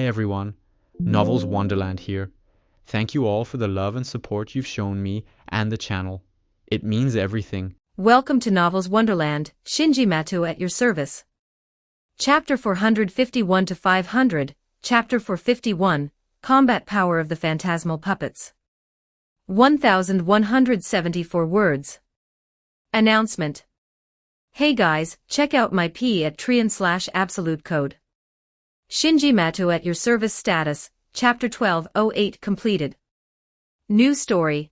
everyone, Novels Wonderland here. Thank you all for the love and support you've shown me and the channel. It means everything. Welcome to Novels Wonderland, Shinji Matou at your service. Chapter 451 to 500, Chapter 451, Combat Power of the Phantasmal Puppets. 1174 words. Announcement. Hey guys, check out my P at Trian/absolute code. Shinji Matou at your service status, Chapter 1208 completed. New story.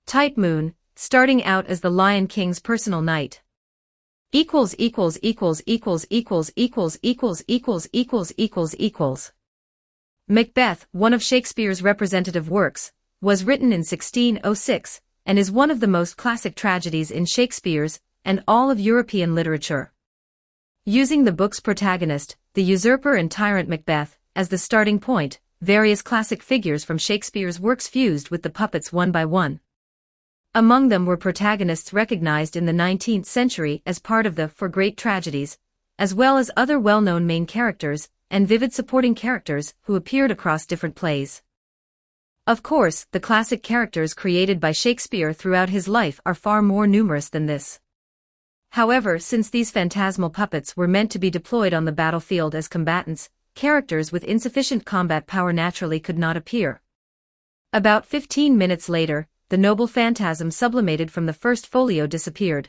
Type Moon, starting out as the Lion King's personal knight. Equals. Macbeth, one of Shakespeare's representative works, was written in 1606, and is one of the most classic tragedies in Shakespeare's and all of European literature. Using the book's protagonist, the usurper and tyrant Macbeth, as the starting point, various classic figures from Shakespeare's works fused with the puppets one by one. Among them were protagonists recognized in the 19th century as part of the For Great Tragedies, as well as other well-known main characters and vivid supporting characters who appeared across different plays. Of course, the classic characters created by Shakespeare throughout his life are far more numerous than this. However, since these phantasmal puppets were meant to be deployed on the battlefield as combatants, characters with insufficient combat power naturally could not appear. About 15 minutes later, the noble phantasm sublimated from the first folio disappeared.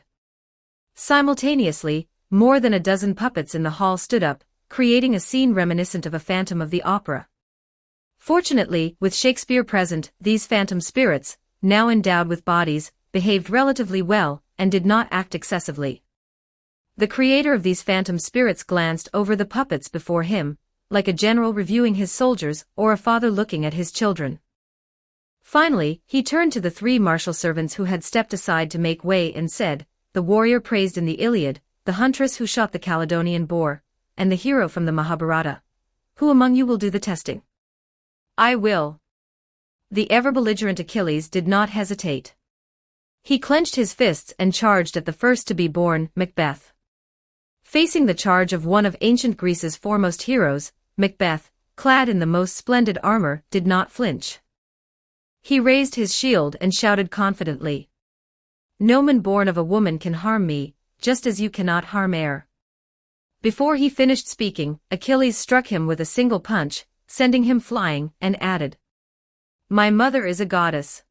Simultaneously, more than a dozen puppets in the hall stood up, creating a scene reminiscent of a Phantom of the Opera. Fortunately, with Shakespeare present, these phantom spirits, now endowed with bodies, behaved relatively well, and did not act excessively. The creator of these phantom spirits glanced over the puppets before him, like a general reviewing his soldiers or a father looking at his children. Finally, he turned to the three martial servants who had stepped aside to make way and said, the warrior praised in the Iliad, the huntress who shot the Caledonian boar, and the hero from the Mahabharata. Who among you will do the testing? I will. The ever-belligerent Achilles did not hesitate. He clenched his fists and charged at the first to be born, Macbeth. Facing the charge of one of ancient Greece's foremost heroes, Macbeth, clad in the most splendid armor, did not flinch. He raised his shield and shouted confidently. No man born of a woman can harm me, just as you cannot harm air. Before he finished speaking, Achilles struck him with a single punch, sending him flying, and added, my mother is a goddess.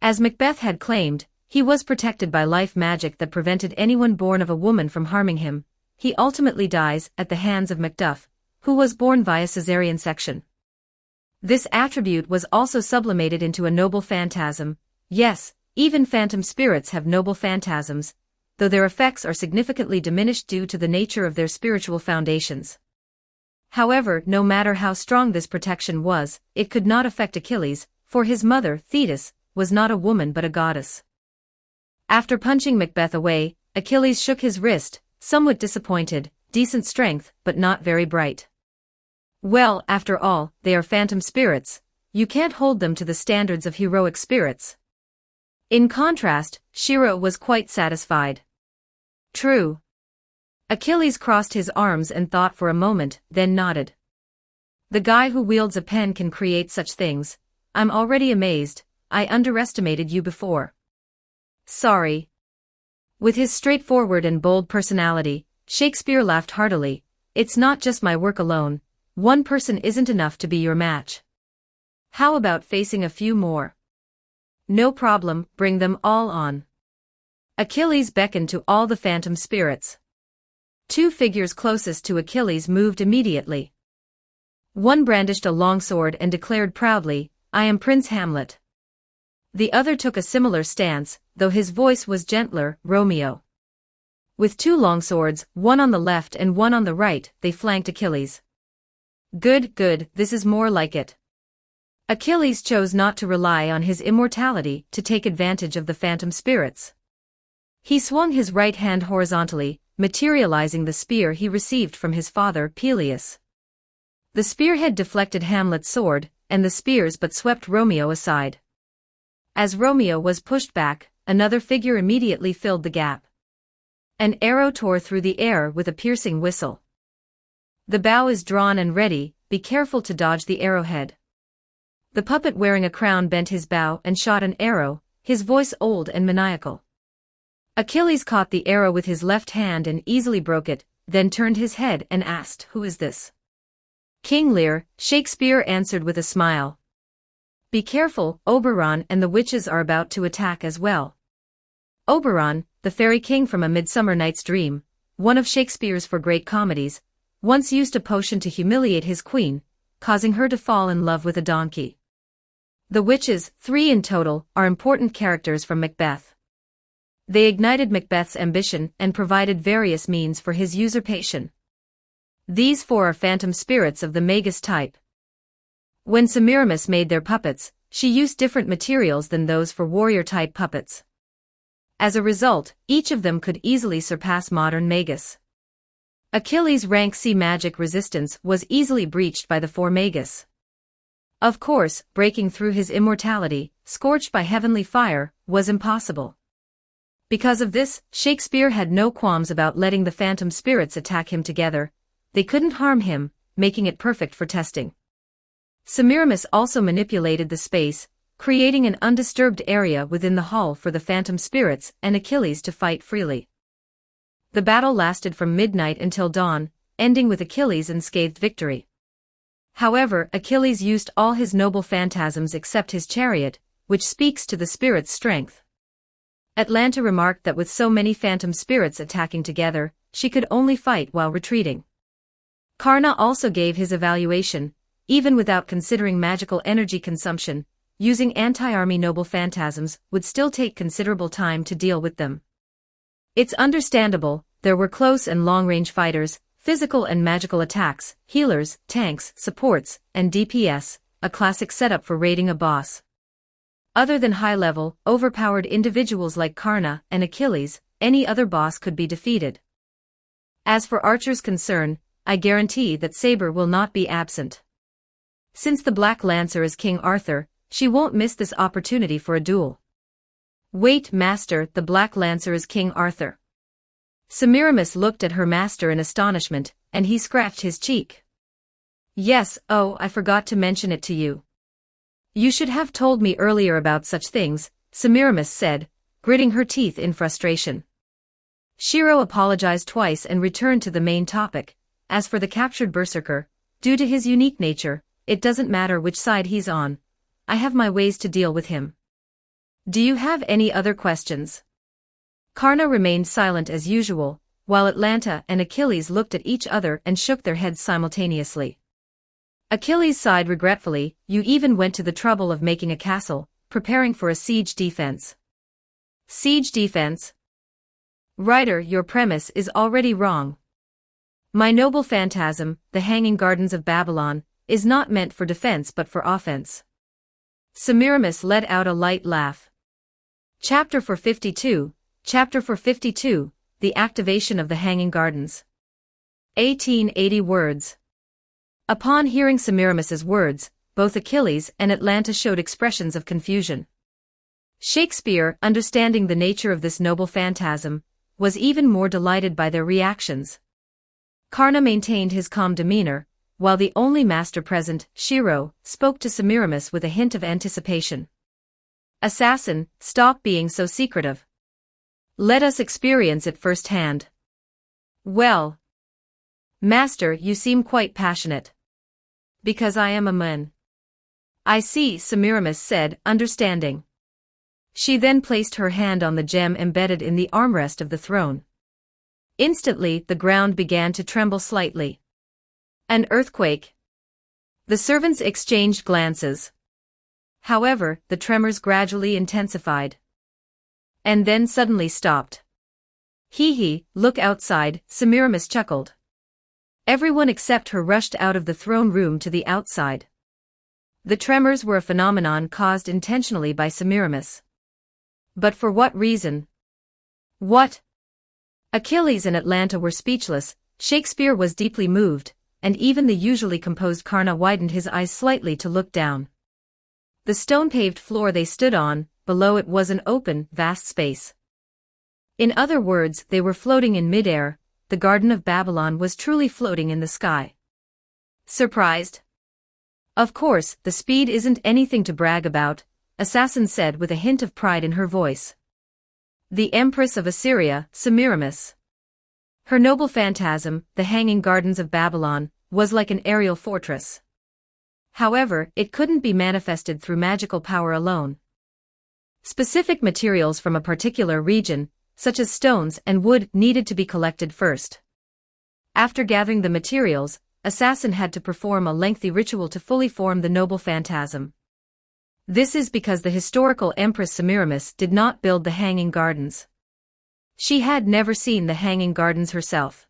As Macbeth had claimed, he was protected by life magic that prevented anyone born of a woman from harming him. He ultimately dies at the hands of Macduff, who was born via caesarean section. This attribute was also sublimated into a noble phantasm. Yes, even phantom spirits have noble phantasms, though their effects are significantly diminished due to the nature of their spiritual foundations. However, no matter how strong this protection was, it could not affect Achilles, for his mother, Thetis, was not a woman but a goddess. After punching Macbeth away, Achilles shook his wrist, somewhat disappointed. Decent strength, but not very bright. Well, after all, they are phantom spirits. You can't hold them to the standards of heroic spirits. In contrast, Shira was quite satisfied. True. Achilles crossed his arms and thought for a moment, then nodded. The guy who wields a pen can create such things. I'm already amazed. I underestimated you before. Sorry. With his straightforward and bold personality, Shakespeare laughed heartily. It's not just my work alone. One person isn't enough to be your match. How about facing a few more? No problem, bring them all on. Achilles beckoned to all the phantom spirits. Two figures closest to Achilles moved immediately. One brandished a longsword and declared proudly, I am Prince Hamlet. The other took a similar stance, though his voice was gentler, Romeo. With two longswords, one on the left and one on the right, they flanked Achilles. Good, this is more like it. Achilles chose not to rely on his immortality to take advantage of the phantom spirits. He swung his right hand horizontally, materializing the spear he received from his father Peleus. The spearhead deflected Hamlet's sword, and the spears but swept Romeo aside. As Romeo was pushed back, another figure immediately filled the gap. An arrow tore through the air with a piercing whistle. The bow is drawn and ready, "Be careful to dodge the arrowhead." The puppet wearing a crown bent his bow and shot an arrow, his voice old and maniacal. Achilles caught the arrow with his left hand and easily broke it, then turned his head and asked, "Who is this?" "King Lear," Shakespeare answered with a smile. "Be careful, Oberon and the witches are about to attack as well." Oberon, the fairy king from A Midsummer Night's Dream, one of Shakespeare's four great comedies, once used a potion to humiliate his queen, causing her to fall in love with a donkey. The witches, 3 in total, are important characters from Macbeth. They ignited Macbeth's ambition and provided various means for his usurpation. These 4 are phantom spirits of the Magus type. When Semiramis made their puppets, she used different materials than those for warrior-type puppets. As a result, each of them could easily surpass modern Magus. Achilles' rank C magic resistance was easily breached by the 4 Magus. Of course, breaking through his immortality, scorched by heavenly fire, was impossible. Because of this, Shakespeare had no qualms about letting the phantom spirits attack him together. They couldn't harm him, making it perfect for testing. Semiramis also manipulated the space, creating an undisturbed area within the hall for the phantom spirits and Achilles to fight freely. The battle lasted from midnight until dawn, ending with Achilles' unscathed victory. However, Achilles used all his noble phantasms except his chariot, which speaks to the spirit's strength. Atalanta remarked that with so many phantom spirits attacking together, she could only fight while retreating. Karna also gave his evaluation, even without considering magical energy consumption, using anti-army noble phantasms would still take considerable time to deal with them. It's understandable, there were close and long-range fighters, physical and magical attacks, healers, tanks, supports, and DPS, a classic setup for raiding a boss. Other than high-level, overpowered individuals like Karna and Achilles, any other boss could be defeated. As for Archer's concern, I guarantee that Saber will not be absent. Since the Black Lancer is King Arthur, she won't miss this opportunity for a duel. "Wait, master, the Black Lancer is King Arthur." Semiramis looked at her master in astonishment, and he scratched his cheek. "Yes, oh, I forgot to mention it to you. You should have told me earlier about such things," Semiramis said, gritting her teeth in frustration. Shiro apologized twice and returned to the main topic. As for the captured berserker, due to his unique nature, it doesn't matter which side he's on. I have my ways to deal with him. Do you have any other questions? Karna remained silent as usual, while Atalanta and Achilles looked at each other and shook their heads simultaneously. Achilles sighed regretfully. "You even went to the trouble of making a castle, preparing for a siege defense." "Siege defense? Writer, your premise is already wrong. My noble phantasm, the Hanging Gardens of Babylon, is not meant for defense but for offense." Semiramis let out a light laugh. Chapter 452, The Activation of the Hanging Gardens. 1880 words. Upon hearing Semiramis's words, both Achilles and Atalanta showed expressions of confusion. Shakespeare, understanding the nature of this noble phantasm, was even more delighted by their reactions. Karna maintained his calm demeanor, while the only master present, Shiro, spoke to Semiramis with a hint of anticipation. "Assassin, stop being so secretive. Let us experience it firsthand." "Well, master, you seem quite passionate." "Because I am a man." "I see," Semiramis said, understanding. She then placed her hand on the gem embedded in the armrest of the throne. Instantly, the ground began to tremble slightly. An earthquake. The servants exchanged glances. However, the tremors gradually intensified. And then suddenly stopped. "Hee, look outside," Semiramis chuckled. Everyone except her rushed out of the throne room to the outside. The tremors were a phenomenon caused intentionally by Semiramis. But for what reason? What? Achilles and Atalanta were speechless. Shakespeare was deeply moved, and even the usually composed Karna widened his eyes slightly to look down. The stone-paved floor they stood on, below it was an open, vast space. In other words, they were floating in mid-air. The Garden of Babylon was truly floating in the sky. Surprised? Of course, the speed isn't anything to brag about, Assassin said with a hint of pride in her voice. The Empress of Assyria, Semiramis. Her noble phantasm, the Hanging Gardens of Babylon, was like an aerial fortress. However, it couldn't be manifested through magical power alone. Specific materials from a particular region, such as stones and wood, needed to be collected first. After gathering the materials, Assassin had to perform a lengthy ritual to fully form the noble phantasm. This is because the historical Empress Semiramis did not build the Hanging Gardens. She had never seen the Hanging Gardens herself.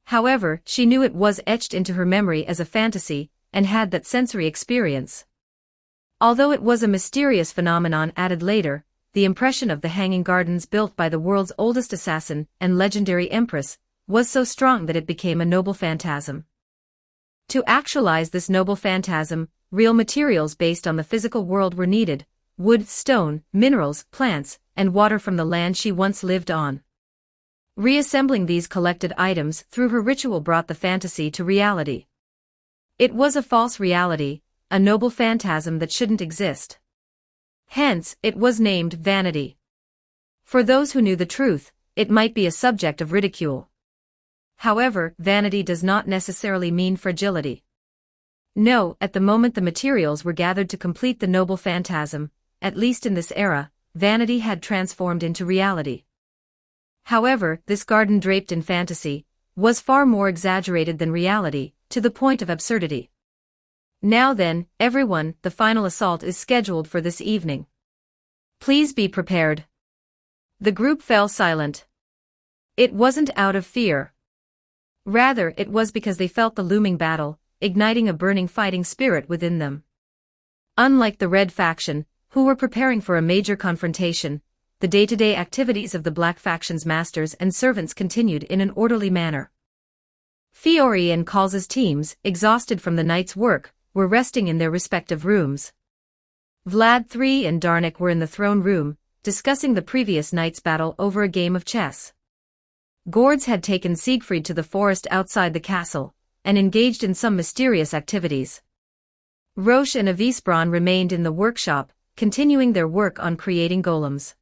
However, she knew it was etched into her memory as a fantasy, and had that sensory experience. Although it was a mysterious phenomenon added later, the impression of the Hanging Gardens built by the world's oldest assassin and legendary empress was so strong that it became a noble phantasm. To actualize this noble phantasm, real materials based on the physical world were needed: wood, stone, minerals, plants, and water from the land she once lived on. Reassembling these collected items through her ritual brought the fantasy to reality. It was a false reality, a noble phantasm that shouldn't exist. Hence, it was named vanity. For those who knew the truth, it might be a subject of ridicule. However, vanity does not necessarily mean fragility. No, at the moment the materials were gathered to complete the noble phantasm, at least in this era, vanity had transformed into reality. However, this garden draped in fantasy was far more exaggerated than reality, to the point of absurdity. Now then, everyone, the final assault is scheduled for this evening. Please be prepared. The group fell silent. It wasn't out of fear. Rather, it was because they felt the looming battle, igniting a burning fighting spirit within them. Unlike the Red faction, who were preparing for a major confrontation, the day-to-day activities of the Black faction's masters and servants continued in an orderly manner. Fiori and Calz's teams, exhausted from the night's work, were resting in their respective rooms. Vlad III and Darnik were in the throne room, discussing the previous night's battle over a game of chess. Gords had taken Siegfried to the forest outside the castle, and engaged in some mysterious activities. Roche and Avisbron remained in the workshop, continuing their work on creating golems.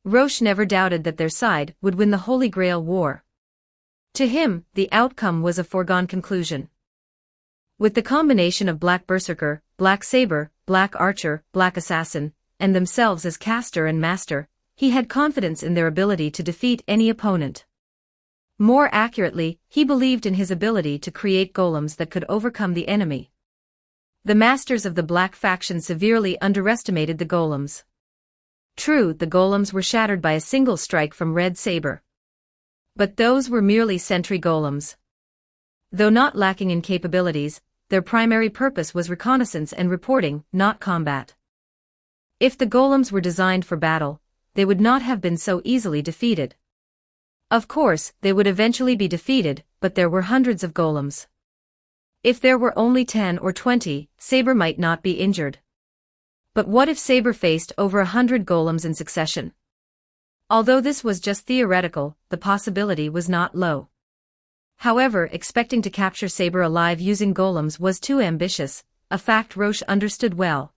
Roche never doubted that their side would win the Holy Grail war. To him, the outcome was a foregone conclusion. With the combination of Black Berserker, Black Saber, Black Archer, Black Assassin, and themselves as caster and master, he had confidence in their ability to defeat any opponent. More accurately, he believed in his ability to create golems that could overcome the enemy. The masters of the Black faction severely underestimated the golems. True, the golems were shattered by a single strike from Red Saber. But those were merely sentry golems. Though not lacking in capabilities, their primary purpose was reconnaissance and reporting, not combat. If the golems were designed for battle, they would not have been so easily defeated. Of course, they would eventually be defeated, but there were hundreds of golems. If there were only 10 or 20, Saber might not be injured. But what if Saber faced over 100 golems in succession? Although this was just theoretical, the possibility was not low. However, expecting to capture Saber alive using golems was too ambitious, a fact Roche understood well.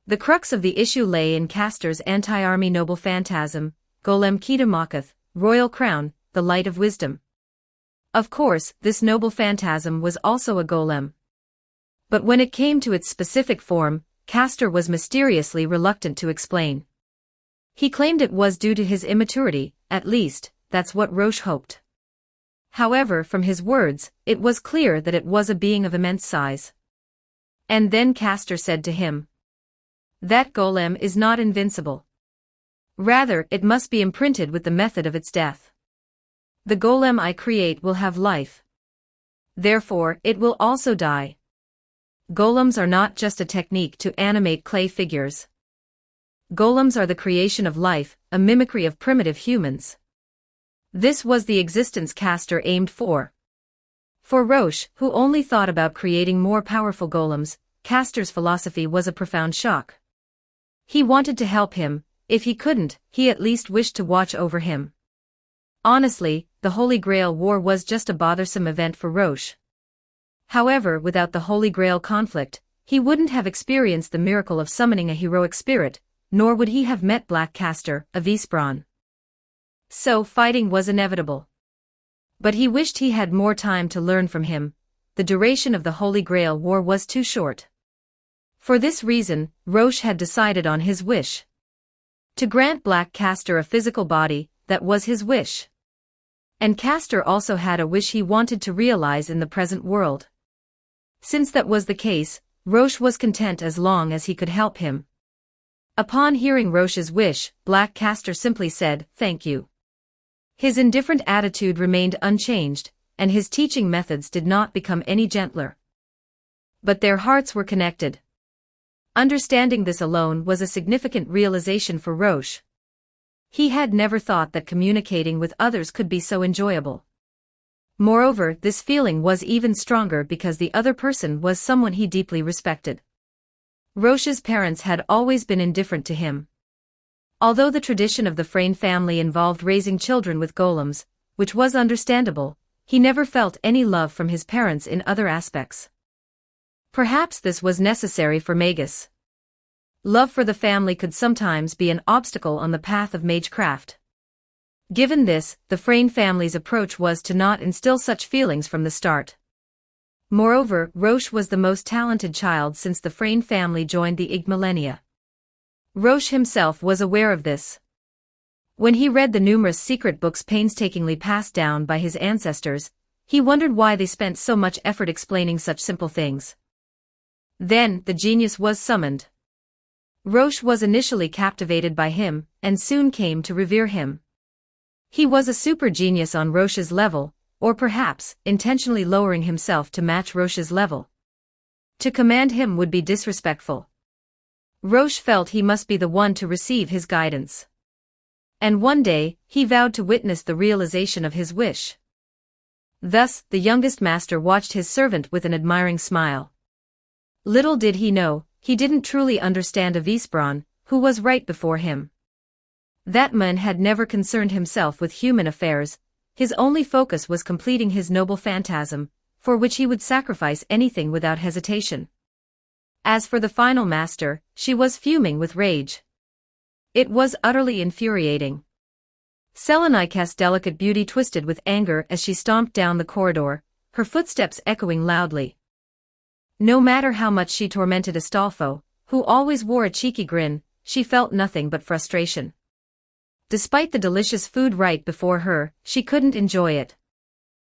The crux of the issue lay in Castor's anti-army noble phantasm, Golem Kita Makath, Royal Crown, the Light of Wisdom. Of course, this noble phantasm was also a golem. But when it came to its specific form, Castor was mysteriously reluctant to explain. He claimed it was due to his immaturity, at least, that's what Roche hoped. However, from his words, it was clear that it was a being of immense size. And then Castor said to him, "That golem is not invincible. Rather, it must be imprinted with the method of its death. The golem I create will have life. Therefore, it will also die. Golems are not just a technique to animate clay figures. Golems are the creation of life, a mimicry of primitive humans." This was the existence Castor aimed for. For Roche, who only thought about creating more powerful golems, Castor's philosophy was a profound shock. He wanted to help him. If he couldn't, he at least wished to watch over him. Honestly, the Holy Grail War was just a bothersome event for Roche. However, without the Holy Grail conflict, he wouldn't have experienced the miracle of summoning a heroic spirit, nor would he have met Black Castor, a Visbron. So fighting was inevitable. But he wished he had more time to learn from him. The duration of the Holy Grail war was too short. For this reason, Roche had decided on his wish. To grant Black Castor a physical body, that was his wish. And Castor also had a wish he wanted to realize in the present world. Since that was the case, Roche was content as long as he could help him. Upon hearing Roche's wish, Black Castor simply said, "Thank you." His indifferent attitude remained unchanged, and his teaching methods did not become any gentler. But their hearts were connected. Understanding this alone was a significant realization for Roche. He had never thought that communicating with others could be so enjoyable. Moreover, this feeling was even stronger because the other person was someone he deeply respected. Roche's parents had always been indifferent to him. Although the tradition of the Frayne family involved raising children with golems, which was understandable, he never felt any love from his parents in other aspects. Perhaps this was necessary for Magus. Love for the family could sometimes be an obstacle on the path of magecraft. Given this, the Frayne family's approach was to not instill such feelings from the start. Moreover, Roche was the most talented child since the Frayne family joined the Ig millennia. Roche himself was aware of this. When he read the numerous secret books painstakingly passed down by his ancestors, he wondered why they spent so much effort explaining such simple things. Then, the genius was summoned. Roche was initially captivated by him, and soon came to revere him. He was a super genius on Roche's level, or perhaps, intentionally lowering himself to match Roche's level. To command him would be disrespectful. Roche felt he must be the one to receive his guidance. And one day, he vowed to witness the realization of his wish. Thus, the youngest master watched his servant with an admiring smile. Little did he know, he didn't truly understand a Visbron, who was right before him. That man had never concerned himself with human affairs, his only focus was completing his noble phantasm, for which he would sacrifice anything without hesitation. As for the final master, she was fuming with rage. It was utterly infuriating. Selenike's delicate beauty twisted with anger as she stomped down the corridor, her footsteps echoing loudly. No matter how much she tormented Astolfo, who always wore a cheeky grin, she felt nothing but frustration. Despite the delicious food right before her, she couldn't enjoy it.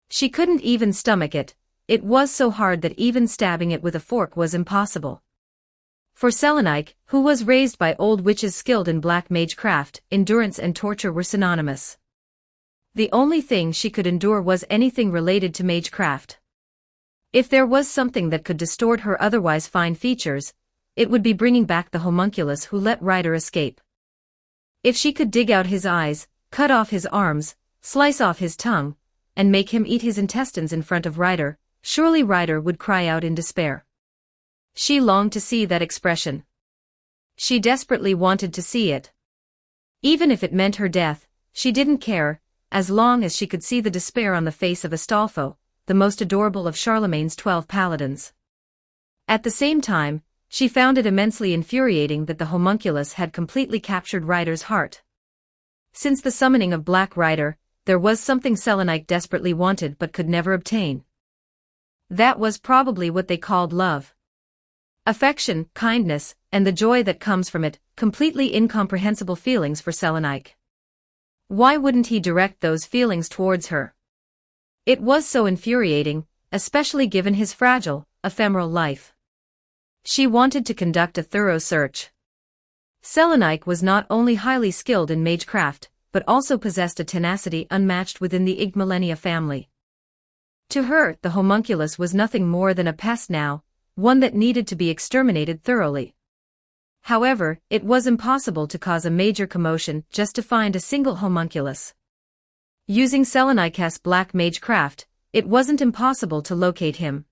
She couldn't even stomach it. It was so hard that even stabbing it with a fork was impossible. For Selenike, who was raised by old witches skilled in black magecraft, endurance and torture were synonymous. The only thing she could endure was anything related to magecraft. If there was something that could distort her otherwise fine features, it would be bringing back the homunculus who let Ryder escape. If she could dig out his eyes, cut off his arms, slice off his tongue, and make him eat his intestines in front of Ryder, surely Ryder would cry out in despair. She longed to see that expression. She desperately wanted to see it. Even if it meant her death, she didn't care, as long as she could see the despair on the face of Astolfo, the most adorable of Charlemagne's 12 paladins. At the same time, she found it immensely infuriating that the homunculus had completely captured Ryder's heart. Since the summoning of Black Ryder, there was something Selenike desperately wanted but could never obtain. That was probably what they called love. Affection, kindness, and the joy that comes from it, completely incomprehensible feelings for Selenike. Why wouldn't he direct those feelings towards her? It was so infuriating, especially given his fragile, ephemeral life. She wanted to conduct a thorough search. Selenike was not only highly skilled in magecraft, but also possessed a tenacity unmatched within the Ig millennia family. To her, the homunculus was nothing more than a pest now, one that needed to be exterminated thoroughly. However, it was impossible to cause a major commotion just to find a single homunculus. Using Selenike's black magecraft, it wasn't impossible to locate him.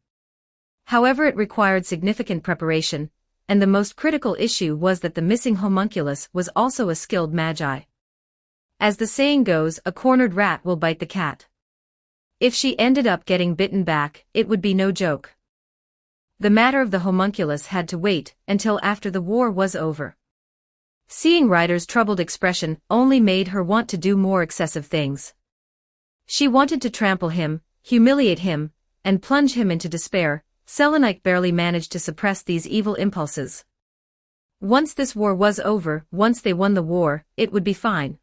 However, it required significant preparation, and the most critical issue was that the missing homunculus was also a skilled magi. As the saying goes, a cornered rat will bite the cat. If she ended up getting bitten back, it would be no joke. The matter of the homunculus had to wait until after the war was over. Seeing Ryder's troubled expression only made her want to do more excessive things. She wanted to trample him, humiliate him, and plunge him into despair. Selenite barely managed to suppress these evil impulses. Once this war was over, once they won the war, it would be fine.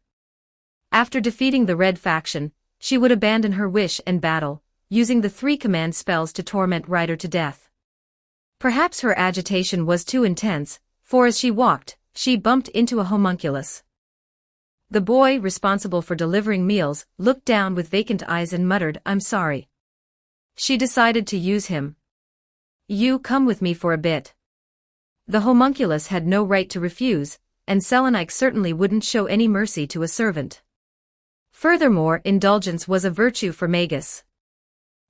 After defeating the Red faction, she would abandon her wish and battle, using the 3 command spells to torment Ryder to death. Perhaps her agitation was too intense, for as she walked, she bumped into a homunculus. The boy responsible for delivering meals looked down with vacant eyes and muttered, "I'm sorry." She decided to use him. "You come with me for a bit." The homunculus had no right to refuse, and Selenite certainly wouldn't show any mercy to a servant. Furthermore, indulgence was a virtue for Magus.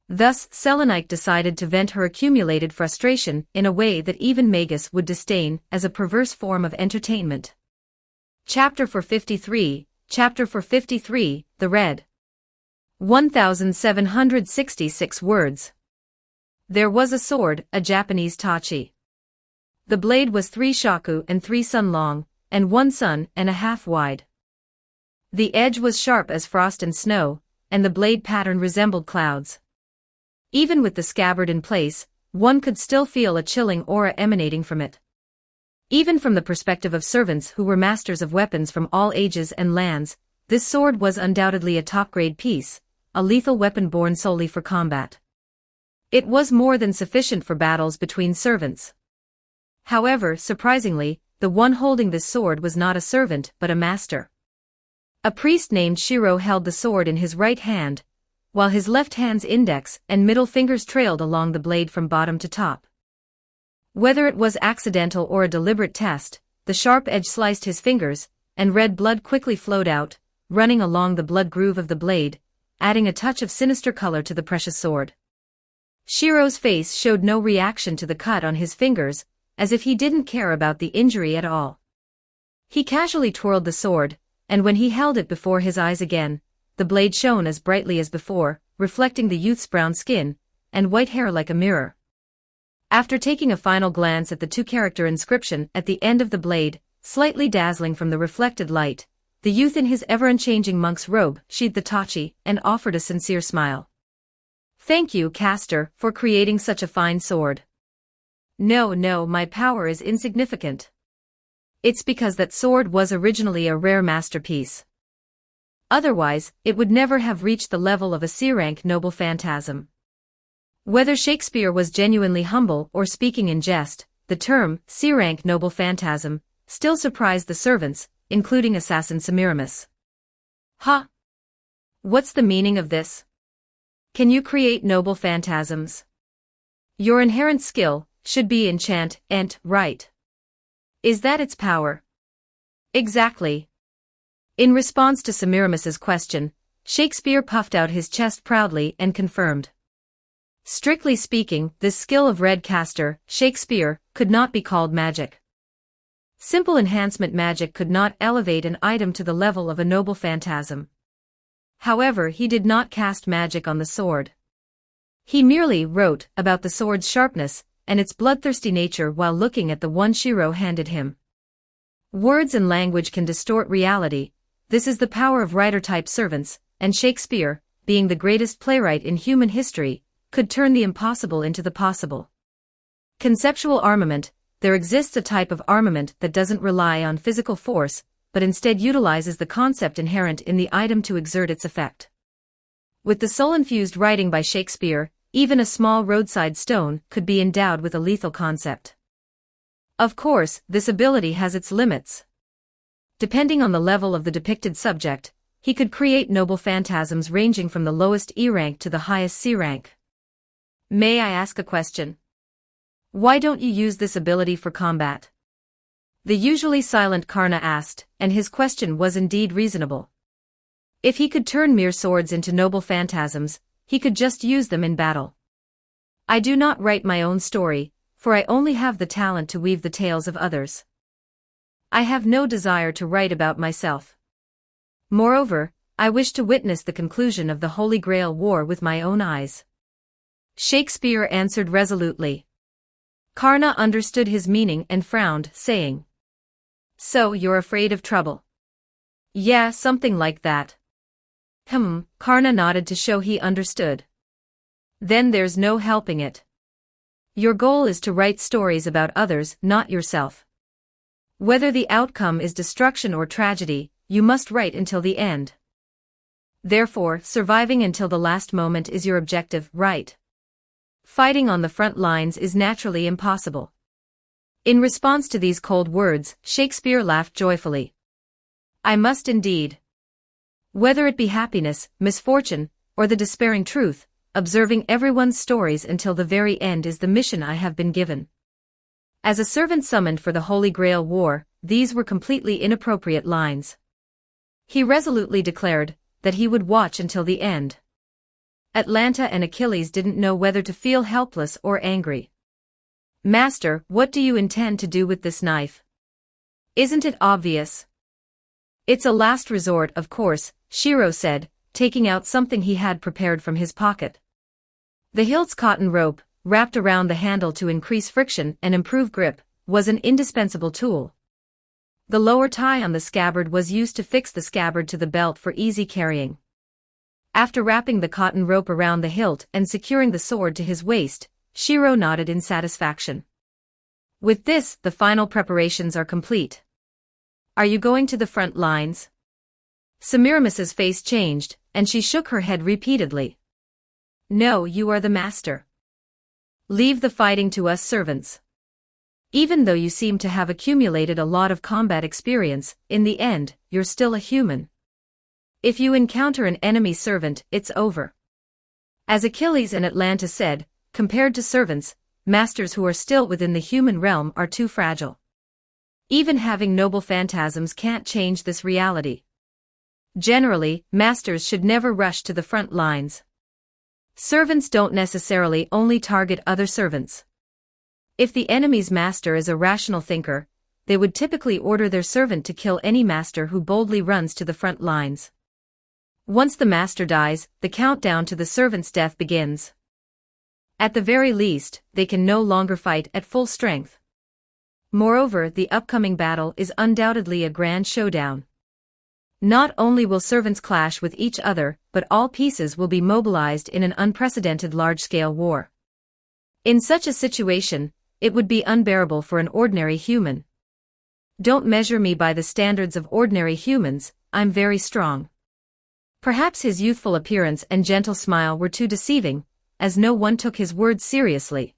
Thus, Selenite decided to vent her accumulated frustration in a way that even Magus would disdain, as a perverse form of entertainment. Chapter 453, The Red. 1766 words. There was a sword, a Japanese tachi. The blade was 3 shaku and 3 sun long, and 1 sun and a half wide. The edge was sharp as frost and snow, and the blade pattern resembled clouds. Even with the scabbard in place, one could still feel a chilling aura emanating from it. Even from the perspective of servants who were masters of weapons from all ages and lands, this sword was undoubtedly a top-grade piece, a lethal weapon born solely for combat. It was more than sufficient for battles between servants. However, surprisingly, the one holding this sword was not a servant but a master. A priest named Shiro held the sword in his right hand, while his left hand's index and middle fingers trailed along the blade from bottom to top. Whether it was accidental or a deliberate test, the sharp edge sliced his fingers, and red blood quickly flowed out, running along the blood groove of the blade, adding a touch of sinister color to the precious sword. Shiro's face showed no reaction to the cut on his fingers, as if he didn't care about the injury at all. He casually twirled the sword, and when he held it before his eyes again, the blade shone as brightly as before, reflecting the youth's brown skin and white hair like a mirror. After taking a final glance at the 2-character inscription at the end of the blade, slightly dazzling from the reflected light, the youth in his ever-unchanging monk's robe sheathed the tachi and offered a sincere smile. "Thank you, caster, for creating such a fine sword." No, my power is insignificant. It's because that sword was originally a rare masterpiece. Otherwise, it would never have reached the level of a C-rank noble phantasm. Whether Shakespeare was genuinely humble or speaking in jest, the term C-rank noble phantasm still surprised the servants, including assassin Semiramis. "Huh? What's the meaning of this? Can you create noble phantasms? Your inherent skill should be enchant, right? Is that its power?" "Exactly." In response to Semiramis's question, Shakespeare puffed out his chest proudly and confirmed. Strictly speaking, this skill of Red Caster, Shakespeare, could not be called magic. Simple enhancement magic could not elevate an item to the level of a noble phantasm. However, he did not cast magic on the sword. He merely wrote about the sword's sharpness and its bloodthirsty nature while looking at the one Shiro handed him. Words and language can distort reality. This is the power of writer-type servants, and Shakespeare, being the greatest playwright in human history, could turn the impossible into the possible. Conceptual armament. There exists a type of armament that doesn't rely on physical force, but instead utilizes the concept inherent in the item to exert its effect. With the soul-infused writing by Shakespeare, even a small roadside stone could be endowed with a lethal concept. Of course, this ability has its limits. Depending on the level of the depicted subject, he could create noble phantasms ranging from the lowest E rank to the highest C rank. May I ask a question? Why don't you use this ability for combat? The usually silent Karna asked, and his question was indeed reasonable. If he could turn mere swords into noble phantasms, he could just use them in battle. I do not write my own story, for I only have the talent to weave the tales of others. I have no desire to write about myself. Moreover, I wish to witness the conclusion of the Holy Grail War with my own eyes. Shakespeare answered resolutely. Karna understood his meaning and frowned, saying, "So you're afraid of trouble?" "Yeah, something like that." Karna nodded to show he understood. "Then there's no helping it. Your goal is to write stories about others, not yourself. Whether the outcome is destruction or tragedy, you must write until the end. Therefore, surviving until the last moment is your objective, right? Fighting on the front lines is naturally impossible." In response to these cold words, Shakespeare laughed joyfully. "I must indeed. Whether it be happiness, misfortune, or the despairing truth, observing everyone's stories until the very end is the mission I have been given." As a servant summoned for the Holy Grail War, these were completely inappropriate lines. He resolutely declared that he would watch until the end. Atalanta and Achilles didn't know whether to feel helpless or angry. "Master, what do you intend to do with this knife? Isn't it obvious?" "It's a last resort, of course," Shiro said, taking out something he had prepared from his pocket. The hilt's cotton rope, wrapped around the handle to increase friction and improve grip, was an indispensable tool. The lower tie on the scabbard was used to fix the scabbard to the belt for easy carrying. After wrapping the cotton rope around the hilt and securing the sword to his waist, Shiro nodded in satisfaction. "With this, the final preparations are complete. Are you going to the front lines?" Semiramis's face changed, and she shook her head repeatedly. "No, you are the master. Leave the fighting to us servants. Even though you seem to have accumulated a lot of combat experience, in the end, you're still a human. If you encounter an enemy servant, it's over." As Achilles and Atalanta said, compared to servants, masters who are still within the human realm are too fragile. Even having noble phantasms can't change this reality. Generally, masters should never rush to the front lines. Servants don't necessarily only target other servants. If the enemy's master is a rational thinker, they would typically order their servant to kill any master who boldly runs to the front lines. Once the master dies, the countdown to the servant's death begins. At the very least, they can no longer fight at full strength. Moreover, the upcoming battle is undoubtedly a grand showdown. Not only will servants clash with each other, but all pieces will be mobilized in an unprecedented large-scale war. In such a situation, it would be unbearable for an ordinary human. Don't measure me by the standards of ordinary humans, I'm very strong. Perhaps his youthful appearance and gentle smile were too deceiving, as no one took his words seriously.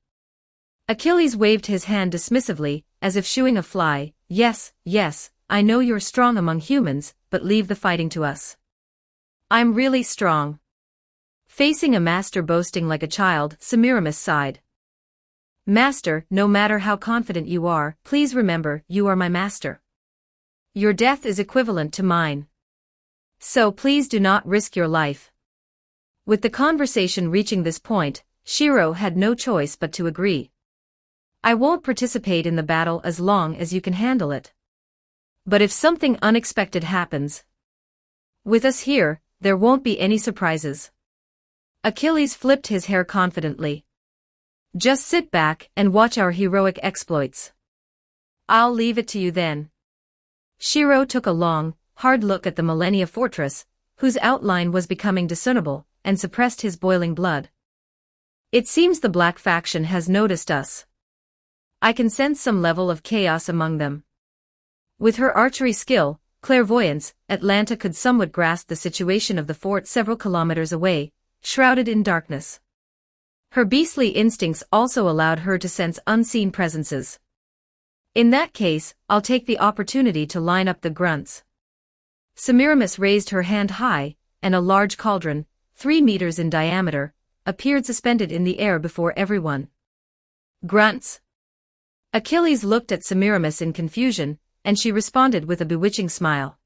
Achilles waved his hand dismissively, as if shooing a fly. Yes, I know you're strong among humans, but leave the fighting to us. I'm really strong." Facing a master boasting like a child, Semiramis sighed. "Master, no matter how confident you are, please remember, you are my master. Your death is equivalent to mine. So please do not risk your life." With the conversation reaching this point, Shiro had no choice but to agree. "I won't participate in the battle as long as you can handle it. But if something unexpected happens, with us here, there won't be any surprises." Achilles flipped his hair confidently. "Just sit back and watch our heroic exploits. I'll leave it to you then." Shiro took a long, hard look at the Millennia Fortress, whose outline was becoming discernible, and suppressed his boiling blood. "It seems the Black faction has noticed us. I can sense some level of chaos among them." With her archery skill, clairvoyance, Atalanta could somewhat grasp the situation of the fort several kilometers away, shrouded in darkness. Her beastly instincts also allowed her to sense unseen presences. "In that case, I'll take the opportunity to line up the grunts." Semiramis raised her hand high, and a large cauldron, 3 meters in diameter, appeared suspended in the air before everyone. "Grunts?" Achilles looked at Semiramis in confusion, and she responded with a bewitching smile.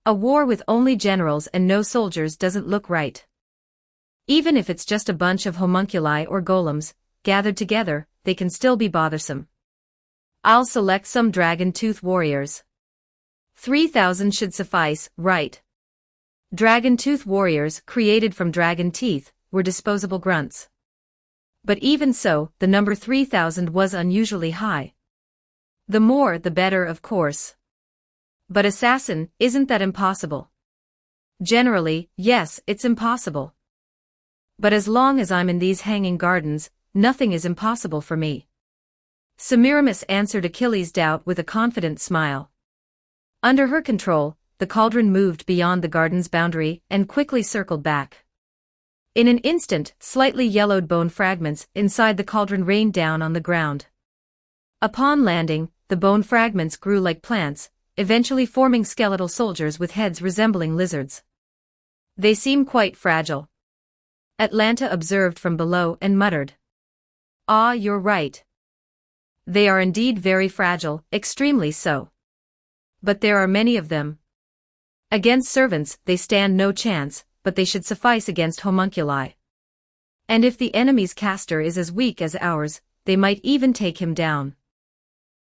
"A war with only generals and no soldiers doesn't look right. Even if it's just a bunch of homunculi or golems, gathered together, they can still be bothersome. I'll select some dragon-tooth warriors. 3,000 should suffice, right?" Dragon-tooth warriors, created from dragon teeth, were disposable grunts. But even so, the number 3,000 was unusually high. The more, the better, of course. But assassin, isn't that impossible? Generally, yes, it's impossible. But as long as I'm in these hanging gardens, nothing is impossible for me. Semiramis answered Achilles' doubt with a confident smile. Under her control, the cauldron moved beyond the garden's boundary and quickly circled back. In an instant, slightly yellowed bone fragments inside the cauldron rained down on the ground. Upon landing, the bone fragments grew like plants, eventually forming skeletal soldiers with heads resembling lizards. They seem quite fragile. Atlanta observed from below and muttered. Ah, you're right. They are indeed very fragile, extremely so. But there are many of them. Against servants, they stand no chance, but they should suffice against homunculi. And if the enemy's caster is as weak as ours, they might even take him down.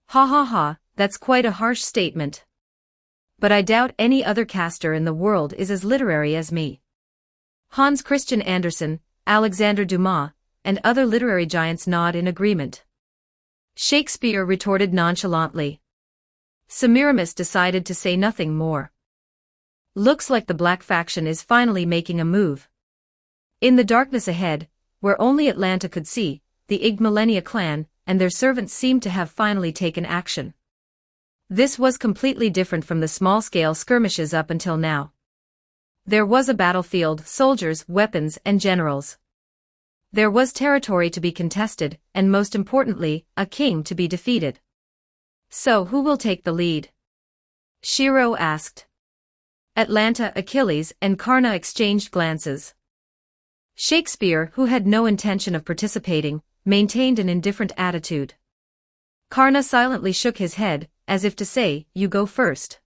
Ha ha ha, that's quite a harsh statement. But I doubt any other caster in the world is as literary as me. Hans Christian Andersen, Alexander Dumas, and other literary giants nod in agreement. Shakespeare retorted nonchalantly. Semiramis decided to say nothing more. Looks like the Black faction is finally making a move. In the darkness ahead, where only Atlanta could see, the Igmalenia clan and their servants seemed to have finally taken action. This was completely different from the small-scale skirmishes up until now. There was a battlefield, soldiers, weapons, and generals. There was territory to be contested, and most importantly, a king to be defeated. So who will take the lead? Shiro asked. Atlanta, Achilles, and Karna exchanged glances. Shakespeare, who had no intention of participating, maintained an indifferent attitude. Karna silently shook his head, as if to say, "You go first."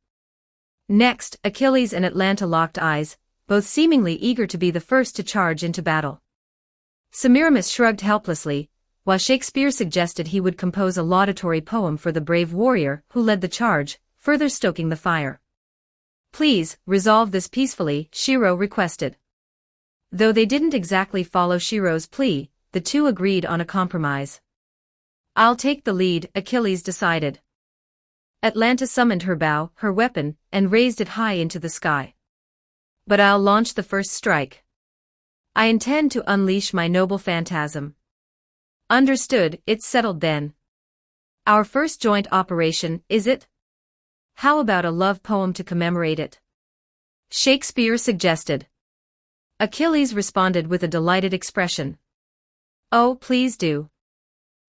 Next, Achilles and Atlanta locked eyes, both seemingly eager to be the first to charge into battle. Semiramis shrugged helplessly, while Shakespeare suggested he would compose a laudatory poem for the brave warrior who led the charge, further stoking the fire. Please, resolve this peacefully, Shiro requested. Though they didn't exactly follow Shiro's plea, the two agreed on a compromise. I'll take the lead, Achilles decided. Atlanta summoned her bow, her weapon, and raised it high into the sky. But I'll launch the first strike. I intend to unleash my noble phantasm. Understood, it's settled then. Our first joint operation, is it? How about a love poem to commemorate it? Shakespeare suggested. Achilles responded with a delighted expression. Oh, please do.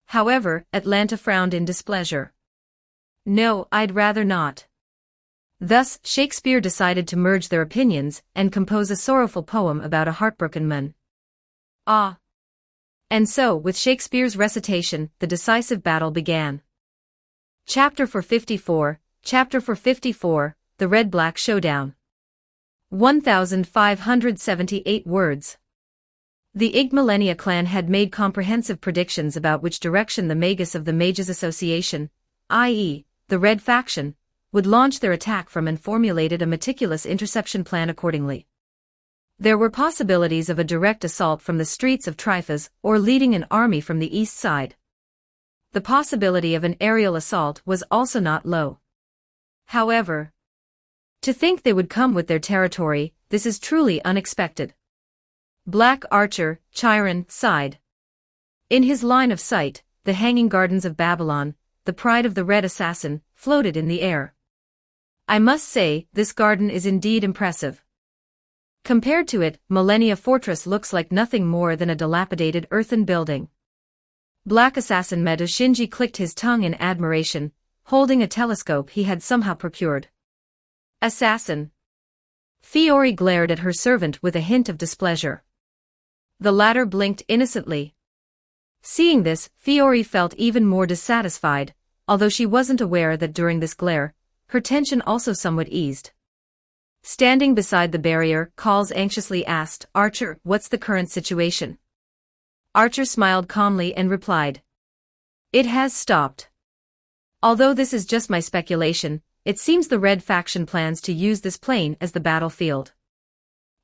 However, Atlanta frowned in displeasure. No, I'd rather not. Thus, Shakespeare decided to merge their opinions and compose a sorrowful poem about a heartbroken man. Ah. And so, with Shakespeare's recitation, the decisive battle began. Chapter 454, The Red-Black Showdown. 1,578 words. The Igmalenia clan had made comprehensive predictions about which direction the Magus of the Mages Association, i.e., the Red faction, would launch their attack from and formulated a meticulous interception plan accordingly. There were possibilities of a direct assault from the streets of Tryphas or leading an army from the east side. The possibility of an aerial assault was also not low. However, to think they would come with their territory, this is truly unexpected. Black Archer, Chiron, sighed. In his line of sight, the Hanging Gardens of Babylon, the pride of the Red Assassin, floated in the air. I must say, this garden is indeed impressive. Compared to it, Millennia Fortress looks like nothing more than a dilapidated earthen building. Black Assassin Matou Shinji clicked his tongue in admiration, holding a telescope he had somehow procured. Assassin. Fiore glared at her servant with a hint of displeasure. The latter blinked innocently. Seeing this, Fiore felt even more dissatisfied, although she wasn't aware that during this glare, her tension also somewhat eased. Standing beside the barrier, Calls anxiously asked, Archer, what's the current situation? Archer smiled calmly and replied. It has stopped. Although this is just my speculation, it seems the Red faction plans to use this plain as the battlefield.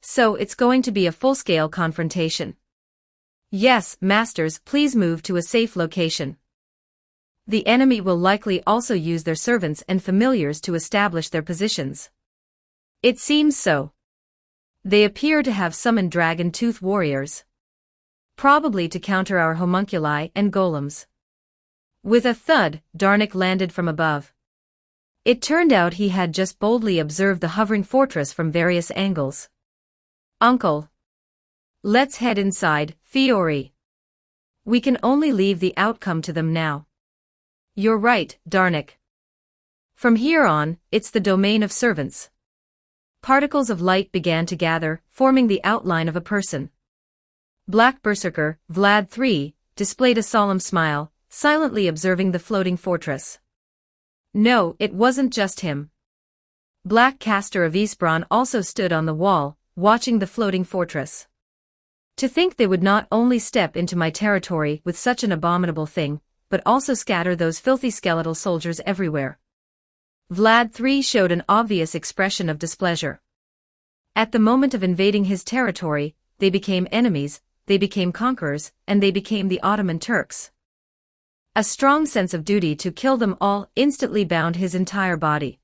So it's going to be a full-scale confrontation. Yes, masters, please move to a safe location. The enemy will likely also use their servants and familiars to establish their positions. It seems so. They appear to have summoned dragon tooth warriors. Probably to counter our homunculi and golems. With a thud, Darnik landed from above. It turned out he had just boldly observed the hovering fortress from various angles. Uncle. Let's head inside, Fiori. We can only leave the outcome to them now. You're right, Darnik. From here on, it's the domain of servants. Particles of light began to gather, forming the outline of a person. Black Berserker, Vlad III, displayed a solemn smile, silently observing the floating fortress. No, it wasn't just him. Black Caster of Eastbron also stood on the wall, watching the floating fortress. To think they would not only step into my territory with such an abominable thing, but also scatter those filthy skeletal soldiers everywhere. Vlad III showed an obvious expression of displeasure. At the moment of invading his territory, they became enemies, they became conquerors, and they became the Ottoman Turks. A strong sense of duty to kill them all instantly bound his entire body.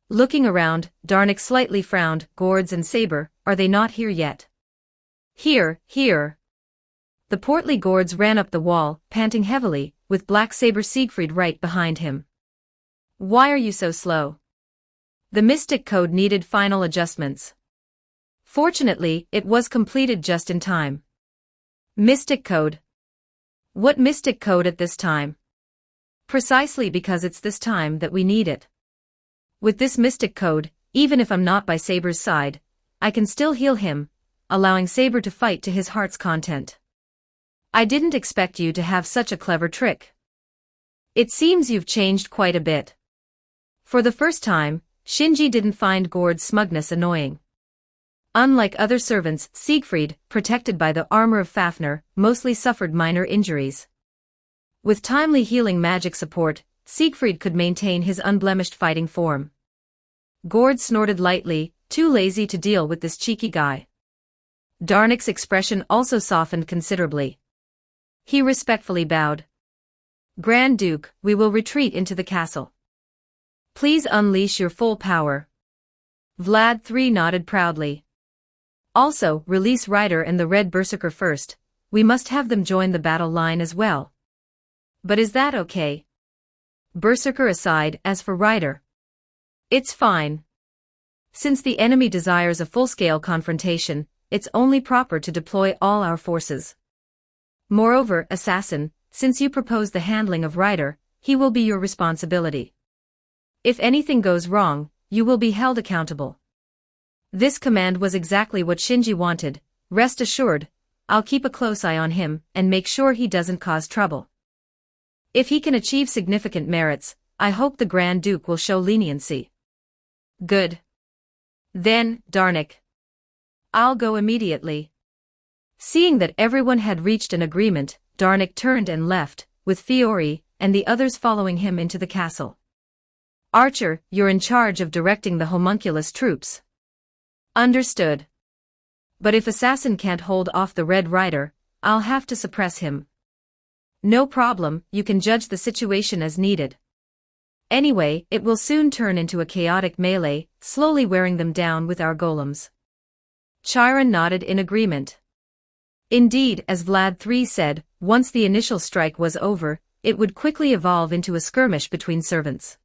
Looking around, Darnik slightly frowned. Gourds and Saber, are they not here yet? Here, here. The portly Gourds ran up the wall, panting heavily, with Black Saber Siegfried right behind him. Why are you so slow? The mystic code needed final adjustments. Fortunately, it was completed just in time. Mystic code. What mystic code at this time? Precisely because it's this time that we need it. With this mystic code, even if I'm not by Saber's side, I can still heal him, allowing Saber to fight to his heart's content. I didn't expect you to have such a clever trick. It seems you've changed quite a bit. For the first time, Shinji didn't find Gord's smugness annoying. Unlike other servants, Siegfried, protected by the armor of Fafnir, mostly suffered minor injuries. With timely healing magic support, Siegfried could maintain his unblemished fighting form. Gord snorted lightly, too lazy to deal with this cheeky guy. Darnik's expression also softened considerably. He respectfully bowed. Grand Duke, we will retreat into the castle. Please unleash your full power. Vlad III nodded proudly. Also, release Ryder and the Red Berserker first. We must have them join the battle line as well. But is that okay? Berserker aside, as for Ryder. It's fine. Since the enemy desires a full-scale confrontation, it's only proper to deploy all our forces. Moreover, Assassin, since you propose the handling of Ryder, he will be your responsibility. If anything goes wrong, you will be held accountable. This command was exactly what Shinji wanted. Rest assured, I'll keep a close eye on him and make sure he doesn't cause trouble. If he can achieve significant merits, I hope the Grand Duke will show leniency. Good. Then, Darnik. I'll go immediately. Seeing that everyone had reached an agreement, Darnik turned and left, with Fiori and the others following him into the castle. Archer, you're in charge of directing the homunculus troops. Understood. But if Assassin can't hold off the Red Rider, I'll have to suppress him. No problem, you can judge the situation as needed. Anyway, it will soon turn into a chaotic melee, slowly wearing them down with our golems. Chiron nodded in agreement. Indeed, as Vlad III said, once the initial strike was over, it would quickly evolve into a skirmish between servants.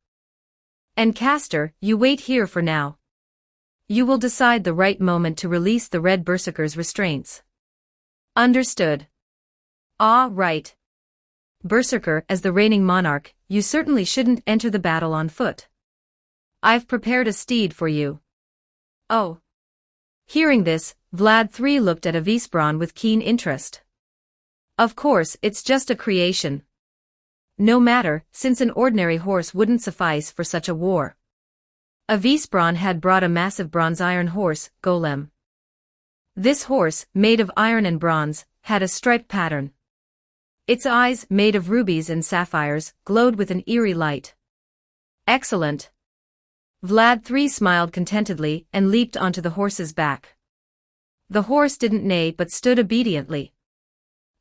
And Caster, you wait here for now. You will decide the right moment to release the Red Berserker's restraints. Understood. Ah, right. Berserker, as the reigning monarch, you certainly shouldn't enter the battle on foot. I've prepared a steed for you. Oh. Hearing this, Vlad III looked at Avisbron with keen interest. Of course, it's just a creation. No matter, since an ordinary horse wouldn't suffice for such a war. Avisbron had brought a massive bronze-iron horse, Golem. This horse, made of iron and bronze, had a striped pattern. Its eyes, made of rubies and sapphires, glowed with an eerie light. Excellent. Vlad III smiled contentedly and leaped onto the horse's back. The horse didn't neigh but stood obediently.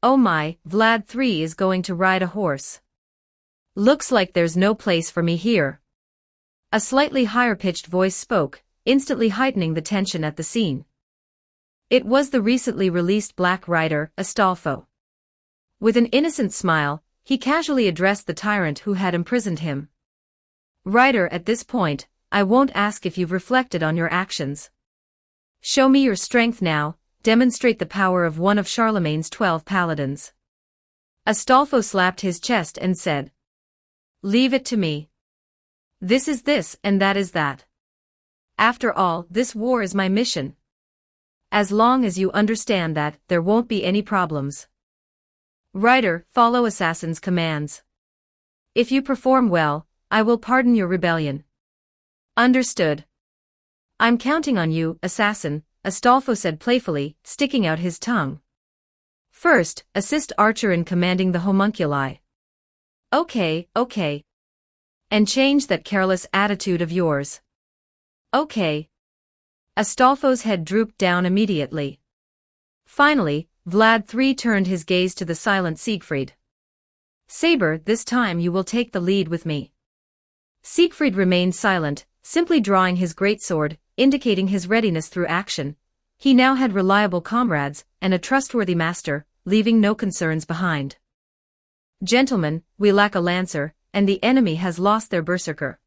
Oh my, Vlad III is going to ride a horse. Looks like there's no place for me here. A slightly higher-pitched voice spoke, instantly heightening the tension at the scene. It was the recently released black rider, Astolfo. With an innocent smile, he casually addressed the tyrant who had imprisoned him. Rider, at this point, I won't ask if you've reflected on your actions. Show me your strength now, demonstrate the power of one of Charlemagne's 12 paladins. Astolfo slapped his chest and said, Leave it to me. This is this and that is that. After all, this war is my mission. As long as you understand that, there won't be any problems. Rider, follow assassin's commands. If you perform well, I will pardon your rebellion. Understood. I'm counting on you, assassin, Astolfo said playfully, sticking out his tongue. First, assist Archer in commanding the homunculi. Okay. And change that careless attitude of yours. Okay. Astolfo's head drooped down immediately. Finally, Vlad III turned his gaze to the silent Siegfried. Saber, this time you will take the lead with me. Siegfried remained silent, simply drawing his greatsword, indicating his readiness through action. He now had reliable comrades, and a trustworthy master, leaving no concerns behind. Gentlemen, we lack a lancer, and the enemy has lost their berserker.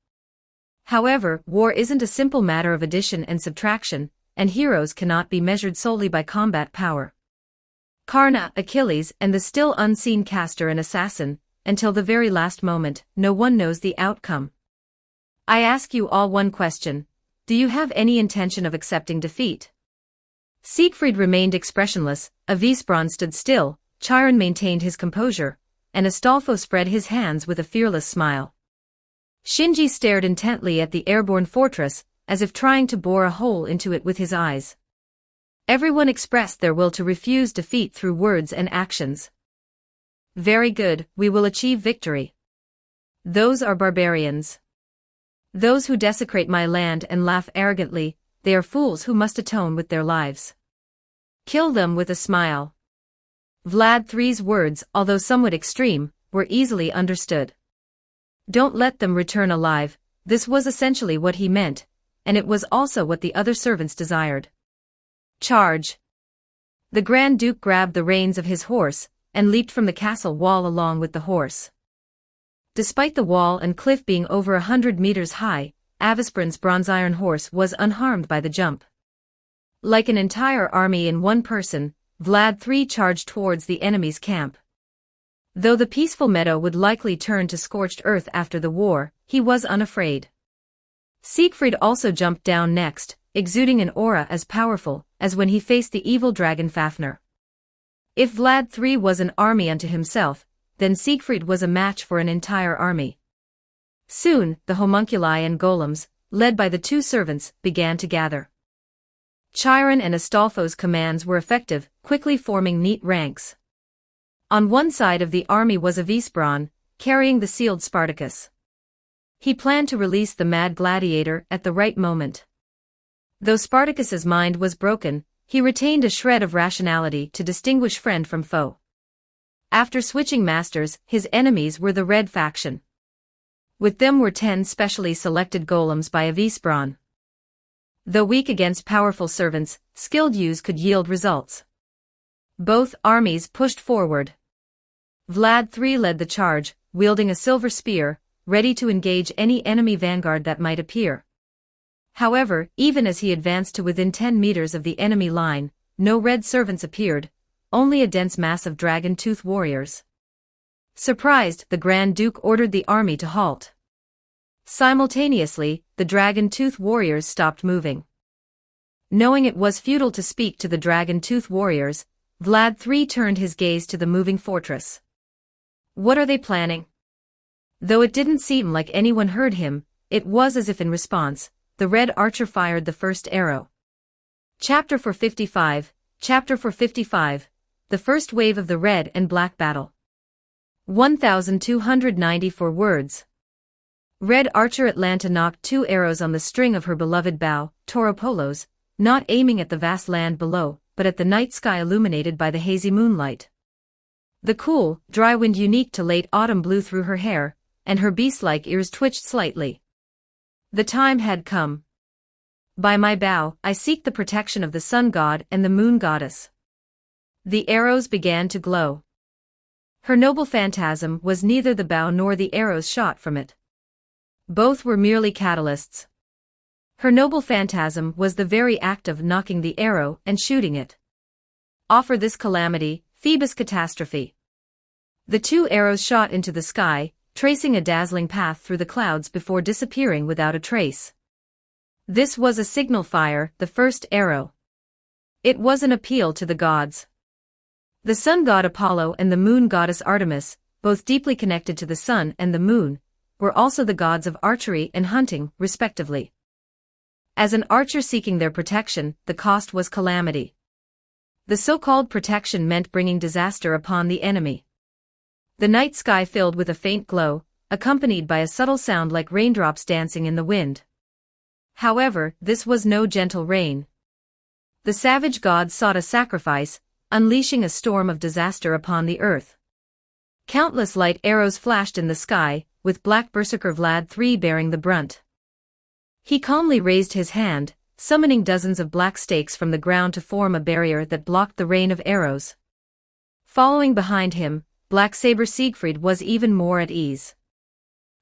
However, war isn't a simple matter of addition and subtraction, and heroes cannot be measured solely by combat power. Karna, Achilles, and the still unseen Castor and Assassin, until the very last moment, no one knows the outcome. I ask you all one question. Do you have any intention of accepting defeat? Siegfried remained expressionless, Avisbron stood still, Chiron maintained his composure, and Astolfo spread his hands with a fearless smile. Shinji stared intently at the airborne fortress, as if trying to bore a hole into it with his eyes. Everyone expressed their will to refuse defeat through words and actions. Very good, we will achieve victory. Those are barbarians. Those who desecrate my land and laugh arrogantly, they are fools who must atone with their lives. Kill them with a smile. Vlad III's words, although somewhat extreme, were easily understood. Don't let them return alive, this was essentially what he meant, and it was also what the other servants desired. Charge! The Grand Duke grabbed the reins of his horse, and leaped from the castle wall along with the horse. Despite the wall and cliff being over 100 meters high, Avisbron's bronze iron horse was unharmed by the jump. Like an entire army in one person, Vlad III charged towards the enemy's camp. Though the peaceful meadow would likely turn to scorched earth after the war, he was unafraid. Siegfried also jumped down next, exuding an aura as powerful as when he faced the evil dragon Fafnir. If Vlad III was an army unto himself, then Siegfried was a match for an entire army. Soon, the homunculi and golems, led by the two servants, began to gather. Chiron and Astolfo's commands were effective, quickly forming neat ranks. On one side of the army was Avisbron, carrying the sealed Spartacus. He planned to release the mad gladiator at the right moment. Though Spartacus's mind was broken, he retained a shred of rationality to distinguish friend from foe. After switching masters, his enemies were the Red faction. With them were 10 specially selected golems by Avisbron. Though weak against powerful servants, skilled use could yield results. Both armies pushed forward. Vlad III led the charge, wielding a silver spear, ready to engage any enemy vanguard that might appear. However, even as he advanced to within 10 meters of the enemy line, no red servants appeared, only a dense mass of dragon-tooth warriors. Surprised, the Grand Duke ordered the army to halt. Simultaneously, the dragon-tooth warriors stopped moving. Knowing it was futile to speak to the dragon-tooth warriors, Vlad III turned his gaze to the moving fortress. What are they planning? Though it didn't seem like anyone heard him, it was as if in response, the red archer fired the first arrow. Chapter 455, Chapter 455, The First Wave of the Red and Black Battle. 1294 words. Red Archer Atlanta knocked 2 arrows on the string of her beloved bow, Tauropolos, not aiming at the vast land below, but at the night sky illuminated by the hazy moonlight. The cool, dry wind unique to late autumn blew through her hair, and her beast-like ears twitched slightly. The time had come. By my bow, I seek the protection of the sun god and the moon goddess. The arrows began to glow. Her noble phantasm was neither the bow nor the arrows shot from it. Both were merely catalysts. Her noble phantasm was the very act of knocking the arrow and shooting it. Offer this calamity, Phoebus catastrophe. The two arrows shot into the sky, tracing a dazzling path through the clouds before disappearing without a trace. This was a signal fire, the first arrow. It was an appeal to the gods. The sun god Apollo and the moon goddess Artemis, both deeply connected to the sun and the moon, were also the gods of archery and hunting, respectively. As an archer seeking their protection, the cost was calamity. The so-called protection meant bringing disaster upon the enemy. The night sky filled with a faint glow, accompanied by a subtle sound like raindrops dancing in the wind. However, this was no gentle rain. The savage gods sought a sacrifice, unleashing a storm of disaster upon the earth. Countless light arrows flashed in the sky, with Black Berserker Vlad III bearing the brunt. He calmly raised his hand, summoning dozens of black stakes from the ground to form a barrier that blocked the rain of arrows. Following behind him, Black Saber Siegfried was even more at ease.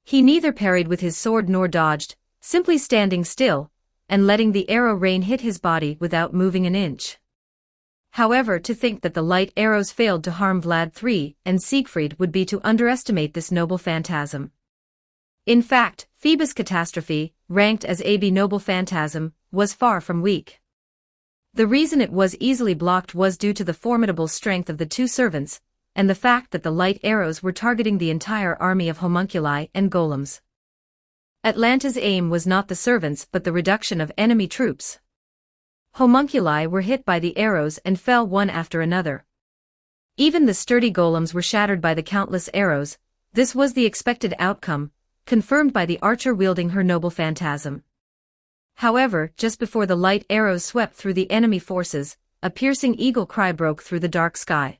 He neither parried with his sword nor dodged, simply standing still, and letting the arrow rain hit his body without moving an inch. However, to think that the light arrows failed to harm Vlad III and Siegfried would be to underestimate this noble phantasm. In fact, Phoebus catastrophe, ranked as a noble phantasm, was far from weak. The reason it was easily blocked was due to the formidable strength of the two servants, and the fact that the light arrows were targeting the entire army of homunculi and golems. Atlanta's aim was not the servants but the reduction of enemy troops. Homunculi were hit by the arrows and fell one after another. Even the sturdy golems were shattered by the countless arrows. This was the expected outcome, confirmed by the archer wielding her noble phantasm. However, just before the light arrows swept through the enemy forces, a piercing eagle cry broke through the dark sky.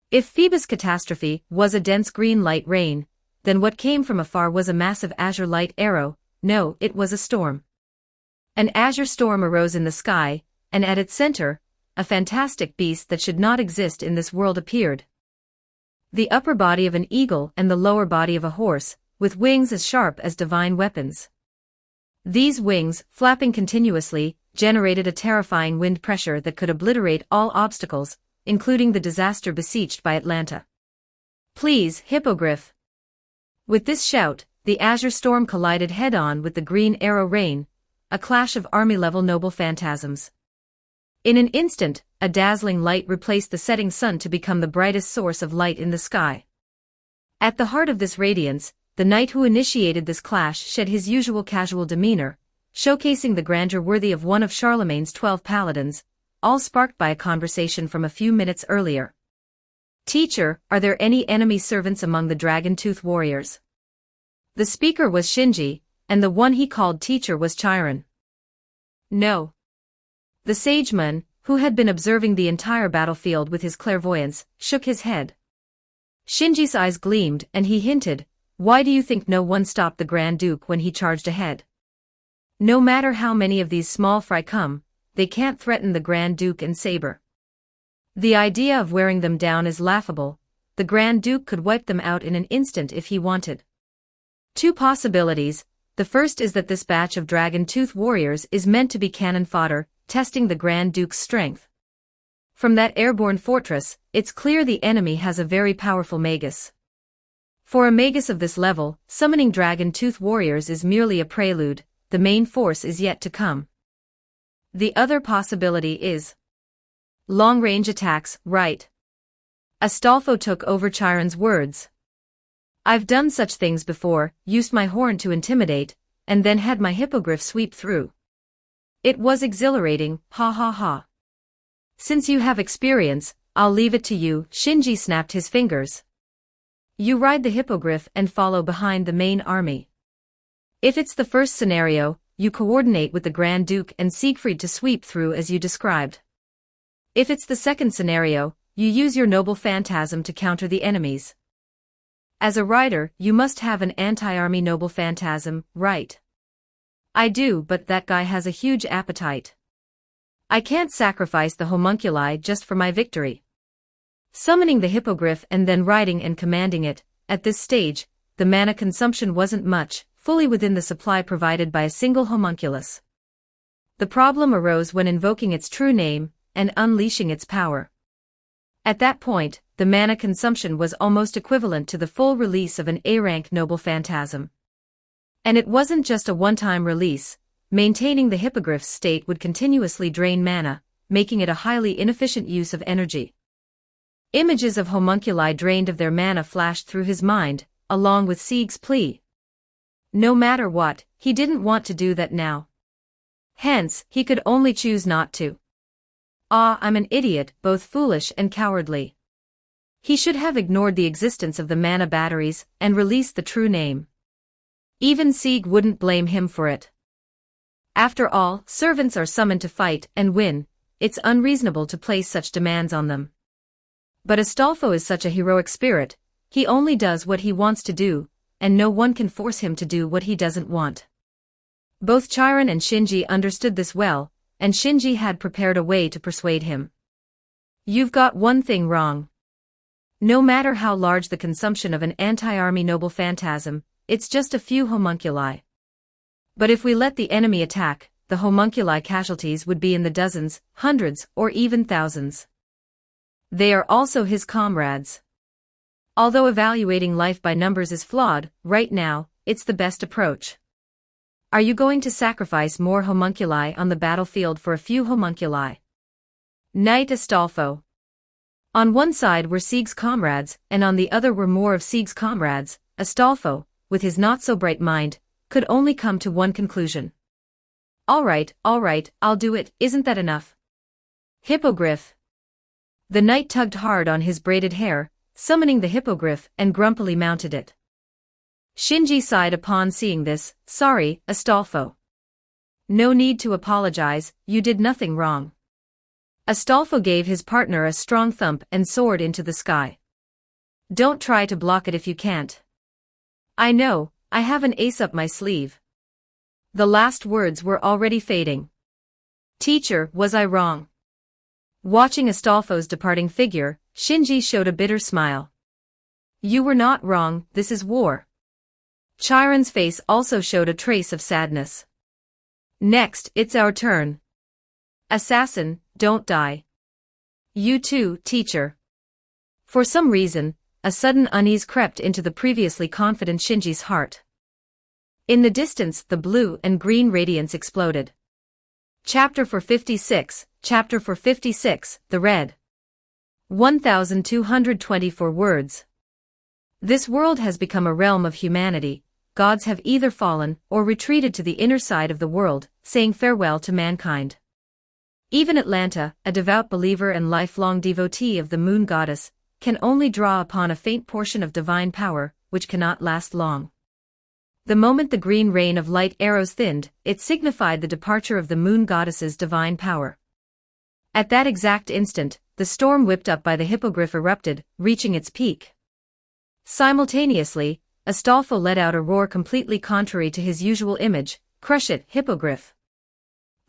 If Phoebus catastrophe was a dense green light rain, then what came from afar was a massive azure light arrow. No, it was a storm. An azure storm arose in the sky, and at its center, a fantastic beast that should not exist in this world appeared. The upper body of an eagle and the lower body of a horse, with wings as sharp as divine weapons. These wings, flapping continuously, generated a terrifying wind pressure that could obliterate all obstacles, including the disaster besieged by Atlanta. Please, Hippogriff. With this shout, the azure storm collided head-on with the green arrow rain, a clash of army-level noble phantasms. In an instant, a dazzling light replaced the setting sun to become the brightest source of light in the sky. At the heart of this radiance, the knight who initiated this clash shed his usual casual demeanor, showcasing the grandeur worthy of one of Charlemagne's 12 paladins, all sparked by a conversation from a few minutes earlier. Teacher, are there any enemy servants among the dragon-tooth warriors? The speaker was Shinji, and the one he called teacher was Chiron. No. The sageman, who had been observing the entire battlefield with his clairvoyance, shook his head. Shinji's eyes gleamed and he hinted, "Why do you think no one stopped the Grand Duke when he charged ahead? No matter how many of these small fry come, they can't threaten the Grand Duke and Saber. The idea of wearing them down is laughable. The Grand Duke could wipe them out in an instant if he wanted." Two possibilities. The first is that this batch of dragon-tooth warriors is meant to be cannon fodder, testing the Grand Duke's strength. From that airborne fortress, it's clear the enemy has a very powerful magus. For a magus of this level, summoning dragon-tooth warriors is merely a prelude. The main force is yet to come. The other possibility is long-range attacks, right? Astolfo took over Chiron's words. I've done such things before, used my horn to intimidate, and then had my hippogriff sweep through. It was exhilarating, ha ha ha. Since you have experience, I'll leave it to you. Shinji snapped his fingers. You ride the hippogriff and follow behind the main army. If it's the first scenario, you coordinate with the Grand Duke and Siegfried to sweep through as you described. If it's the second scenario, you use your noble phantasm to counter the enemies. As a writer, you must have an anti-army noble phantasm, right? I do, but that guy has a huge appetite. I can't sacrifice the homunculi just for my victory. Summoning the hippogriff and then riding and commanding it, at this stage, the mana consumption wasn't much, fully within the supply provided by a single homunculus. The problem arose when invoking its true name and unleashing its power. At that point, the mana consumption was almost equivalent to the full release of an A-rank noble phantasm. And it wasn't just a one-time release. Maintaining the hippogriff's state would continuously drain mana, making it a highly inefficient use of energy. Images of homunculi drained of their mana flashed through his mind, along with Sieg's plea. No matter what, he didn't want to do that now. Hence, he could only choose not to. Ah, I'm an idiot, both foolish and cowardly. He should have ignored the existence of the mana batteries and released the true name. Even Sieg wouldn't blame him for it. After all, servants are summoned to fight and win. It's unreasonable to place such demands on them. But Astolfo is such a heroic spirit, he only does what he wants to do, and no one can force him to do what he doesn't want. Both Chiron and Shinji understood this well, and Shinji had prepared a way to persuade him. You've got one thing wrong. No matter how large the consumption of an anti-army noble phantasm, it's just a few homunculi. But if we let the enemy attack, the homunculi casualties would be in the dozens, hundreds, or even thousands. They are also his comrades. Although evaluating life by numbers is flawed, right now, it's the best approach. Are you going to sacrifice more homunculi on the battlefield for a few homunculi? Knight Astolfo. On one side were Sieg's comrades, and on the other were more of Sieg's comrades. Astolfo, with his not-so-bright mind, could only come to one conclusion. All right, I'll do it, isn't that enough? Hippogriff. The knight tugged hard on his braided hair, summoning the hippogriff and grumpily mounted it. Shinji sighed upon seeing this. Sorry, Astolfo. No need to apologize, you did nothing wrong. Astolfo gave his partner a strong thump and soared into the sky. Don't try to block it if you can't. I know, I have an ace up my sleeve. The last words were already fading. Teacher, was I wrong? Watching Astolfo's departing figure, Shinji showed a bitter smile. You were not wrong, this is war. Chiron's face also showed a trace of sadness. Next, it's our turn. Assassin, don't die. You too, teacher. For some reason, a sudden unease crept into the previously confident Shinji's heart. In the distance, the blue and green radiance exploded. Chapter 456, Chapter 456, The Red. 1224 words. This world has become a realm of humanity. Gods have either fallen or retreated to the inner side of the world, saying farewell to mankind. Even Atlanta, a devout believer and lifelong devotee of the moon goddess, can only draw upon a faint portion of divine power, which cannot last long. The moment the green rain of light arrows thinned, it signified the departure of the moon goddess's divine power. At that exact instant, the storm whipped up by the hippogriff erupted, reaching its peak. Simultaneously, Astolfo let out a roar completely contrary to his usual image. Crush it, hippogriff.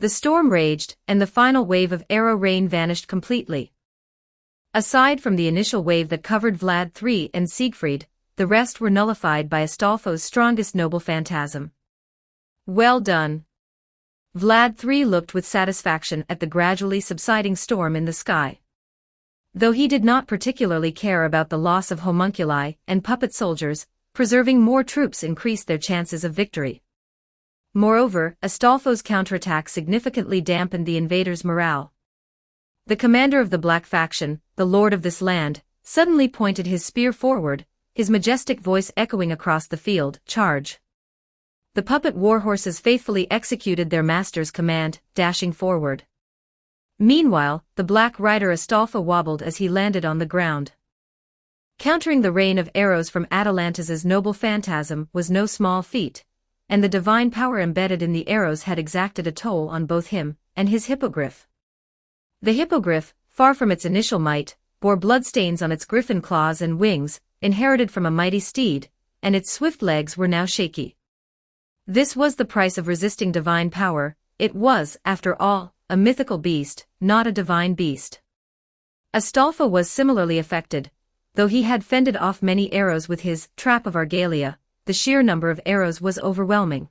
The storm raged, and the final wave of arrow rain vanished completely. Aside from the initial wave that covered Vlad III and Siegfried, the rest were nullified by Astolfo's strongest noble phantasm. Well done. Vlad III looked with satisfaction at the gradually subsiding storm in the sky. Though he did not particularly care about the loss of homunculi and puppet soldiers, preserving more troops increased their chances of victory. Moreover, Astolfo's counterattack significantly dampened the invaders' morale. The commander of the Black faction, the lord of this land, suddenly pointed his spear forward, his majestic voice echoing across the field, "Charge!" The puppet warhorses faithfully executed their master's command, dashing forward. Meanwhile, the black rider Astolfo wobbled as he landed on the ground. Countering the rain of arrows from Atalanta's noble phantasm was no small feat, and the divine power embedded in the arrows had exacted a toll on both him and his hippogriff. The hippogriff, far from its initial might, bore bloodstains on its griffin claws and wings, inherited from a mighty steed, and its swift legs were now shaky. This was the price of resisting divine power. It was, after all, a mythical beast, not a divine beast. Astolfo was similarly affected. Though he had fended off many arrows with his trap of Argalia, the sheer number of arrows was overwhelming.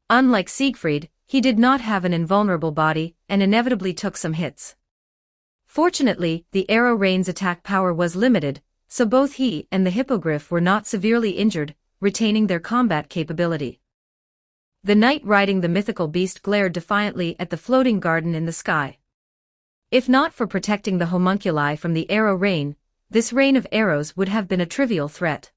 Unlike Siegfried, he did not have an invulnerable body and inevitably took some hits. Fortunately, the arrow rain's attack power was limited, so both he and the hippogriff were not severely injured, retaining their combat capability. The knight riding the mythical beast glared defiantly at the floating garden in the sky. If not for protecting the homunculi from the arrow rain, this rain of arrows would have been a trivial threat.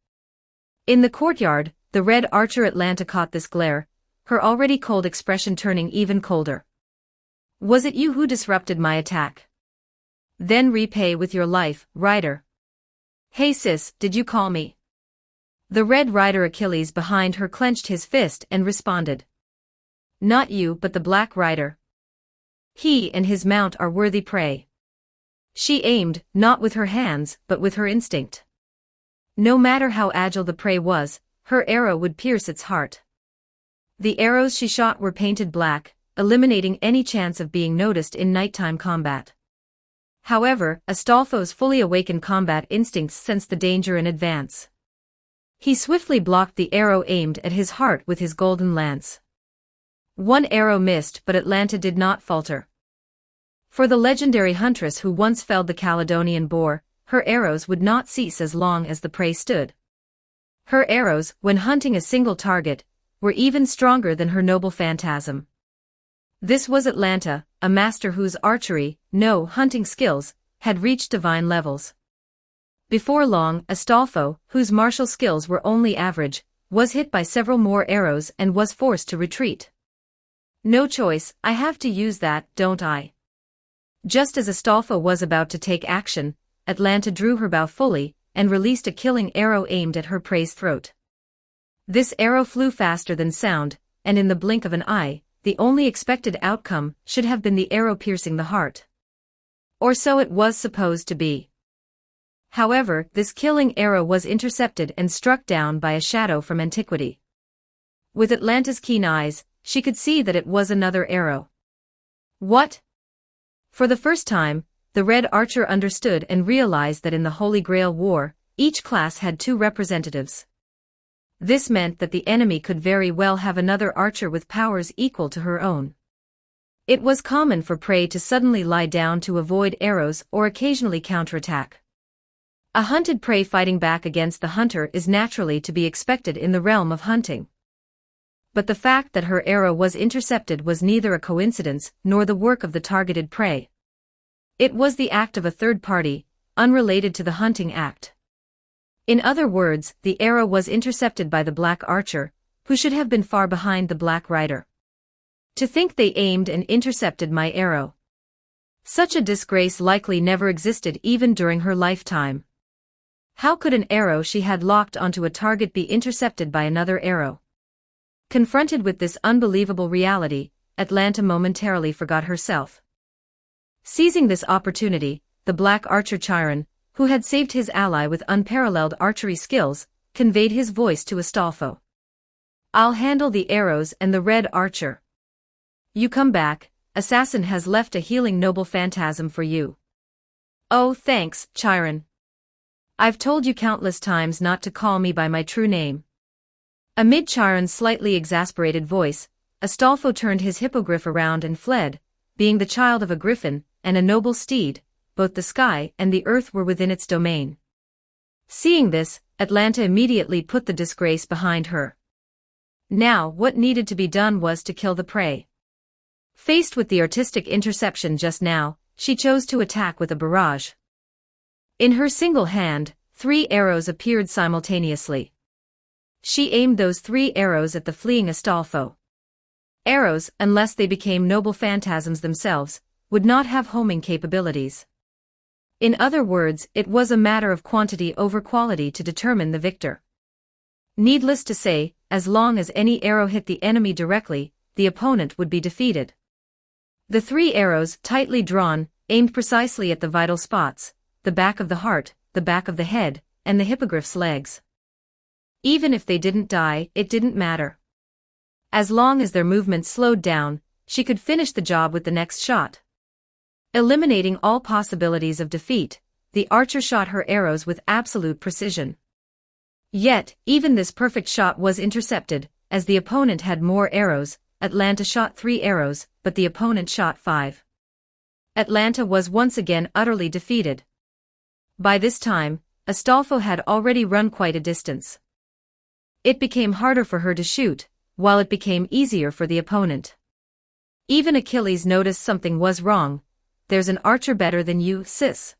In the courtyard, the red archer Atlanta caught this glare, her already cold expression turning even colder. "Was it you who disrupted my attack? Then repay with your life, rider." "Hey sis, did you call me?" The red rider Achilles behind her clenched his fist and responded. "Not you but the black rider. He and his mount are worthy prey." She aimed, not with her hands, but with her instinct. No matter how agile the prey was, her arrow would pierce its heart. The arrows she shot were painted black, eliminating any chance of being noticed in nighttime combat. However, Astolfo's fully awakened combat instincts sensed the danger in advance. He swiftly blocked the arrow aimed at his heart with his golden lance. One arrow missed, but Atlanta did not falter. For the legendary huntress who once felled the Caledonian boar, her arrows would not cease as long as the prey stood. Her arrows, when hunting a single target, were even stronger than her noble phantasm. This was Atlanta, a master whose archery, no hunting skills, had reached divine levels. Before long, Astolfo, whose martial skills were only average, was hit by several more arrows and was forced to retreat. "No choice, I have to use that, don't I?" Just as Astolfo was about to take action, Atlanta drew her bow fully and released a killing arrow aimed at her prey's throat. This arrow flew faster than sound, and in the blink of an eye, the only expected outcome should have been the arrow piercing the heart. Or so it was supposed to be. However, this killing arrow was intercepted and struck down by a shadow from antiquity. With Atlanta's keen eyes, she could see that it was another arrow. What? For the first time, the red archer understood and realized that in the Holy Grail War, each class had two representatives. This meant that the enemy could very well have another archer with powers equal to her own. It was common for prey to suddenly lie down to avoid arrows or occasionally counterattack. A hunted prey fighting back against the hunter is naturally to be expected in the realm of hunting. But the fact that her arrow was intercepted was neither a coincidence nor the work of the targeted prey. It was the act of a third party, unrelated to the hunting act. In other words, the arrow was intercepted by the black archer, who should have been far behind the black rider. To think they aimed and intercepted my arrow. Such a disgrace likely never existed even during her lifetime. How could an arrow she had locked onto a target be intercepted by another arrow? Confronted with this unbelievable reality, Atlanta momentarily forgot herself. Seizing this opportunity, the black archer Chiron, who had saved his ally with unparalleled archery skills, conveyed his voice to Astolfo. "I'll handle the arrows and the red archer. You come back, assassin has left a healing noble phantasm for you." "Oh thanks, Chiron. I've told you countless times not to call me by my true name." Amid Chiron's slightly exasperated voice, Astolfo turned his hippogriff around and fled. Being the child of a griffin and a noble steed, both the sky and the earth were within its domain. Seeing this, Atlanta immediately put the disgrace behind her. Now what needed to be done was to kill the prey. Faced with the artistic interception just now, she chose to attack with a barrage. In her single hand, 3 arrows appeared simultaneously. She aimed those 3 arrows at the fleeing Astolfo. Arrows, unless they became noble phantasms themselves, would not have homing capabilities. In other words, it was a matter of quantity over quality to determine the victor. Needless to say, as long as any arrow hit the enemy directly, the opponent would be defeated. The 3 arrows, tightly drawn, aimed precisely at the vital spots, the back of the heart, the back of the head, and the hippogriff's legs. Even if they didn't die, it didn't matter. As long as their movements slowed down, she could finish the job with the next shot. Eliminating all possibilities of defeat, the archer shot her arrows with absolute precision. Yet, even this perfect shot was intercepted, as the opponent had more arrows. Atlanta shot 3 arrows, but the opponent shot 5. Atlanta was once again utterly defeated. By this time, Astolfo had already run quite a distance. It became harder for her to shoot, while it became easier for the opponent. Even Achilles noticed something was wrong. There's an archer better than you, sis.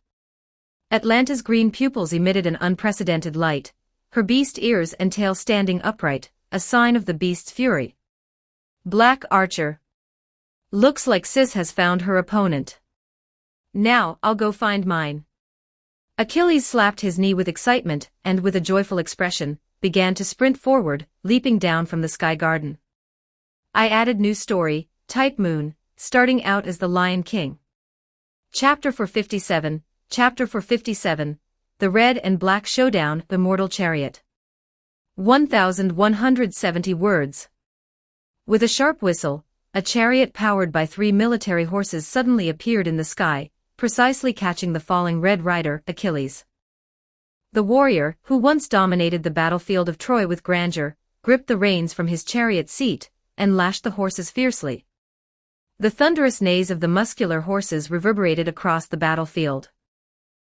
Atlanta's green pupils emitted an unprecedented light, her beast ears and tail standing upright, a sign of the beast's fury. Black archer. Looks like sis has found her opponent. Now, I'll go find mine. Achilles slapped his knee with excitement and with a joyful expression, began to sprint forward, leaping down from the sky garden. I added new story, type Moon, starting out as the Lion King. Chapter 457, Chapter 457, The Red and Black Showdown, The Mortal Chariot. 1170 words. With a sharp whistle, a chariot powered by 3 military horses suddenly appeared in the sky, precisely catching the falling Red Rider, Achilles. The warrior, who once dominated the battlefield of Troy with grandeur, gripped the reins from his chariot seat, and lashed the horses fiercely. The thunderous neighs of the muscular horses reverberated across the battlefield.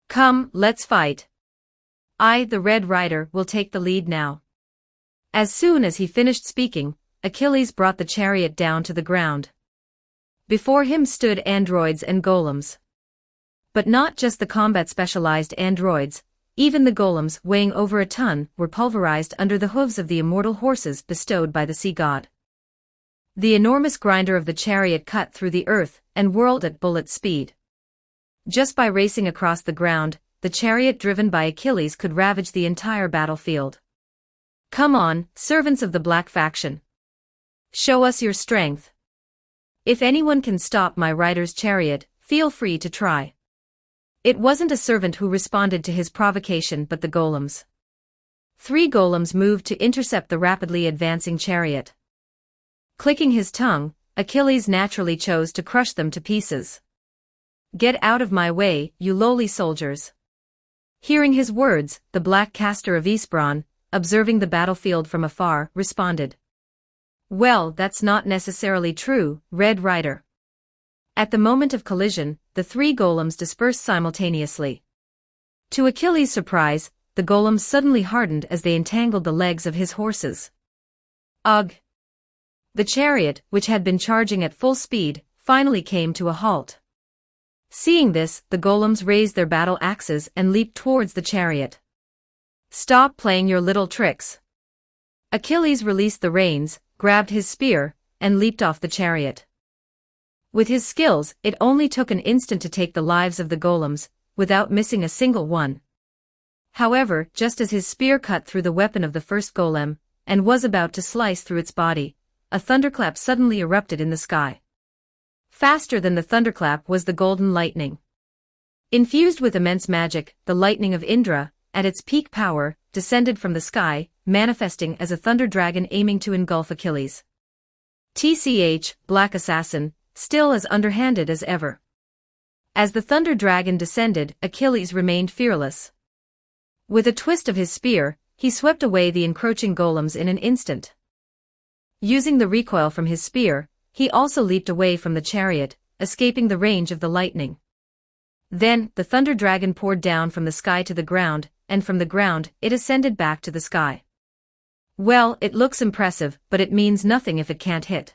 Come, let's fight. I, the Red Rider, will take the lead now. As soon as he finished speaking, Achilles brought the chariot down to the ground. Before him stood androids and golems. But not just the combat-specialized androids, even the golems, weighing over a ton, were pulverized under the hooves of the immortal horses bestowed by the sea god. The enormous grinder of the chariot cut through the earth and whirled at bullet speed. Just by racing across the ground, the chariot driven by Achilles could ravage the entire battlefield. Come on, servants of the Black faction. Show us your strength. If anyone can stop my rider's chariot, feel free to try. It wasn't a servant who responded to his provocation but the golems. 3 golems moved to intercept the rapidly advancing chariot. Clicking his tongue, Achilles naturally chose to crush them to pieces. Get out of my way, you lowly soldiers. Hearing his words, the Black caster of Eastbraun, observing the battlefield from afar, responded. Well, that's not necessarily true, Red Rider. At the moment of collision, the 3 golems dispersed simultaneously. To Achilles' surprise, the golems suddenly hardened as they entangled the legs of his horses. Ugh! The chariot, which had been charging at full speed, finally came to a halt. Seeing this, the golems raised their battle axes and leaped towards the chariot. Stop playing your little tricks. Achilles released the reins, grabbed his spear, and leaped off the chariot. With his skills, it only took an instant to take the lives of the golems, without missing a single one. However, just as his spear cut through the weapon of the first golem, and was about to slice through its body, a thunderclap suddenly erupted in the sky. Faster than the thunderclap was the golden lightning. Infused with immense magic, the lightning of Indra, at its peak power, descended from the sky, manifesting as a thunder dragon aiming to engulf Achilles. TCH, Black Assassin, still as underhanded as ever. As the thunder dragon descended, Achilles remained fearless. With a twist of his spear, he swept away the encroaching golems in an instant. Using the recoil from his spear, he also leaped away from the chariot, escaping the range of the lightning. Then, the thunder dragon poured down from the sky to the ground, and from the ground, it ascended back to the sky. Well, it looks impressive, but it means nothing if it can't hit.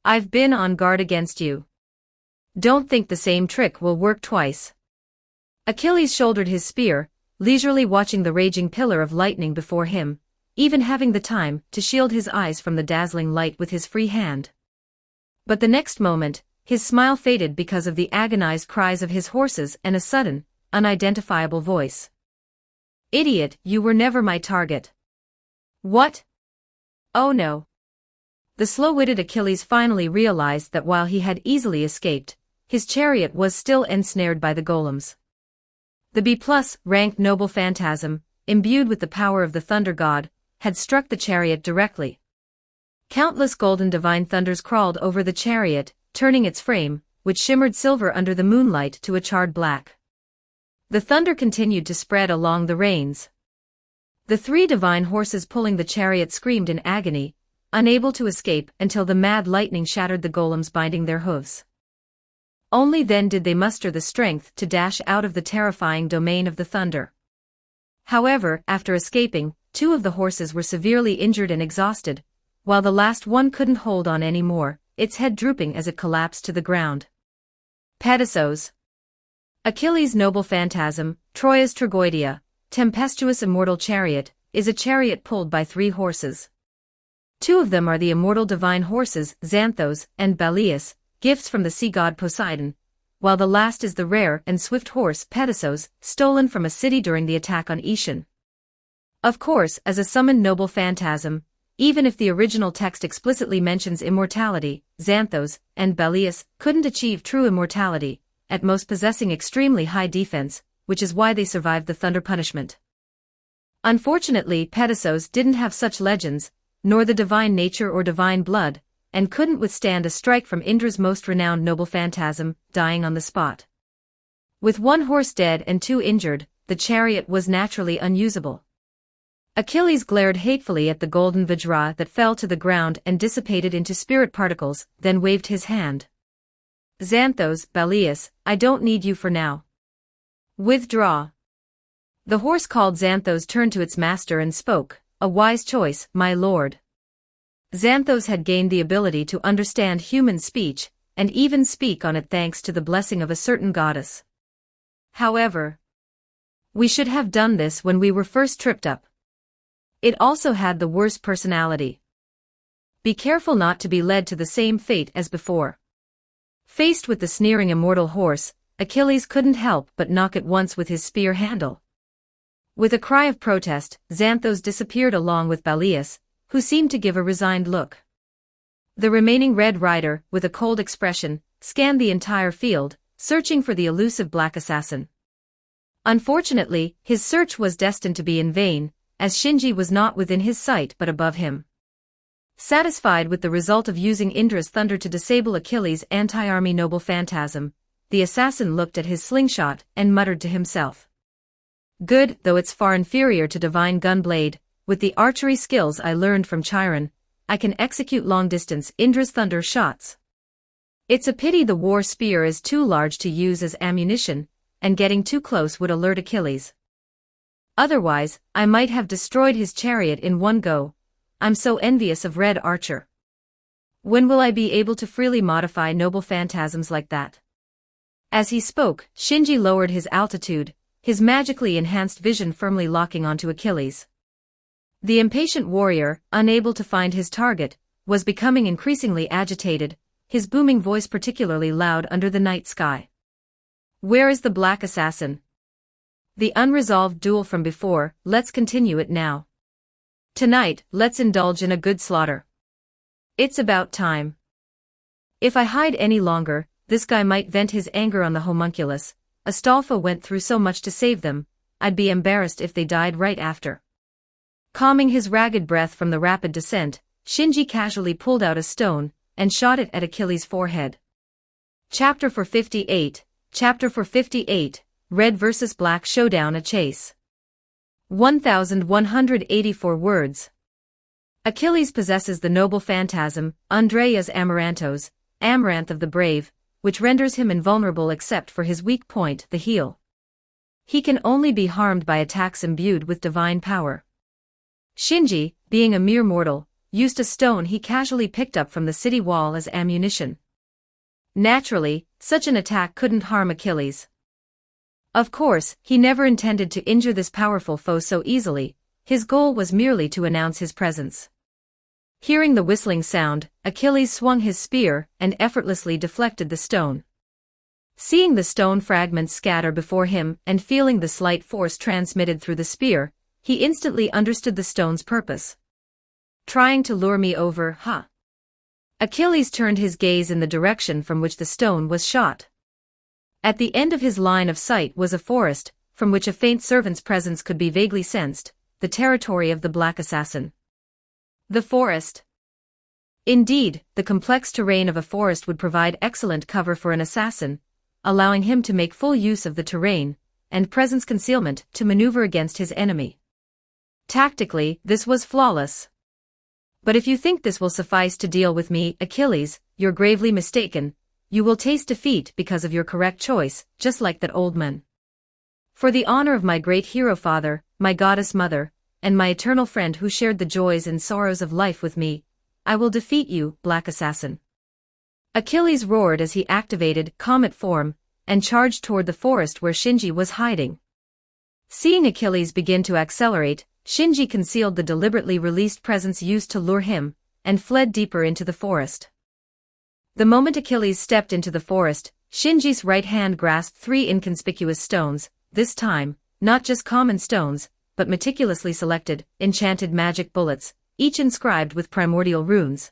I've been on guard against you. Don't think the same trick will work twice. Achilles shouldered his spear, leisurely watching the raging pillar of lightning before him, even having the time to shield his eyes from the dazzling light with his free hand. But the next moment, his smile faded because of the agonized cries of his horses and a sudden, unidentifiable voice. Idiot, you were never my target. What? Oh no. The slow-witted Achilles finally realized that while he had easily escaped, his chariot was still ensnared by the golems. The B+ ranked noble phantasm, imbued with the power of the thunder god, had struck the chariot directly. Countless golden divine thunders crawled over the chariot, turning its frame, which shimmered silver under the moonlight, to a charred black. The thunder continued to spread along the reins. The 3 divine horses pulling the chariot screamed in agony, unable to escape until the mad lightning shattered the golems binding their hooves. Only then did they muster the strength to dash out of the terrifying domain of the thunder. However, after escaping, 2 of the horses were severely injured and exhausted, while the last one couldn't hold on any more, its head drooping as it collapsed to the ground. Pedasos. Achilles' noble phantasm, Troia's tragödia, tempestuous immortal chariot, is a chariot pulled by 3 horses. 2 of them are the immortal divine horses Xanthos and Balius, gifts from the sea god Poseidon, while the last is the rare and swift horse Pedasos, stolen from a city during the attack on Aetion. Of course, as a summoned noble phantasm, even if the original text explicitly mentions immortality, Xanthos and Balius couldn't achieve true immortality, at most possessing extremely high defense, which is why they survived the thunder punishment. Unfortunately, Pedasos didn't have such legends, nor the divine nature or divine blood, and couldn't withstand a strike from Indra's most renowned noble phantasm, dying on the spot. With 1 horse dead and 2 injured, the chariot was naturally unusable. Achilles glared hatefully at the golden vajra that fell to the ground and dissipated into spirit particles, then waved his hand. Xanthos, Balius, I don't need you for now. Withdraw. The horse called Xanthos turned to its master and spoke, a wise choice, my lord. Xanthos had gained the ability to understand human speech, and even speak on it thanks to the blessing of a certain goddess. However, we should have done this when we were first tripped up. It also had the worst personality. Be careful not to be led to the same fate as before. Faced with the sneering immortal horse, Achilles couldn't help but knock it once with his spear handle. With a cry of protest, Xanthos disappeared along with Balius, who seemed to give a resigned look. The remaining Red Rider, with a cold expression, scanned the entire field, searching for the elusive black assassin. Unfortunately, his search was destined to be in vain, as Shinji was not within his sight but above him. Satisfied with the result of using Indra's thunder to disable Achilles' anti-army noble phantasm, the assassin looked at his slingshot and muttered to himself. Good, though it's far inferior to divine gunblade, with the archery skills I learned from Chiron, I can execute long-distance Indra's thunder shots. It's a pity the war spear is too large to use as ammunition, and getting too close would alert Achilles. Otherwise, I might have destroyed his chariot in one go. I'm so envious of Red Archer. When will I be able to freely modify noble phantasms like that? As he spoke, Shinji lowered his altitude, his magically enhanced vision firmly locking onto Achilles. The impatient warrior, unable to find his target, was becoming increasingly agitated, his booming voice particularly loud under the night sky. Where is the black assassin? The unresolved duel from before, let's continue it now. Tonight, let's indulge in a good slaughter. It's about time. If I hide any longer, this guy might vent his anger on the homunculus. Astolfo went through so much to save them, I'd be embarrassed if they died right after. Calming his ragged breath from the rapid descent, Shinji casually pulled out a stone and shot it at Achilles' forehead. Chapter 458, Chapter 458, Red vs. Black Showdown, a Chase. 1184 words. Achilles possesses the noble phantasm, Andreas Amarantos, Amaranth of the Brave, which renders him invulnerable except for his weak point, the heel. He can only be harmed by attacks imbued with divine power. Shinji, being a mere mortal, used a stone he casually picked up from the city wall as ammunition. Naturally, such an attack couldn't harm Achilles. Of course, he never intended to injure this powerful foe so easily, his goal was merely to announce his presence. Hearing the whistling sound, Achilles swung his spear and effortlessly deflected the stone. Seeing the stone fragments scatter before him and feeling the slight force transmitted through the spear, he instantly understood the stone's purpose. Trying to lure me over, huh? Achilles turned his gaze in the direction from which the stone was shot. At the end of his line of sight was a forest, from which a faint servant's presence could be vaguely sensed, the territory of the Black Assassin. The forest. Indeed, the complex terrain of a forest would provide excellent cover for an assassin, allowing him to make full use of the terrain and presence concealment to maneuver against his enemy. Tactically, this was flawless. But if you think this will suffice to deal with me, Achilles, you're gravely mistaken. You will taste defeat because of your correct choice, just like that old man. For the honor of my great hero father, my goddess mother, and my eternal friend who shared the joys and sorrows of life with me, I will defeat you, Black Assassin. Achilles roared as he activated comet form and charged toward the forest where Shinji was hiding. Seeing Achilles begin to accelerate, Shinji concealed the deliberately released presence used to lure him, and fled deeper into the forest. The moment Achilles stepped into the forest, Shinji's right hand grasped 3 inconspicuous stones, this time, not just common stones, but meticulously selected, enchanted magic bullets, each inscribed with primordial runes.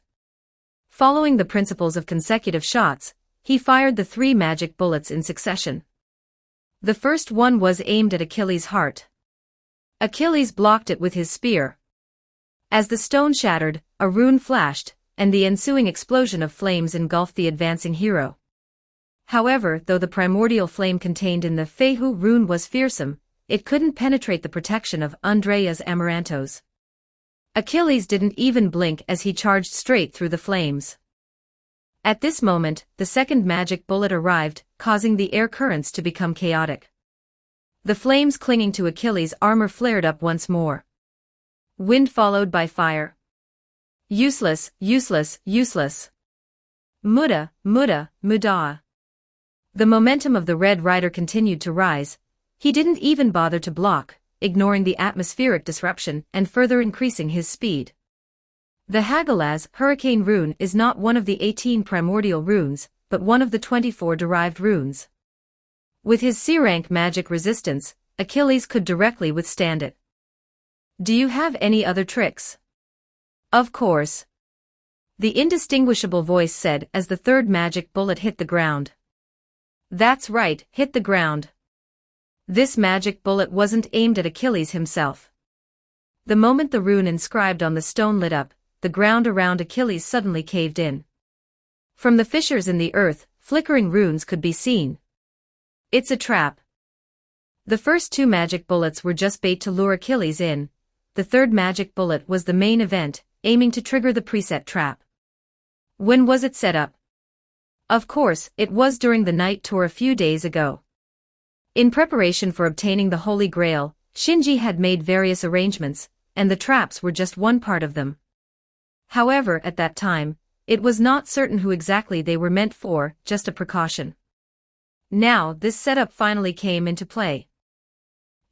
Following the principles of consecutive shots, he fired the 3 magic bullets in succession. The first one was aimed at Achilles' heart. Achilles blocked it with his spear. As the stone shattered, a rune flashed, and the ensuing explosion of flames engulfed the advancing hero. However, though the primordial flame contained in the Fehu rune was fearsome, it couldn't penetrate the protection of Andreas Amarantos. Achilles didn't even blink as he charged straight through the flames. At this moment, the second magic bullet arrived, causing the air currents to become chaotic. The flames clinging to Achilles' armor flared up once more. Wind followed by fire. Useless, useless, useless. Muda, muda, muda. The momentum of the Red Rider continued to rise. He didn't even bother to block, ignoring the atmospheric disruption and further increasing his speed. The Hagalaz Hurricane rune is not one of the 18 primordial runes, but one of the 24 derived runes. With his C-rank magic resistance, Achilles could directly withstand it. Do you have any other tricks? Of course. The indistinguishable voice said as the third magic bullet hit the ground. That's right, hit the ground. This magic bullet wasn't aimed at Achilles himself. The moment the rune inscribed on the stone lit up, the ground around Achilles suddenly caved in. From the fissures in the earth, flickering runes could be seen. It's a trap. The first 2 magic bullets were just bait to lure Achilles in. The third magic bullet was the main event, aiming to trigger the preset trap. When was it set up? Of course, it was during the night tour a few days ago. In preparation for obtaining the Holy Grail, Shinji had made various arrangements, and the traps were just one part of them. However, at that time, it was not certain who exactly they were meant for, just a precaution. Now, this setup finally came into play.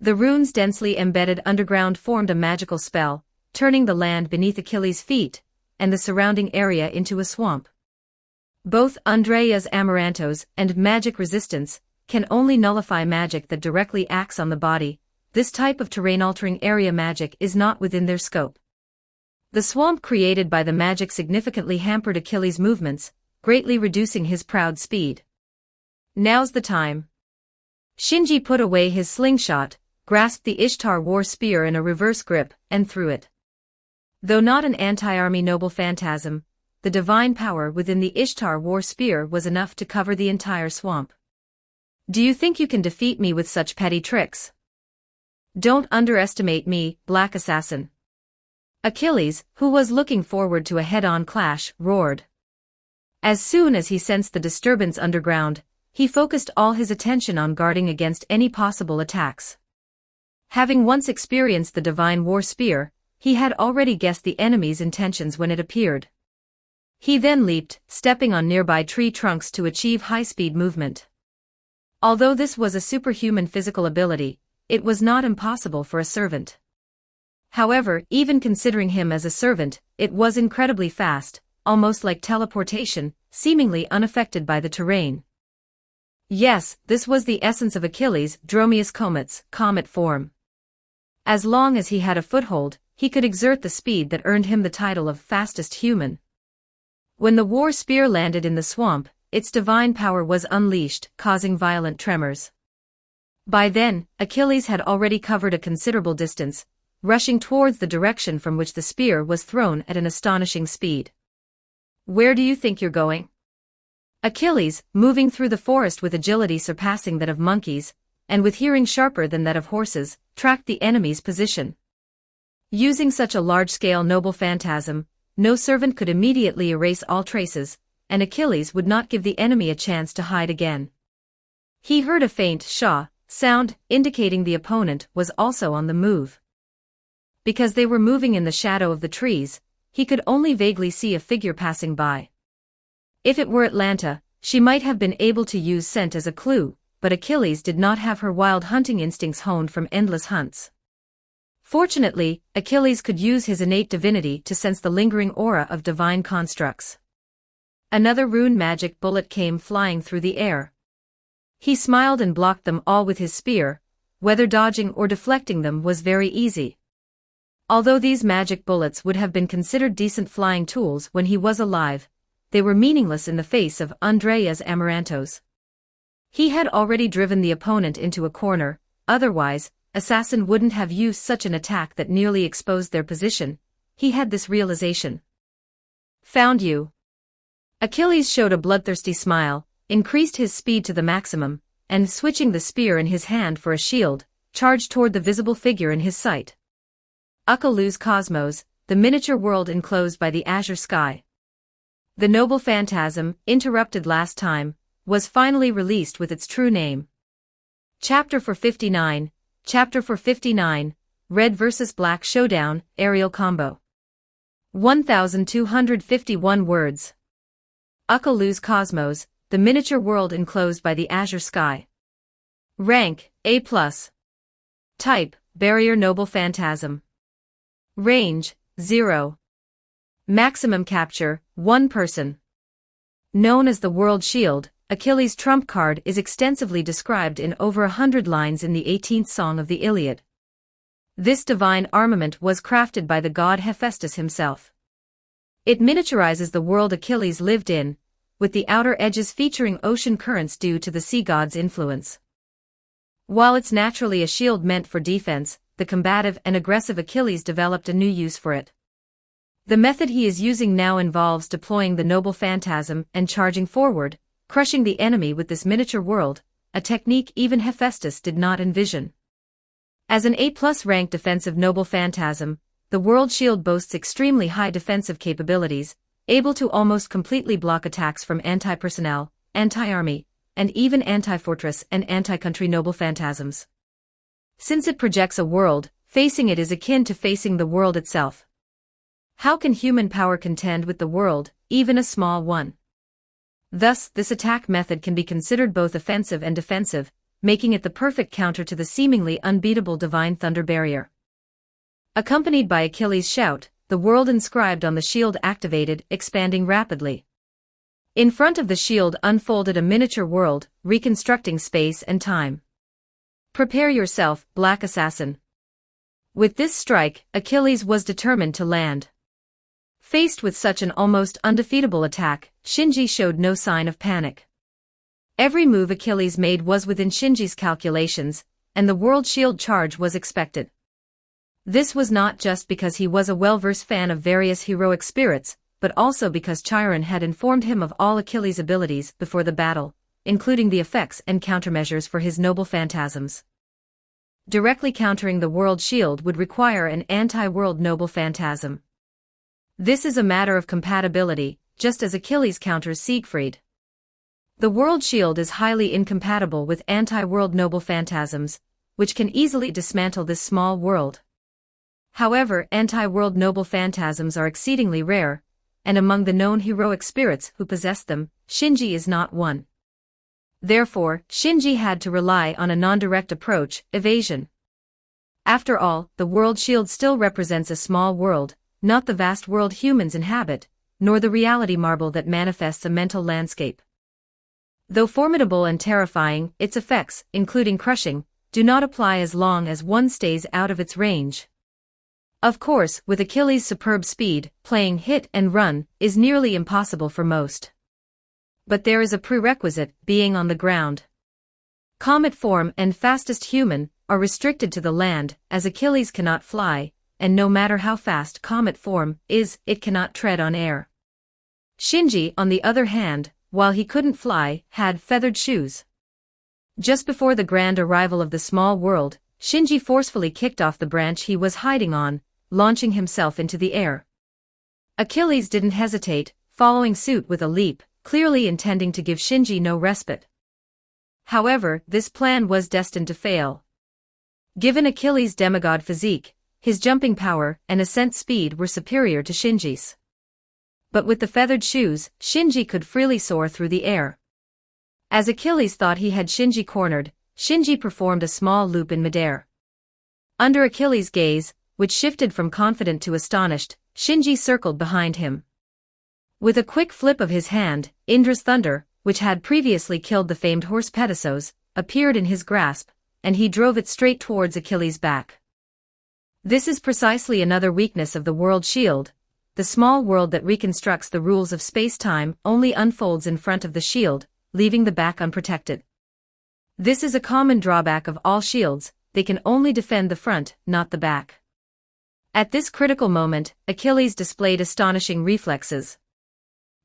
The runes densely embedded underground formed a magical spell, turning the land beneath Achilles' feet, and the surrounding area into a swamp. Both Andreas Amarantos and magic resistance can only nullify magic that directly acts on the body. This type of terrain-altering area magic is not within their scope. The swamp created by the magic significantly hampered Achilles' movements, greatly reducing his proud speed. Now's the time. Shinji put away his slingshot, grasped the Ishtar war spear in a reverse grip, and threw it. Though not an anti-army noble phantasm, the divine power within the Ishtar war spear was enough to cover the entire swamp. Do you think you can defeat me with such petty tricks? Don't underestimate me, Black Assassin. Achilles, who was looking forward to a head-on clash, roared. As soon as he sensed the disturbance underground, he focused all his attention on guarding against any possible attacks. Having once experienced the divine war spear, he had already guessed the enemy's intentions when it appeared. He then leaped, stepping on nearby tree trunks to achieve high-speed movement. Although this was a superhuman physical ability, it was not impossible for a servant. However, even considering him as a servant, it was incredibly fast, almost like teleportation, seemingly unaffected by the terrain. Yes, this was the essence of Achilles' Dromius comet form. As long as he had a foothold, he could exert the speed that earned him the title of fastest human. When the war spear landed in the swamp, its divine power was unleashed, causing violent tremors. By then, Achilles had already covered a considerable distance, rushing towards the direction from which the spear was thrown at an astonishing speed. "Where do you think you're going?" Achilles, moving through the forest with agility surpassing that of monkeys, and with hearing sharper than that of horses, tracked the enemy's position. Using such a large-scale noble phantasm, no servant could immediately erase all traces, and Achilles would not give the enemy a chance to hide again. He heard a faint "shah" sound, indicating the opponent was also on the move. Because they were moving in the shadow of the trees, he could only vaguely see a figure passing by. If it were Atalanta, she might have been able to use scent as a clue, but Achilles did not have her wild hunting instincts honed from endless hunts. Fortunately, Achilles could use his innate divinity to sense the lingering aura of divine constructs. Another rune magic bullet came flying through the air. He smiled and blocked them all with his spear, whether dodging or deflecting them was very easy. Although these magic bullets would have been considered decent flying tools when he was alive, they were meaningless in the face of Andreas Amarantos. He had already driven the opponent into a corner, otherwise, Assassin wouldn't have used such an attack that nearly exposed their position. He had this realization. "Found you." Achilles showed a bloodthirsty smile, increased his speed to the maximum, and switching the spear in his hand for a shield, charged toward the visible figure in his sight. Achilles Cosmos, the miniature world enclosed by the azure sky. The noble phantasm, interrupted last time, was finally released with its true name. Chapter 459, Chapter 459, Red vs. Black Showdown, Aerial Combo. 1251 words. Achilles Cosmos, the miniature world enclosed by the azure sky. Rank, A+. Type, Barrier Noble Phantasm. Range, 0. Maximum capture, 1 person. Known as the World Shield, Achilles' trump card is extensively described in over 100 lines in the 18th song of the Iliad. This divine armament was crafted by the god Hephaestus himself. It miniaturizes the world Achilles lived in, with the outer edges featuring ocean currents due to the sea god's influence. While it's naturally a shield meant for defense, the combative and aggressive Achilles developed a new use for it. The method he is using now involves deploying the noble phantasm and charging forward, crushing the enemy with this miniature world, a technique even Hephaestus did not envision. As an A+ rank defensive noble phantasm, the World Shield boasts extremely high defensive capabilities, able to almost completely block attacks from anti-personnel, anti-army, and even anti-fortress and anti-country noble phantasms. Since it projects a world, facing it is akin to facing the world itself. How can human power contend with the world, even a small one? Thus, this attack method can be considered both offensive and defensive, making it the perfect counter to the seemingly unbeatable divine thunder barrier. Accompanied by Achilles' shout, the world inscribed on the shield activated, expanding rapidly. In front of the shield unfolded a miniature world, reconstructing space and time. Prepare yourself, Black Assassin. With this strike, Achilles was determined to land. Faced with such an almost undefeatable attack, Shinji showed no sign of panic. Every move Achilles made was within Shinji's calculations, and the World Shield charge was expected. This was not just because he was a well-versed fan of various heroic spirits, but also because Chiron had informed him of all Achilles' abilities before the battle, including the effects and countermeasures for his noble phantasms. Directly countering the World Shield would require an anti-world noble phantasm. This is a matter of compatibility, just as Achilles counters Siegfried. The World Shield is highly incompatible with anti-world noble phantasms, which can easily dismantle this small world. However, anti-world noble phantasms are exceedingly rare, and among the known heroic spirits who possess them, Shinji is not one. Therefore, Shinji had to rely on a non-direct approach, evasion. After all, the World Shield still represents a small world, not the vast world humans inhabit, nor the reality marble that manifests a mental landscape. Though formidable and terrifying, its effects, including crushing, do not apply as long as one stays out of its range. Of course, with Achilles' superb speed, playing hit and run is nearly impossible for most. But there is a prerequisite, being on the ground. Comet form and fastest human are restricted to the land, as Achilles cannot fly, and no matter how fast comet form is, it cannot tread on air. Shinji, on the other hand, while he couldn't fly, had feathered shoes. Just before the grand arrival of the small world, Shinji forcefully kicked off the branch he was hiding on, launching himself into the air. Achilles didn't hesitate, following suit with a leap, clearly intending to give Shinji no respite. However, this plan was destined to fail. Given Achilles' demigod physique, his jumping power and ascent speed were superior to Shinji's. But with the feathered shoes, Shinji could freely soar through the air. As Achilles thought he had Shinji cornered, Shinji performed a small loop in midair. Under Achilles' gaze, which shifted from confident to astonished, Shinji circled behind him. With a quick flip of his hand, Indra's thunder, which had previously killed the famed horse Pegasus, appeared in his grasp, and he drove it straight towards Achilles' back. This is precisely another weakness of the world shield. The small world that reconstructs the rules of space-time only unfolds in front of the shield, leaving the back unprotected. This is a common drawback of all shields, they can only defend the front, not the back. At this critical moment, Achilles displayed astonishing reflexes.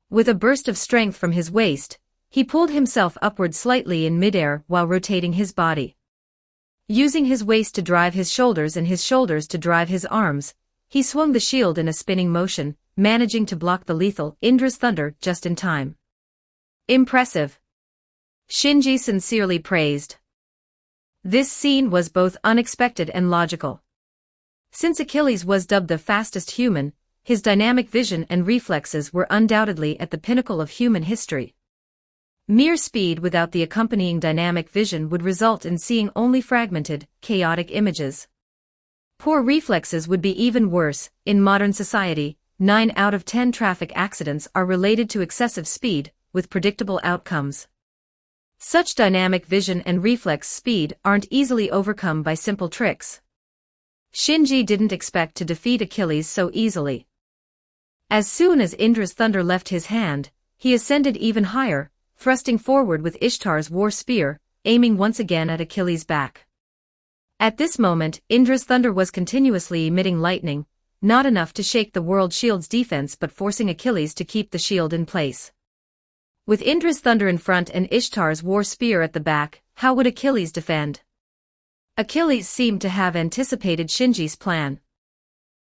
With a burst of strength from his waist, he pulled himself upward slightly in midair while rotating his body. Using his waist to drive his shoulders and his shoulders to drive his arms, he swung the shield in a spinning motion, managing to block the lethal Indra's thunder just in time. Impressive. Shinji sincerely praised. This scene was both unexpected and logical. Since Achilles was dubbed the fastest human, his dynamic vision and reflexes were undoubtedly at the pinnacle of human history. Mere speed without the accompanying dynamic vision would result in seeing only fragmented, chaotic images. Poor reflexes would be even worse. In modern society, 9 out of 10 traffic accidents are related to excessive speed, with predictable outcomes. Such dynamic vision and reflex speed aren't easily overcome by simple tricks. Shinji didn't expect to defeat Achilles so easily. As soon as Indra's thunder left his hand, he ascended even higher, thrusting forward with Ishtar's war spear, aiming once again at Achilles' back. At this moment, Indra's thunder was continuously emitting lightning, not enough to shake the world shield's defense but forcing Achilles to keep the shield in place. With Indra's thunder in front and Ishtar's war spear at the back, how would Achilles defend? Achilles seemed to have anticipated Shinji's plan.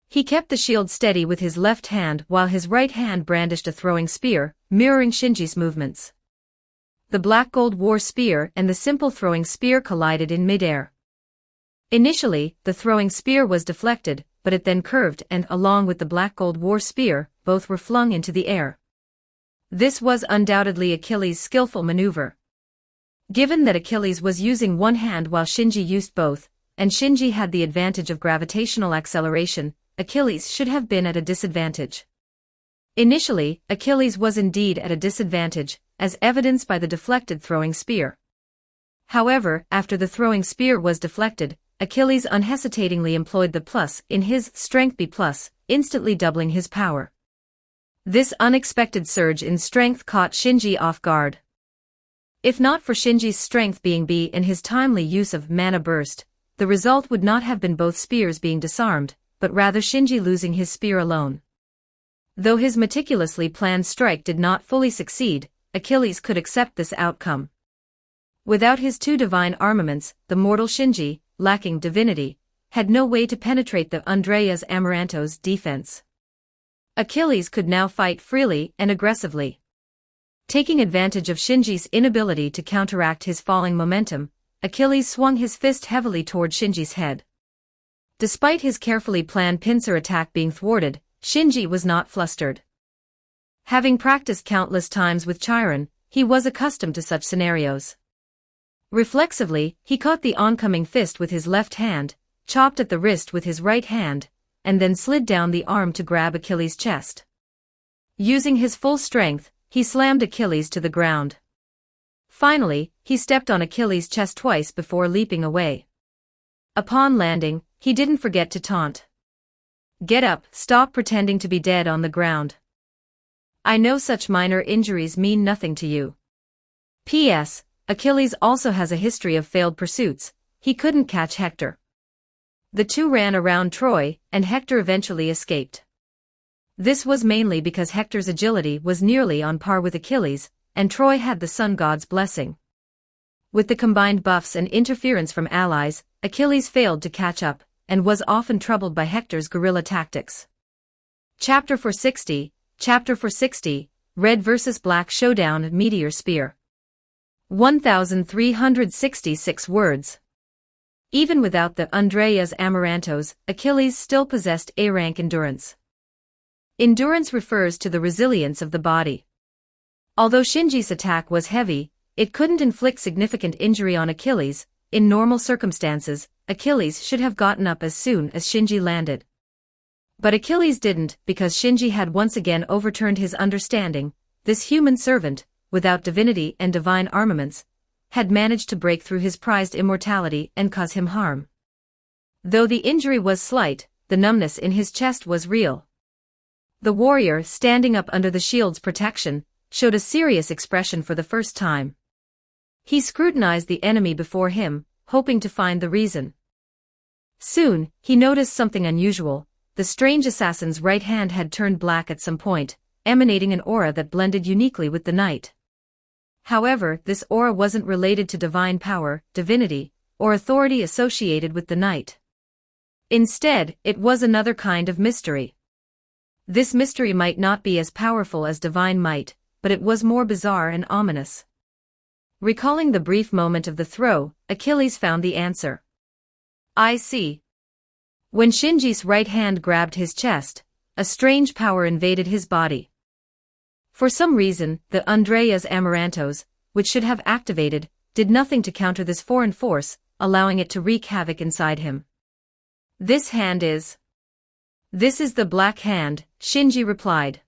He kept the shield steady with his left hand while his right hand brandished a throwing spear, mirroring Shinji's movements. The black-gold war spear and the simple throwing spear collided in midair. Initially, the throwing spear was deflected, but it then curved and, along with the black-gold war spear, both were flung into the air. This was undoubtedly Achilles' skillful maneuver. Given that Achilles was using one hand while Shinji used both, and Shinji had the advantage of gravitational acceleration, Achilles should have been at a disadvantage. Initially, Achilles was indeed at a disadvantage, as evidenced by the deflected throwing spear. However, after the throwing spear was deflected, Achilles unhesitatingly employed the plus in his strength B+, instantly doubling his power. This unexpected surge in strength caught Shinji off guard. If not for Shinji's strength being B and his timely use of mana burst, the result would not have been both spears being disarmed, but rather Shinji losing his spear alone. Though his meticulously planned strike did not fully succeed, Achilles could accept this outcome. Without his 2 divine armaments, the mortal Shinji, lacking divinity, had no way to penetrate the Andreas Amaranto's defense. Achilles could now fight freely and aggressively. Taking advantage of Shinji's inability to counteract his falling momentum, Achilles swung his fist heavily toward Shinji's head. Despite his carefully planned pincer attack being thwarted, Shinji was not flustered. Having practiced countless times with Chiron, he was accustomed to such scenarios. Reflexively, he caught the oncoming fist with his left hand, chopped at the wrist with his right hand, and then slid down the arm to grab Achilles' chest. Using his full strength, he slammed Achilles to the ground. Finally, he stepped on Achilles' chest twice before leaping away. Upon landing, he didn't forget to taunt. "Get up, stop pretending to be dead on the ground." I know such minor injuries mean nothing to you. P.S. Achilles also has a history of failed pursuits. He couldn't catch Hector. The two ran around Troy, and Hector eventually escaped. This was mainly because Hector's agility was nearly on par with Achilles, and Troy had the sun god's blessing. With the combined buffs and interference from allies, Achilles failed to catch up, and was often troubled by Hector's guerrilla tactics. Chapter 460, Red vs. Black Showdown Meteor Spear. 1,366 words. Even without the Andreas Amarantos, Achilles still possessed A-rank endurance. Endurance refers to the resilience of the body. Although Shinji's attack was heavy, it couldn't inflict significant injury on Achilles. In normal circumstances, Achilles should have gotten up as soon as Shinji landed. But Achilles didn't, because Shinji had once again overturned his understanding. This human servant, without divinity and divine armaments, had managed to break through his prized immortality and cause him harm. Though the injury was slight, the numbness in his chest was real. The warrior, standing up under the shield's protection, showed a serious expression for the first time. He scrutinized the enemy before him, hoping to find the reason. Soon, he noticed something unusual. The strange assassin's right hand had turned black at some point, emanating an aura that blended uniquely with the night. However, this aura wasn't related to divine power, divinity, or authority associated with the night. Instead, it was another kind of mystery. This mystery might not be as powerful as divine might, but it was more bizarre and ominous. Recalling the brief moment of the throw, Achilles found the answer. I see. When Shinji's right hand grabbed his chest, a strange power invaded his body. For some reason, the Andreas Amarantos, which should have activated, did nothing to counter this foreign force, allowing it to wreak havoc inside him. This is the Black Hand, Shinji replied.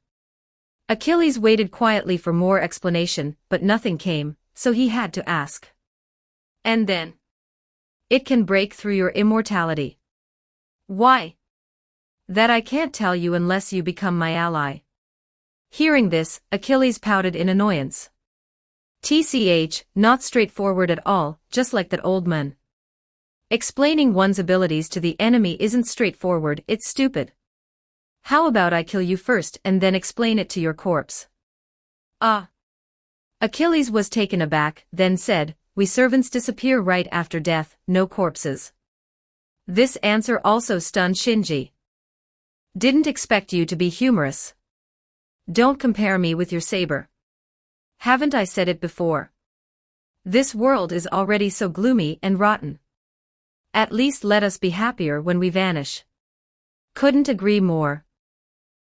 Achilles waited quietly for more explanation, but nothing came, so he had to ask. And then? It can break through your immortality. Why? That I can't tell you unless you become my ally. Hearing this, Achilles pouted in annoyance. TCH, not straightforward at all, just like that old man. Explaining one's abilities to the enemy isn't straightforward, it's stupid. How about I kill you first and then explain it to your corpse? Ah. Achilles was taken aback, then said, we servants disappear right after death, no corpses. This answer also stunned Shinji. Didn't expect you to be humorous. Don't compare me with your saber. Haven't I said it before? This world is already so gloomy and rotten. At least let us be happier when we vanish. Couldn't agree more.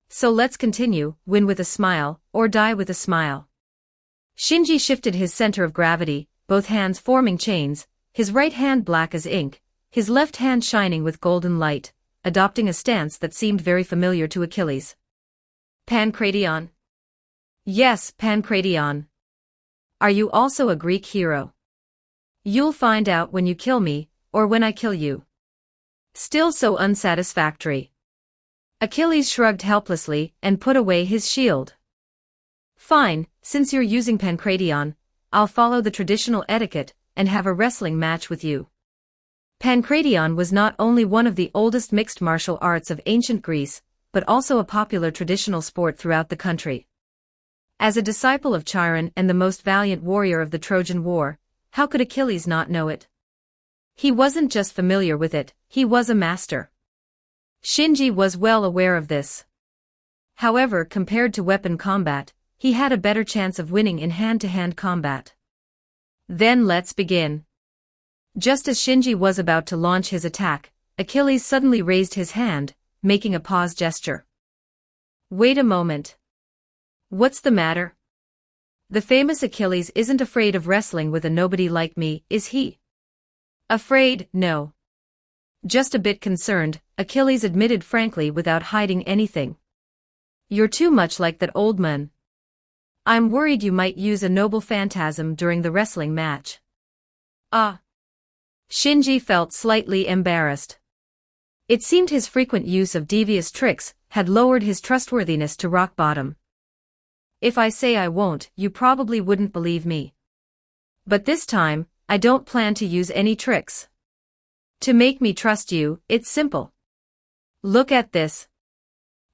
So let's continue, win with a smile, or die with a smile. Shinji shifted his center of gravity, both hands forming chains, his right hand black as ink, his left hand shining with golden light, adopting a stance that seemed very familiar to Achilles. Pancration. Yes, Pancration. Are you also a Greek hero? You'll find out when you kill me, or when I kill you. Still so unsatisfactory. Achilles shrugged helplessly and put away his shield. Fine, since you're using Pancration, I'll follow the traditional etiquette and have a wrestling match with you. Pancration was not only one of the oldest mixed martial arts of ancient Greece, but also a popular traditional sport throughout the country. As a disciple of Chiron and the most valiant warrior of the Trojan War, how could Achilles not know it? He wasn't just familiar with it, he was a master. Shinji was well aware of this. However, compared to weapon combat, he had a better chance of winning in hand-to-hand combat. Then let's begin. Just as Shinji was about to launch his attack, Achilles suddenly raised his hand, making a pause gesture. Wait a moment. What's the matter? The famous Achilles isn't afraid of wrestling with a nobody like me, is he? Afraid, no. Just a bit concerned, Achilles admitted frankly without hiding anything. You're too much like that old man. I'm worried you might use a noble phantasm during the wrestling match. Ah. Shinji felt slightly embarrassed. It seemed his frequent use of devious tricks had lowered his trustworthiness to rock bottom. If I say I won't, you probably wouldn't believe me. But this time, I don't plan to use any tricks. To make me trust you, it's simple. Look at this.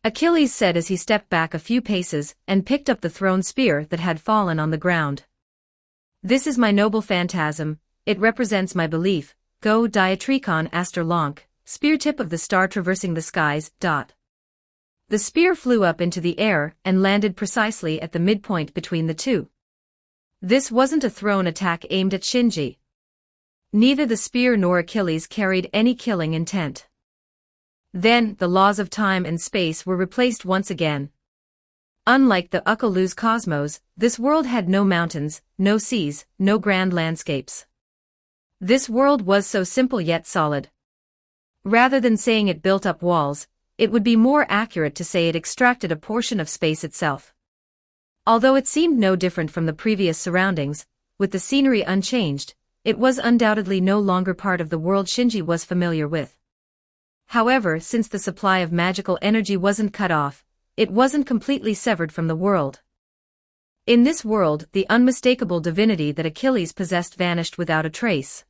Achilles said as he stepped back a few paces and picked up the thrown spear that had fallen on the ground. This is my noble phantasm, it represents my belief, go diatrikon aster lonk, spear tip of the star traversing the skies. The spear flew up into the air and landed precisely at the midpoint between the two. This wasn't a thrown attack aimed at Shinji. Neither the spear nor Achilles carried any killing intent. Then, the laws of time and space were replaced once again. Unlike the Ukalu's cosmos, this world had no mountains, no seas, no grand landscapes. This world was so simple yet solid. Rather than saying it built up walls, it would be more accurate to say it extracted a portion of space itself. Although it seemed no different from the previous surroundings, with the scenery unchanged, it was undoubtedly no longer part of the world Shinji was familiar with. However, since the supply of magical energy wasn't cut off, it wasn't completely severed from the world. In this world, the unmistakable divinity that Achilles possessed vanished without a trace.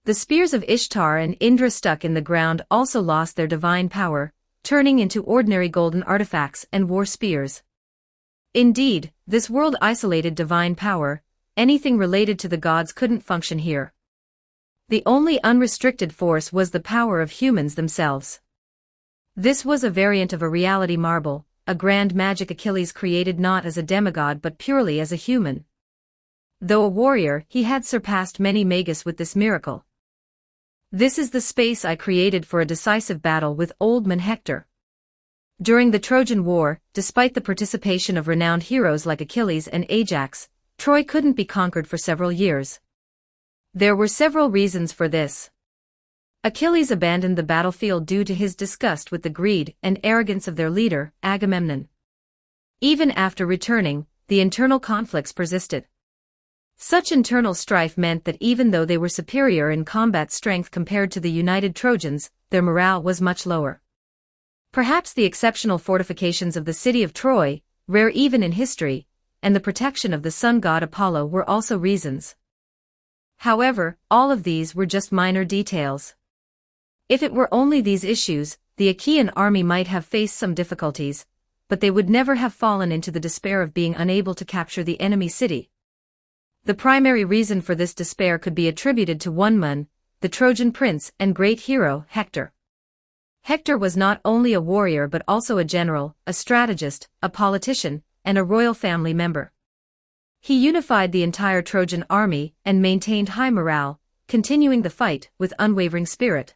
The spears of Ishtar and Indra stuck in the ground also lost their divine power, turning into ordinary golden artifacts and war spears. Indeed, this world isolated divine power, anything related to the gods couldn't function here. The only unrestricted force was the power of humans themselves. This was a variant of a reality marble, a grand magic Achilles created not as a demigod but purely as a human. Though a warrior, he had surpassed many magus with this miracle. This is the space I created for a decisive battle with old man Hector. During the Trojan War, despite the participation of renowned heroes like Achilles and Ajax, Troy couldn't be conquered for several years. There were several reasons for this. Achilles abandoned the battlefield due to his disgust with the greed and arrogance of their leader, Agamemnon. Even after returning, the internal conflicts persisted. Such internal strife meant that even though they were superior in combat strength compared to the united Trojans, their morale was much lower. Perhaps the exceptional fortifications of the city of Troy, rare even in history, and the protection of the sun god Apollo were also reasons. However, all of these were just minor details. If it were only these issues, the Achaean army might have faced some difficulties, but they would never have fallen into the despair of being unable to capture the enemy city. The primary reason for this despair could be attributed to one man, the Trojan prince and great hero, Hector. Hector was not only a warrior but also a general, a strategist, a politician, and a royal family member. He unified the entire Trojan army and maintained high morale, continuing the fight with unwavering spirit.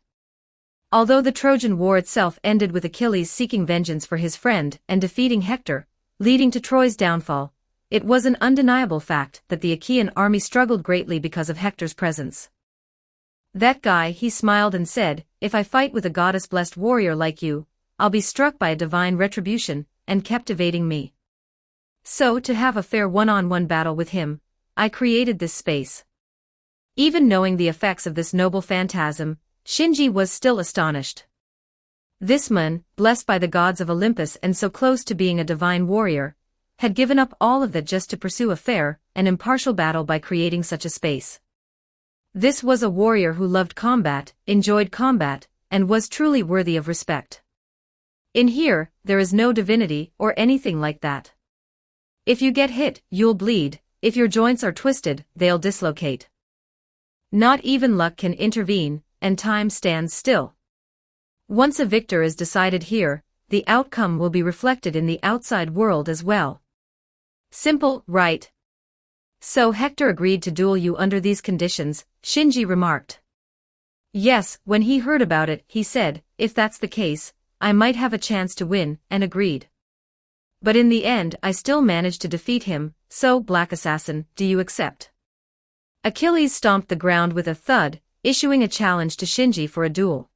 Although the Trojan War itself ended with Achilles seeking vengeance for his friend and defeating Hector, leading to Troy's downfall, it was an undeniable fact that the Achaean army struggled greatly because of Hector's presence. That guy, he smiled and said, if I fight with a goddess-blessed warrior like you, I'll be struck by a divine retribution, and kept evading me. So, to have a fair one-on-one battle with him, I created this space. Even knowing the effects of this noble phantasm, Shinji was still astonished. This man, blessed by the gods of Olympus and so close to being a divine warrior, had given up all of that just to pursue a fair and impartial battle by creating such a space. This was a warrior who loved combat, enjoyed combat, and was truly worthy of respect. In here, there is no divinity or anything like that. If you get hit, you'll bleed, if your joints are twisted, they'll dislocate. Not even luck can intervene, and time stands still. Once a victor is decided here, the outcome will be reflected in the outside world as well. Simple, right? So Hector agreed to duel you under these conditions, Shinji remarked. Yes, when he heard about it, he said, if that's the case, I might have a chance to win, and agreed. But in the end I still managed to defeat him, so, Black Assassin, do you accept? Achilles stomped the ground with a thud, issuing a challenge to Shinji for a duel.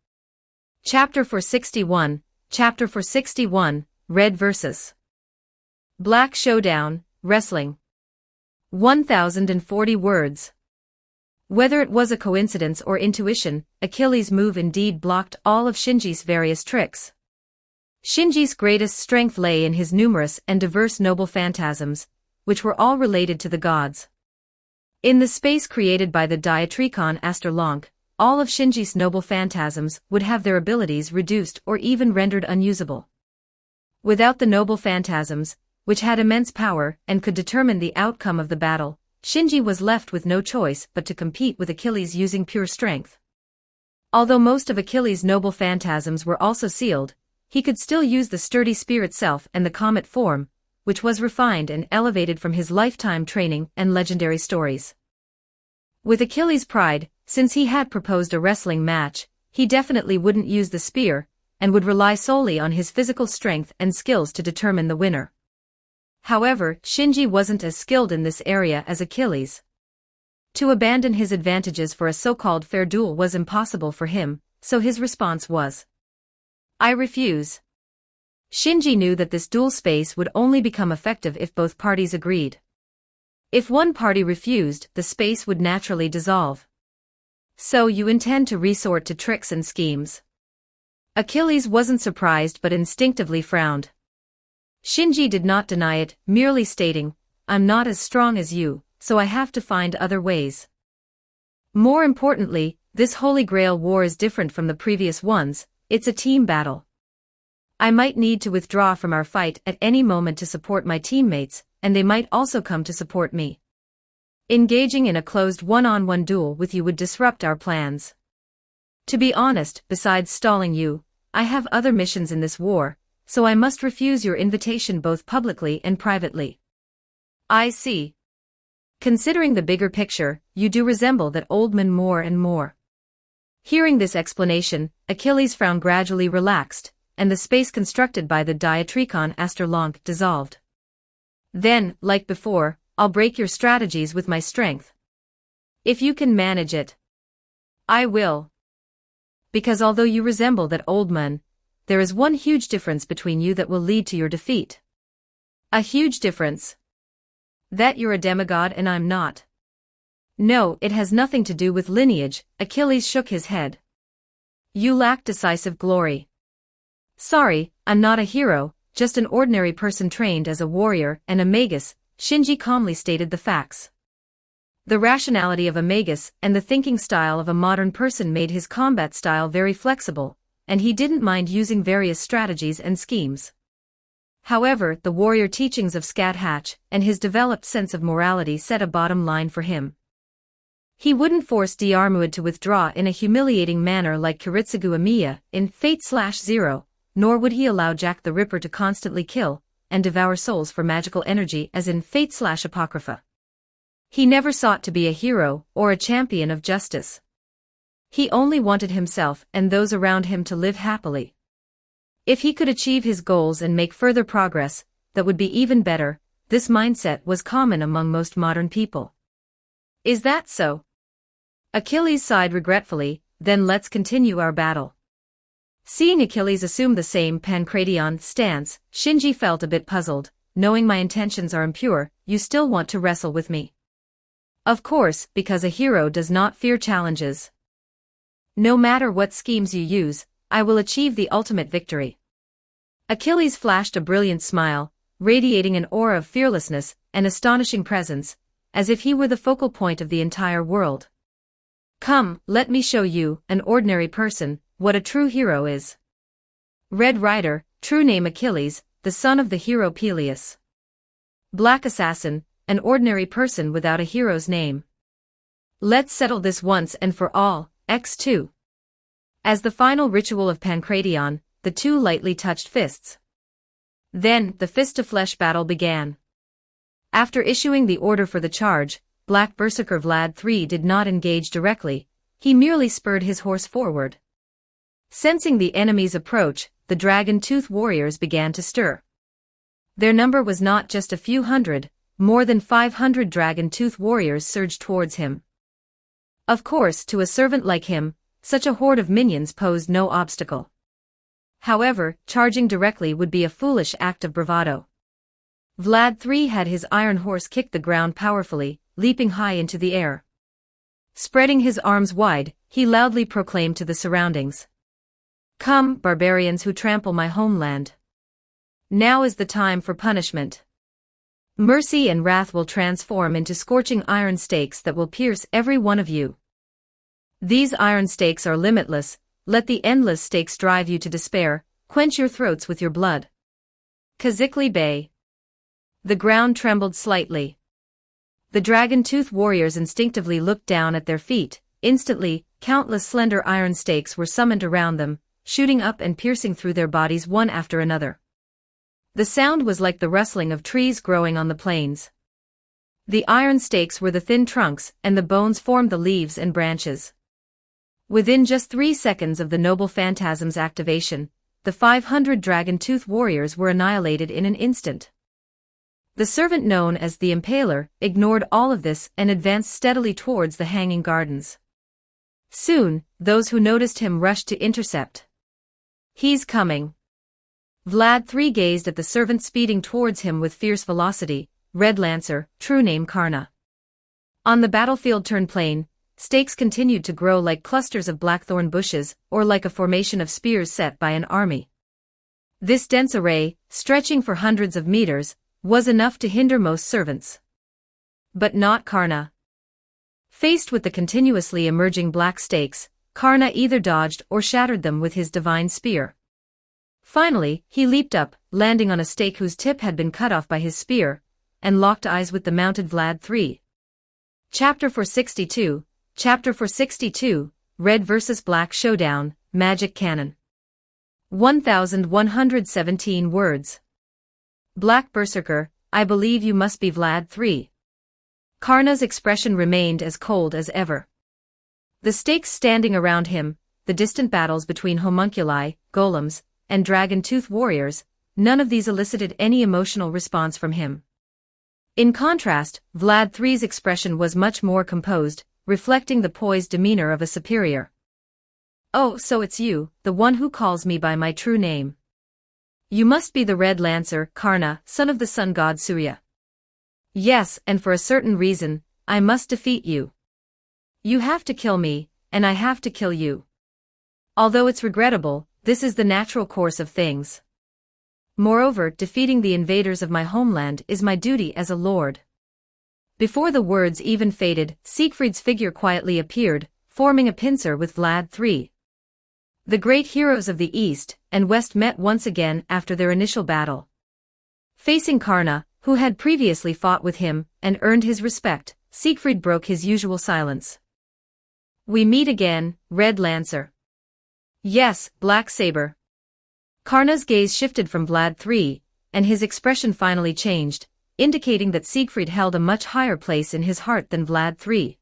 Chapter 461, Chapter 461, Red vs. Black Showdown, Wrestling. 1040 words. Whether it was a coincidence or intuition, Achilles' move indeed blocked all of Shinji's various tricks. Shinji's greatest strength lay in his numerous and diverse noble phantasms, which were all related to the gods. In the space created by the Diatricon Aster-Lonk, all of Shinji's noble phantasms would have their abilities reduced or even rendered unusable. Without the noble phantasms, which had immense power and could determine the outcome of the battle, Shinji was left with no choice but to compete with Achilles using pure strength. Although most of Achilles' noble phantasms were also sealed, he could still use the sturdy spear itself and the comet form, which was refined and elevated from his lifetime training and legendary stories. With Achilles' pride, since he had proposed a wrestling match, he definitely wouldn't use the spear, and would rely solely on his physical strength and skills to determine the winner. However, Shinji wasn't as skilled in this area as Achilles. To abandon his advantages for a so-called fair duel was impossible for him, so his response was, "I refuse." Shinji knew that this duel space would only become effective if both parties agreed. If one party refused, the space would naturally dissolve. "So you intend to resort to tricks and schemes?" Achilles wasn't surprised but instinctively frowned. Shinji did not deny it, merely stating, "I'm not as strong as you, so I have to find other ways." More importantly, this Holy Grail war is different from the previous ones, it's a team battle. I might need to withdraw from our fight at any moment to support my teammates, and they might also come to support me. Engaging in a closed one-on-one duel with you would disrupt our plans. To be honest, besides stalling you, I have other missions in this war, so I must refuse your invitation both publicly and privately. I see. Considering the bigger picture, you do resemble that old man more and more. Hearing this explanation, Achilles' frown gradually relaxed, and the space constructed by the Diatricon Aster-Lonk dissolved. Then, like before, I'll break your strategies with my strength. If you can manage it. I will. Because although you resemble that old man, there is one huge difference between you that will lead to your defeat. A huge difference. That you're a demigod and I'm not. No, it has nothing to do with lineage, Achilles shook his head. You lack decisive glory. Sorry, I'm not a hero, just an ordinary person trained as a warrior and a magus, Shinji calmly stated the facts. The rationality of a magus and the thinking style of a modern person made his combat style very flexible, and he didn't mind using various strategies and schemes. However, the warrior teachings of Scat Hatch and his developed sense of morality set a bottom line for him. He wouldn't force Diarmuid to withdraw in a humiliating manner like Kiritsugu Amiya in Fate/Zero, nor would he allow Jack the Ripper to constantly kill and devour souls for magical energy as in Fate/Apocrypha. He never sought to be a hero or a champion of justice. He only wanted himself and those around him to live happily. If he could achieve his goals and make further progress, that would be even better. This mindset was common among most modern people. Is that so? Achilles sighed regretfully, then let's continue our battle. Seeing Achilles assume the same pancration stance, Shinji felt a bit puzzled. Knowing my intentions are impure, you still want to wrestle with me. Of course, because a hero does not fear challenges. No matter what schemes you use, I will achieve the ultimate victory. Achilles flashed a brilliant smile, radiating an aura of fearlessness and astonishing presence, as if he were the focal point of the entire world. Come, let me show you, an ordinary person, what a true hero is. Red Rider, true name Achilles, the son of the hero Peleus. Black Assassin, an ordinary person without a hero's name. Let's settle this once and for all, X2. As the final ritual of pancration, the two lightly touched fists. Then, the fist-to-flesh battle began. After issuing the order for the charge, Black Berserker Vlad III did not engage directly, he merely spurred his horse forward. Sensing the enemy's approach, the dragon-tooth warriors began to stir. Their number was not just a few hundred, more than 500 dragon-tooth warriors surged towards him. Of course, to a servant like him, such a horde of minions posed no obstacle. However, charging directly would be a foolish act of bravado. Vlad III had his iron horse kick the ground powerfully, leaping high into the air. Spreading his arms wide, he loudly proclaimed to the surroundings. Come, barbarians who trample my homeland. Now is the time for punishment. Mercy and wrath will transform into scorching iron stakes that will pierce every one of you. These iron stakes are limitless, let the endless stakes drive you to despair, quench your throats with your blood. Khazikli Bay. The ground trembled slightly. The dragon-tooth warriors instinctively looked down at their feet. Instantly, countless slender iron stakes were summoned around them, shooting up and piercing through their bodies one after another. The sound was like the rustling of trees growing on the plains. The iron stakes were the thin trunks, and the bones formed the leaves and branches. Within just 3 seconds of the noble phantasm's activation, the 500 dragon-tooth warriors were annihilated in an instant. The servant known as the Impaler ignored all of this and advanced steadily towards the hanging gardens. Soon, those who noticed him rushed to intercept. He's coming. Vlad III gazed at the servant speeding towards him with fierce velocity, Red Lancer, true name Karna. On the battlefield plain, stakes continued to grow like clusters of blackthorn bushes or like a formation of spears set by an army. This dense array, stretching for hundreds of meters, was enough to hinder most servants. But not Karna. Faced with the continuously emerging black stakes, Karna either dodged or shattered them with his divine spear. Finally, he leaped up, landing on a stake whose tip had been cut off by his spear, and locked eyes with the mounted Vlad III. Chapter 462, Chapter 462, Red vs. Black Showdown, Magic Cannon. 1117 words. Black Berserker, I believe you must be Vlad III. Karna's expression remained as cold as ever. The stakes standing around him, the distant battles between homunculi, golems, and dragon-tooth warriors, none of these elicited any emotional response from him. In contrast, Vlad III's expression was much more composed, reflecting the poised demeanor of a superior. Oh, so it's you, the one who calls me by my true name. You must be the Red Lancer, Karna, son of the sun god Surya. Yes, and for a certain reason, I must defeat you. You have to kill me, and I have to kill you. Although it's regrettable, this is the natural course of things. Moreover, defeating the invaders of my homeland is my duty as a lord. Before the words even faded, Siegfried's figure quietly appeared, forming a pincer with Vlad III. The great heroes of the East and West met once again after their initial battle. Facing Karna, who had previously fought with him and earned his respect, Siegfried broke his usual silence. We meet again, Red Lancer. Yes, Black Saber. Karna's gaze shifted from Vlad III, and his expression finally changed, indicating that Siegfried held a much higher place in his heart than Vlad III.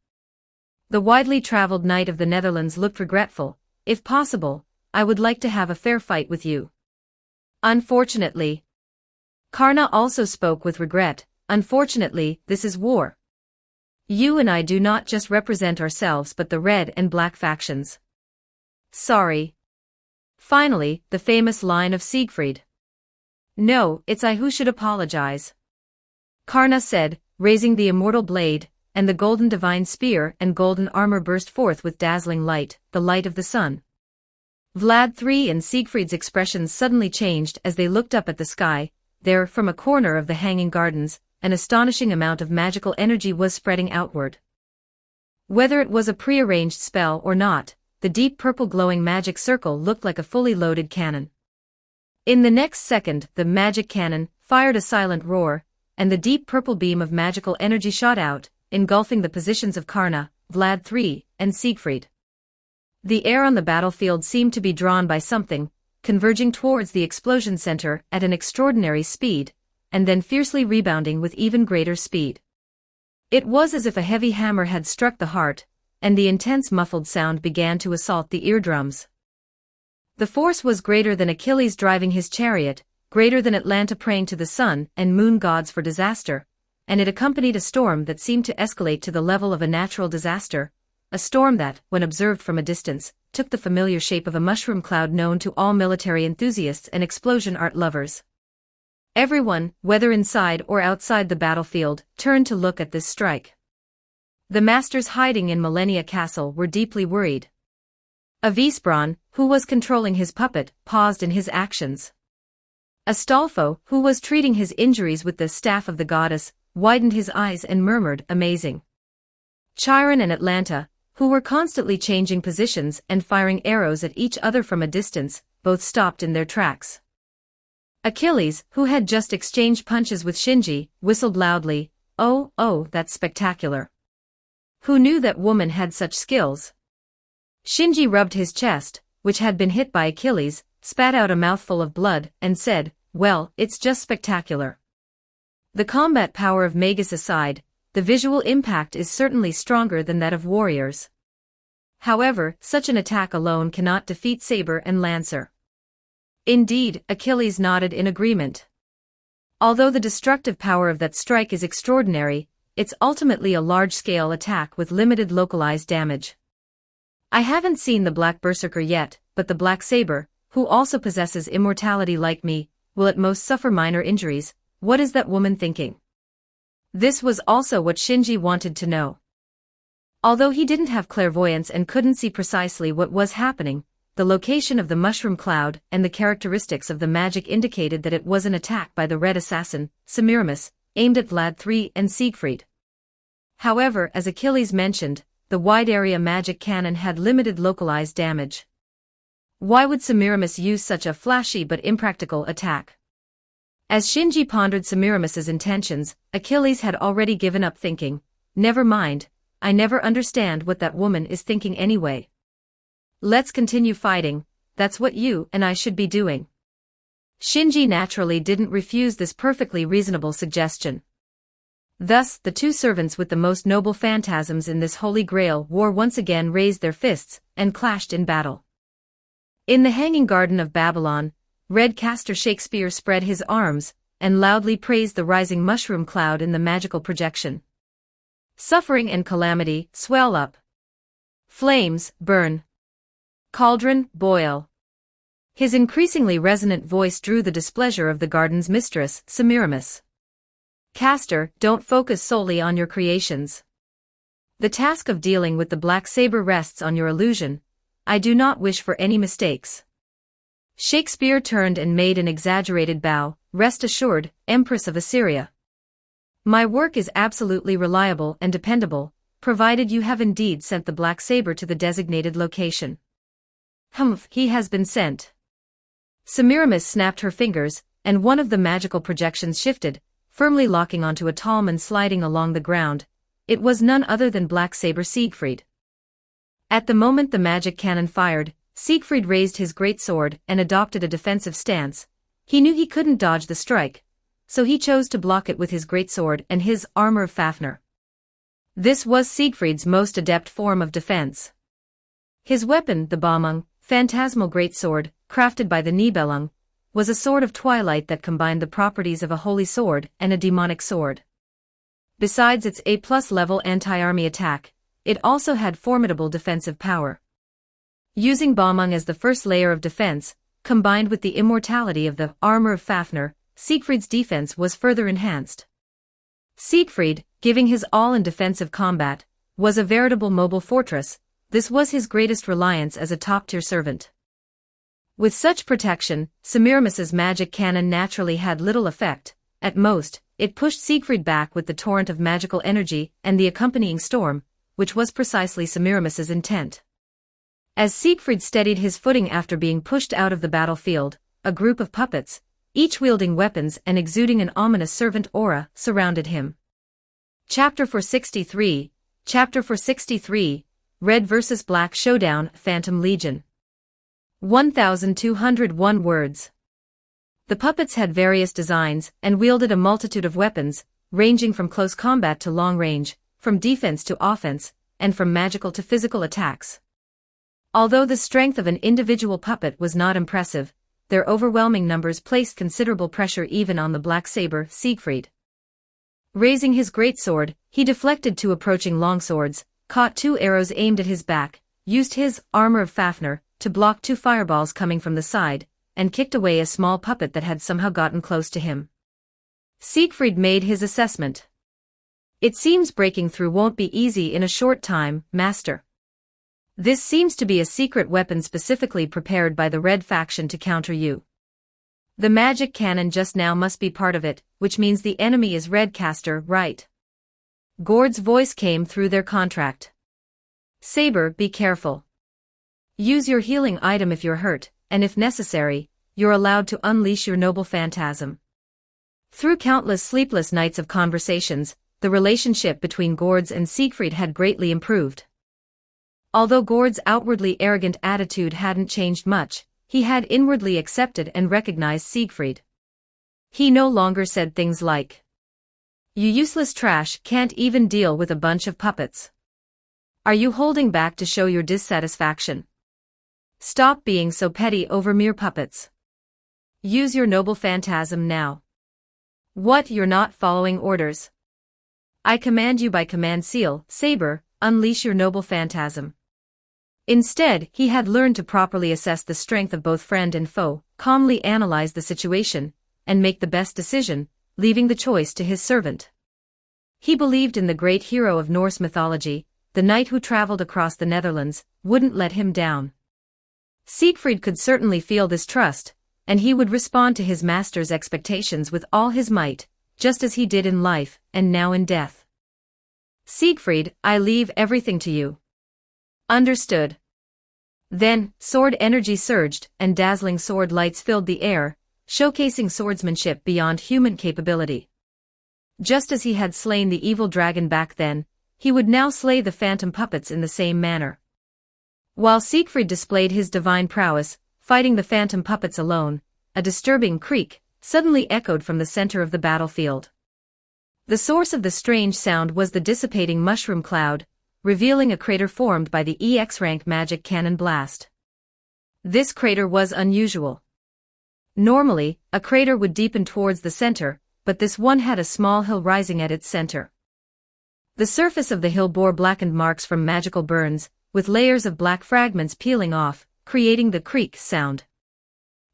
The widely traveled knight of the Netherlands looked regretful. If possible, I would like to have a fair fight with you. Unfortunately. Karna also spoke with regret. Unfortunately, this is war. You and I do not just represent ourselves but the red and black factions. Sorry. Finally, the famous line of Siegfried. No, it's I who should apologize. Karna said, raising the immortal blade, and the golden divine spear and golden armor burst forth with dazzling light, the light of the sun. Vlad III and Siegfried's expressions suddenly changed as they looked up at the sky. There, from a corner of the hanging gardens, an astonishing amount of magical energy was spreading outward. Whether it was a prearranged spell or not, the deep purple glowing magic circle looked like a fully loaded cannon. In the next second, the magic cannon fired a silent roar, and the deep purple beam of magical energy shot out, engulfing the positions of Karna, Vlad III, and Siegfried. The air on the battlefield seemed to be drawn by something, converging towards the explosion center at an extraordinary speed, and then fiercely rebounding with even greater speed. It was as if a heavy hammer had struck the heart, and the intense muffled sound began to assault the eardrums. The force was greater than Achilles driving his chariot, greater than Atlanta praying to the sun and moon gods for disaster, and it accompanied a storm that seemed to escalate to the level of a natural disaster, a storm that, when observed from a distance, took the familiar shape of a mushroom cloud known to all military enthusiasts and explosion art lovers. Everyone, whether inside or outside the battlefield, turned to look at this strike. The masters hiding in Millennia Castle were deeply worried. Avisbron, who was controlling his puppet, paused in his actions. Astolfo, who was treating his injuries with the staff of the goddess, widened his eyes and murmured, "Amazing." Chiron and Atlanta, who were constantly changing positions and firing arrows at each other from a distance, both stopped in their tracks. Achilles, who had just exchanged punches with Shinji, whistled loudly, "Oh, that's spectacular. Who knew that woman had such skills?" Shinji rubbed his chest, which had been hit by Achilles, spat out a mouthful of blood, and said, "Well, it's just spectacular." The combat power of Magus aside, the visual impact is certainly stronger than that of warriors. However, such an attack alone cannot defeat Saber and Lancer. Indeed, Achilles nodded in agreement. Although the destructive power of that strike is extraordinary, it's ultimately a large-scale attack with limited localized damage. I haven't seen the Black Berserker yet, but the Black Saber, who also possesses immortality like me, will at most suffer minor injuries. What is that woman thinking? This was also what Shinji wanted to know. Although he didn't have clairvoyance and couldn't see precisely what was happening, the location of the mushroom cloud and the characteristics of the magic indicated that it was an attack by the Red Assassin, Semiramis, aimed at Vlad III and Siegfried. However, as Achilles mentioned, the wide-area magic cannon had limited localized damage. Why would Semiramis use such a flashy but impractical attack? As Shinji pondered Semiramis's intentions, Achilles had already given up thinking. Never mind, I never understand what that woman is thinking anyway. Let's continue fighting, that's what you and I should be doing. Shinji naturally didn't refuse this perfectly reasonable suggestion. Thus, the two servants with the most noble phantasms in this Holy Grail war once again raised their fists and clashed in battle. In the Hanging Garden of Babylon, Red Castor Shakespeare spread his arms and loudly praised the rising mushroom cloud in the magical projection. Suffering and calamity swell up. Flames burn. Cauldron boil. His increasingly resonant voice drew the displeasure of the garden's mistress, Semiramis. Castor, don't focus solely on your creations. The task of dealing with the Black Saber rests on your illusion. I do not wish for any mistakes. Shakespeare turned and made an exaggerated bow. Rest assured, Empress of Assyria. My work is absolutely reliable and dependable, provided you have indeed sent the Black Saber to the designated location. Humph, he has been sent. Semiramis snapped her fingers, and one of the magical projections shifted, firmly locking onto a talisman sliding along the ground. It was none other than Black Saber Siegfried. At the moment the magic cannon fired, Siegfried raised his great sword and adopted a defensive stance. He knew he couldn't dodge the strike, so he chose to block it with his greatsword and his armor of Fafnir. This was Siegfried's most adept form of defense. His weapon, the Balmung, phantasmal greatsword, crafted by the Nibelung, was a sword of twilight that combined the properties of a holy sword and a demonic sword. Besides its A+ level anti-army attack, it also had formidable defensive power. Using Balmung as the first layer of defense, combined with the immortality of the armor of Fafnir, Siegfried's defense was further enhanced. Siegfried, giving his all in defensive combat, was a veritable mobile fortress. This was his greatest reliance as a top-tier servant. With such protection, Semiramis's magic cannon naturally had little effect. At most, it pushed Siegfried back with the torrent of magical energy and the accompanying storm, which was precisely Semiramis's intent. As Siegfried steadied his footing after being pushed out of the battlefield, a group of puppets, each wielding weapons and exuding an ominous servant aura, surrounded him. Chapter 463, Chapter 463, Red vs. Black Showdown, Phantom Legion. 1,201 words. The puppets had various designs and wielded a multitude of weapons, ranging from close combat to long range, from defense to offense, and from magical to physical attacks. Although the strength of an individual puppet was not impressive, their overwhelming numbers placed considerable pressure even on the Black Saber, Siegfried. Raising his greatsword, he deflected two approaching longswords, caught two arrows aimed at his back, used his armor of Fafnir to block two fireballs coming from the side, and kicked away a small puppet that had somehow gotten close to him. Siegfried made his assessment. It seems breaking through won't be easy in a short time, Master. This seems to be a secret weapon specifically prepared by the Red faction to counter you. The magic cannon just now must be part of it, which means the enemy is Redcaster, right? Gord's voice came through their contract. Saber, be careful. Use your healing item if you're hurt, and if necessary, you're allowed to unleash your noble phantasm. Through countless sleepless nights of conversations, the relationship between Gord's and Siegfried had greatly improved. Although Gord's outwardly arrogant attitude hadn't changed much, he had inwardly accepted and recognized Siegfried. He no longer said things like, "You useless trash can't even deal with a bunch of puppets. Are you holding back to show your dissatisfaction? Stop being so petty over mere puppets. Use your noble phantasm now. What, you're not following orders? I command you by command seal, Saber, unleash your noble phantasm." Instead, he had learned to properly assess the strength of both friend and foe, calmly analyze the situation, and make the best decision, leaving the choice to his servant. He believed in the great hero of Norse mythology, the knight who traveled across the Netherlands, wouldn't let him down. Siegfried could certainly feel this trust, and he would respond to his master's expectations with all his might, just as he did in life, and now in death. "Siegfried, I leave everything to you." "Understood." Then, sword energy surged, and dazzling sword lights filled the air, showcasing swordsmanship beyond human capability. Just as he had slain the evil dragon back then, he would now slay the phantom puppets in the same manner. While Siegfried displayed his divine prowess, fighting the phantom puppets alone, a disturbing creak suddenly echoed from the center of the battlefield. The source of the strange sound was the dissipating mushroom cloud, revealing a crater formed by the EX rank magic cannon blast. This crater was unusual. Normally, a crater would deepen towards the center, but this one had a small hill rising at its center. The surface of the hill bore blackened marks from magical burns, with layers of black fragments peeling off, creating the creak sound.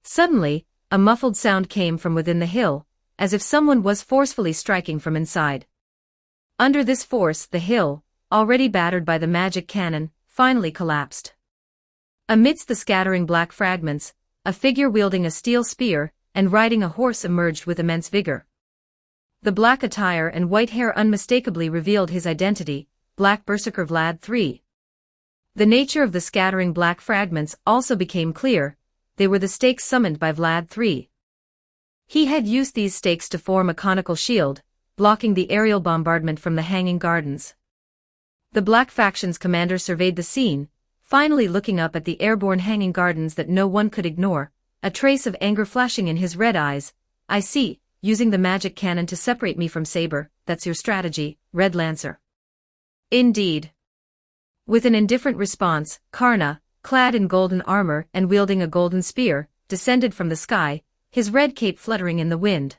Suddenly, a muffled sound came from within the hill, as if someone was forcefully striking from inside. Under this force, the hill, already battered by the magic cannon, finally collapsed. Amidst the scattering black fragments, a figure wielding a steel spear and riding a horse emerged with immense vigor. The black attire and white hair unmistakably revealed his identity, Black Berserker Vlad III. The nature of the scattering black fragments also became clear. They were the stakes summoned by Vlad III. He had used these stakes to form a conical shield, blocking the aerial bombardment from the Hanging Gardens. The Black Faction's commander surveyed the scene, finally looking up at the airborne Hanging Gardens that no one could ignore, a trace of anger flashing in his red eyes. "I see, using the magic cannon to separate me from Saber, that's your strategy, Red Lancer." "Indeed." With an indifferent response, Karna, clad in golden armor and wielding a golden spear, descended from the sky, his red cape fluttering in the wind.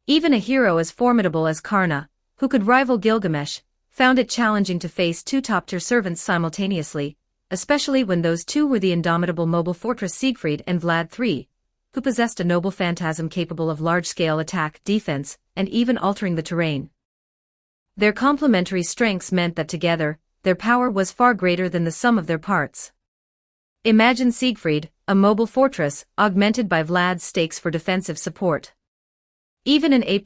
Even a hero as formidable as Karna, who could rival Gilgamesh, found it challenging to face two top-tier servants simultaneously, especially when those two were the indomitable mobile fortress Siegfried and Vlad III, who possessed a noble phantasm capable of large-scale attack, defense, and even altering the terrain. Their complementary strengths meant that together, their power was far greater than the sum of their parts. Imagine Siegfried, a mobile fortress, augmented by Vlad's stakes for defensive support. Even an A++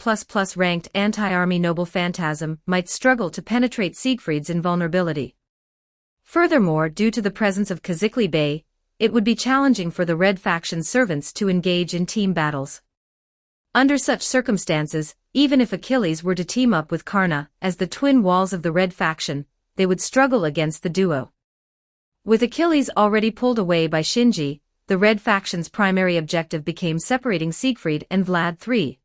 ranked anti-army noble phantasm might struggle to penetrate Siegfried's invulnerability. Furthermore, due to the presence of Khazikli Bey, it would be challenging for the Red Faction's servants to engage in team battles. Under such circumstances, even if Achilles were to team up with Karna as the twin walls of the Red Faction, they would struggle against the duo. With Achilles already pulled away by Shinji, the Red Faction's primary objective became separating Siegfried and Vlad III.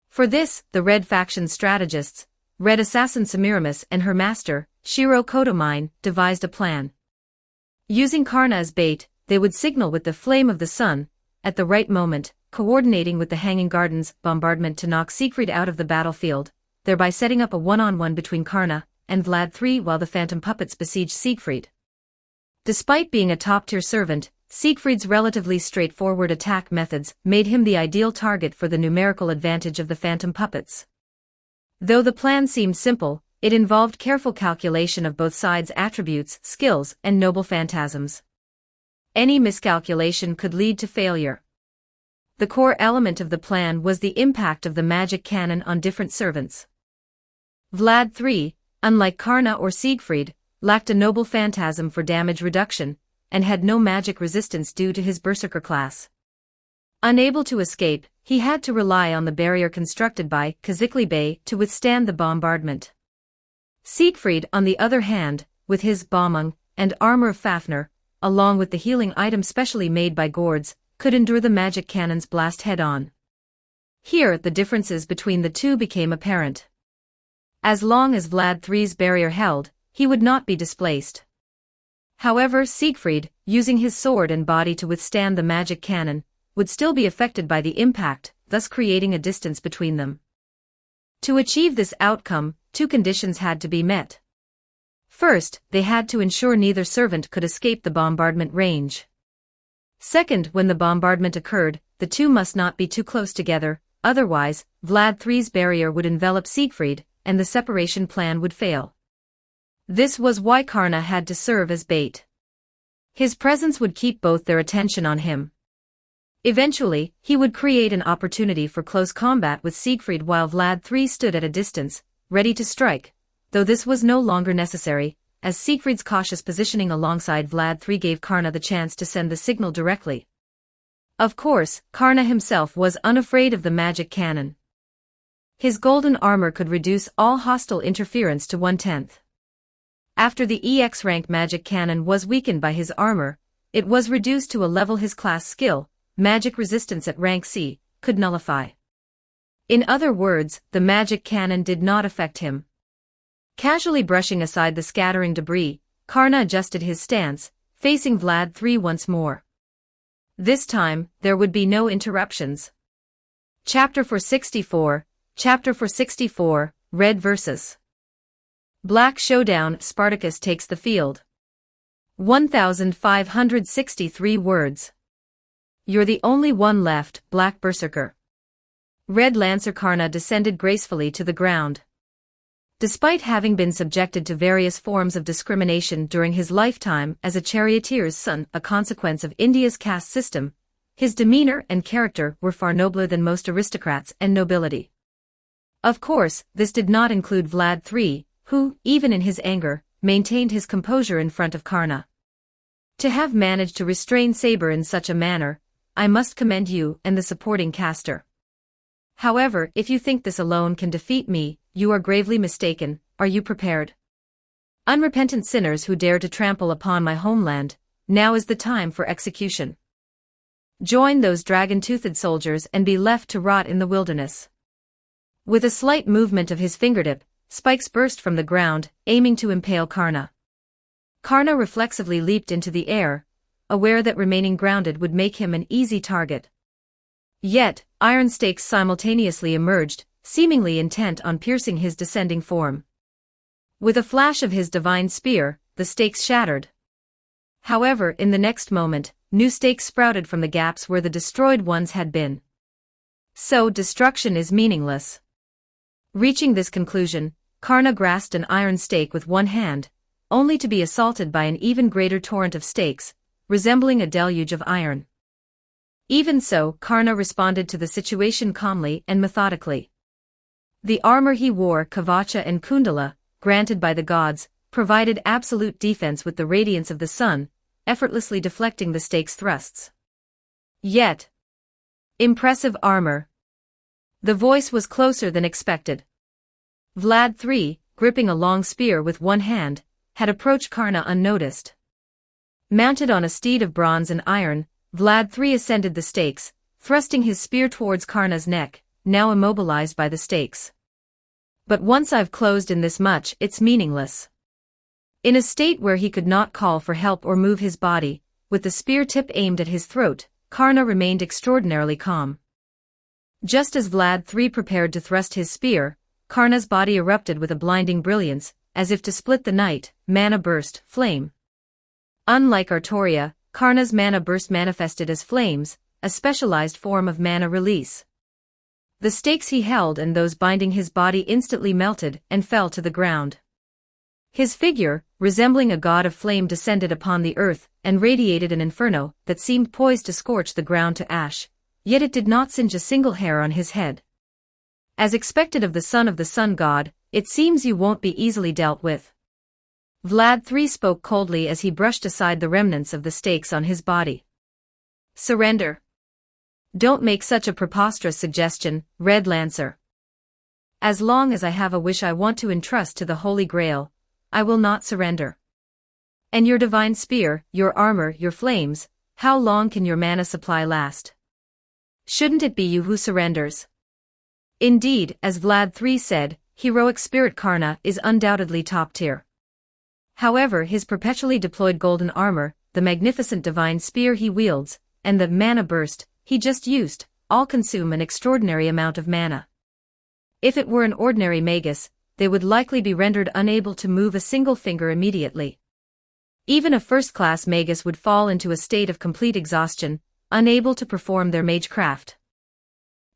For this, the Red Faction's strategists, Red Assassin Semiramis and her master, Shiro Kotomine, devised a plan. Using Karna as bait, they would signal with the flame of the sun, at the right moment, coordinating with the Hanging Gardens bombardment to knock Siegfried out of the battlefield, thereby setting up a one-on-one between Karna and Vlad III while the phantom puppets besieged Siegfried. Despite being a top-tier servant, Siegfried's relatively straightforward attack methods made him the ideal target for the numerical advantage of the phantom puppets. Though the plan seemed simple, it involved careful calculation of both sides' attributes, skills, and noble phantasms. Any miscalculation could lead to failure. The core element of the plan was the impact of the magic cannon on different servants. Vlad III, unlike Karna or Siegfried, lacked a noble phantasm for damage reduction, and had no magic resistance due to his berserker class. Unable to escape, he had to rely on the barrier constructed by Kazikli Bey to withstand the bombardment. Siegfried, on the other hand, with his bombung and armor of Fafnir, along with the healing item specially made by Gords, could endure the magic cannon's blast head-on. Here, the differences between the two became apparent. As long as Vlad III's barrier held, he would not be displaced. However, Siegfried, using his sword and body to withstand the magic cannon, would still be affected by the impact, thus creating a distance between them. To achieve this outcome, two conditions had to be met. First, they had to ensure neither servant could escape the bombardment range. Second, when the bombardment occurred, the two must not be too close together, otherwise, Vlad III's barrier would envelop Siegfried, and the separation plan would fail. This was why Karna had to serve as bait. His presence would keep both their attention on him. Eventually, he would create an opportunity for close combat with Siegfried while Vlad III stood at a distance, ready to strike, though this was no longer necessary, as Siegfried's cautious positioning alongside Vlad III gave Karna the chance to send the signal directly. Of course, Karna himself was unafraid of the magic cannon. His golden armor could reduce all hostile interference to 1/10. After the EX rank magic cannon was weakened by his armor, it was reduced to a level his class skill, magic resistance at rank C, could nullify. In other words, the magic cannon did not affect him. Casually brushing aside the scattering debris, Karna adjusted his stance, facing Vlad III once more. This time, there would be no interruptions. Chapter 464, Chapter 464, Red vs. Black Showdown. Spartacus takes the field. 1563 words. You're the only one left, Black Berserker. Red Lancer. Karna descended gracefully to the ground. Despite having been subjected to various forms of discrimination during his lifetime as a charioteer's son, a consequence of India's caste system, his demeanor and character were far nobler than most aristocrats and nobility. Of course, this did not include Vlad III, who, even in his anger, maintained his composure in front of Karna. To have managed to restrain Saber in such a manner, I must commend you and the supporting caster. However, if you think this alone can defeat me, you are gravely mistaken. Are you prepared? Unrepentant sinners who dare to trample upon my homeland, now is the time for execution. Join those dragon-toothed soldiers and be left to rot in the wilderness. With a slight movement of his fingertip, spikes burst from the ground, aiming to impale Karna. Karna reflexively leaped into the air, aware that remaining grounded would make him an easy target. Yet, iron stakes simultaneously emerged, seemingly intent on piercing his descending form. With a flash of his divine spear, the stakes shattered. However, in the next moment, new stakes sprouted from the gaps where the destroyed ones had been. So, destruction is meaningless. Reaching this conclusion, Karna grasped an iron stake with one hand, only to be assaulted by an even greater torrent of stakes, resembling a deluge of iron. Even so, Karna responded to the situation calmly and methodically. The armor he wore, Kavacha and Kundala, granted by the gods, provided absolute defense with the radiance of the sun, effortlessly deflecting the stakes' thrusts. Yet, impressive armor. The voice was closer than expected. Vlad III, gripping a long spear with one hand, had approached Karna unnoticed. Mounted on a steed of bronze and iron, Vlad III ascended the stakes, thrusting his spear towards Karna's neck, now immobilized by the stakes. But once I've closed in this much, it's meaningless. In a state where he could not call for help or move his body, with the spear tip aimed at his throat, Karna remained extraordinarily calm. Just as Vlad III prepared to thrust his spear, Karna's body erupted with a blinding brilliance, as if to split the night. Mana burst, flame. Unlike Artoria, Karna's mana burst manifested as flames, a specialized form of mana release. The stakes he held and those binding his body instantly melted and fell to the ground. His figure, resembling a god of flame, descended upon the earth and radiated an inferno that seemed poised to scorch the ground to ash, yet it did not singe a single hair on his head. As expected of the sun god, it seems you won't be easily dealt with. Vlad III spoke coldly as he brushed aside the remnants of the stakes on his body. Surrender. Don't make such a preposterous suggestion, Red Lancer. As long as I have a wish I want to entrust to the Holy Grail, I will not surrender. And your divine spear, your armor, your flames, how long can your mana supply last? Shouldn't it be you who surrenders? Indeed, as Vlad III said, heroic spirit Karna is undoubtedly top tier. However, his perpetually deployed golden armor, the magnificent divine spear he wields, and the mana burst he just used, all consume an extraordinary amount of mana. If it were an ordinary magus, they would likely be rendered unable to move a single finger immediately. Even a first-class magus would fall into a state of complete exhaustion, unable to perform their magecraft.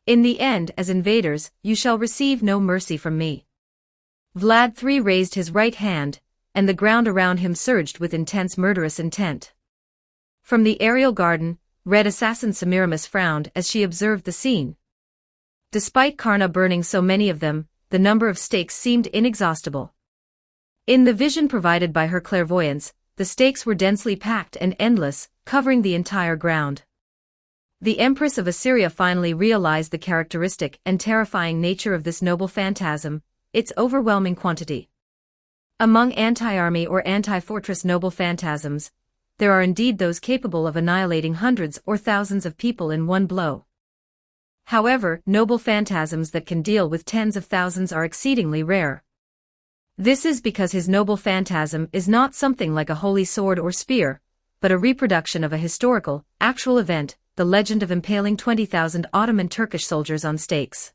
In the end, as invaders, you shall receive no mercy from me. Vlad III raised his right hand, and the ground around him surged with intense murderous intent. From the aerial garden, Red Assassin Semiramis frowned as she observed the scene. Despite Karna burning so many of them, the number of stakes seemed inexhaustible. In the vision provided by her clairvoyance, the stakes were densely packed and endless, covering the entire ground. The Empress of Assyria finally realized the characteristic and terrifying nature of this noble phantasm, its overwhelming quantity. Among anti-army or anti-fortress noble phantasms, there are indeed those capable of annihilating hundreds or thousands of people in one blow. However, noble phantasms that can deal with tens of thousands are exceedingly rare. This is because his noble phantasm is not something like a holy sword or spear, but a reproduction of a historical, actual event, the legend of impaling 20,000 Ottoman Turkish soldiers on stakes.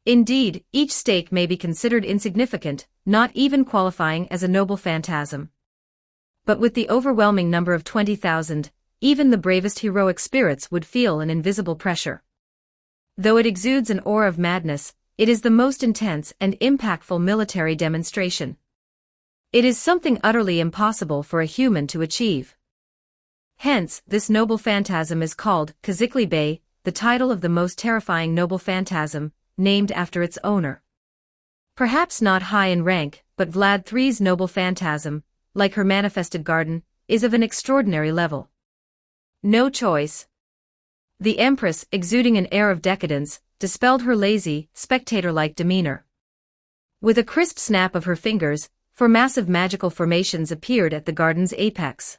Indeed, each stake may be considered insignificant, not even qualifying as a noble phantasm. But with the overwhelming number of 20,000, even the bravest heroic spirits would feel an invisible pressure. Though it exudes an aura of madness, it is the most intense and impactful military demonstration. It is something utterly impossible for a human to achieve. Hence, this noble phantasm is called Khazikli Bey, the title of the most terrifying noble phantasm, named after its owner. Perhaps not high in rank, but Vlad III's noble phantasm, like her manifested garden, is of an extraordinary level. No choice. The Empress, exuding an air of decadence, dispelled her lazy, spectator-like demeanor. With a crisp snap of her fingers, four massive magical formations appeared at the garden's apex.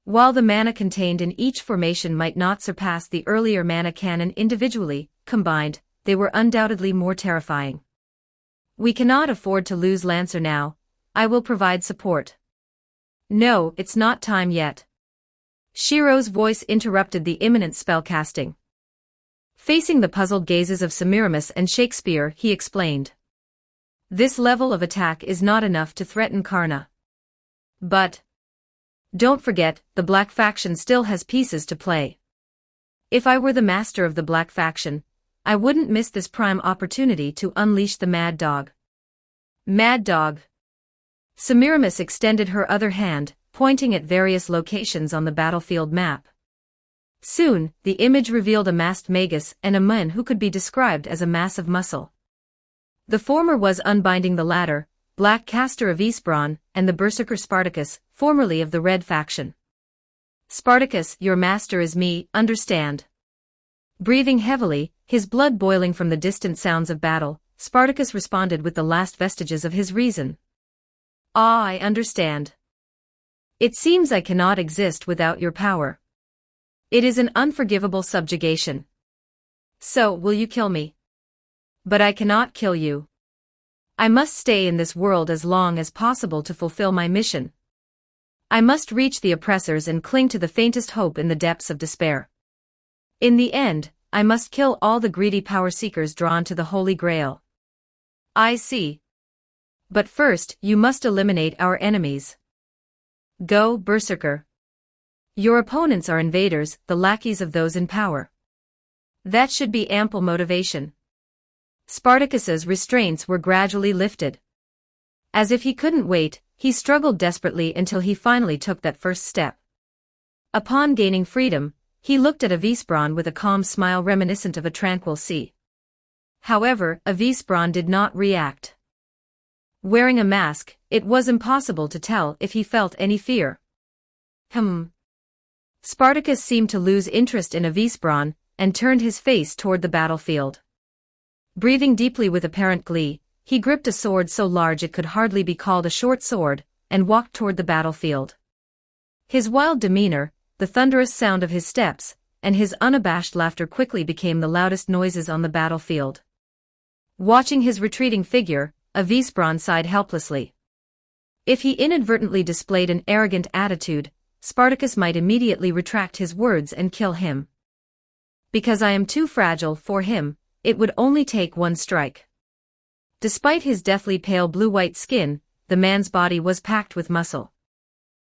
While the mana contained in each formation might not surpass the earlier mana canon individually, combined, they were undoubtedly more terrifying. We cannot afford to lose Lancer now. I will provide support. No, it's not time yet. Shiro's voice interrupted the imminent spellcasting. Facing the puzzled gazes of Semiramis and Shakespeare, he explained. This level of attack is not enough to threaten Karna. But don't forget, the Black Faction still has pieces to play. If I were the master of the Black Faction, I wouldn't miss this prime opportunity to unleash the Mad Dog. Mad Dog. Semiramis extended her other hand, pointing at various locations on the battlefield map. Soon, the image revealed a masked magus and a man who could be described as a mass of muscle. The former was unbinding the latter, Black Caster of Eastbraun, and the berserker Spartacus, formerly of the Red Faction. Spartacus, your master is me, understand? Breathing heavily, his blood boiling from the distant sounds of battle, Spartacus responded with the last vestiges of his reason. Ah, I understand. It seems I cannot exist without your power. It is an unforgivable subjugation. So, will you kill me? But I cannot kill you. I must stay in this world as long as possible to fulfill my mission. I must reach the oppressors and cling to the faintest hope in the depths of despair. In the end, I must kill all the greedy power seekers drawn to the Holy Grail. I see. But first, you must eliminate our enemies. Go, Berserker. Your opponents are invaders, the lackeys of those in power. That should be ample motivation. Spartacus's restraints were gradually lifted. As if he couldn't wait, he struggled desperately until he finally took that first step. Upon gaining freedom, he looked at Avicebron with a calm smile reminiscent of a tranquil sea. However, Avicebron did not react. Wearing a mask, it was impossible to tell if he felt any fear. Spartacus seemed to lose interest in Avicebron and turned his face toward the battlefield. Breathing deeply with apparent glee, he gripped a sword so large it could hardly be called a short sword, and walked toward the battlefield. His wild demeanor, the thunderous sound of his steps, and his unabashed laughter quickly became the loudest noises on the battlefield. Watching his retreating figure, Avicebron sighed helplessly. If he inadvertently displayed an arrogant attitude, Spartacus might immediately retract his words and kill him. Because I am too fragile for him, it would only take one strike. Despite his deathly pale blue-white skin, the man's body was packed with muscle.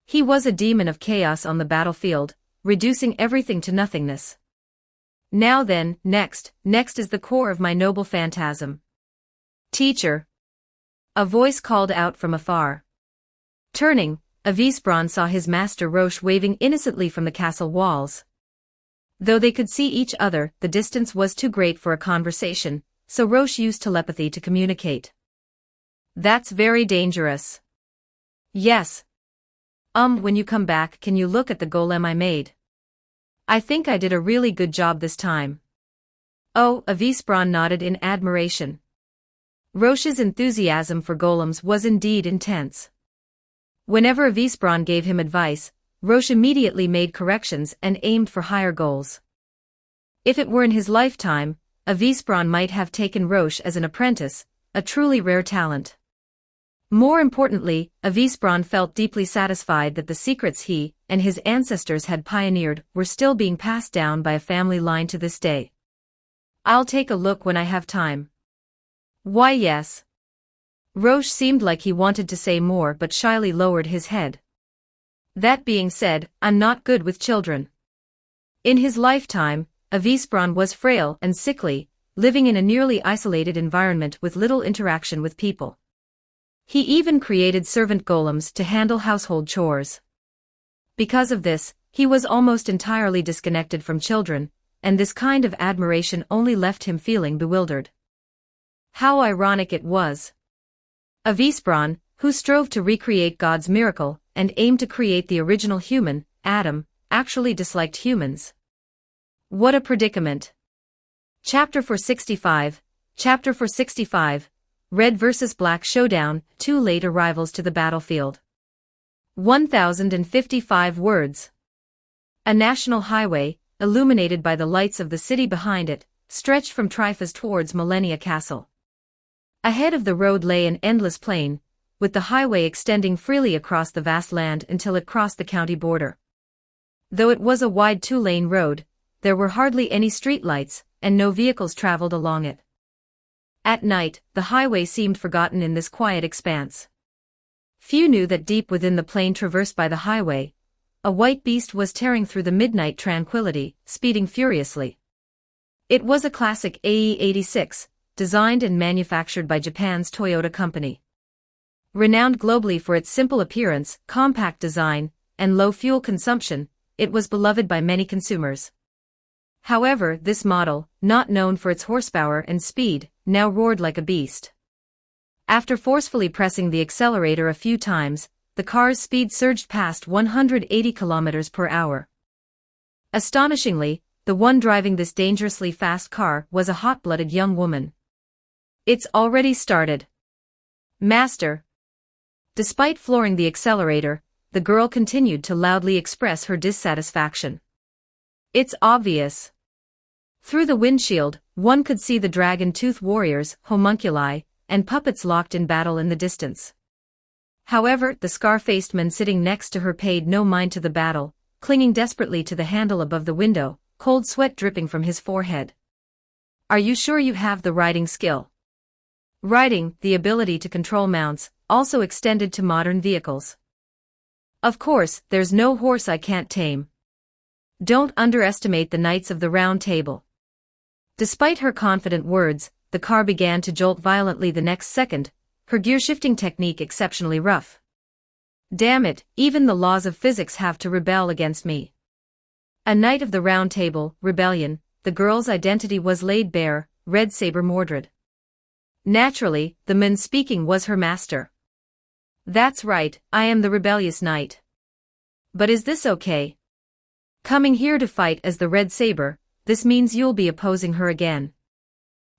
He was a demon of chaos on the battlefield, reducing everything to nothingness. Now then, next is the core of my noble phantasm. Teacher. A voice called out from afar. Turning, Avicebron saw his master Roche waving innocently from the castle walls. Though they could see each other, the distance was too great for a conversation, so Roche used telepathy to communicate. That's very dangerous. Yes. When you come back, can you look at the golem I made? I think I did a really good job this time. Oh, Avicebron nodded in admiration. Roche's enthusiasm for golems was indeed intense. Whenever Avicebron gave him advice, Roche immediately made corrections and aimed for higher goals. If it were in his lifetime, Avicebron might have taken Roche as an apprentice, a truly rare talent. More importantly, Avicebron felt deeply satisfied that the secrets he and his ancestors had pioneered were still being passed down by a family line to this day. I'll take a look when I have time. Why yes. Roche seemed like he wanted to say more but shyly lowered his head. That being said, I'm not good with children. In his lifetime, Avicebron was frail and sickly, living in a nearly isolated environment with little interaction with people. He even created servant golems to handle household chores. Because of this, he was almost entirely disconnected from children, and this kind of admiration only left him feeling bewildered. How ironic it was. Avicebron, who strove to recreate God's miracle and aimed to create the original human, Adam, actually disliked humans. What a predicament. Chapter 465, Red vs. Black Showdown, 2 late arrivals to the battlefield. 1,055 words. A national highway, illuminated by the lights of the city behind it, stretched from Tryphus towards Millennia Castle. Ahead of the road lay an endless plain, with the highway extending freely across the vast land until it crossed the county border. Though it was a wide 2-lane road, there were hardly any streetlights, and no vehicles traveled along it. At night, the highway seemed forgotten in this quiet expanse. Few knew that deep within the plain traversed by the highway, a white beast was tearing through the midnight tranquility, speeding furiously. It was a classic AE-86, designed and manufactured by Japan's Toyota company. Renowned globally for its simple appearance, compact design, and low fuel consumption, it was beloved by many consumers. However, this model, not known for its horsepower and speed, now roared like a beast. After forcefully pressing the accelerator a few times, the car's speed surged past 180 kilometers per hour. Astonishingly, the one driving this dangerously fast car was a hot-blooded young woman. It's already started. Master. Despite flooring the accelerator, the girl continued to loudly express her dissatisfaction. It's obvious. Through the windshield, one could see the dragon-tooth warriors, homunculi, and puppets locked in battle in the distance. However, the scar-faced man sitting next to her paid no mind to the battle, clinging desperately to the handle above the window, cold sweat dripping from his forehead. Are you sure you have the riding skill? Riding, the ability to control mounts, also extended to modern vehicles. Of course, there's no horse I can't tame. Don't underestimate the Knights of the Round Table. Despite her confident words, the car began to jolt violently the next second, her gear-shifting technique exceptionally rough. Damn it, even the laws of physics have to rebel against me. A Knight of the Round Table, rebellion, the girl's identity was laid bare, Red Saber Mordred. Naturally, the man speaking was her master. That's right, I am the rebellious knight. But is this okay? Coming here to fight as the Red Saber, this means you'll be opposing her again.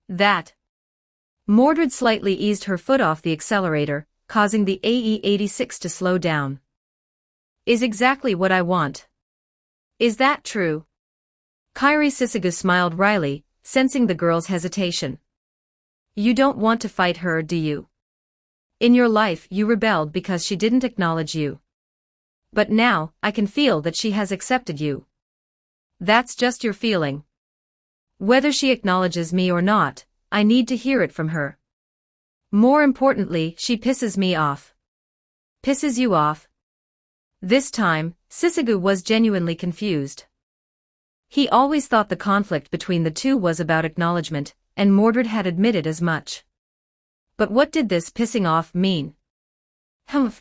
That. Mordred slightly eased her foot off the accelerator, causing the AE-86 to slow down. Is exactly what I want. Is that true? Kairi Sisegu smiled wryly, sensing the girl's hesitation. You don't want to fight her, do you? In your life you rebelled because she didn't acknowledge you. But now, I can feel that she has accepted you. That's just your feeling. Whether she acknowledges me or not, I need to hear it from her. More importantly, she pisses me off. Pisses you off? This time, Sisegu was genuinely confused. He always thought the conflict between the two was about acknowledgement, and Mordred had admitted as much. But what did this pissing off mean?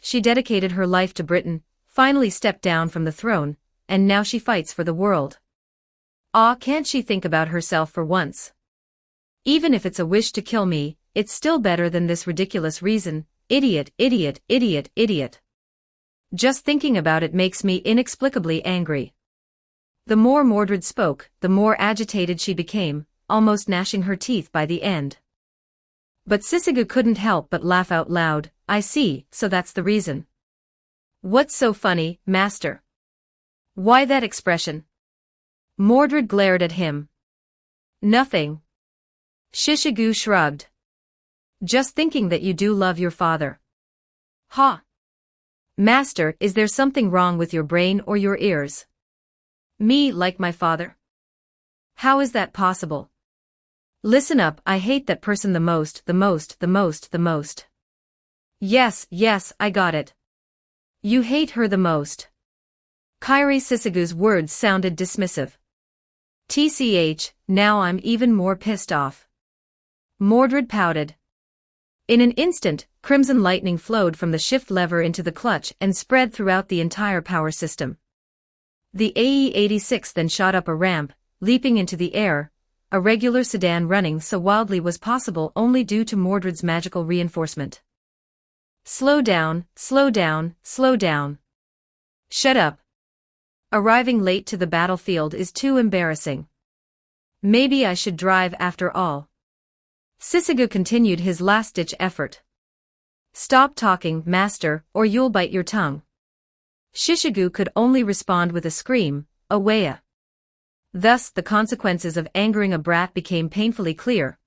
She dedicated her life to Britain, finally stepped down from the throne, and now she fights for the world. Can't she think about herself for once? Even if it's a wish to kill me, it's still better than this ridiculous reason. Idiot, idiot, idiot, idiot. Just thinking about it makes me inexplicably angry. The more Mordred spoke, the more agitated she became, almost gnashing her teeth by the end. But Sisegu couldn't help but laugh out loud. I see, so that's the reason. What's so funny, master? Why that expression? Mordred glared at him. Nothing. Shishigu shrugged. Just thinking that you do love your father. Ha! Master, is there something wrong with your brain or your ears? Me like my father? How is that possible? Listen up, I hate that person the most. Yes, I got it. You hate her the most. Kairi Sisegu's words sounded dismissive. TCH, now I'm even more pissed off. Mordred pouted. In an instant, crimson lightning flowed from the shift lever into the clutch and spread throughout the entire power system. The AE-86 then shot up a ramp, leaping into the air, a regular sedan running so wildly was possible only due to Mordred's magical reinforcement. Slow down, slow down, slow down. Shut up. Arriving late to the battlefield is too embarrassing. Maybe I should drive after all. Sisegu continued his last-ditch effort. Stop talking, master, or you'll bite your tongue. Shishigu could only respond with a scream, Awaya. Thus, the consequences of angering a brat became painfully clear.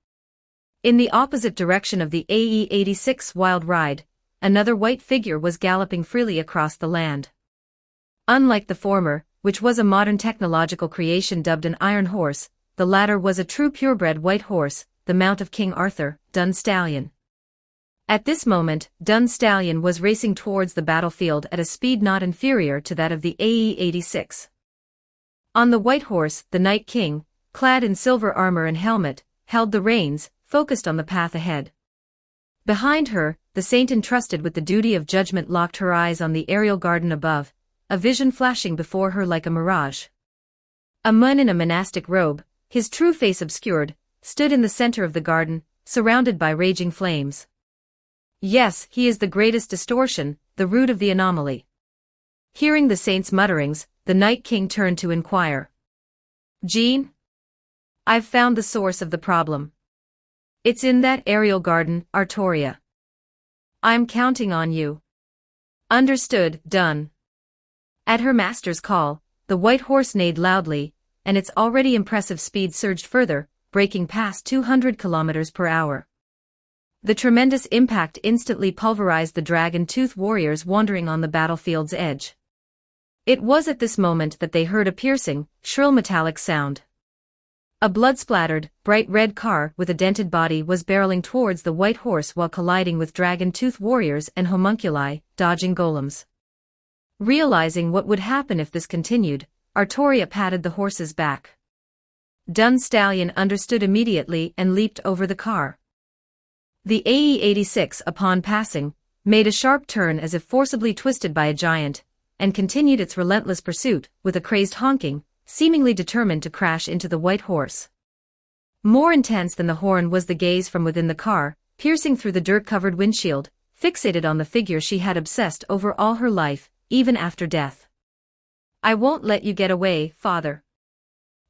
In the opposite direction of the AE-86 wild ride, another white figure was galloping freely across the land. Unlike the former, which was a modern technological creation dubbed an iron horse, the latter was a true purebred white horse, the mount of King Arthur, Dun Stallion. At this moment, Dun Stallion was racing towards the battlefield at a speed not inferior to that of the AE-86. On the white horse, the Night King, clad in silver armor and helmet, held the reins, focused on the path ahead. Behind her, the saint entrusted with the duty of judgment locked her eyes on the aerial garden above, a vision flashing before her like a mirage. A man in a monastic robe, his true face obscured, stood in the center of the garden, surrounded by raging flames. Yes, he is the greatest distortion, the root of the anomaly. Hearing the saint's mutterings, the Night King turned to inquire. Jean? I've found the source of the problem. It's in that aerial garden, Artoria. I'm counting on you. Understood, done. At her master's call, the white horse neighed loudly, and its already impressive speed surged further, breaking past 200 kilometers per hour. The tremendous impact instantly pulverized the dragon-tooth warriors wandering on the battlefield's edge. It was at this moment that they heard a piercing, shrill metallic sound. A blood-splattered, bright red car with a dented body was barreling towards the white horse while colliding with dragon-tooth warriors and homunculi, dodging golems. Realizing what would happen if this continued, Artoria patted the horse's back. Dun Stallion understood immediately and leaped over the car. The AE-86, upon passing, made a sharp turn as if forcibly twisted by a giant, and continued its relentless pursuit, with a crazed honking, seemingly determined to crash into the white horse. More intense than the horn was the gaze from within the car, piercing through the dirt-covered windshield, fixated on the figure she had obsessed over all her life, even after death. "I won't let you get away, father."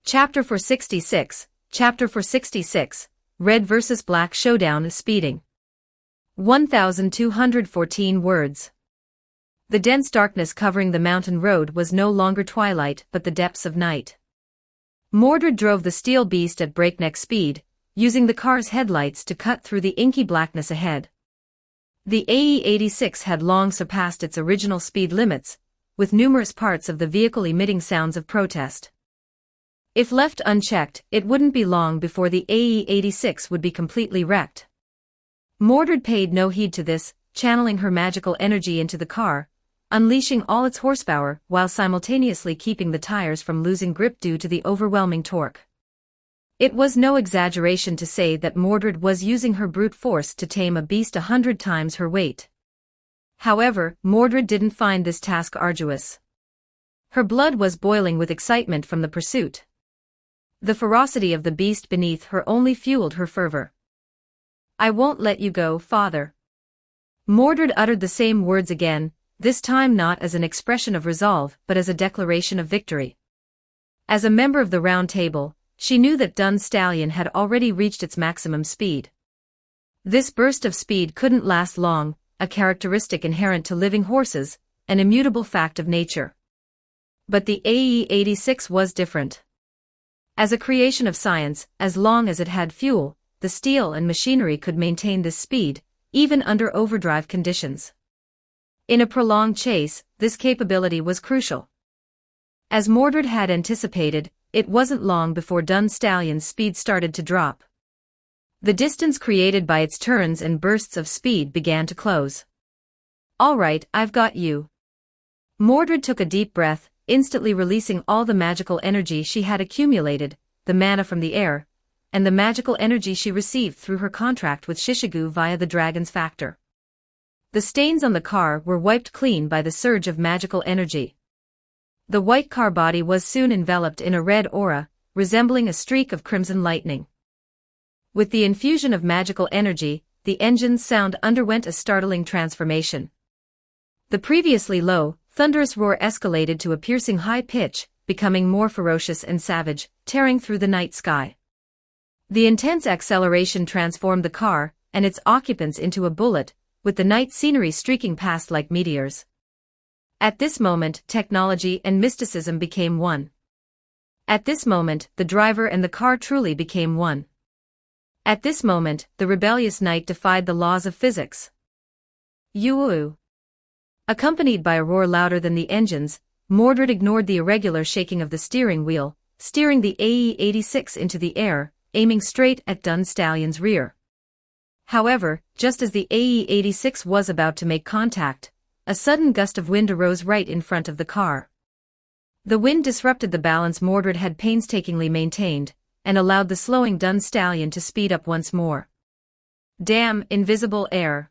Chapter 466, Chapter 466, Red vs. Black Showdown Speeding. 1,214 words. The dense darkness covering the mountain road was no longer twilight but the depths of night. Mordred drove the steel beast at breakneck speed, using the car's headlights to cut through the inky blackness ahead. The AE-86 had long surpassed its original speed limits, with numerous parts of the vehicle emitting sounds of protest. If left unchecked, it wouldn't be long before the AE-86 would be completely wrecked. Mordred paid no heed to this, channeling her magical energy into the car, unleashing all its horsepower while simultaneously keeping the tires from losing grip due to the overwhelming torque. It was no exaggeration to say that Mordred was using her brute force to tame a beast 100 times her weight. However, Mordred didn't find this task arduous. Her blood was boiling with excitement from the pursuit. The ferocity of the beast beneath her only fueled her fervor. "I won't let you go, father." Mordred uttered the same words again, this time not as an expression of resolve but as a declaration of victory. As a member of the Round Table, she knew that Dun Stallion had already reached its maximum speed. This burst of speed couldn't last long, a characteristic inherent to living horses, an immutable fact of nature. But the AE-86 was different. As a creation of science, as long as it had fuel, the steel and machinery could maintain this speed, even under overdrive conditions. In a prolonged chase, this capability was crucial. As Mordred had anticipated, it wasn't long before Dun Stallion's speed started to drop. The distance created by its turns and bursts of speed began to close. "All right, I've got you." Mordred took a deep breath, instantly releasing all the magical energy she had accumulated, the mana from the air, and the magical energy she received through her contract with Shishigu via the dragon's factor. The stains on the car were wiped clean by the surge of magical energy. The white car body was soon enveloped in a red aura, resembling a streak of crimson lightning. With the infusion of magical energy, the engine's sound underwent a startling transformation. The previously low, thunderous roar escalated to a piercing high pitch, becoming more ferocious and savage, tearing through the night sky. The intense acceleration transformed the car and its occupants into a bullet, with the night scenery streaking past like meteors. At this moment, technology and mysticism became one. At this moment, the driver and the car truly became one. At this moment, the rebellious knight defied the laws of physics. Yoo-oo. Accompanied by a roar louder than the engines, Mordred ignored the irregular shaking of the steering wheel, steering the AE-86 into the air, aiming straight at Dun Stallion's rear. However, just as the AE-86 was about to make contact, a sudden gust of wind arose right in front of the car. The wind disrupted the balance Mordred had painstakingly maintained, and allowed the slowing Dun Stallion to speed up once more. "Damn invisible air!"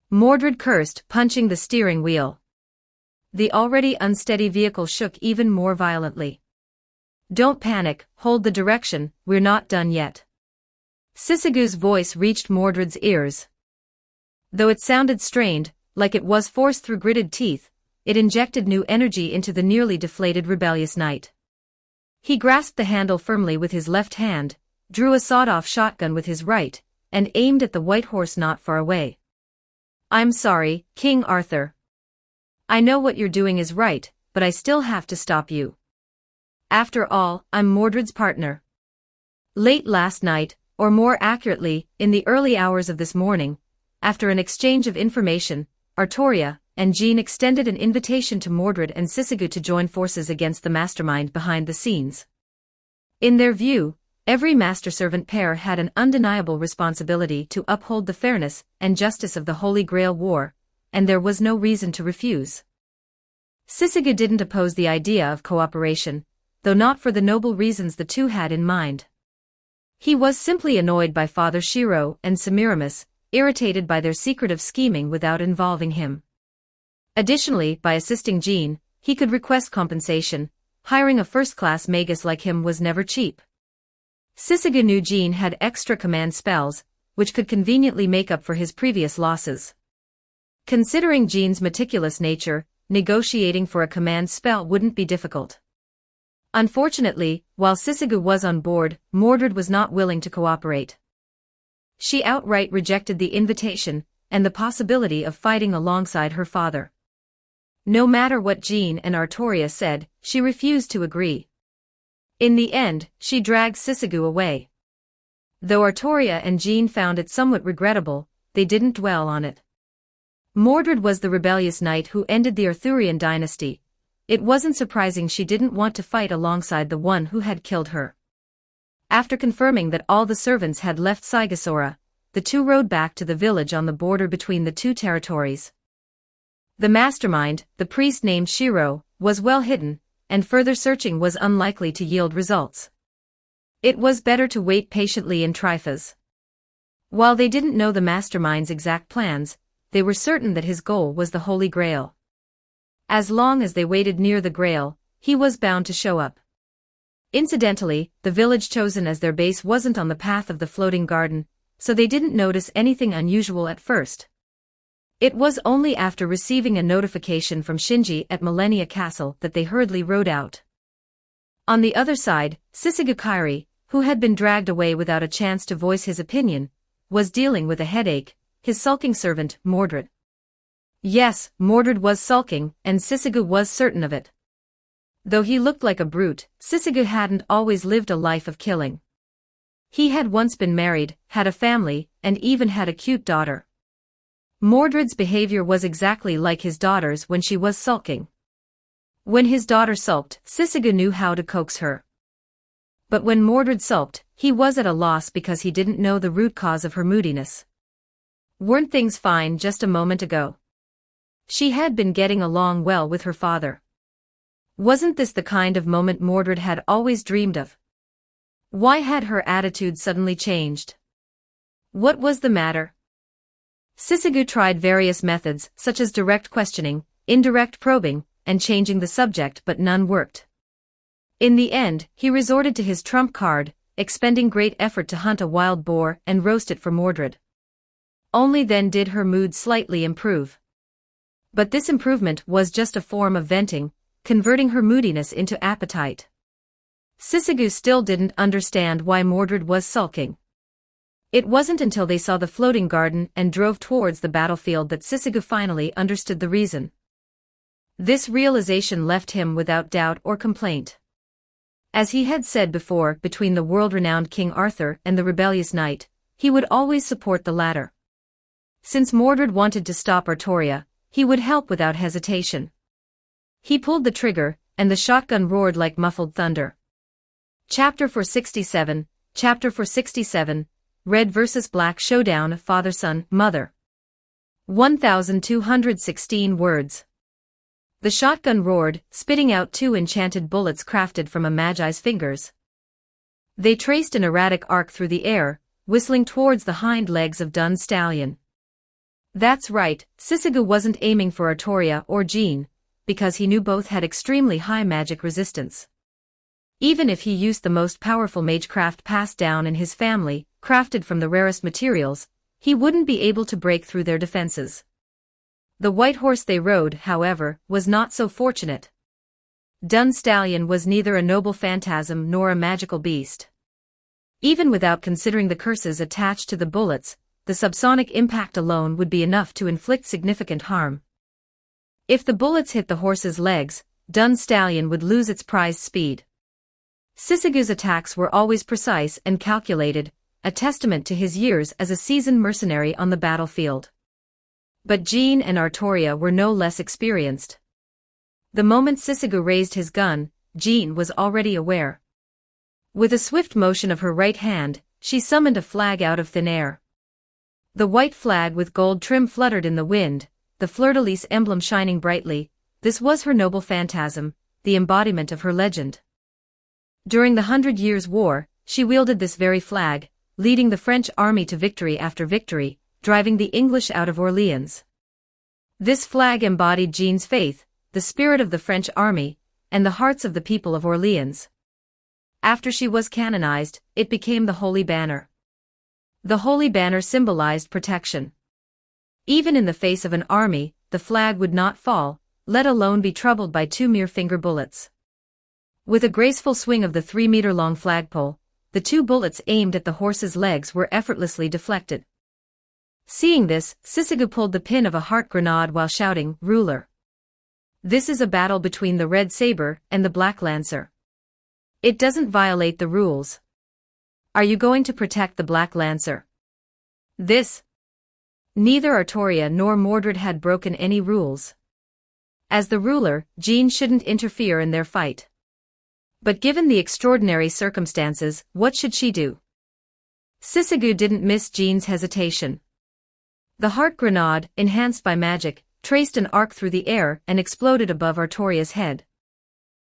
Mordred cursed, punching the steering wheel. The already unsteady vehicle shook even more violently. "Don't panic, hold the direction, we're not done yet." Sisigu's voice reached Mordred's ears. Though it sounded strained, like it was forced through gritted teeth, it injected new energy into the nearly deflated rebellious knight. He grasped the handle firmly with his left hand, drew a sawed-off shotgun with his right, and aimed at the white horse not far away. "I'm sorry, King Arthur. I know what you're doing is right, but I still have to stop you. After all, I'm Mordred's partner." Late last night, or more accurately, in the early hours of this morning, after an exchange of information, Artoria and Jean extended an invitation to Mordred and Sisigu to join forces against the mastermind behind the scenes. In their view, every master-servant pair had an undeniable responsibility to uphold the fairness and justice of the Holy Grail War, and there was no reason to refuse. Sisigu didn't oppose the idea of cooperation, though not for the noble reasons the two had in mind. He was simply annoyed by Father Shiro and Semiramis, irritated by their secretive scheming without involving him. Additionally, by assisting Jean, he could request compensation. Hiring a first-class magus like him was never cheap. Sisage knew Jean had extra command spells, which could conveniently make up for his previous losses. Considering Jean's meticulous nature, negotiating for a command spell wouldn't be difficult. Unfortunately, while Sisage was on board, Mordred was not willing to cooperate. She outright rejected the invitation and the possibility of fighting alongside her father. No matter what Jean and Artoria said, she refused to agree. In the end, she dragged Sisage away. Though Artoria and Jean found it somewhat regrettable, they didn't dwell on it. Mordred was the rebellious knight who ended the Arthurian dynasty. It wasn't surprising she didn't want to fight alongside the one who had killed her. After confirming that all the servants had left Sigasora, the two rode back to the village on the border between the two territories. The mastermind, the priest named Shiro, was well hidden, and further searching was unlikely to yield results. It was better to wait patiently in Trifas. While they didn't know the mastermind's exact plans, they were certain that his goal was the Holy Grail. As long as they waited near the Grail, he was bound to show up. Incidentally, the village chosen as their base wasn't on the path of the floating garden, so they didn't notice anything unusual at first. It was only after receiving a notification from Shinji at Millennia Castle that they hurriedly rode out. On the other side, Sisage Kairi, who had been dragged away without a chance to voice his opinion, was dealing with a headache. His sulking servant, Mordred. Yes, Mordred was sulking, and Sisage was certain of it. Though he looked like a brute, Sisage hadn't always lived a life of killing. He had once been married, had a family, and even had a cute daughter. Mordred's behavior was exactly like his daughter's when she was sulking. When his daughter sulked, Sisage knew how to coax her. But when Mordred sulked, he was at a loss because he didn't know the root cause of her moodiness. Weren't things fine just a moment ago? She had been getting along well with her father. Wasn't this the kind of moment Mordred had always dreamed of? Why had her attitude suddenly changed? What was the matter? Sisage tried various methods, such as direct questioning, indirect probing, and changing the subject, but none worked. In the end, he resorted to his trump card, expending great effort to hunt a wild boar and roast it for Mordred. Only then did her mood slightly improve. But this improvement was just a form of venting, converting her moodiness into appetite. Sisage still didn't understand why Mordred was sulking. It wasn't until they saw the floating garden and drove towards the battlefield that Sisage finally understood the reason. This realization left him without doubt or complaint. As he had said before, between the world-renowned King Arthur and the rebellious knight, he would always support the latter. Since Mordred wanted to stop Artoria, he would help without hesitation. He pulled the trigger, and the shotgun roared like muffled thunder. Chapter 467, Chapter 467, Red vs. Black Showdown of Father-Son, Mother. 1,216 words. The shotgun roared, spitting out 2 enchanted bullets crafted from a magi's fingers. They traced an erratic arc through the air, whistling towards the hind legs of Dun Stallion. That's right, Sisage wasn't aiming for Artoria or Jean, because he knew both had extremely high magic resistance. Even if he used the most powerful magecraft passed down in his family, crafted from the rarest materials, he wouldn't be able to break through their defenses. The white horse they rode, however, was not so fortunate. Dun Stallion was neither a noble phantasm nor a magical beast. Even without considering the curses attached to the bullets, the subsonic impact alone would be enough to inflict significant harm. If the bullets hit the horse's legs, Dun Stallion would lose its prized speed. Sisage's attacks were always precise and calculated, a testament to his years as a seasoned mercenary on the battlefield. But Jean and Artoria were no less experienced. The moment Sisage raised his gun, Jean was already aware. With a swift motion of her right hand, she summoned a flag out of thin air. The white flag with gold trim fluttered in the wind, the fleur-de-lis emblem shining brightly. This was her noble phantasm, the embodiment of her legend. During the 100 Years' War, she wielded this very flag, leading the French army to victory after victory, driving the English out of Orleans. This flag embodied Jean's faith, the spirit of the French army, and the hearts of the people of Orleans. After she was canonized, it became the Holy Banner. The Holy Banner symbolized protection. Even in the face of an army, the flag would not fall, let alone be troubled by 2 mere finger bullets. With a graceful swing of the 3-meter-long flagpole, the 2 bullets aimed at the horse's legs were effortlessly deflected. Seeing this, Sissigou pulled the pin of a heart grenade while shouting, "Ruler! This is a battle between the Red Saber and the Black Lancer. It doesn't violate the rules. Are you going to protect the Black Lancer?" Neither Artoria nor Mordred had broken any rules. As the ruler, Jean shouldn't interfere in their fight. But given the extraordinary circumstances, what should she do? Sissigou didn't miss Jean's hesitation. The heart grenade, enhanced by magic, traced an arc through the air and exploded above Artoria's head.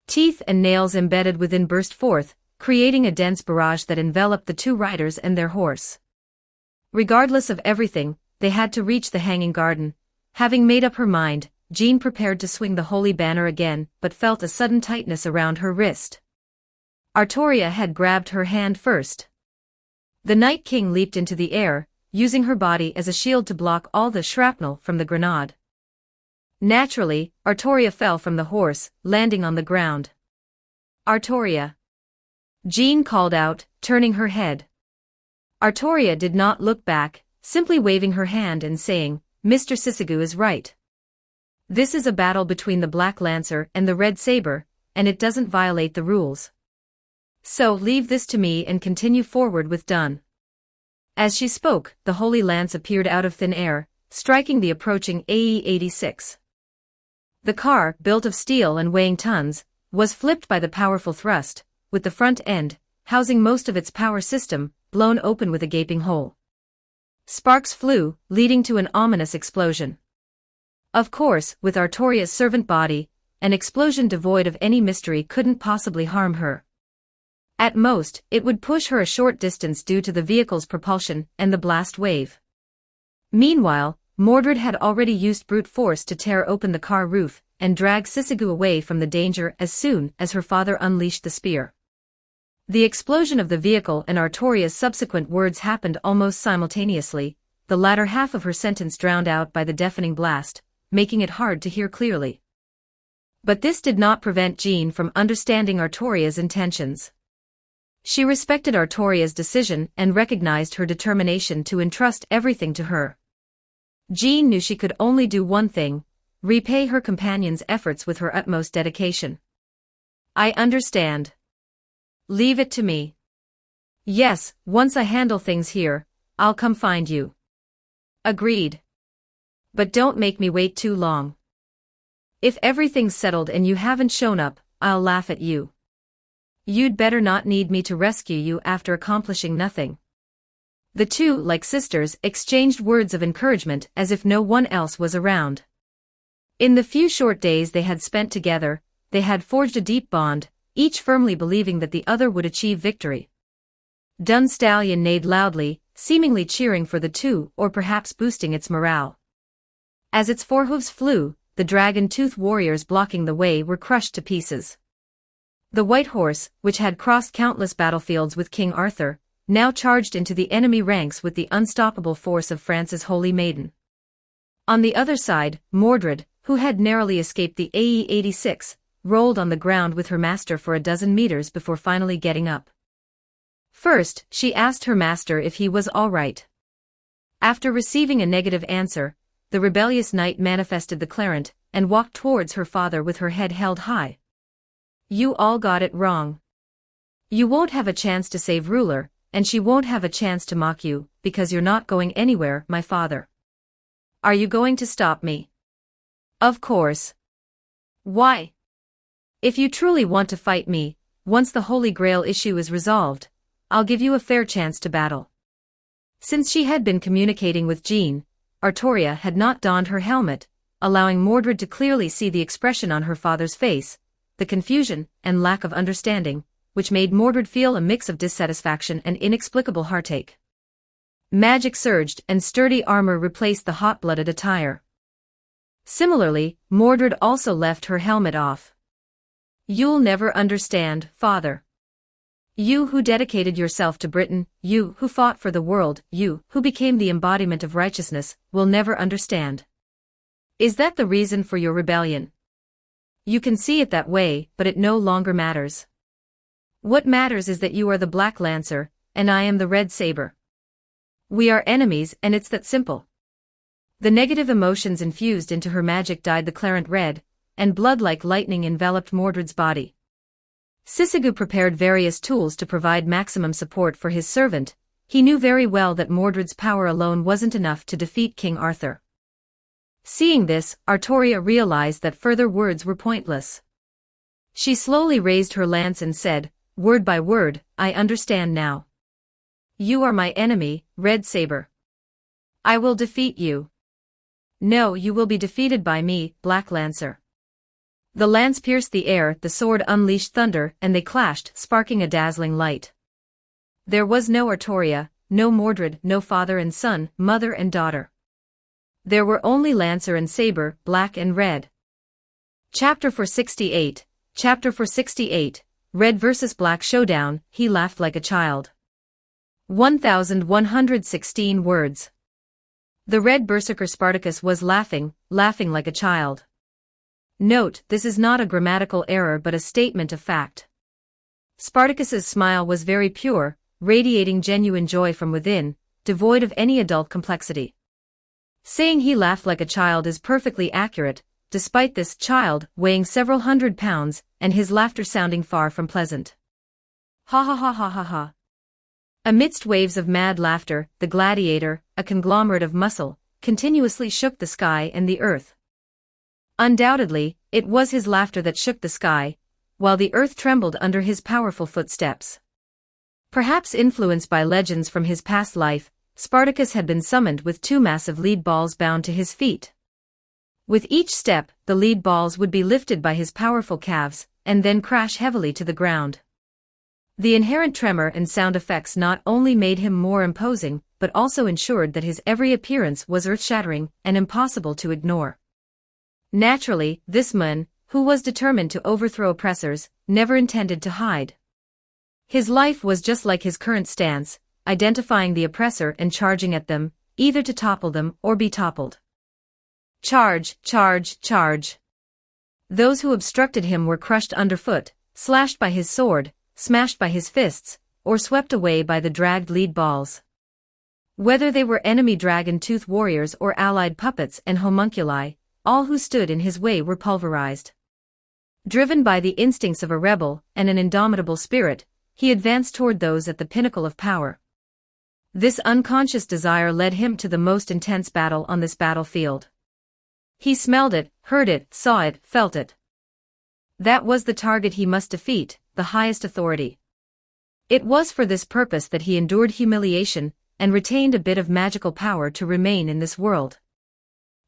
Teeth and nails embedded within burst forth, creating a dense barrage that enveloped the 2 riders and their horse. Regardless of everything, they had to reach the hanging garden. Having made up her mind, Jean prepared to swing the Holy Banner again, but felt a sudden tightness around her wrist. Artoria had grabbed her hand first. The Night King leaped into the air, using her body as a shield to block all the shrapnel from the grenade. Naturally, Artoria fell from the horse, landing on the ground. "Artoria!" Jean called out, turning her head. Artoria did not look back, simply waving her hand and saying, "Mr. Sissigou is right. This is a battle between the Black Lancer and the Red Saber, and it doesn't violate the rules. So leave this to me and continue forward with done." As she spoke, the Holy Lance appeared out of thin air, striking the approaching AE-86. The car, built of steel and weighing tons, was flipped by the powerful thrust, with the front end, housing most of its power system, blown open with a gaping hole. Sparks flew, leading to an ominous explosion. Of course, with Artoria's servant body, an explosion devoid of any mystery couldn't possibly harm her. At most, it would push her a short distance due to the vehicle's propulsion and the blast wave. Meanwhile, Mordred had already used brute force to tear open the car roof and drag Sissigou away from the danger as soon as her father unleashed the spear. The explosion of the vehicle and Artoria's subsequent words happened almost simultaneously, the latter half of her sentence drowned out by the deafening blast, making it hard to hear clearly. But this did not prevent Jean from understanding Artoria's intentions. She respected Artoria's decision and recognized her determination to entrust everything to her. Jean knew she could only do one thing: repay her companion's efforts with her utmost dedication. "I understand. Leave it to me. Yes, once I handle things here, I'll come find you." "Agreed. But don't make me wait too long. If everything's settled and you haven't shown up, I'll laugh at you. You'd better not need me to rescue you after accomplishing nothing." The two, like sisters, exchanged words of encouragement as if no one else was around. In the few short days they had spent together, they had forged a deep bond, each firmly believing that the other would achieve victory. Dun Stallion neighed loudly, seemingly cheering for the two or perhaps boosting its morale. As its forehooves flew, the dragon-toothed warriors blocking the way were crushed to pieces. The white horse, which had crossed countless battlefields with King Arthur, now charged into the enemy ranks with the unstoppable force of France's Holy Maiden. On the other side, Mordred, who had narrowly escaped the AE-86, rolled on the ground with her master for a dozen meters before finally getting up. First, she asked her master if he was all right. After receiving a negative answer, the rebellious knight manifested the clarent and walked towards her father with her head held high. "You all got it wrong. You won't have a chance to save Ruler, and she won't have a chance to mock you, because you're not going anywhere, my father. Are you going to stop me?" "Of course. Why? If you truly want to fight me, once the Holy Grail issue is resolved, I'll give you a fair chance to battle." Since she had been communicating with Jean, Artoria had not donned her helmet, allowing Mordred to clearly see the expression on her father's face, the confusion and lack of understanding, which made Mordred feel a mix of dissatisfaction and inexplicable heartache. Magic surged and sturdy armor replaced the hot-blooded attire. Similarly, Mordred also left her helmet off. "You'll never understand, father. You who dedicated yourself to Britain, you who fought for the world, you who became the embodiment of righteousness, will never understand. Is that the reason for your rebellion? You can see it that way, but it no longer matters. What matters is that you are the Black Lancer, and I am the Red Saber. We are enemies, and it's that simple." The negative emotions infused into her magic dyed the claret red, and blood like lightning enveloped Mordred's body. Sissigou prepared various tools to provide maximum support for his servant. He knew very well that Mordred's power alone wasn't enough to defeat King Arthur. Seeing this, Artoria realized that further words were pointless. She slowly raised her lance and said, word by word, "I understand now. You are my enemy, Red Saber. I will defeat you." "No, you will be defeated by me, Black Lancer." The lance pierced the air, the sword unleashed thunder, and they clashed, sparking a dazzling light. There was no Artoria, no Mordred, no father and son, mother and daughter. There were only Lancer and Saber, black and red. Chapter 468, Chapter 468, Red vs. Black Showdown. He laughed like a child. 1116 words. The Red Berserker Spartacus was laughing like a child. Note, this is not a grammatical error but a statement of fact. Spartacus's smile was very pure, radiating genuine joy from within, devoid of any adult complexity. Saying he laughed like a child is perfectly accurate, despite this child weighing several hundred pounds, and his laughter sounding far from pleasant. Ha ha ha ha ha ha. Amidst waves of mad laughter, the gladiator, a conglomerate of muscle, continuously shook the sky and the earth. Undoubtedly, it was his laughter that shook the sky, while the earth trembled under his powerful footsteps. Perhaps influenced by legends from his past life, Spartacus had been summoned with two massive lead balls bound to his feet. With each step, the lead balls would be lifted by his powerful calves, and then crash heavily to the ground. The inherent tremor and sound effects not only made him more imposing, but also ensured that his every appearance was earth-shattering and impossible to ignore. Naturally, this man, who was determined to overthrow oppressors, never intended to hide. His life was just like his current stance, identifying the oppressor and charging at them, either to topple them or be toppled. Charge, charge, charge. Those who obstructed him were crushed underfoot, slashed by his sword, smashed by his fists, or swept away by the dragged lead balls. Whether they were enemy dragon-tooth warriors or allied puppets and homunculi, all who stood in his way were pulverized. Driven by the instincts of a rebel and an indomitable spirit, he advanced toward those at the pinnacle of power. This unconscious desire led him to the most intense battle on this battlefield. He smelled it, heard it, saw it, felt it. That was the target he must defeat, the highest authority. It was for this purpose that he endured humiliation and retained a bit of magical power to remain in this world.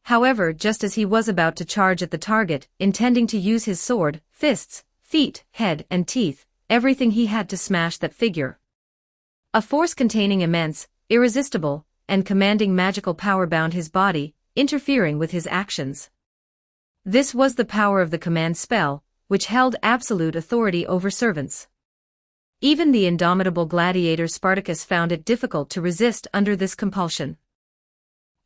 However, just as he was about to charge at the target, intending to use his sword, fists, feet, head, and teeth, everything he had to smash that figure. A force containing immense, irresistible, and commanding magical power bound his body, interfering with his actions. This was the power of the command spell, which held absolute authority over servants. Even the indomitable gladiator Spartacus found it difficult to resist under this compulsion.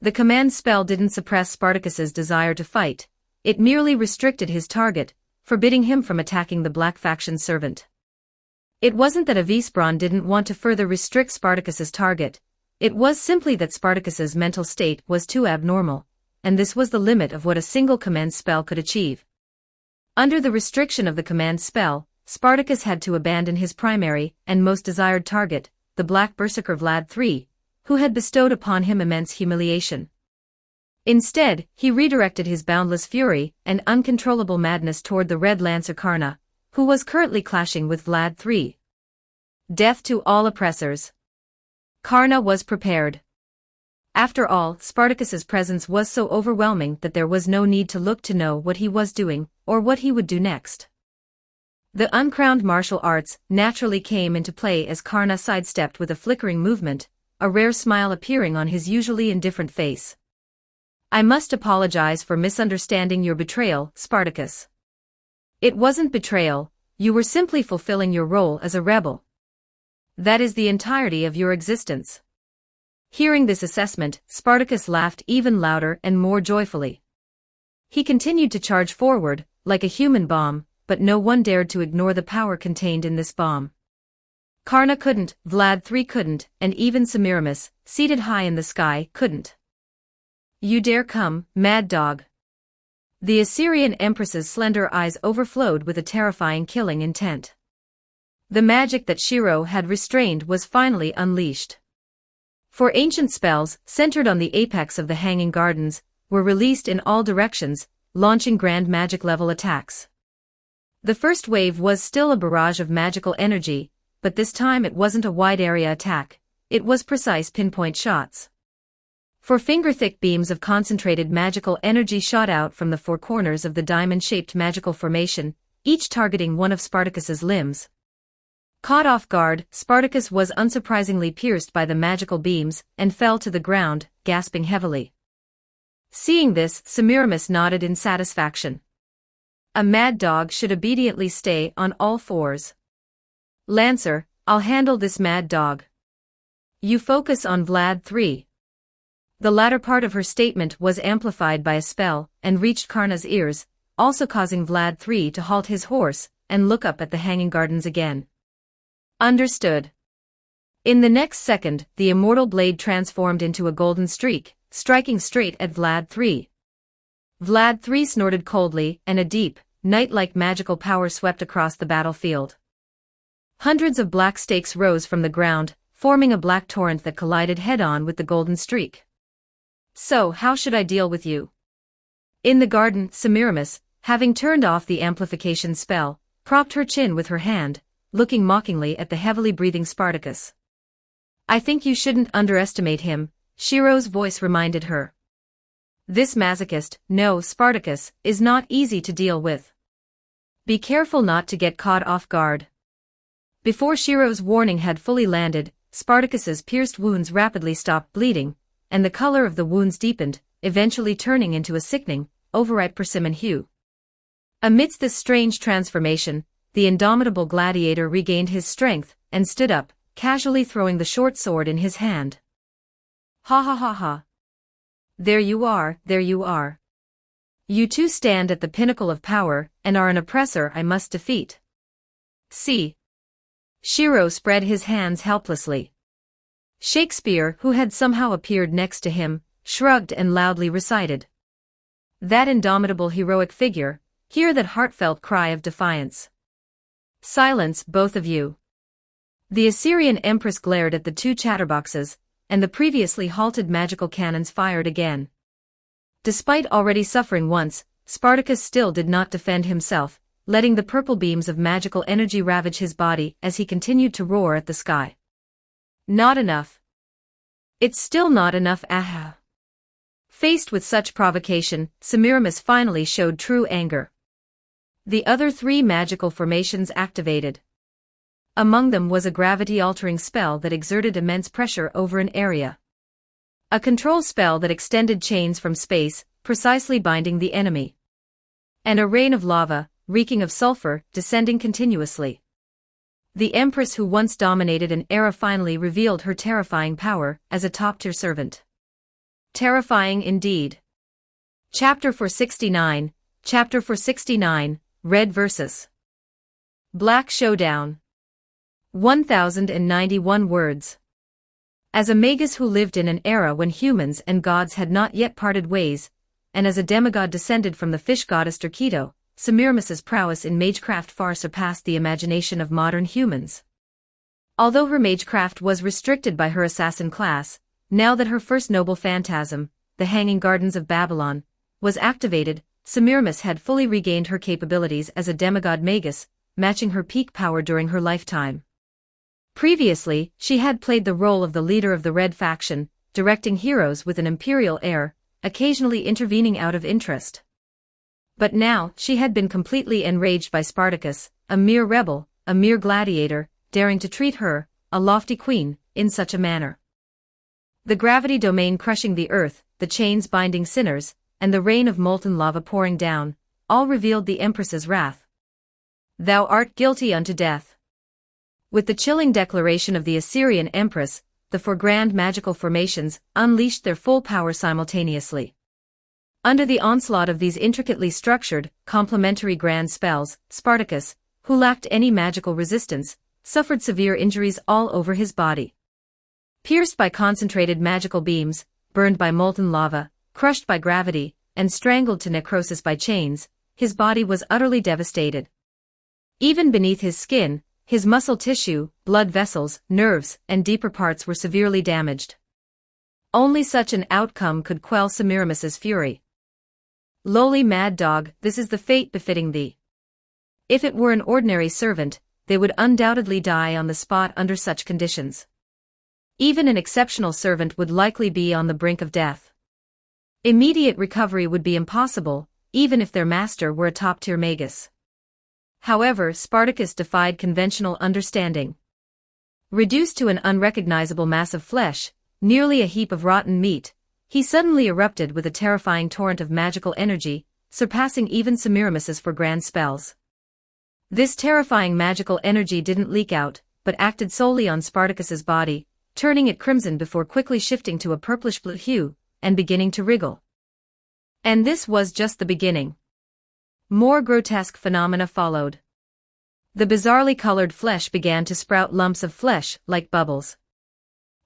The command spell didn't suppress Spartacus's desire to fight, it merely restricted his target, forbidding him from attacking the Black faction's servant. It wasn't that Avisbron didn't want to further restrict Spartacus's target, it was simply that Spartacus's mental state was too abnormal, and this was the limit of what a single command spell could achieve. Under the restriction of the command spell, Spartacus had to abandon his primary and most desired target, the Black Berserker Vlad III, who had bestowed upon him immense humiliation. Instead, he redirected his boundless fury and uncontrollable madness toward the Red Lancer Karna, who was currently clashing with Vlad III. Death to all oppressors. Karna was prepared. After all, Spartacus's presence was so overwhelming that there was no need to look to know what he was doing, or what he would do next. The uncrowned martial arts naturally came into play as Karna sidestepped with a flickering movement, a rare smile appearing on his usually indifferent face. I must apologize for misunderstanding your betrayal, Spartacus. It wasn't betrayal, you were simply fulfilling your role as a rebel. That is the entirety of your existence. Hearing this assessment, Spartacus laughed even louder and more joyfully. He continued to charge forward, like a human bomb, but no one dared to ignore the power contained in this bomb. Karna couldn't, Vlad III couldn't, and even Semiramis, seated high in the sky, couldn't. You dare come, mad dog. The Assyrian empress's slender eyes overflowed with a terrifying killing intent. The magic that Shiro had restrained was finally unleashed. For ancient spells, centered on the apex of the Hanging Gardens, were released in all directions, launching grand magic-level attacks. The first wave was still a barrage of magical energy, but this time it wasn't a wide-area attack, it was precise pinpoint shots. For finger-thick beams of concentrated magical energy shot out from the four corners of the diamond-shaped magical formation, each targeting one of Spartacus's limbs. Caught off guard, Spartacus was unsurprisingly pierced by the magical beams and fell to the ground, gasping heavily. Seeing this, Semiramis nodded in satisfaction. A mad dog should obediently stay on all fours. Lancer, I'll handle this mad dog. You focus on Vlad III. The latter part of her statement was amplified by a spell and reached Karna's ears, also causing Vlad III to halt his horse and look up at the Hanging Gardens again. Understood. In the next second, the immortal blade transformed into a golden streak, striking straight at Vlad III. Vlad III snorted coldly, and a deep, night-like magical power swept across the battlefield. Hundreds of black stakes rose from the ground, forming a black torrent that collided head-on with the golden streak. So, how should I deal with you? In the garden, Semiramis, having turned off the amplification spell, propped her chin with her hand, looking mockingly at the heavily breathing Spartacus. I think you shouldn't underestimate him, Shiro's voice reminded her. This masochist, no, Spartacus, is not easy to deal with. Be careful not to get caught off guard. Before Shiro's warning had fully landed, Spartacus's pierced wounds rapidly stopped bleeding, and the color of the wounds deepened, eventually turning into a sickening, overripe persimmon hue. Amidst this strange transformation, the indomitable gladiator regained his strength and stood up, casually throwing the short sword in his hand. Ha ha ha ha. There you are, there you are. You two stand at the pinnacle of power and are an oppressor I must defeat. See. Shiro spread his hands helplessly. Shakespeare, who had somehow appeared next to him, shrugged and loudly recited. That indomitable heroic figure, hear that heartfelt cry of defiance. Silence, both of you. The Assyrian empress glared at the two chatterboxes, and the previously halted magical cannons fired again. Despite already suffering once, Spartacus still did not defend himself, letting the purple beams of magical energy ravage his body as he continued to roar at the sky. Not enough. It's still not enough, aha. Faced with such provocation, Semiramis finally showed true anger. The other three magical formations activated. Among them was a gravity-altering spell that exerted immense pressure over an area. A control spell that extended chains from space, precisely binding the enemy. And a rain of lava, reeking of sulfur, descending continuously. The Empress who once dominated an era finally revealed her terrifying power as a top-tier servant. Terrifying indeed. Chapter 469, Chapter 469, Red vs. Black Showdown. 1091 words. As a magus who lived in an era when humans and gods had not yet parted ways, and as a demigod descended from the fish goddess Turquito, Semiramis's prowess in magecraft far surpassed the imagination of modern humans. Although her magecraft was restricted by her assassin class, now that her first noble phantasm, the Hanging Gardens of Babylon, was activated, Semiramis had fully regained her capabilities as a demigod magus, matching her peak power during her lifetime. Previously, she had played the role of the leader of the Red faction, directing heroes with an imperial air, occasionally intervening out of interest. But now, she had been completely enraged by Spartacus, a mere rebel, a mere gladiator, daring to treat her, a lofty queen, in such a manner. The gravity domain crushing the earth, the chains binding sinners, and the rain of molten lava pouring down, all revealed the Empress's wrath. Thou art guilty unto death. With the chilling declaration of the Assyrian Empress, the four grand magical formations unleashed their full power simultaneously. Under the onslaught of these intricately structured, complementary grand spells, Spartacus, who lacked any magical resistance, suffered severe injuries all over his body. Pierced by concentrated magical beams, burned by molten lava, crushed by gravity, and strangled to necrosis by chains, his body was utterly devastated. Even beneath his skin, his muscle tissue, blood vessels, nerves, and deeper parts were severely damaged. Only such an outcome could quell Semiramis's fury. Lowly mad dog, this is the fate befitting thee. If it were an ordinary servant, they would undoubtedly die on the spot under such conditions. Even an exceptional servant would likely be on the brink of death. Immediate recovery would be impossible, even if their master were a top-tier magus. However, Spartacus defied conventional understanding. Reduced to an unrecognizable mass of flesh, nearly a heap of rotten meat, he suddenly erupted with a terrifying torrent of magical energy, surpassing even Semiramis's for grand spells. This terrifying magical energy didn't leak out, but acted solely on Spartacus's body, turning it crimson before quickly shifting to a purplish-blue hue, and beginning to wriggle. And this was just the beginning. More grotesque phenomena followed. The bizarrely colored flesh began to sprout lumps of flesh, like bubbles.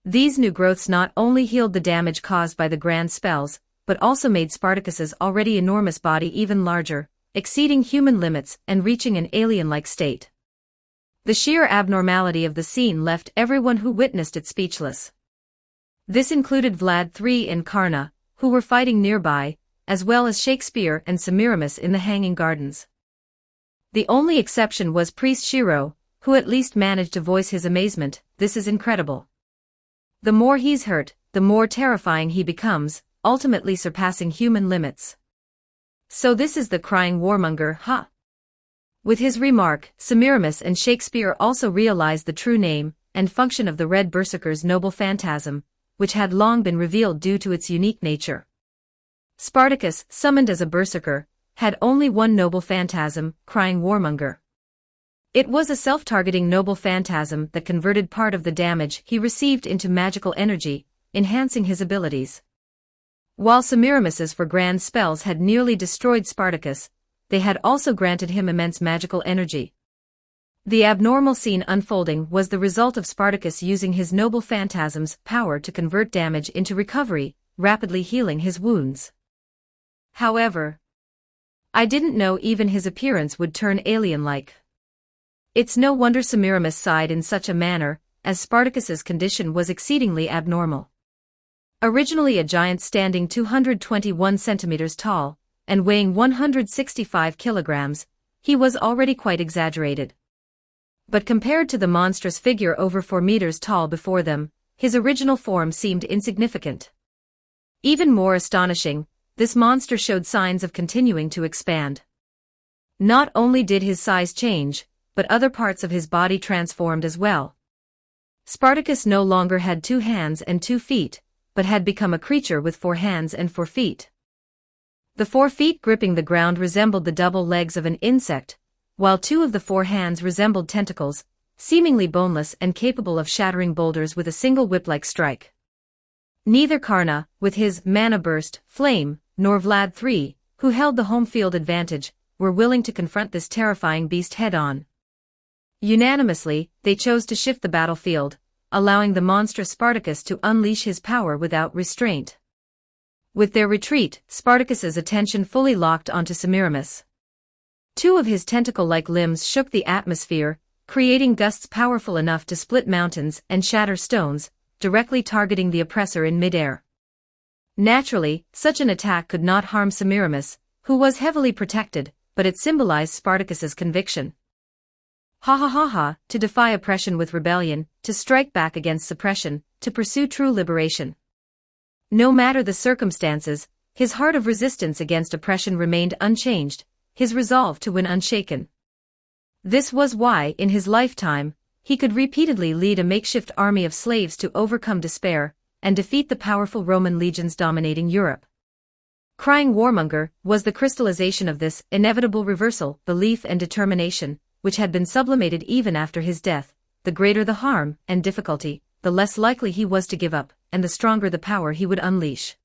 These new growths not only healed the damage caused by the grand spells, but also made Spartacus's already enormous body even larger, exceeding human limits and reaching an alien-like state. The sheer abnormality of the scene left everyone who witnessed it speechless. This included Vlad III and Karna, who were fighting nearby, as well as Shakespeare and Semiramis in the Hanging Gardens. The only exception was Priest Shiro, who at least managed to voice his amazement. This is incredible. The more he's hurt, the more terrifying he becomes, ultimately surpassing human limits. So this is the crying warmonger, huh? With his remark, Semiramis and Shakespeare also realized the true name and function of the Red Berserker's noble phantasm, which had long been revealed due to its unique nature. Spartacus, summoned as a berserker, had only one noble phantasm, crying warmonger. It was a self-targeting noble phantasm that converted part of the damage he received into magical energy, enhancing his abilities. While Semiramis's for grand spells had nearly destroyed Spartacus, they had also granted him immense magical energy. The abnormal scene unfolding was the result of Spartacus using his noble phantasm's power to convert damage into recovery, rapidly healing his wounds. However, I didn't know even his appearance would turn alien-like. It's no wonder Semiramis sighed in such a manner, as Spartacus's condition was exceedingly abnormal. Originally a giant standing 221 centimeters tall, and weighing 165 kilograms, he was already quite exaggerated. But compared to the monstrous figure over 4 meters tall before them, his original form seemed insignificant. Even more astonishing, this monster showed signs of continuing to expand. Not only did his size change, but other parts of his body transformed as well. Spartacus no longer had 2 hands and 2 feet, but had become a creature with 4 hands and 4 feet. The 4 feet gripping the ground resembled the double legs of an insect, while 2 of the 4 hands resembled tentacles, seemingly boneless and capable of shattering boulders with a single whip-like strike. Neither Karna, with his mana burst, flame, nor Vlad III, who held the home field advantage, were willing to confront this terrifying beast head-on. Unanimously, they chose to shift the battlefield, allowing the monstrous Spartacus to unleash his power without restraint. With their retreat, Spartacus's attention fully locked onto Semiramis. 2 of his tentacle-like limbs shook the atmosphere, creating gusts powerful enough to split mountains and shatter stones, directly targeting the oppressor in midair. Naturally, such an attack could not harm Semiramis, who was heavily protected, but it symbolized Spartacus's conviction. Ha ha ha ha, to defy oppression with rebellion, to strike back against suppression, to pursue true liberation. No matter the circumstances, his heart of resistance against oppression remained unchanged, his resolve to win unshaken. This was why, in his lifetime, he could repeatedly lead a makeshift army of slaves to overcome despair and defeat the powerful Roman legions dominating Europe. Crying warmonger was the crystallization of this inevitable reversal, belief and determination, which had been sublimated even after his death. The greater the harm and difficulty, the less likely he was to give up, and the stronger the power he would unleash.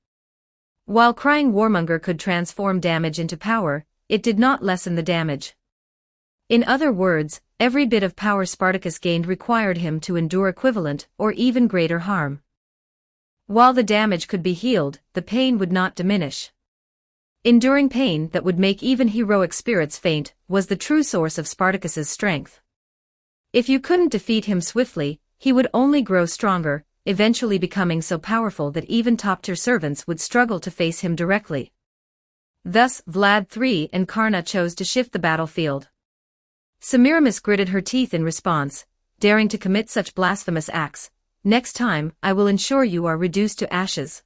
While crying warmonger could transform damage into power, it did not lessen the damage. In other words, every bit of power Spartacus gained required him to endure equivalent or even greater harm. While the damage could be healed, the pain would not diminish. Enduring pain that would make even heroic spirits faint was the true source of Spartacus's strength. If you couldn't defeat him swiftly, he would only grow stronger, eventually becoming so powerful that even top-tier servants would struggle to face him directly. Thus, Vlad III and Karna chose to shift the battlefield. Semiramis gritted her teeth in response, daring to commit such blasphemous acts. Next time, I will ensure you are reduced to ashes.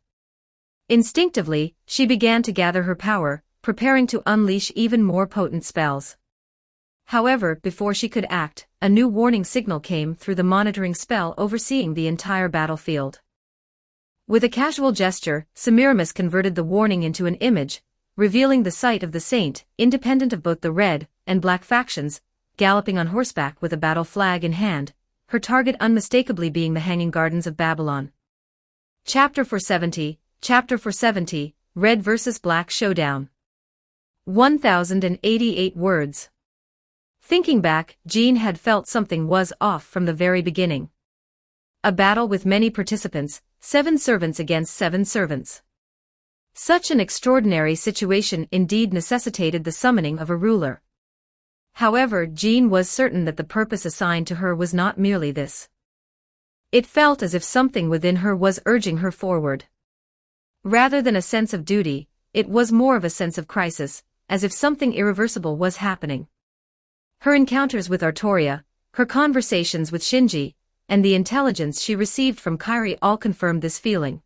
Instinctively, she began to gather her power, preparing to unleash even more potent spells. However, before she could act, a new warning signal came through the monitoring spell overseeing the entire battlefield. With a casual gesture, Semiramis converted the warning into an image, revealing the sight of the saint, independent of both the red and black factions, galloping on horseback with a battle flag in hand, her target unmistakably being the Hanging Gardens of Babylon. Chapter 470, Red vs. Black Showdown. 1088 words. Thinking back, Jean had felt something was off from the very beginning. A battle with many participants, 7 servants against 7 servants. Such an extraordinary situation indeed necessitated the summoning of a ruler. However, Jean was certain that the purpose assigned to her was not merely this. It felt as if something within her was urging her forward. Rather than a sense of duty, it was more of a sense of crisis, as if something irreversible was happening. Her encounters with Artoria, her conversations with Shinji, and the intelligence she received from Kairi all confirmed this feeling.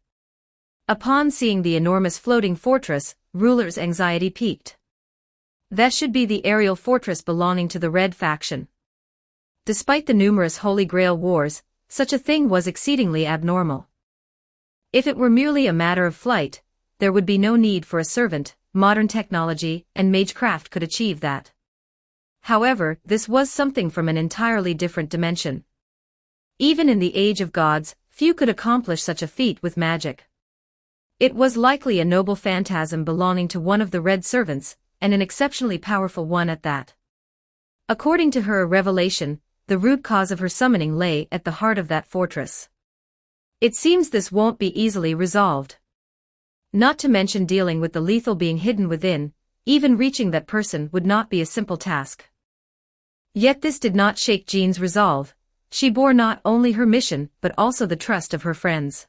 Upon seeing the enormous floating fortress, ruler's anxiety peaked. That should be the aerial fortress belonging to the Red faction. Despite the numerous Holy Grail wars, such a thing was exceedingly abnormal. If it were merely a matter of flight, there would be no need for a servant. Modern technology and magecraft could achieve that. However, this was something from an entirely different dimension. Even in the Age of Gods, few could accomplish such a feat with magic. It was likely a noble phantasm belonging to one of the Red servants, and an exceptionally powerful one at that. According to her revelation, the root cause of her summoning lay at the heart of that fortress. It seems this won't be easily resolved. Not to mention dealing with the lethal being hidden within, even reaching that person would not be a simple task. Yet this did not shake Jean's resolve. She bore not only her mission but also the trust of her friends.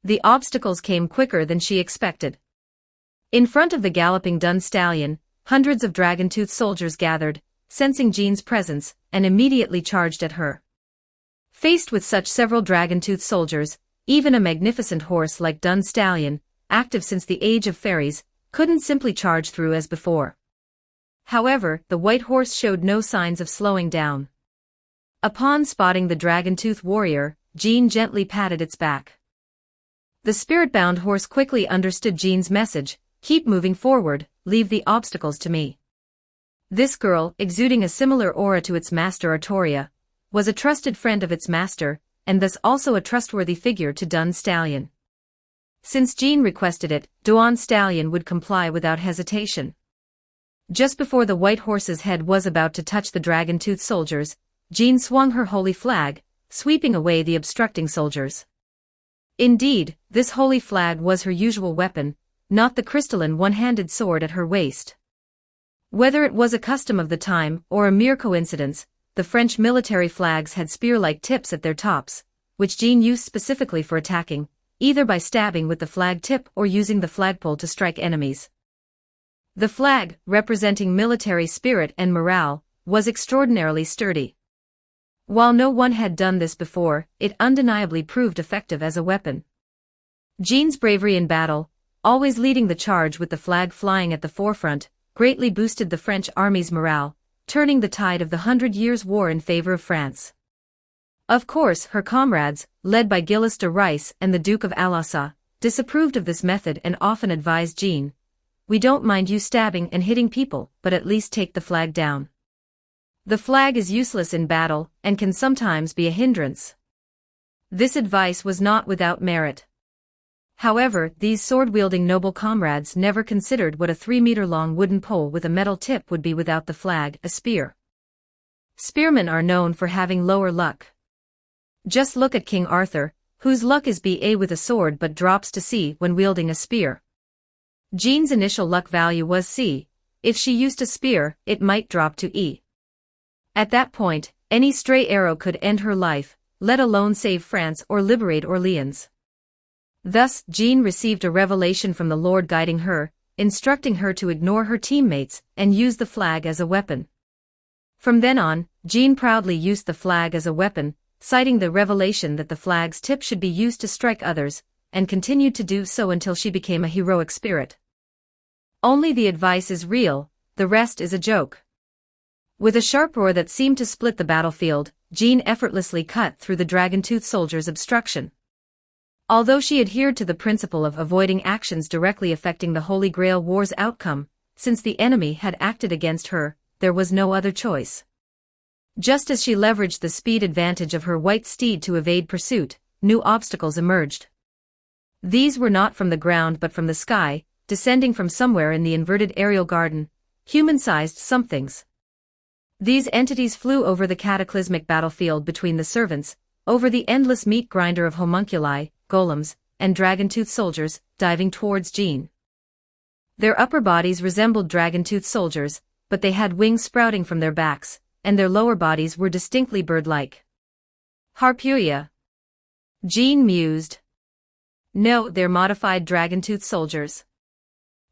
The obstacles came quicker than she expected. In front of the galloping dun stallion, hundreds of dragon-toothed soldiers gathered, sensing Jean's presence, and immediately charged at her. Faced with such several dragon-toothed soldiers, even a magnificent horse like Dun Stallion, active since the age of fairies, couldn't simply charge through as before. However, the white horse showed no signs of slowing down. Upon spotting the dragon-toothed warrior, Jean gently patted its back. The spirit-bound horse quickly understood Jean's message: keep moving forward, leave the obstacles to me. This girl, exuding a similar aura to its master Artoria, was a trusted friend of its master, and thus also a trustworthy figure to Dun Stallion. Since Jean requested it, Dun Stallion would comply without hesitation. Just before the white horse's head was about to touch the dragon-toothed soldiers, Jean swung her holy flag, sweeping away the obstructing soldiers. Indeed, this holy flag was her usual weapon, not the crystalline one-handed sword at her waist. Whether it was a custom of the time or a mere coincidence, the French military flags had spear-like tips at their tops, which Jean used specifically for attacking, either by stabbing with the flag tip or using the flagpole to strike enemies. The flag, representing military spirit and morale, was extraordinarily sturdy. While no one had done this before, it undeniably proved effective as a weapon. Jean's bravery in battle, always leading the charge with the flag flying at the forefront, greatly boosted the French army's morale, turning the tide of the 100 Years' War in favor of France. Of course, her comrades, led by Gilles de Rice and the Duke of Alençon, disapproved of this method and often advised Jean, "We don't mind you stabbing and hitting people, but at least take the flag down. The flag is useless in battle and can sometimes be a hindrance." This advice was not without merit. However, these sword-wielding noble comrades never considered what a 3-meter-long wooden pole with a metal tip would be without the flag, a spear. Spearmen are known for having lower luck. Just look at King Arthur, whose luck is BA with a sword but drops to C when wielding a spear. Jean's initial luck value was C. If she used a spear, it might drop to E. At that point, any stray arrow could end her life, let alone save France or liberate Orleans. Thus, Jean received a revelation from the Lord guiding her, instructing her to ignore her teammates and use the flag as a weapon. From then on, Jean proudly used the flag as a weapon, citing the revelation that the flag's tip should be used to strike others, and continued to do so until she became a heroic spirit. Only the advice is real, the rest is a joke. With a sharp roar that seemed to split the battlefield, Jean effortlessly cut through the dragon-toothed soldier's obstruction. Although she adhered to the principle of avoiding actions directly affecting the Holy Grail War's outcome, since the enemy had acted against her, there was no other choice. Just as she leveraged the speed advantage of her white steed to evade pursuit, new obstacles emerged. These were not from the ground but from the sky, descending from somewhere in the inverted aerial garden, human-sized somethings. These entities flew over the cataclysmic battlefield between the servants, over the endless meat grinder of homunculi, golems, and dragon-toothed soldiers, diving towards Jean. Their upper bodies resembled dragon-toothed soldiers, but they had wings sprouting from their backs, and their lower bodies were distinctly bird-like. Harpyia. Jean mused. No, they're modified dragon-toothed soldiers.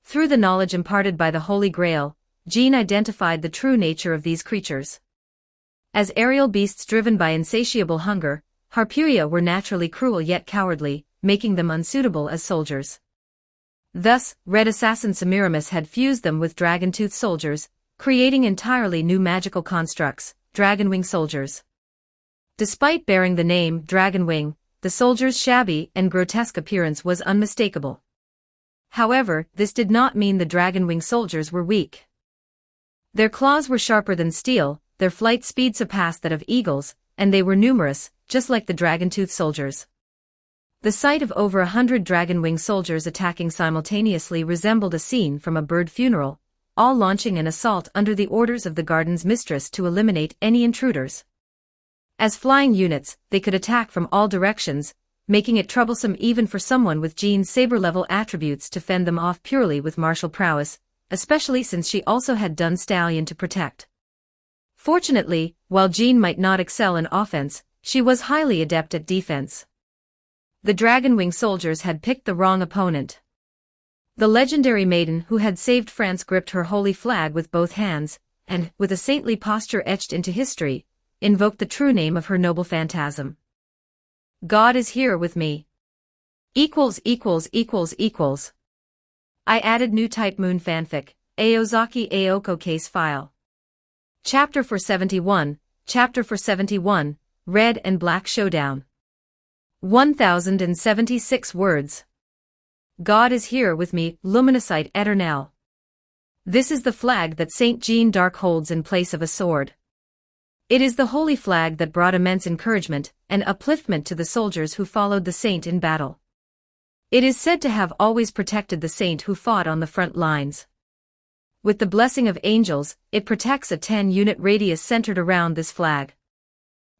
Through the knowledge imparted by the Holy Grail, Jean identified the true nature of these creatures. As aerial beasts driven by insatiable hunger, Harpyia were naturally cruel yet cowardly, making them unsuitable as soldiers. Thus, Red Assassin Semiramis had fused them with dragon-toothed soldiers, creating entirely new magical constructs, Dragonwing soldiers. Despite bearing the name Dragonwing, the soldiers' shabby and grotesque appearance was unmistakable. However, this did not mean the Dragonwing soldiers were weak. Their claws were sharper than steel, their flight speed surpassed that of eagles, and they were numerous, just like the dragon-toothed soldiers. The sight of over 100 Dragonwing soldiers attacking simultaneously resembled a scene from a bird funeral, all launching an assault under the orders of the garden's mistress to eliminate any intruders. As flying units, they could attack from all directions, making it troublesome even for someone with Jean's saber-level attributes to fend them off purely with martial prowess, especially since she also had Dun Stallion to protect. Fortunately, while Jean might not excel in offense, she was highly adept at defense. The Dragonwing soldiers had picked the wrong opponent. The legendary maiden who had saved France gripped her holy flag with both hands, and, with a saintly posture etched into history, invoked the true name of her noble phantasm. God is here with me. I added new Type Moon fanfic, Aozaki Aoko case file. Chapter 471, Chapter 471, Red and Black Showdown. 1076 words. God is here with me, Luminosite Eternelle. This is the flag that Saint Jeanne d'Arc holds in place of a sword. It is the holy flag that brought immense encouragement and upliftment to the soldiers who followed the saint in battle. It is said to have always protected the saint who fought on the front lines. With the blessing of angels, it protects a 10-unit radius centered around this flag.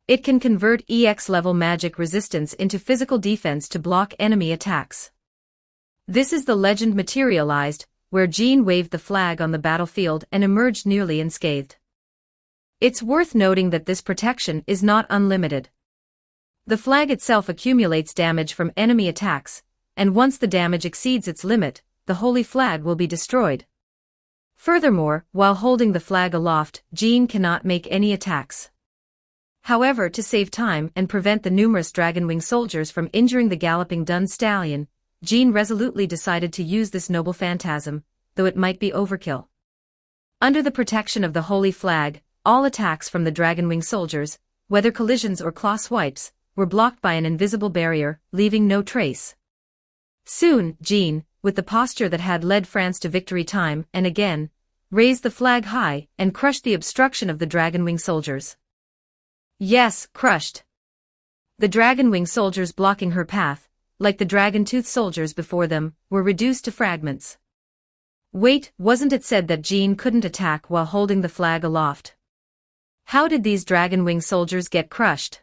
It can convert EX-level magic resistance into physical defense to block enemy attacks. This is the legend materialized, where Jeanne waved the flag on the battlefield and emerged nearly unscathed. It's worth noting that this protection is not unlimited. The flag itself accumulates damage from enemy attacks, and once the damage exceeds its limit, the holy flag will be destroyed. Furthermore, while holding the flag aloft, Jeanne cannot make any attacks. However, to save time and prevent the numerous Dragonwing soldiers from injuring the galloping Dun Stallion, Jeanne resolutely decided to use this noble phantasm, though it might be overkill. Under the protection of the holy flag, all attacks from the dragonwing soldiers, whether collisions or claw swipes, were blocked by an invisible barrier, leaving no trace. Soon, Jean, with the posture that had led France to victory time and again, raised the flag high and crushed the obstruction of the dragonwing soldiers. Yes, crushed. The dragonwing soldiers blocking her path, like the dragon-tooth soldiers before them, were reduced to fragments. Wait, wasn't it said that Jean couldn't attack while holding the flag aloft? How did these dragonwing soldiers get crushed?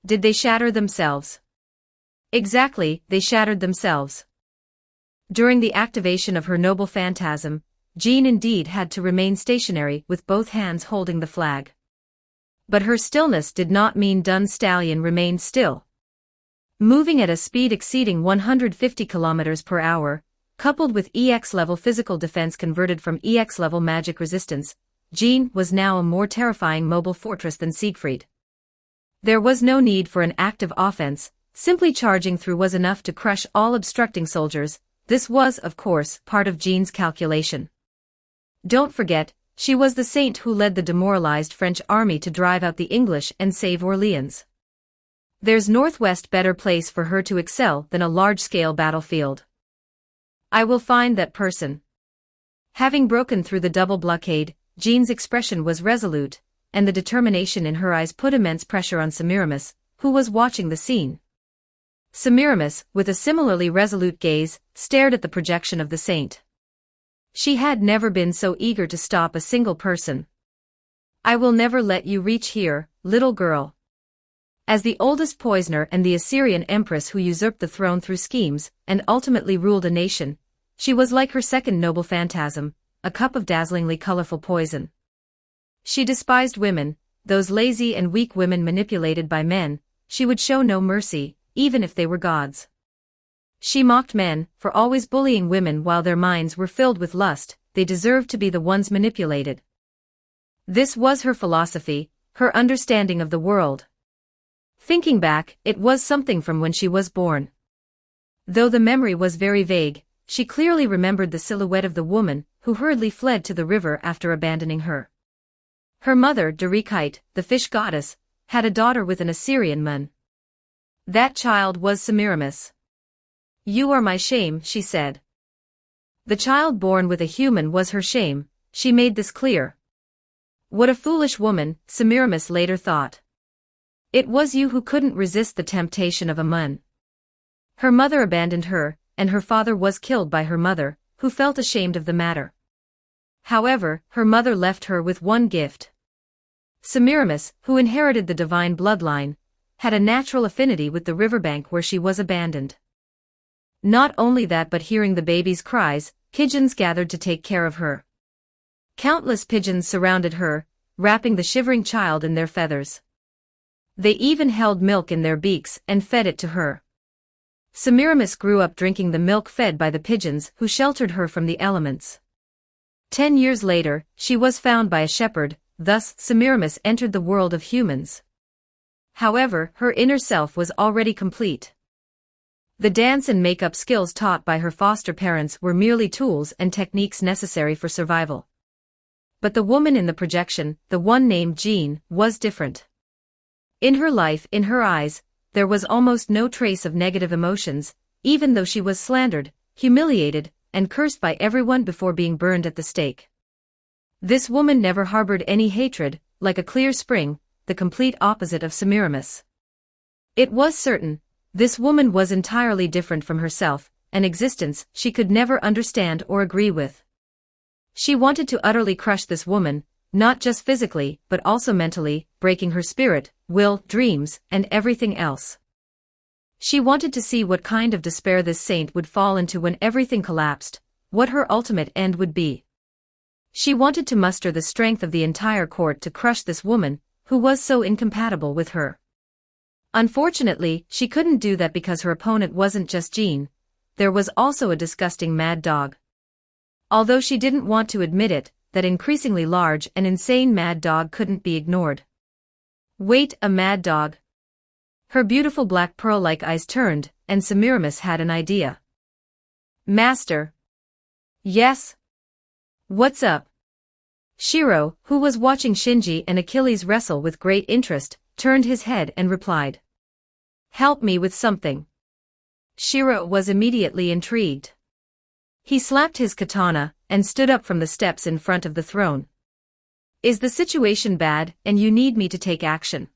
Did they shatter themselves? Exactly, they shattered themselves. During the activation of her noble phantasm, Jean indeed had to remain stationary with both hands holding the flag. But her stillness did not mean Dun Stallion remained still. Moving at a speed exceeding 150 km per hour, coupled with EX-level physical defense converted from EX-level magic resistance, Jean was now a more terrifying mobile fortress than Siegfried. There was no need for an active offense, simply charging through was enough to crush all obstructing soldiers. This was, of course, part of Jean's calculation. Don't forget, she was the saint who led the demoralized French army to drive out the English and save Orleans. There's northwest better place for her to excel than a large-scale battlefield. I will find that person. Having broken through the double blockade, Jean's expression was resolute, and the determination in her eyes put immense pressure on Semiramis, who was watching the scene. Semiramis, with a similarly resolute gaze, stared at the projection of the saint. She had never been so eager to stop a single person. I will never let you reach here, little girl. As the oldest poisoner and the Assyrian empress who usurped the throne through schemes and ultimately ruled a nation, she was like her second noble phantasm, a cup of dazzlingly colorful poison. She despised women, those lazy and weak women manipulated by men. She would show no mercy, even if they were gods. She mocked men for always bullying women while their minds were filled with lust. They deserved to be the ones manipulated. This was her philosophy, her understanding of the world. Thinking back, it was something from when she was born. Though the memory was very vague, she clearly remembered the silhouette of the woman who hurriedly fled to the river after abandoning her. Her mother, Derikite, the fish goddess, had a daughter with an Assyrian man. That child was Semiramis. You are my shame, she said. The child born with a human was her shame, she made this clear. What a foolish woman, Semiramis later thought. It was you who couldn't resist the temptation of a man. Her mother abandoned her, and her father was killed by her mother, who felt ashamed of the matter. However, her mother left her with one gift. Semiramis, who inherited the divine bloodline, had a natural affinity with the riverbank where she was abandoned. Not only that, but hearing the baby's cries, pigeons gathered to take care of her. Countless pigeons surrounded her, wrapping the shivering child in their feathers. They even held milk in their beaks and fed it to her. Semiramis grew up drinking the milk fed by the pigeons who sheltered her from the elements. 10 years later, she was found by a shepherd, thus Semiramis entered the world of humans. However, her inner self was already complete. The dance and makeup skills taught by her foster parents were merely tools and techniques necessary for survival. But the woman in the projection, the one named Jean, was different. In her life, in her eyes, there was almost no trace of negative emotions, even though she was slandered, humiliated, and cursed by everyone before being burned at the stake. This woman never harbored any hatred, like a clear spring, the complete opposite of Semiramis. It was certain, this woman was entirely different from herself, an existence she could never understand or agree with. She wanted to utterly crush this woman, not just physically, but also mentally, breaking her spirit, will, dreams, and everything else. She wanted to see what kind of despair this saint would fall into when everything collapsed, what her ultimate end would be. She wanted to muster the strength of the entire court to crush this woman, who was so incompatible with her. Unfortunately, she couldn't do that because her opponent wasn't just Jean, there was also a disgusting mad dog. Although she didn't want to admit it, that increasingly large and insane mad dog couldn't be ignored. Wait, a mad dog? Her beautiful black pearl-like eyes turned, and Semiramis had an idea. Master. Yes? What's up? Shiro, who was watching Shinji and Achilles wrestle with great interest, turned his head and replied. "Help me with something." Shiro was immediately intrigued. He slapped his katana and stood up from the steps in front of the throne. "Is the situation bad and you need me to take action?"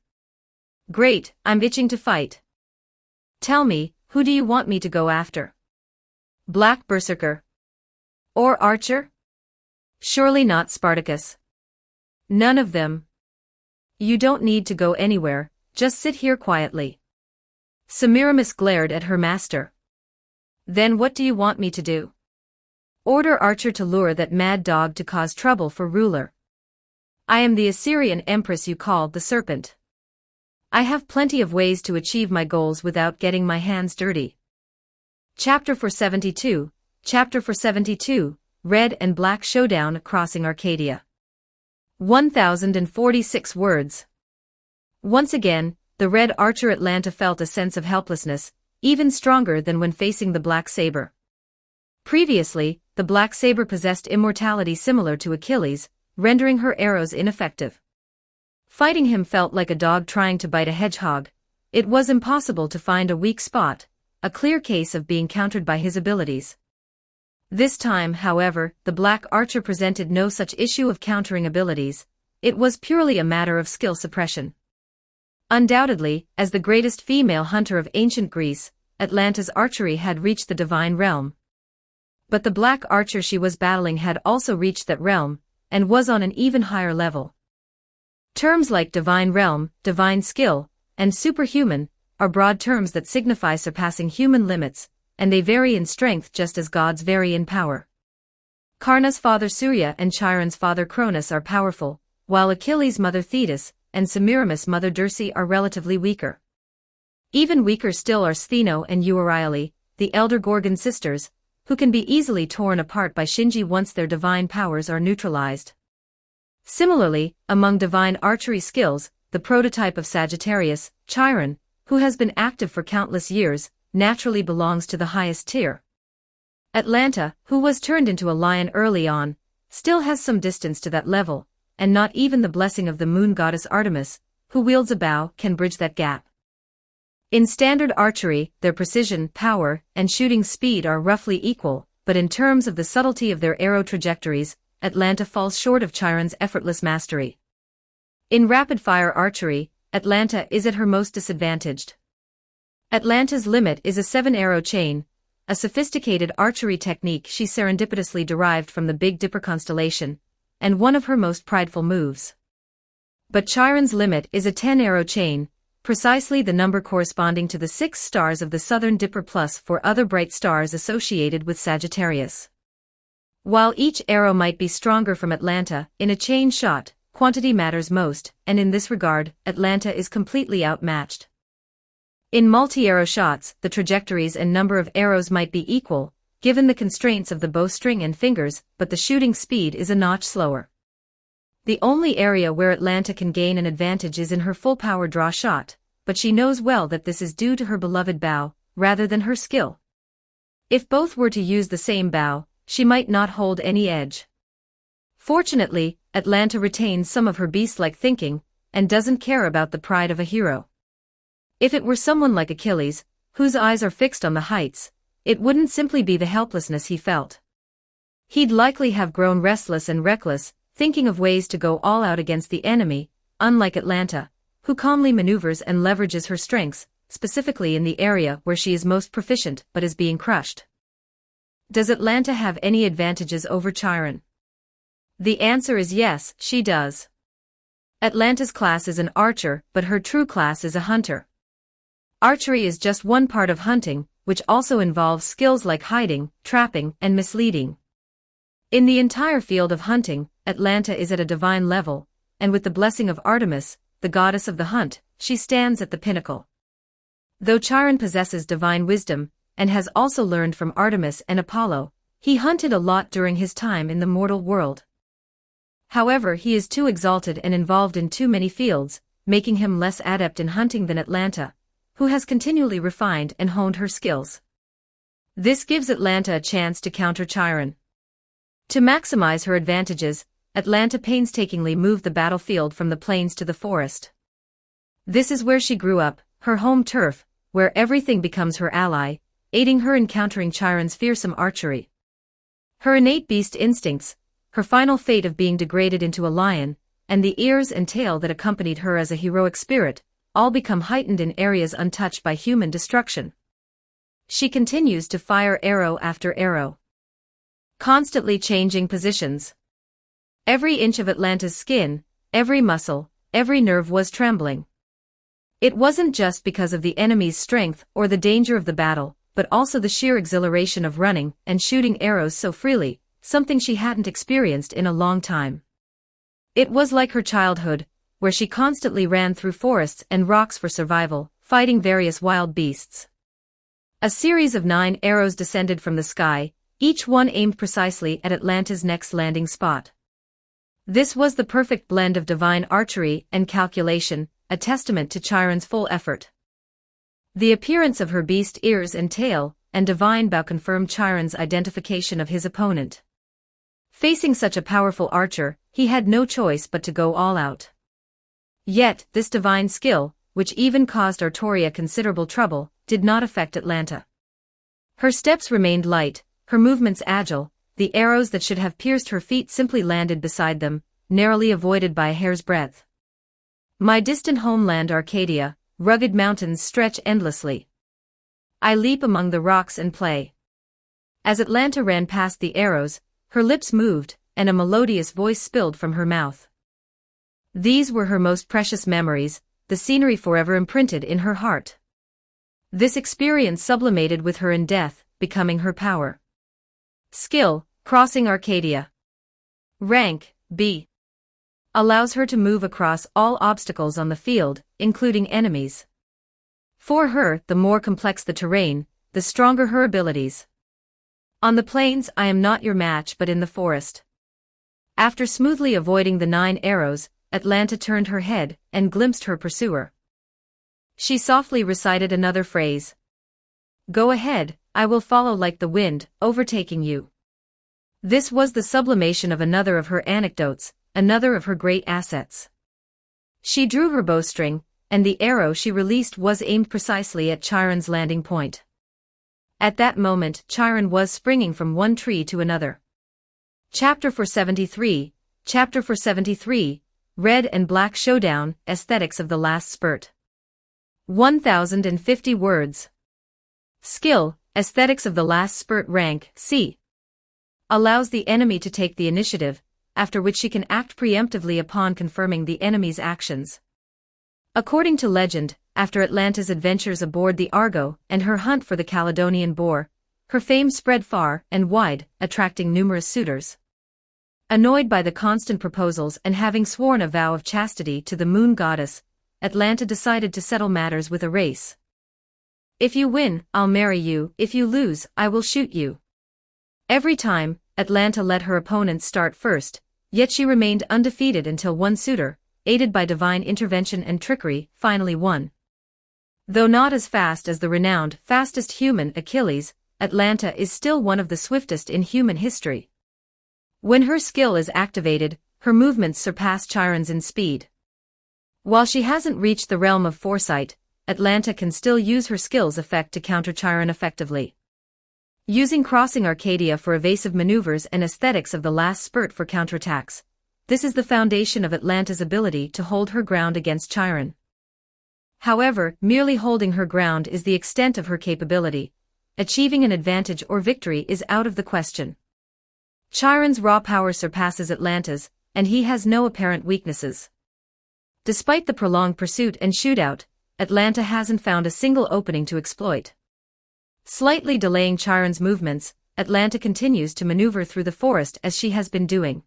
"Great, I'm itching to fight." "Tell me, who do you want me to go after? Black Berserker? Or Archer? Surely not Spartacus." "None of them. You don't need to go anywhere, just sit here quietly." Semiramis glared at her master. "Then what do you want me to do?" "Order Archer to lure that mad dog to cause trouble for ruler. I am the Assyrian empress you called the serpent. I have plenty of ways to achieve my goals without getting my hands dirty." Chapter 472, Chapter 472, Red and Black Showdown Crossing Arcadia. 1046 words. Once again, the Red Archer Atlanta felt a sense of helplessness, even stronger than when facing the Black Saber. Previously, the Black Saber possessed immortality similar to Achilles, rendering her arrows ineffective. Fighting him felt like a dog trying to bite a hedgehog. It was impossible to find a weak spot, a clear case of being countered by his abilities. This time, however, the Black Archer presented no such issue of countering abilities. It was purely a matter of skill suppression. Undoubtedly, as the greatest female hunter of ancient Greece, Atlanta's archery had reached the divine realm. But the Black Archer she was battling had also reached that realm, and was on an even higher level. Terms like divine realm, divine skill, and superhuman are broad terms that signify surpassing human limits, and they vary in strength just as gods vary in power. Karna's father Surya and Chiron's father Cronus are powerful, while Achilles' mother Thetis and Semiramis' mother Dirce are relatively weaker. Even weaker still are Stheno and Euryale, the elder Gorgon sisters, who can be easily torn apart by Shinji once their divine powers are neutralized. Similarly, among divine archery skills, the prototype of Sagittarius, Chiron, who has been active for countless years, naturally belongs to the highest tier. Atlanta, who was turned into a lion early on, still has some distance to that level, and not even the blessing of the moon goddess Artemis, who wields a bow, can bridge that gap. In standard archery, their precision, power, and shooting speed are roughly equal, but in terms of the subtlety of their arrow trajectories, Atlanta falls short of Chiron's effortless mastery. In rapid-fire archery, Atlanta is at her most disadvantaged. Atlanta's limit is a 7-arrow chain, a sophisticated archery technique she serendipitously derived from the Big Dipper constellation, and one of her most prideful moves. But Chiron's limit is a 10-arrow chain, precisely the number corresponding to the 6 stars of the Southern Dipper plus 4 other bright stars associated with Sagittarius. While each arrow might be stronger from Atlanta, in a chain shot, quantity matters most, and in this regard, Atlanta is completely outmatched. In multi-arrow shots, the trajectories and number of arrows might be equal, given the constraints of the bowstring and fingers, but the shooting speed is a notch slower. The only area where Atlanta can gain an advantage is in her full-power draw shot, but she knows well that this is due to her beloved bow, rather than her skill. If both were to use the same bow, she might not hold any edge. Fortunately, Atlanta retains some of her beast-like thinking, and doesn't care about the pride of a hero. If it were someone like Achilles, whose eyes are fixed on the heights, it wouldn't simply be the helplessness he felt. He'd likely have grown restless and reckless, thinking of ways to go all out against the enemy, unlike Atlanta, who calmly maneuvers and leverages her strengths, specifically in the area where she is most proficient but is being crushed. Does Atlanta have any advantages over Chiron? The answer is yes, she does. Atlanta's class is an archer, but her true class is a hunter. Archery is just one part of hunting, which also involves skills like hiding, trapping, and misleading. In the entire field of hunting, Atlanta is at a divine level, and with the blessing of Artemis, the goddess of the hunt, she stands at the pinnacle. Though Chiron possesses divine wisdom, and has also learned from Artemis and Apollo, he hunted a lot during his time in the mortal world. However, he is too exalted and involved in too many fields, making him less adept in hunting than Atlanta, who has continually refined and honed her skills. This gives Atlanta a chance to counter Chiron. To maximize her advantages, Atlanta painstakingly moved the battlefield from the plains to the forest. This is where she grew up, her home turf, where everything becomes her ally, aiding her in countering Chiron's fearsome archery. Her innate beast instincts, her final fate of being degraded into a lion, and the ears and tail that accompanied her as a heroic spirit, all become heightened in areas untouched by human destruction. She continues to fire arrow after arrow, constantly changing positions. Every inch of Atlanta's skin, every muscle, every nerve was trembling. It wasn't just because of the enemy's strength or the danger of the battle, but also the sheer exhilaration of running and shooting arrows so freely, something she hadn't experienced in a long time. It was like her childhood, where she constantly ran through forests and rocks for survival, fighting various wild beasts. A series of 9 arrows descended from the sky, each one aimed precisely at Atlanta's next landing spot. This was the perfect blend of divine archery and calculation, a testament to Chiron's full effort. The appearance of her beast ears and tail, and divine bow confirmed Chiron's identification of his opponent. Facing such a powerful archer, he had no choice but to go all out. Yet, this divine skill, which even caused Artoria considerable trouble, did not affect Atlanta. Her steps remained light, her movements agile, the arrows that should have pierced her feet simply landed beside them, narrowly avoided by a hair's breadth. My distant homeland Arcadia, rugged mountains stretch endlessly. I leap among the rocks and play. As Atlanta ran past the arrows, her lips moved, and a melodious voice spilled from her mouth. These were her most precious memories, the scenery forever imprinted in her heart. This experience sublimated with her in death, becoming her power. Skill, crossing Arcadia. Rank, B. Allows her to move across all obstacles on the field, including enemies. For her, the more complex the terrain, the stronger her abilities. On the plains I am not your match, but in the forest. After smoothly avoiding the 9 arrows, Atlanta turned her head and glimpsed her pursuer. She softly recited another phrase. Go ahead, I will follow like the wind, overtaking you. This was the sublimation of another of her anecdotes, another of her great assets. She drew her bowstring, and the arrow she released was aimed precisely at Chiron's landing point. At that moment, Chiron was springing from one tree to another. Chapter 473, Chapter 473, Red and Black Showdown, Aesthetics of the Last Spurt. 1050 words. Skill, Aesthetics of the Last Spurt. Rank, C. Allows the enemy to take the initiative, after which she can act preemptively upon confirming the enemy's actions. According to legend, after Atlanta's adventures aboard the Argo and her hunt for the Caledonian boar, her fame spread far and wide, attracting numerous suitors. Annoyed by the constant proposals and having sworn a vow of chastity to the moon goddess, Atlanta decided to settle matters with a race. If you win, I'll marry you, if you lose, I will shoot you. Every time, Atlanta let her opponents start first, yet she remained undefeated until one suitor, aided by divine intervention and trickery, finally won. Though not as fast as the renowned fastest human Achilles, Atlanta is still one of the swiftest in human history. When her skill is activated, her movements surpass Chiron's in speed. While she hasn't reached the realm of foresight, Atlanta can still use her skill's effect to counter Chiron effectively. Using crossing Arcadia for evasive maneuvers and aesthetics of the last spurt for counterattacks, this is the foundation of Atlanta's ability to hold her ground against Chiron. However, merely holding her ground is the extent of her capability. Achieving an advantage or victory is out of the question. Chiron's raw power surpasses Atlanta's, and he has no apparent weaknesses. Despite the prolonged pursuit and shootout, Atlanta hasn't found a single opening to exploit. Slightly delaying Chiron's movements, Atlanta continues to maneuver through the forest as she has been doing.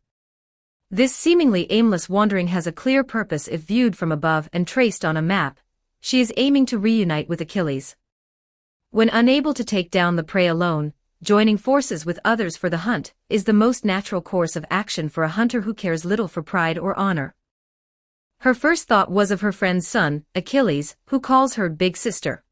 This seemingly aimless wandering has a clear purpose if viewed from above and traced on a map. She is aiming to reunite with Achilles. When unable to take down the prey alone, joining forces with others for the hunt is the most natural course of action for a hunter who cares little for pride or honor. Her first thought was of her friend's son, Achilles, who calls her Big Sister.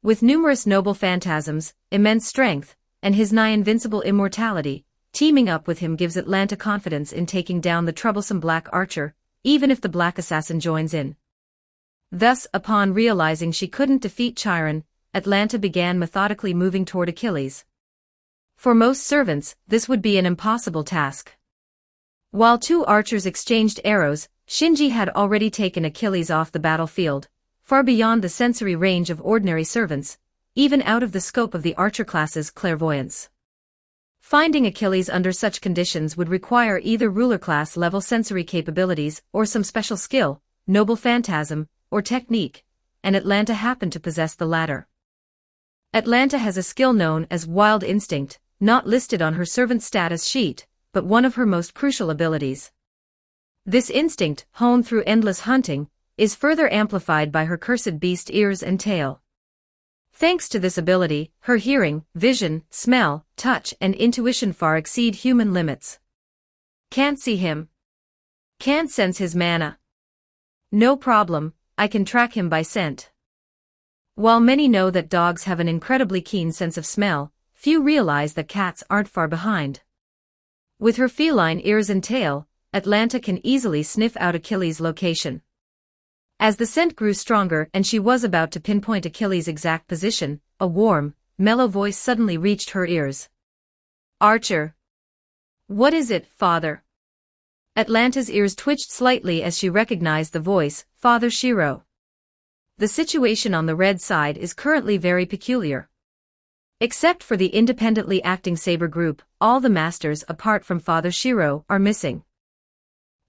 With numerous noble phantasms, immense strength, and his nigh invincible immortality, teaming up with him gives Atlanta confidence in taking down the troublesome Black Archer, even if the Black Assassin joins in. Thus, upon realizing she couldn't defeat Chiron, Atlanta began methodically moving toward Achilles. For most servants, this would be an impossible task. While two archers exchanged arrows, Shinji had already taken Achilles off the battlefield, far beyond the sensory range of ordinary servants, even out of the scope of the archer class's clairvoyance. Finding Achilles under such conditions would require either ruler-class level sensory capabilities or some special skill, noble phantasm, or technique, and Atlanta happened to possess the latter. Atlanta has a skill known as Wild Instinct, not listed on her servant status sheet, but one of her most crucial abilities. This instinct, honed through endless hunting, is further amplified by her cursed beast ears and tail. Thanks to this ability, her hearing, vision, smell, touch, and intuition far exceed human limits. Can't see him. Can't sense his mana. No problem, I can track him by scent. While many know that dogs have an incredibly keen sense of smell, few realize that cats aren't far behind. With her feline ears and tail, Atlanta can easily sniff out Achilles' location. As the scent grew stronger and she was about to pinpoint Achilles' exact position, a warm, mellow voice suddenly reached her ears. Archer. What is it, father? Atlanta's ears twitched slightly as she recognized the voice, Father Shiro. The situation on the red side is currently very peculiar. Except for the independently acting Saber group, all the masters apart from Father Shiro are missing.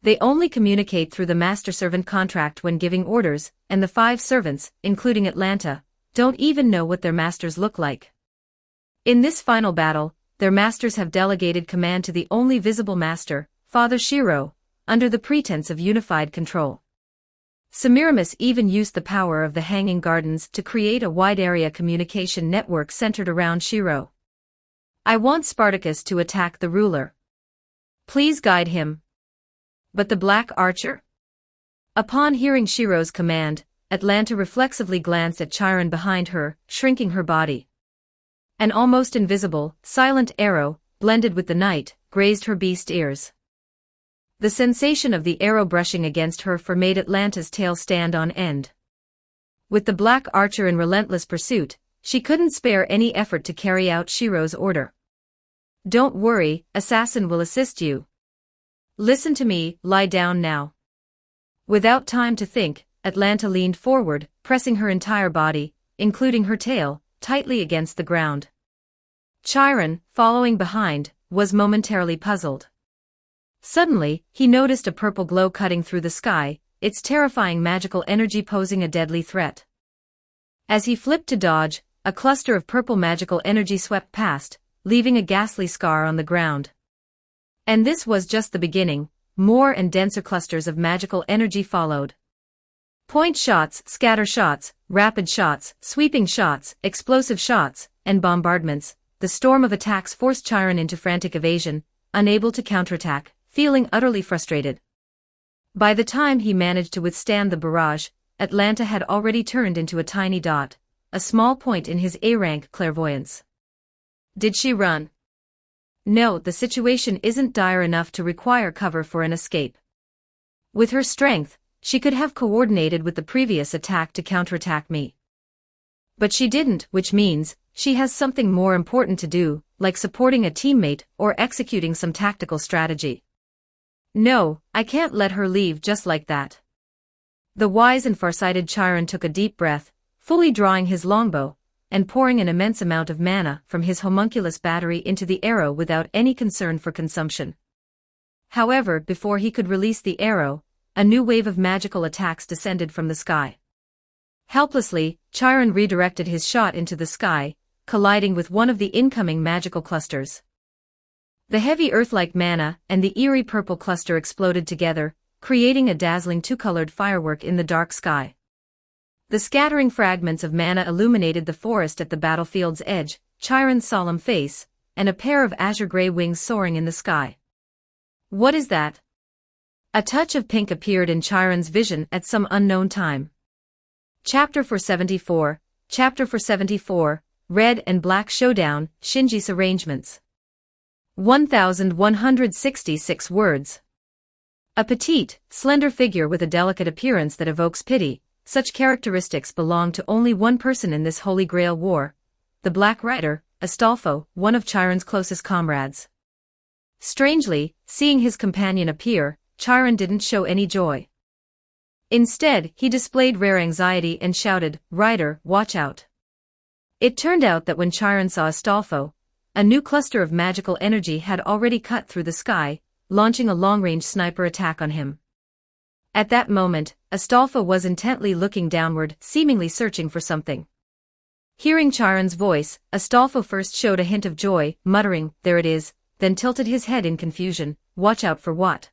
They only communicate through the master-servant contract when giving orders, and the 5 servants, including Atlanta, don't even know what their masters look like. In this final battle, their masters have delegated command to the only visible master, Father Shiro, under the pretense of unified control. Semiramis even used the power of the Hanging Gardens to create a wide-area communication network centered around Shiro. I want Spartacus to attack the ruler. Please guide him. But the Black Archer? Upon hearing Shiro's command, Atlanta reflexively glanced at Chiron behind her, shrinking her body. An almost invisible, silent arrow, blended with the night, grazed her beast ears. The sensation of the arrow brushing against her fur made Atlanta's tail stand on end. With the Black Archer in relentless pursuit, she couldn't spare any effort to carry out Shiro's order. Don't worry, assassin will assist you. Listen to me, lie down now. Without time to think, Atlanta leaned forward, pressing her entire body, including her tail, tightly against the ground. Chiron, following behind, was momentarily puzzled. Suddenly, he noticed a purple glow cutting through the sky, its terrifying magical energy posing a deadly threat. As he flipped to dodge, a cluster of purple magical energy swept past, leaving a ghastly scar on the ground. And this was just the beginning, more and denser clusters of magical energy followed. Point shots, scatter shots, rapid shots, sweeping shots, explosive shots, and bombardments. The storm of attacks forced Chiron into frantic evasion, unable to counterattack, feeling utterly frustrated. By the time he managed to withstand the barrage, Atlanta had already turned into a tiny dot, a small point in his A-rank clairvoyance. Did she run? No, the situation isn't dire enough to require cover for an escape. With her strength, she could have coordinated with the previous attack to counterattack me. But she didn't, which means, she has something more important to do, like supporting a teammate or executing some tactical strategy. No, I can't let her leave just like that. The wise and farsighted Chiron took a deep breath, fully drawing his longbow, and pouring an immense amount of mana from his homunculus battery into the arrow without any concern for consumption. However, before he could release the arrow, a new wave of magical attacks descended from the sky. Helplessly, Chiron redirected his shot into the sky, colliding with one of the incoming magical clusters. The heavy earth-like mana and the eerie purple cluster exploded together, creating a dazzling two-colored firework in the dark sky. The scattering fragments of mana illuminated the forest at the battlefield's edge, Chiron's solemn face, and a pair of azure-gray wings soaring in the sky. What is that? A touch of pink appeared in Chiron's vision at some unknown time. Chapter 474, Chapter 474, Red and Black Showdown, Shinji's Arrangements. 1,166 words. A petite, slender figure with a delicate appearance that evokes pity. Such characteristics belong to only one person in this Holy Grail war, the Black Rider, Astolfo, one of Chiron's closest comrades. Strangely, seeing his companion appear, Chiron didn't show any joy. Instead, he displayed rare anxiety and shouted, "Rider, watch out." It turned out that when Chiron saw Astolfo, a new cluster of magical energy had already cut through the sky, launching a long-range sniper attack on him. At that moment, Astolfo was intently looking downward, seemingly searching for something. Hearing Chiron's voice, Astolfo first showed a hint of joy, muttering, "There it is," then tilted his head in confusion. "Watch out for what?"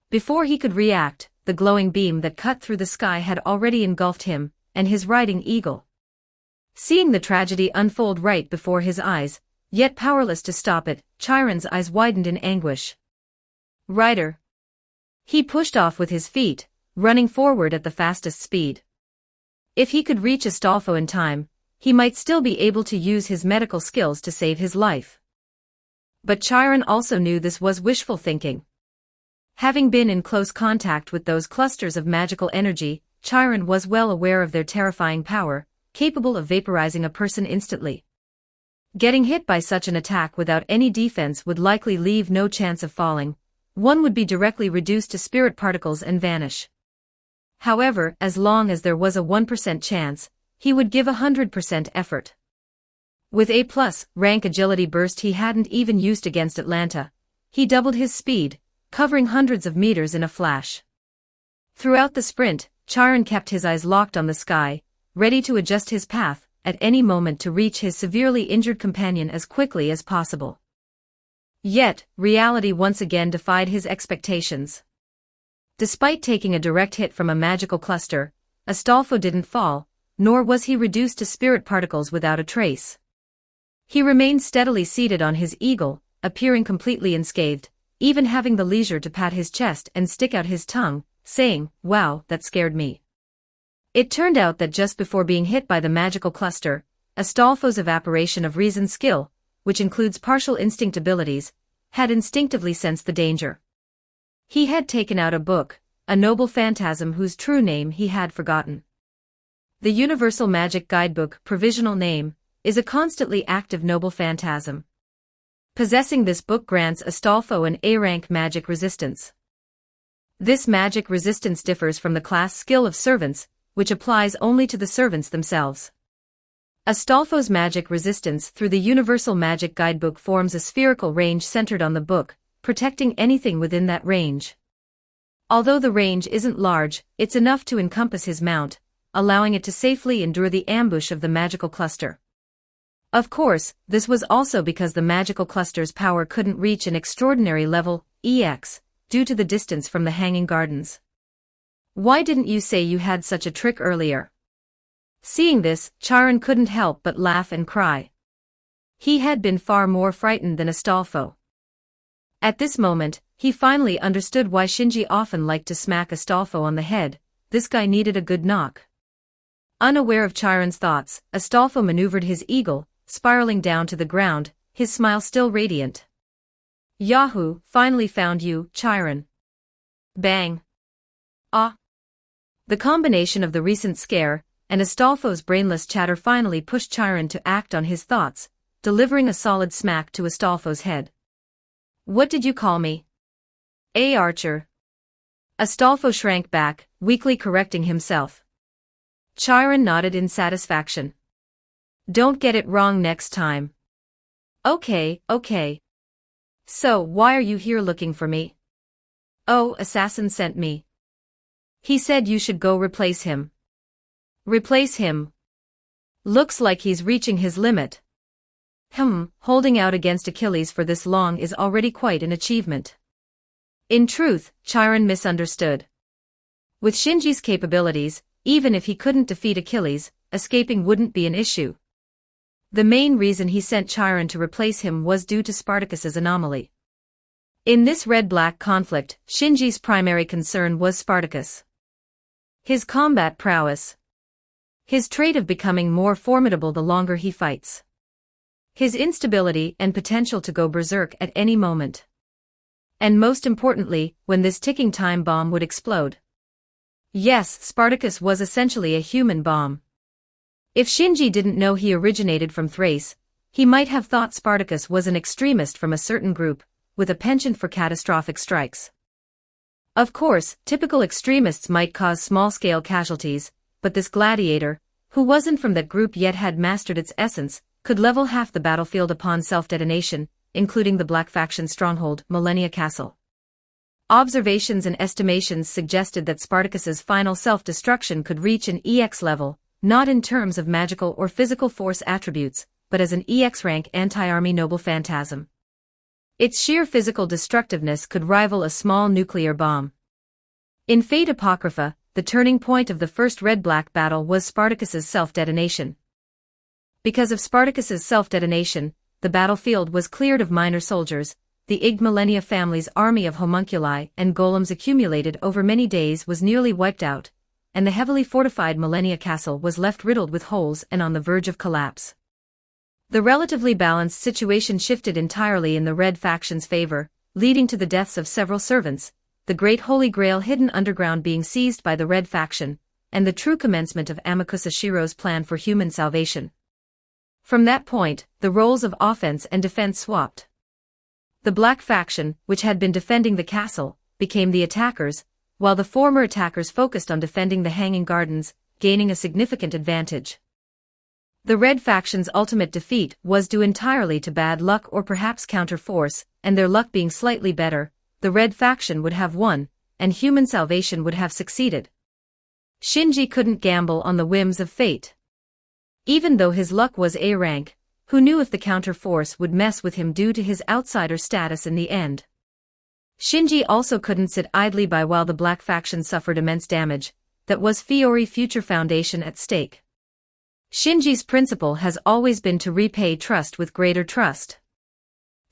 Before he could react, the glowing beam that cut through the sky had already engulfed him, and his riding eagle. Seeing the tragedy unfold right before his eyes, yet powerless to stop it, Chiron's eyes widened in anguish. "Rider!" He pushed off with his feet, running forward at the fastest speed. If he could reach Astolfo in time, he might still be able to use his medical skills to save his life. But Chiron also knew this was wishful thinking. Having been in close contact with those clusters of magical energy, Chiron was well aware of their terrifying power, capable of vaporizing a person instantly. Getting hit by such an attack without any defense would likely leave no chance of falling. One would be directly reduced to spirit particles and vanish. However, as long as there was a 1% chance, he would give 100% effort. With A+ rank agility burst he hadn't even used against Atlanta, he doubled his speed, covering hundreds of meters in a flash. Throughout the sprint, Chiron kept his eyes locked on the sky, ready to adjust his path at any moment to reach his severely injured companion as quickly as possible. Yet, reality once again defied his expectations. Despite taking a direct hit from a magical cluster, Astolfo didn't fall, nor was he reduced to spirit particles without a trace. He remained steadily seated on his eagle, appearing completely unscathed, even having the leisure to pat his chest and stick out his tongue, saying, "Wow, that scared me." It turned out that just before being hit by the magical cluster, Astolfo's evaporation of reason skill, which includes partial instinct abilities, had instinctively sensed the danger. He had taken out a book, a noble phantasm whose true name he had forgotten. The Universal Magic Guidebook, provisional name, is a constantly active noble phantasm. Possessing this book grants Astolfo an A-rank magic resistance. This magic resistance differs from the class skill of servants, which applies only to the servants themselves. Astolfo's magic resistance through the Universal Magic Guidebook forms a spherical range centered on the book, protecting anything within that range. Although the range isn't large, it's enough to encompass his mount, allowing it to safely endure the ambush of the magical cluster. Of course, this was also because the magical cluster's power couldn't reach an extraordinary level, EX, due to the distance from the Hanging Gardens. "Why didn't you say you had such a trick earlier?" Seeing this, Chiron couldn't help but laugh and cry. He had been far more frightened than Astolfo. At this moment, he finally understood why Shinji often liked to smack Astolfo on the head. This guy needed a good knock. Unaware of Chiron's thoughts, Astolfo maneuvered his eagle, spiraling down to the ground, his smile still radiant. "Yahoo, finally found you, Chiron." Bang. Ah. The combination of the recent scare and Astolfo's brainless chatter finally pushed Chiron to act on his thoughts, delivering a solid smack to Astolfo's head. "What did you call me?" "A archer." Astolfo shrank back, weakly correcting himself. Chiron nodded in satisfaction. "Don't get it wrong next time." Okay. So, why are you here looking for me?" "Oh, assassin sent me. He said you should go replace him." "Replace him? Looks like he's reaching his limit." Holding out against Achilles for this long is already quite an achievement." In truth, Chiron misunderstood. With Shinji's capabilities, even if he couldn't defeat Achilles, escaping wouldn't be an issue. The main reason he sent Chiron to replace him was due to Spartacus's anomaly. In this red-black conflict, Shinji's primary concern was Spartacus. His combat prowess. His trait of becoming more formidable the longer he fights. his instability and potential to go berserk at any moment. And most importantly, when this ticking time bomb would explode. Yes, Spartacus was essentially a human bomb. If Shinji didn't know he originated from Thrace, he might have thought Spartacus was an extremist from a certain group, with a penchant for catastrophic strikes. Of course, typical extremists might cause small-scale casualties, but this gladiator, who wasn't from that group yet had mastered its essence, could level half the battlefield upon self-detonation, including the Black Faction stronghold, Millennia Castle. Observations and estimations suggested that Spartacus's final self-destruction could reach an EX level, not in terms of magical or physical force attributes, but as an EX-rank anti-army noble phantasm. Its sheer physical destructiveness could rival a small nuclear bomb. In Fate Apocrypha, the turning point of the first Red-Black battle was Spartacus's self-detonation. Because of Spartacus's self-detonation, the battlefield was cleared of minor soldiers, the Ig Millennia family's army of homunculi and golems accumulated over many days was nearly wiped out, and the heavily fortified Millennia Castle was left riddled with holes and on the verge of collapse. The relatively balanced situation shifted entirely in the Red Faction's favor, leading to the deaths of several servants, the Great Holy Grail hidden underground being seized by the Red Faction, and the true commencement of Amakusa Shiro's plan for human salvation. From that point, the roles of offense and defense swapped. The Black Faction, which had been defending the castle, became the attackers, while the former attackers focused on defending the Hanging Gardens, gaining a significant advantage. The Red Faction's ultimate defeat was due entirely to bad luck or perhaps counter-force, and their luck being slightly better, the Red Faction would have won, and human salvation would have succeeded. Shinji couldn't gamble on the whims of fate. Even though his luck was A-rank, who knew if the counter-force would mess with him due to his outsider status in the end. Shinji also couldn't sit idly by while the Black Faction suffered immense damage, that was Fiori Future Foundation at stake. Shinji's principle has always been to repay trust with greater trust.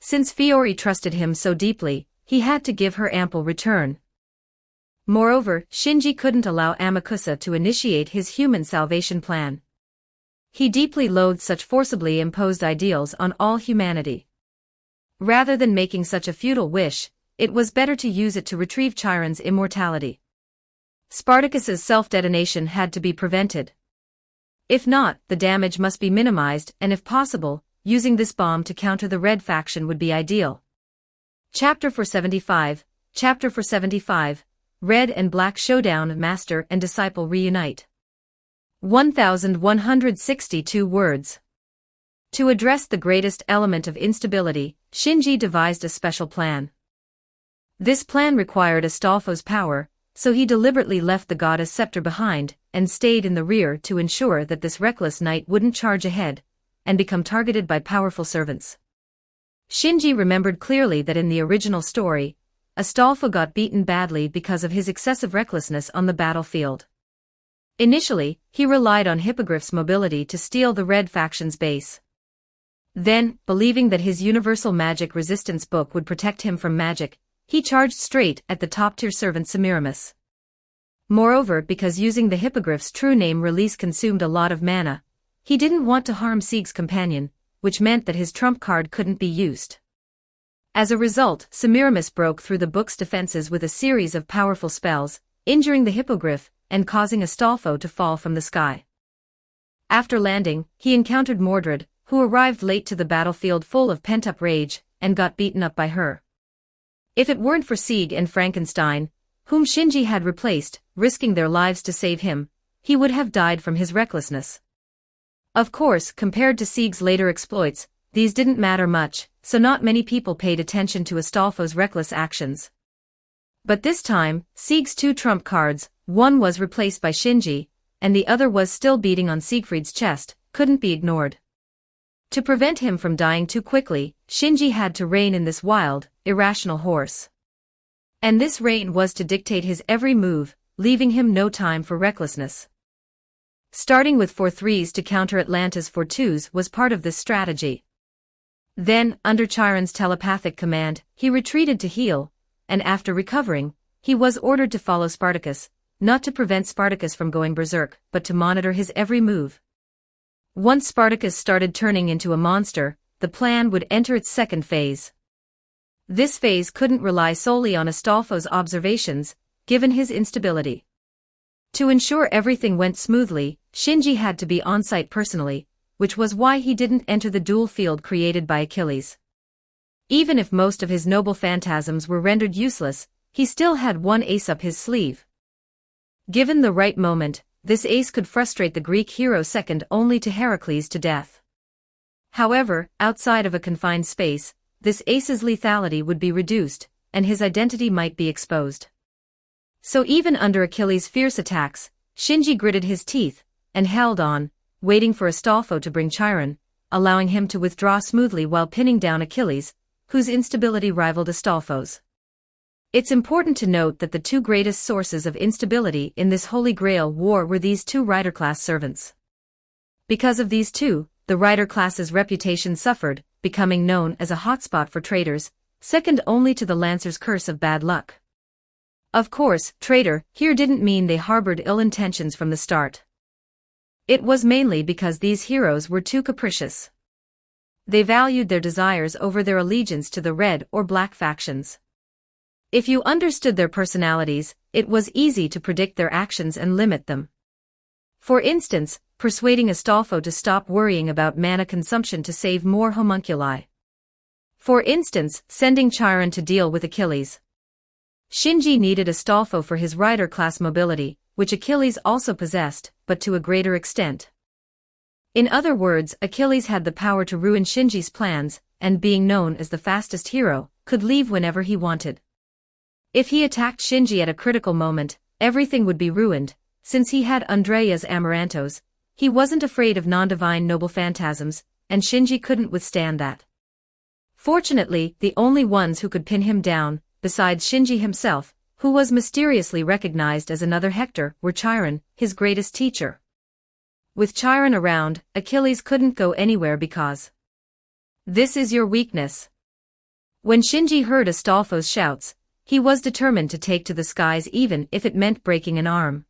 Since Fiori trusted him so deeply, he had to give her ample return. Moreover, Shinji couldn't allow Amakusa to initiate his human salvation plan. He deeply loathed such forcibly imposed ideals on all humanity. Rather than making such a futile wish, it was better to use it to retrieve Chiron's immortality. Spartacus's self-detonation had to be prevented. If not, the damage must be minimized, and if possible, using this bomb to counter the Red Faction would be ideal. Chapter 475, Chapter 475, Red and Black Showdown. Master and Disciple Reunite. 1162 words. To address the greatest element of instability, Shinji devised a special plan. This plan required Astolfo's power, so he deliberately left the goddess scepter behind, and stayed in the rear to ensure that this reckless knight wouldn't charge ahead, and become targeted by powerful servants. Shinji remembered clearly that in the original story, Astolfo got beaten badly because of his excessive recklessness on the battlefield. Initially, he relied on Hippogriff's mobility to steal the Red Faction's base. Then, believing that his universal magic resistance book would protect him from magic, he charged straight at the top-tier servant Semiramis. Moreover, because using the Hippogriff's true name release consumed a lot of mana, he didn't want to harm Sieg's companion, which meant that his trump card couldn't be used. As a result, Semiramis broke through the book's defenses with a series of powerful spells, injuring the Hippogriff, and causing Astolfo to fall from the sky. After landing, he encountered Mordred, who arrived late to the battlefield full of pent-up rage, and got beaten up by her. If it weren't for Sieg and Frankenstein, whom Shinji had replaced, risking their lives to save him, he would have died from his recklessness. Of course, compared to Sieg's later exploits, these didn't matter much, so not many people paid attention to Astolfo's reckless actions. But this time, Sieg's two trump cards, one was replaced by Shinji, and the other was still beating on Siegfried's chest, couldn't be ignored. To prevent him from dying too quickly, Shinji had to rein in this wild, irrational horse. And this rein was to dictate his every move, leaving him no time for recklessness. Starting with 4-3s to counter Atlanta's 4-2s was part of this strategy. Then, under Chiron's telepathic command, he retreated to heal, and after recovering, he was ordered to follow Spartacus, not to prevent Spartacus from going berserk, but to monitor his every move. Once Spartacus started turning into a monster, the plan would enter its second phase. This phase couldn't rely solely on Astolfo's observations, given his instability. To ensure everything went smoothly, Shinji had to be on-site personally, which was why he didn't enter the dual field created by Achilles. Even if most of his noble phantasms were rendered useless, he still had one ace up his sleeve. Given the right moment, this ace could frustrate the Greek hero second only to Heracles to death. However, outside of a confined space, this ace's lethality would be reduced, and his identity might be exposed. So even under Achilles' fierce attacks, Shinji gritted his teeth, and held on, waiting for Astolfo to bring Chiron, allowing him to withdraw smoothly while pinning down Achilles, whose instability rivaled Astolfo's. It's important to note that the two greatest sources of instability in this Holy Grail war were these two rider-class servants. Because of these two, the rider class's reputation suffered, becoming known as a hotspot for traitors, second only to the Lancer's curse of bad luck. Of course, traitor here didn't mean they harbored ill intentions from the start. It was mainly because these heroes were too capricious. They valued their desires over their allegiance to the red or black factions. If you understood their personalities, it was easy to predict their actions and limit them. For instance, persuading Astolfo to stop worrying about mana consumption to save more homunculi. For instance, sending Chiron to deal with Achilles. Shinji needed Astolfo for his rider class mobility, which Achilles also possessed, but to a greater extent. In other words, Achilles had the power to ruin Shinji's plans, and being known as the fastest hero, could leave whenever he wanted. If he attacked Shinji at a critical moment, everything would be ruined. Since he had Andrea's Amarantos, he wasn't afraid of non-divine noble phantasms, and Shinji couldn't withstand that. Fortunately, the only ones who could pin him down, besides Shinji himself, who was mysteriously recognized as another Hector, were Chiron, his greatest teacher. With Chiron around, Achilles couldn't go anywhere because this is your weakness. When Shinji heard Astolfo's shouts, he was determined to take to the skies even if it meant breaking an arm.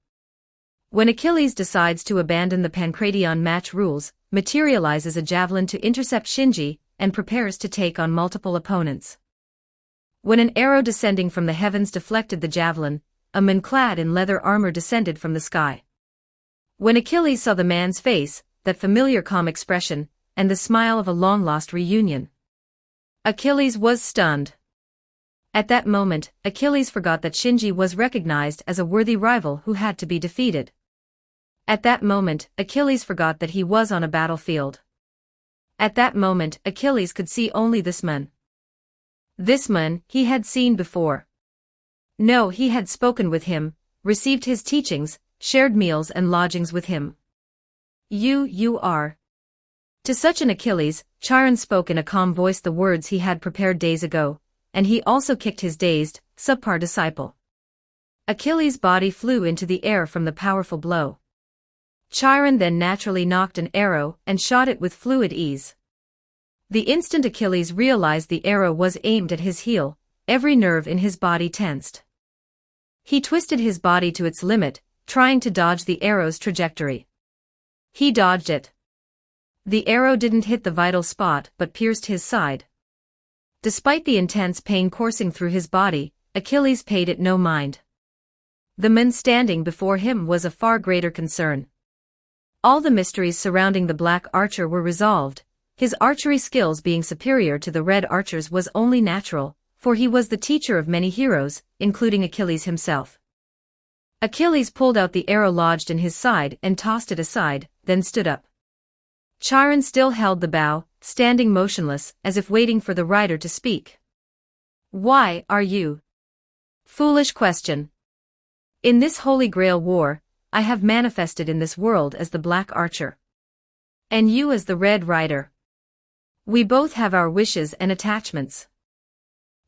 When Achilles decides to abandon the Pancration match rules, materializes a javelin to intercept Shinji, and prepares to take on multiple opponents. When an arrow descending from the heavens deflected the javelin, a man clad in leather armor descended from the sky. When Achilles saw the man's face, that familiar calm expression, and the smile of a long-lost reunion, Achilles was stunned. At that moment, Achilles forgot that Shinji was recognized as a worthy rival who had to be defeated. At that moment, Achilles forgot that he was on a battlefield. At that moment, Achilles could see only this man. This man he had seen before. No, he had spoken with him, received his teachings, shared meals and lodgings with him. You are. To such an Achilles, Chiron spoke in a calm voice the words he had prepared days ago, and he also kicked his dazed, subpar disciple. Achilles' body flew into the air from the powerful blow. Chiron then naturally knocked an arrow and shot it with fluid ease. The instant Achilles realized the arrow was aimed at his heel, every nerve in his body tensed. He twisted his body to its limit, trying to dodge the arrow's trajectory. He dodged it. The arrow didn't hit the vital spot but pierced his side. Despite the intense pain coursing through his body, Achilles paid it no mind. The man standing before him was a far greater concern. All the mysteries surrounding the black archer were resolved. His archery skills being superior to the red archers was only natural, for he was the teacher of many heroes, including Achilles himself. Achilles pulled out the arrow lodged in his side and tossed it aside, then stood up. Chiron still held the bow, standing motionless, as if waiting for the rider to speak. Why are you? Foolish question. In this Holy Grail war, I have manifested in this world as the Black Archer. And you as the Red Rider. We both have our wishes and attachments.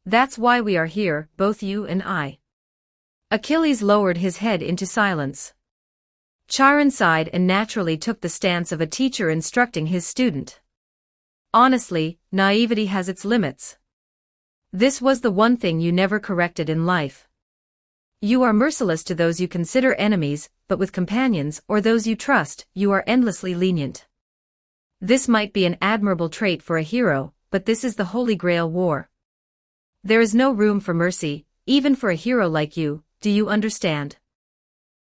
That's why we are here, both you and I. Achilles lowered his head into silence. Chiron sighed and naturally took the stance of a teacher instructing his student. Honestly, naivety has its limits. This was the one thing you never corrected in life. You are merciless to those you consider enemies, but with companions or those you trust, you are endlessly lenient. This might be an admirable trait for a hero, but this is the Holy Grail war. There is no room for mercy, even for a hero like you, do you understand?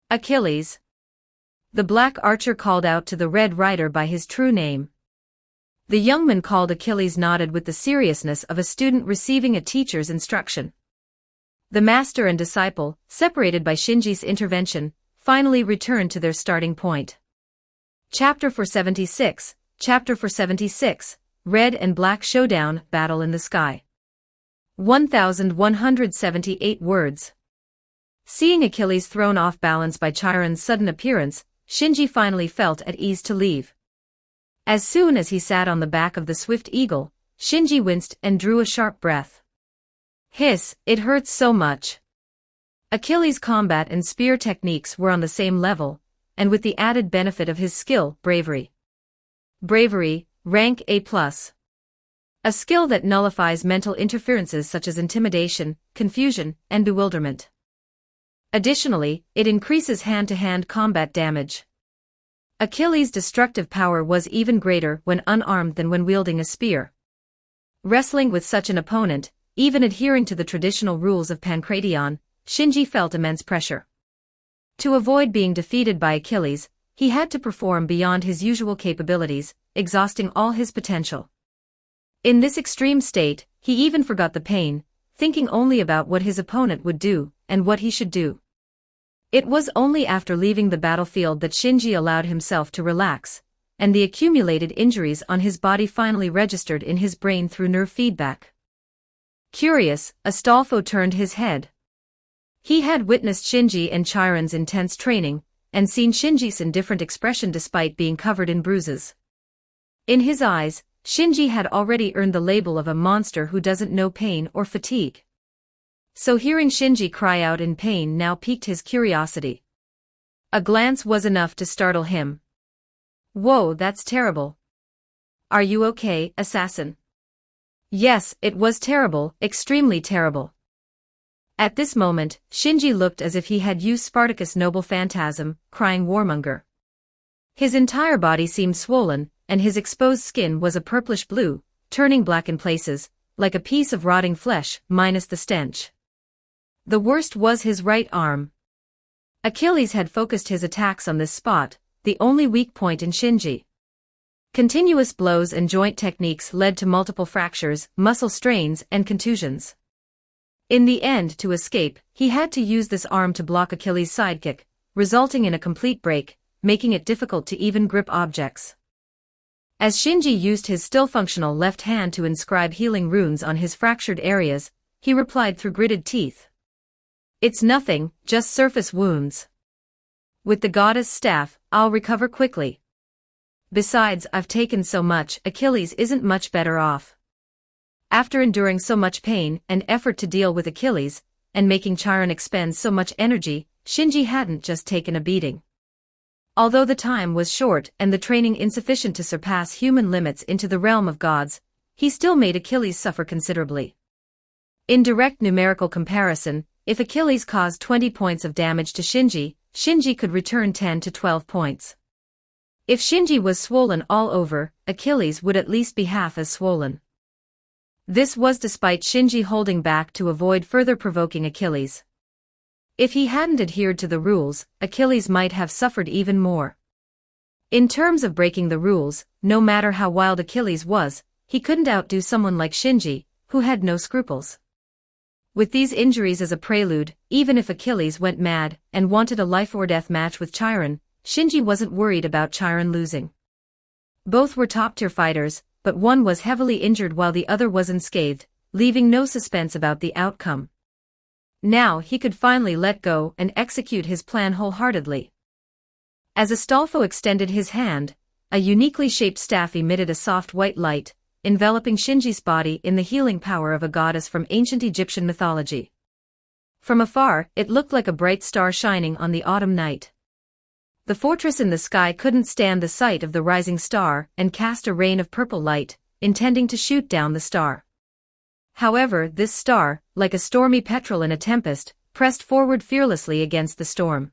Achilles. The black archer called out to the Red Rider by his true name. The young man called Achilles nodded with the seriousness of a student receiving a teacher's instruction. The master and disciple, separated by Shinji's intervention, finally returned to their starting point. Chapter 476, Chapter 476, Red and Black Showdown, Battle in the Sky. 1178 words. Seeing Achilles thrown off balance by Chiron's sudden appearance, Shinji finally felt at ease to leave. As soon as he sat on the back of the swift eagle, Shinji winced and drew a sharp breath. Hiss, it hurts so much. Achilles' combat and spear techniques were on the same level, and with the added benefit of his skill, bravery. Bravery, rank A+. A skill that nullifies mental interferences such as intimidation, confusion, and bewilderment. Additionally, it increases hand-to-hand combat damage. Achilles' destructive power was even greater when unarmed than when wielding a spear. Wrestling with such an opponent, even adhering to the traditional rules of Pancration, Shinji felt immense pressure. To avoid being defeated by Achilles, he had to perform beyond his usual capabilities, exhausting all his potential. In this extreme state, he even forgot the pain, thinking only about what his opponent would do, and what he should do. It was only after leaving the battlefield that Shinji allowed himself to relax, and the accumulated injuries on his body finally registered in his brain through nerve feedback. Curious, Astolfo turned his head. He had witnessed Shinji and Chiron's intense training, and seen Shinji's indifferent expression despite being covered in bruises. In his eyes, Shinji had already earned the label of a monster who doesn't know pain or fatigue. So hearing Shinji cry out in pain now piqued his curiosity. A glance was enough to startle him. Whoa, that's terrible. Are you okay, assassin? Yes, it was terrible, extremely terrible. At this moment, Shinji looked as if he had used Spartacus' noble phantasm, crying warmonger. His entire body seemed swollen, and his exposed skin was a purplish blue, turning black in places, like a piece of rotting flesh, minus the stench. The worst was his right arm. Achilles had focused his attacks on this spot, the only weak point in Shinji. Continuous blows and joint techniques led to multiple fractures, muscle strains, and contusions. In the end, to escape, he had to use this arm to block Achilles' sidekick, resulting in a complete break, making it difficult to even grip objects. As Shinji used his still functional left hand to inscribe healing runes on his fractured areas, he replied through gritted teeth. It's nothing, just surface wounds. With the goddess' staff, I'll recover quickly. Besides, I've taken so much, Achilles isn't much better off. After enduring so much pain and effort to deal with Achilles, and making Chiron expend so much energy, Shinji hadn't just taken a beating. Although the time was short and the training insufficient to surpass human limits into the realm of gods, he still made Achilles suffer considerably. In direct numerical comparison, if Achilles caused 20 points of damage to Shinji, Shinji could return 10 to 12 points. If Shinji was swollen all over, Achilles would at least be half as swollen. This was despite Shinji holding back to avoid further provoking Achilles. If he hadn't adhered to the rules, Achilles might have suffered even more. In terms of breaking the rules, no matter how wild Achilles was, he couldn't outdo someone like Shinji, who had no scruples. With these injuries as a prelude, even if Achilles went mad and wanted a life-or-death match with Chiron, Shinji wasn't worried about Chiron losing. Both were top-tier fighters, but one was heavily injured while the other was unscathed, leaving no suspense about the outcome. Now he could finally let go and execute his plan wholeheartedly. As Astolfo extended his hand, a uniquely shaped staff emitted a soft white light, enveloping Shinji's body in the healing power of a goddess from ancient Egyptian mythology. From afar, it looked like a bright star shining on the autumn night. The fortress in the sky couldn't stand the sight of the rising star and cast a rain of purple light, intending to shoot down the star. However, this star, like a stormy petrel in a tempest, pressed forward fearlessly against the storm.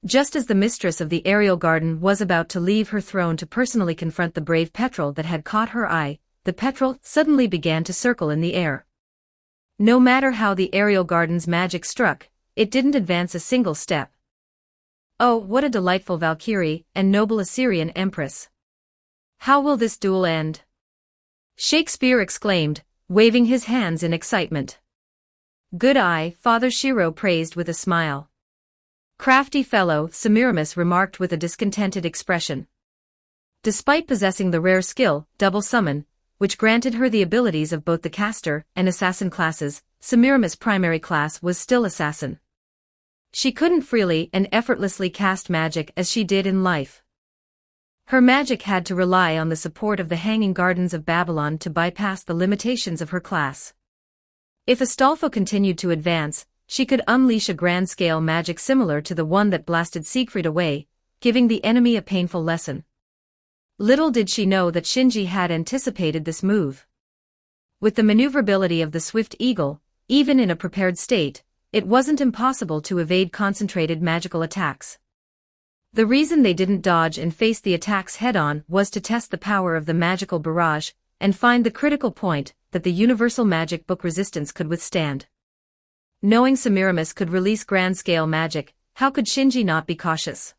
Just as the mistress of the aerial garden was about to leave her throne to personally confront the brave petrel that had caught her eye, the petrel suddenly began to circle in the air. No matter how the aerial garden's magic struck, it didn't advance a single step. Oh, what a delightful Valkyrie and noble Assyrian empress! How will this duel end? Shakespeare exclaimed, waving his hands in excitement. Good eye, Father Shiro praised with a smile. Crafty fellow, Semiramis remarked with a discontented expression. Despite possessing the rare skill, Double Summon, which granted her the abilities of both the caster and assassin classes, Semiramis' primary class was still assassin. She couldn't freely and effortlessly cast magic as she did in life. Her magic had to rely on the support of the Hanging Gardens of Babylon to bypass the limitations of her class. If Astolfo continued to advance, she could unleash a grand-scale magic similar to the one that blasted Siegfried away, giving the enemy a painful lesson. Little did she know that Shinji had anticipated this move. With the maneuverability of the swift eagle, even in a prepared state, it wasn't impossible to evade concentrated magical attacks. The reason they didn't dodge and face the attacks head-on was to test the power of the magical barrage and find the critical point that the universal magic book resistance could withstand. Knowing Semiramis could release grand-scale magic, how could Shinji not be cautious?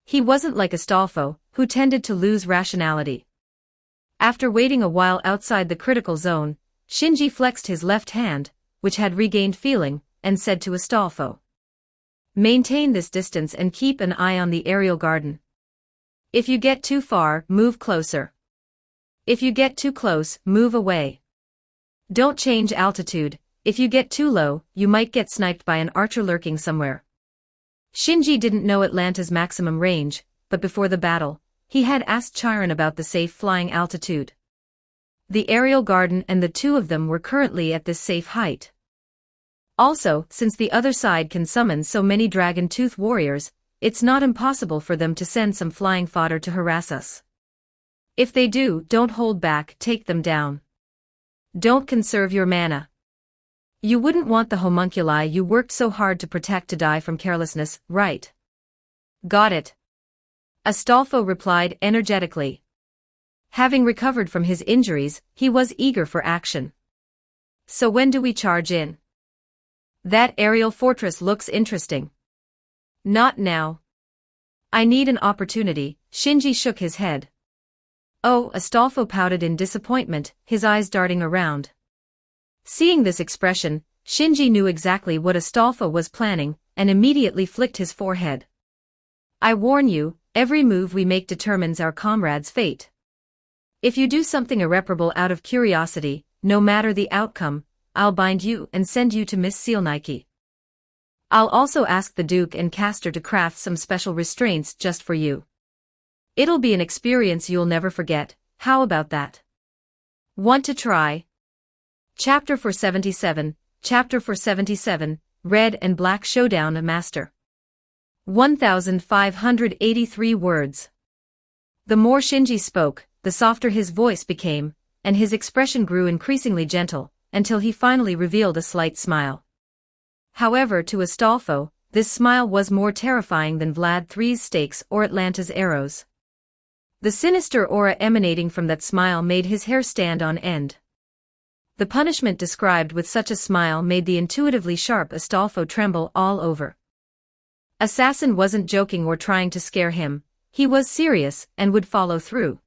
He wasn't like Astolfo, who tended to lose rationality. After waiting a while outside the critical zone, Shinji flexed his left hand, which had regained feeling, and said to Astolfo, maintain this distance and keep an eye on the aerial garden. If you get too far, move closer. If you get too close, move away. Don't change altitude. If you get too low, you might get sniped by an archer lurking somewhere. Shinji didn't know Atlanta's maximum range, but before the battle, he had asked Chiron about the safe flying altitude. The aerial garden and the two of them were currently at this safe height. Also, since the other side can summon so many dragon-tooth warriors, it's not impossible for them to send some flying fodder to harass us. If they do, don't hold back, take them down. Don't conserve your mana. You wouldn't want the homunculi you worked so hard to protect to die from carelessness, right? Got it. Astolfo replied energetically. Having recovered from his injuries, he was eager for action. So when do we charge in? That aerial fortress looks interesting. Not now. I need an opportunity, Shinji shook his head. Oh, Astolfo pouted in disappointment, his eyes darting around. Seeing this expression, Shinji knew exactly what Astolfo was planning, and immediately flicked his forehead. I warn you, every move we make determines our comrade's fate. If you do something irreparable out of curiosity, no matter the outcome, I'll bind you and send you to Miss Sealnike. I'll also ask the Duke and Caster to craft some special restraints just for you. It'll be an experience you'll never forget, how about that? Want to try? Chapter 477, Chapter 477, Red and Black Showdown. A Master. 1583 words. The more Shinji spoke, the softer his voice became, and his expression grew increasingly gentle, until he finally revealed a slight smile. However, to Astolfo, this smile was more terrifying than Vlad III's stakes or Atlanta's arrows. The sinister aura emanating from that smile made his hair stand on end. The punishment described with such a smile made the intuitively sharp Astolfo tremble all over. Assassin wasn't joking or trying to scare him, he was serious and would follow through.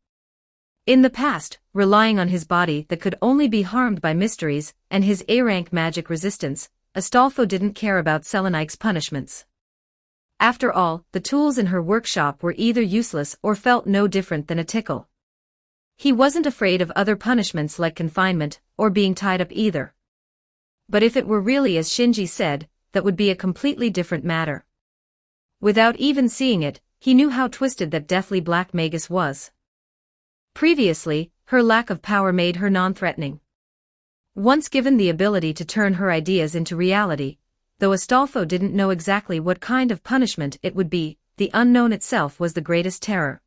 In the past, relying on his body that could only be harmed by mysteries and his A-rank magic resistance, Astolfo didn't care about Selenike's punishments. After all, the tools in her workshop were either useless or felt no different than a tickle. He wasn't afraid of other punishments like confinement or being tied up either. But if it were really as Shinji said, that would be a completely different matter. Without even seeing it, he knew how twisted that deathly black magus was. Previously, her lack of power made her non-threatening. Once given the ability to turn her ideas into reality, though Astolfo didn't know exactly what kind of punishment it would be, the unknown itself was the greatest terror.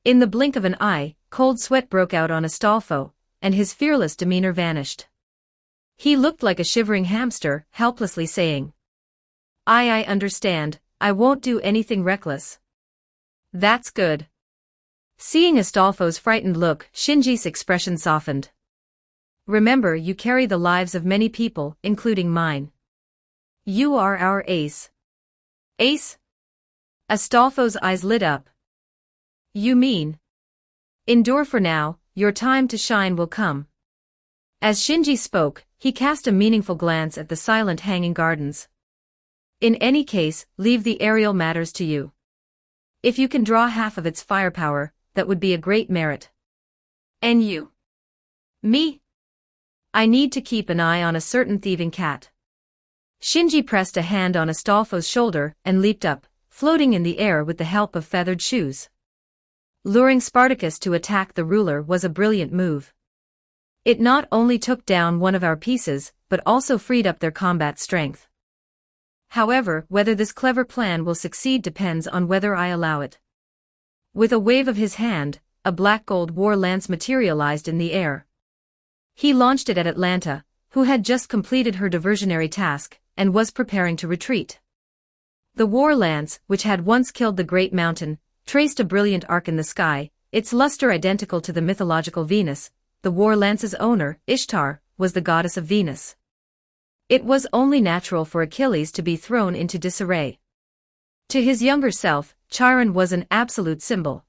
In the blink of an eye, cold sweat broke out on Astolfo, and his fearless demeanor vanished. He looked like a shivering hamster, helplessly saying, I understand, I won't do anything reckless. That's good. Seeing Astolfo's frightened look, Shinji's expression softened. Remember, you carry the lives of many people, including mine. You are our ace. Ace? Astolfo's eyes lit up. You mean? Endure for now, your time to shine will come. As Shinji spoke, he cast a meaningful glance at the silent hanging gardens. In any case, leave the aerial matters to you. If you can draw half of its firepower, that would be a great merit. And you? Me? I need to keep an eye on a certain thieving cat. Shinji pressed a hand on Astolfo's shoulder and leaped up, floating in the air with the help of feathered shoes. Luring Spartacus to attack the ruler was a brilliant move. It not only took down one of our pieces, but also freed up their combat strength. However, whether this clever plan will succeed depends on whether I allow it. With a wave of his hand, a black gold war lance materialized in the air. He launched it at Atlanta, who had just completed her diversionary task, and was preparing to retreat. The war lance, which had once killed the great mountain, traced a brilliant arc in the sky, its luster identical to the mythological Venus. The war lance's owner, Ishtar, was the goddess of Venus. It was only natural for Achilles to be thrown into disarray. To his younger self, Chiron was an absolute symbol.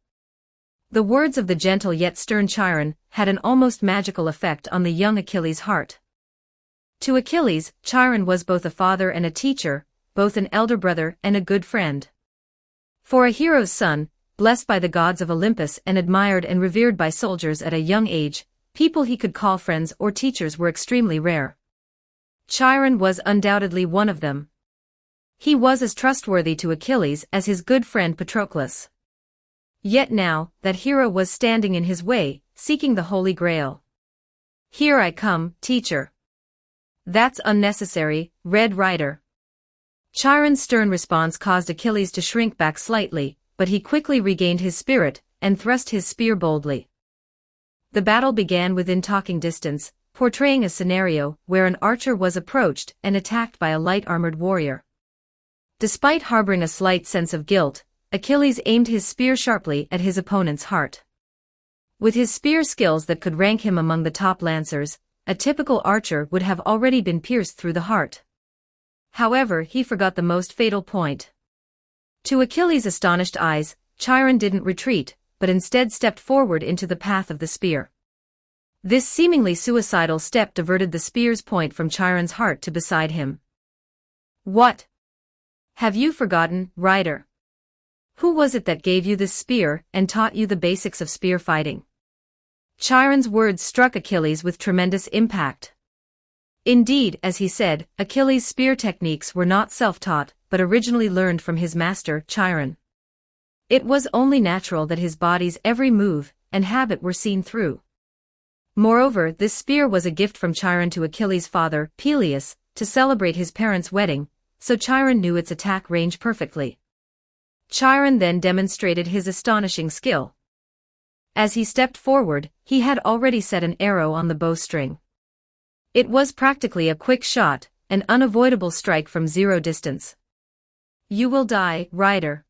The words of the gentle yet stern Chiron had an almost magical effect on the young Achilles' heart. To Achilles, Chiron was both a father and a teacher, both an elder brother and a good friend. For a hero's son, blessed by the gods of Olympus and admired and revered by soldiers at a young age, people he could call friends or teachers were extremely rare. Chiron was undoubtedly one of them. He was as trustworthy to Achilles as his good friend Patroclus. Yet now, that hero was standing in his way, seeking the Holy Grail. Here I come, teacher. That's unnecessary, Red Rider. Chiron's stern response caused Achilles to shrink back slightly, but he quickly regained his spirit, and thrust his spear boldly. The battle began within talking distance, portraying a scenario where an archer was approached and attacked by a light-armored warrior. Despite harboring a slight sense of guilt, Achilles aimed his spear sharply at his opponent's heart. With his spear skills that could rank him among the top lancers, a typical archer would have already been pierced through the heart. However, he forgot the most fatal point. To Achilles' astonished eyes, Chiron didn't retreat, but instead stepped forward into the path of the spear. This seemingly suicidal step diverted the spear's point from Chiron's heart to beside him. What? Have you forgotten, rider? Who was it that gave you this spear and taught you the basics of spear fighting? Chiron's words struck Achilles with tremendous impact. Indeed, as he said, Achilles' spear techniques were not self-taught, but originally learned from his master, Chiron. It was only natural that his body's every move and habit were seen through. Moreover, this spear was a gift from Chiron to Achilles' father, Peleus, to celebrate his parents' wedding, so Chiron knew its attack range perfectly. Chiron then demonstrated his astonishing skill. As he stepped forward, he had already set an arrow on the bowstring. It was practically a quick shot, an unavoidable strike from zero distance. You will die, rider.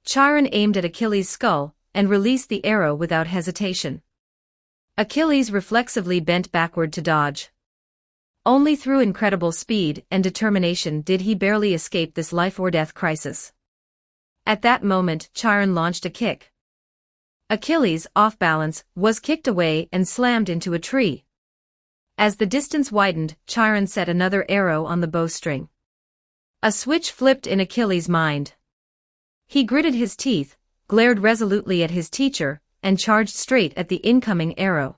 Chiron aimed at Achilles' skull, and released the arrow without hesitation. Achilles reflexively bent backward to dodge. Only through incredible speed and determination did he barely escape this life-or-death crisis. At that moment, Chiron launched a kick. Achilles, off balance, was kicked away and slammed into a tree. As the distance widened, Chiron set another arrow on the bowstring. A switch flipped in Achilles' mind. He gritted his teeth, glared resolutely at his teacher, and charged straight at the incoming arrow.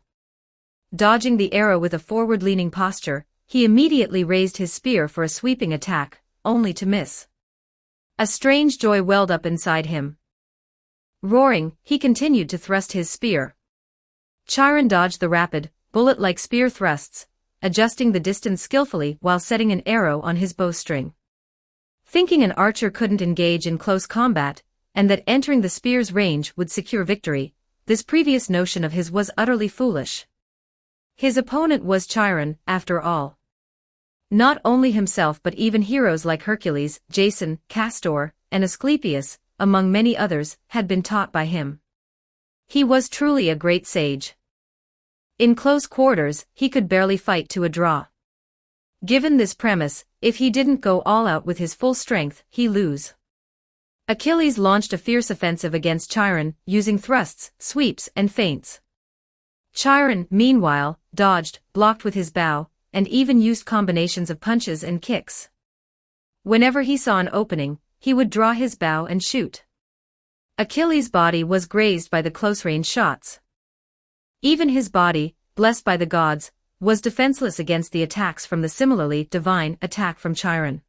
Dodging the arrow with a forward-leaning posture, he immediately raised his spear for a sweeping attack, only to miss. A strange joy welled up inside him. Roaring, he continued to thrust his spear. Chiron dodged the rapid, bullet-like spear thrusts, adjusting the distance skillfully while setting an arrow on his bowstring. Thinking an archer couldn't engage in close combat, and that entering the spear's range would secure victory, this previous notion of his was utterly foolish. His opponent was Chiron, after all. Not only himself but even heroes like Hercules, Jason, Castor, and Asclepius, among many others, had been taught by him. He was truly a great sage. In close quarters, he could barely fight to a draw. Given this premise, if he didn't go all out with his full strength, he'd lose. Achilles launched a fierce offensive against Chiron, using thrusts, sweeps, and feints. Chiron, meanwhile, dodged, blocked with his bow, and even used combinations of punches and kicks. Whenever he saw an opening, he would draw his bow and shoot. Achilles' body was grazed by the close-range shots. Even his body, blessed by the gods, was defenseless against the attacks from the similarly divine attack from Chiron.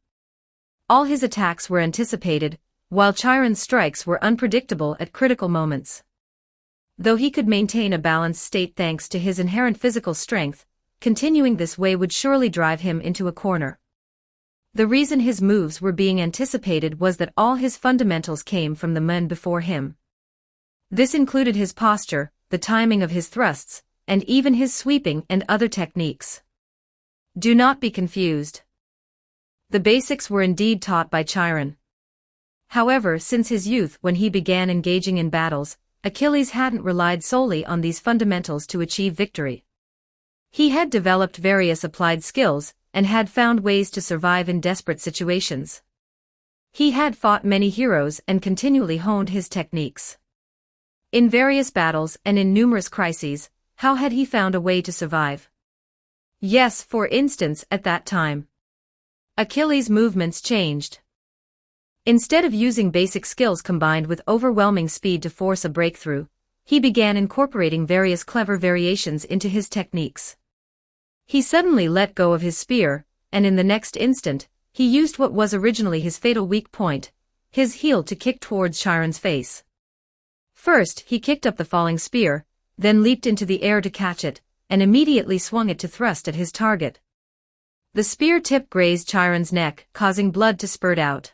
All his attacks were anticipated, while Chiron's strikes were unpredictable at critical moments. Though he could maintain a balanced state thanks to his inherent physical strength, continuing this way would surely drive him into a corner. The reason his moves were being anticipated was that all his fundamentals came from the men before him. This included his posture, the timing of his thrusts, and even his sweeping and other techniques. Do not be confused. The basics were indeed taught by Chiron. However, since his youth when he began engaging in battles, Achilles hadn't relied solely on these fundamentals to achieve victory. He had developed various applied skills, and had found ways to survive in desperate situations. He had fought many heroes and continually honed his techniques. In various battles and in numerous crises, how had he found a way to survive? Yes, for instance, at that time, Achilles' movements changed. Instead of using basic skills combined with overwhelming speed to force a breakthrough, he began incorporating various clever variations into his techniques. He suddenly let go of his spear, and in the next instant, he used what was originally his fatal weak point, his heel, to kick towards Chiron's face. First, he kicked up the falling spear, then leaped into the air to catch it, and immediately swung it to thrust at his target. The spear tip grazed Chiron's neck, causing blood to spurt out.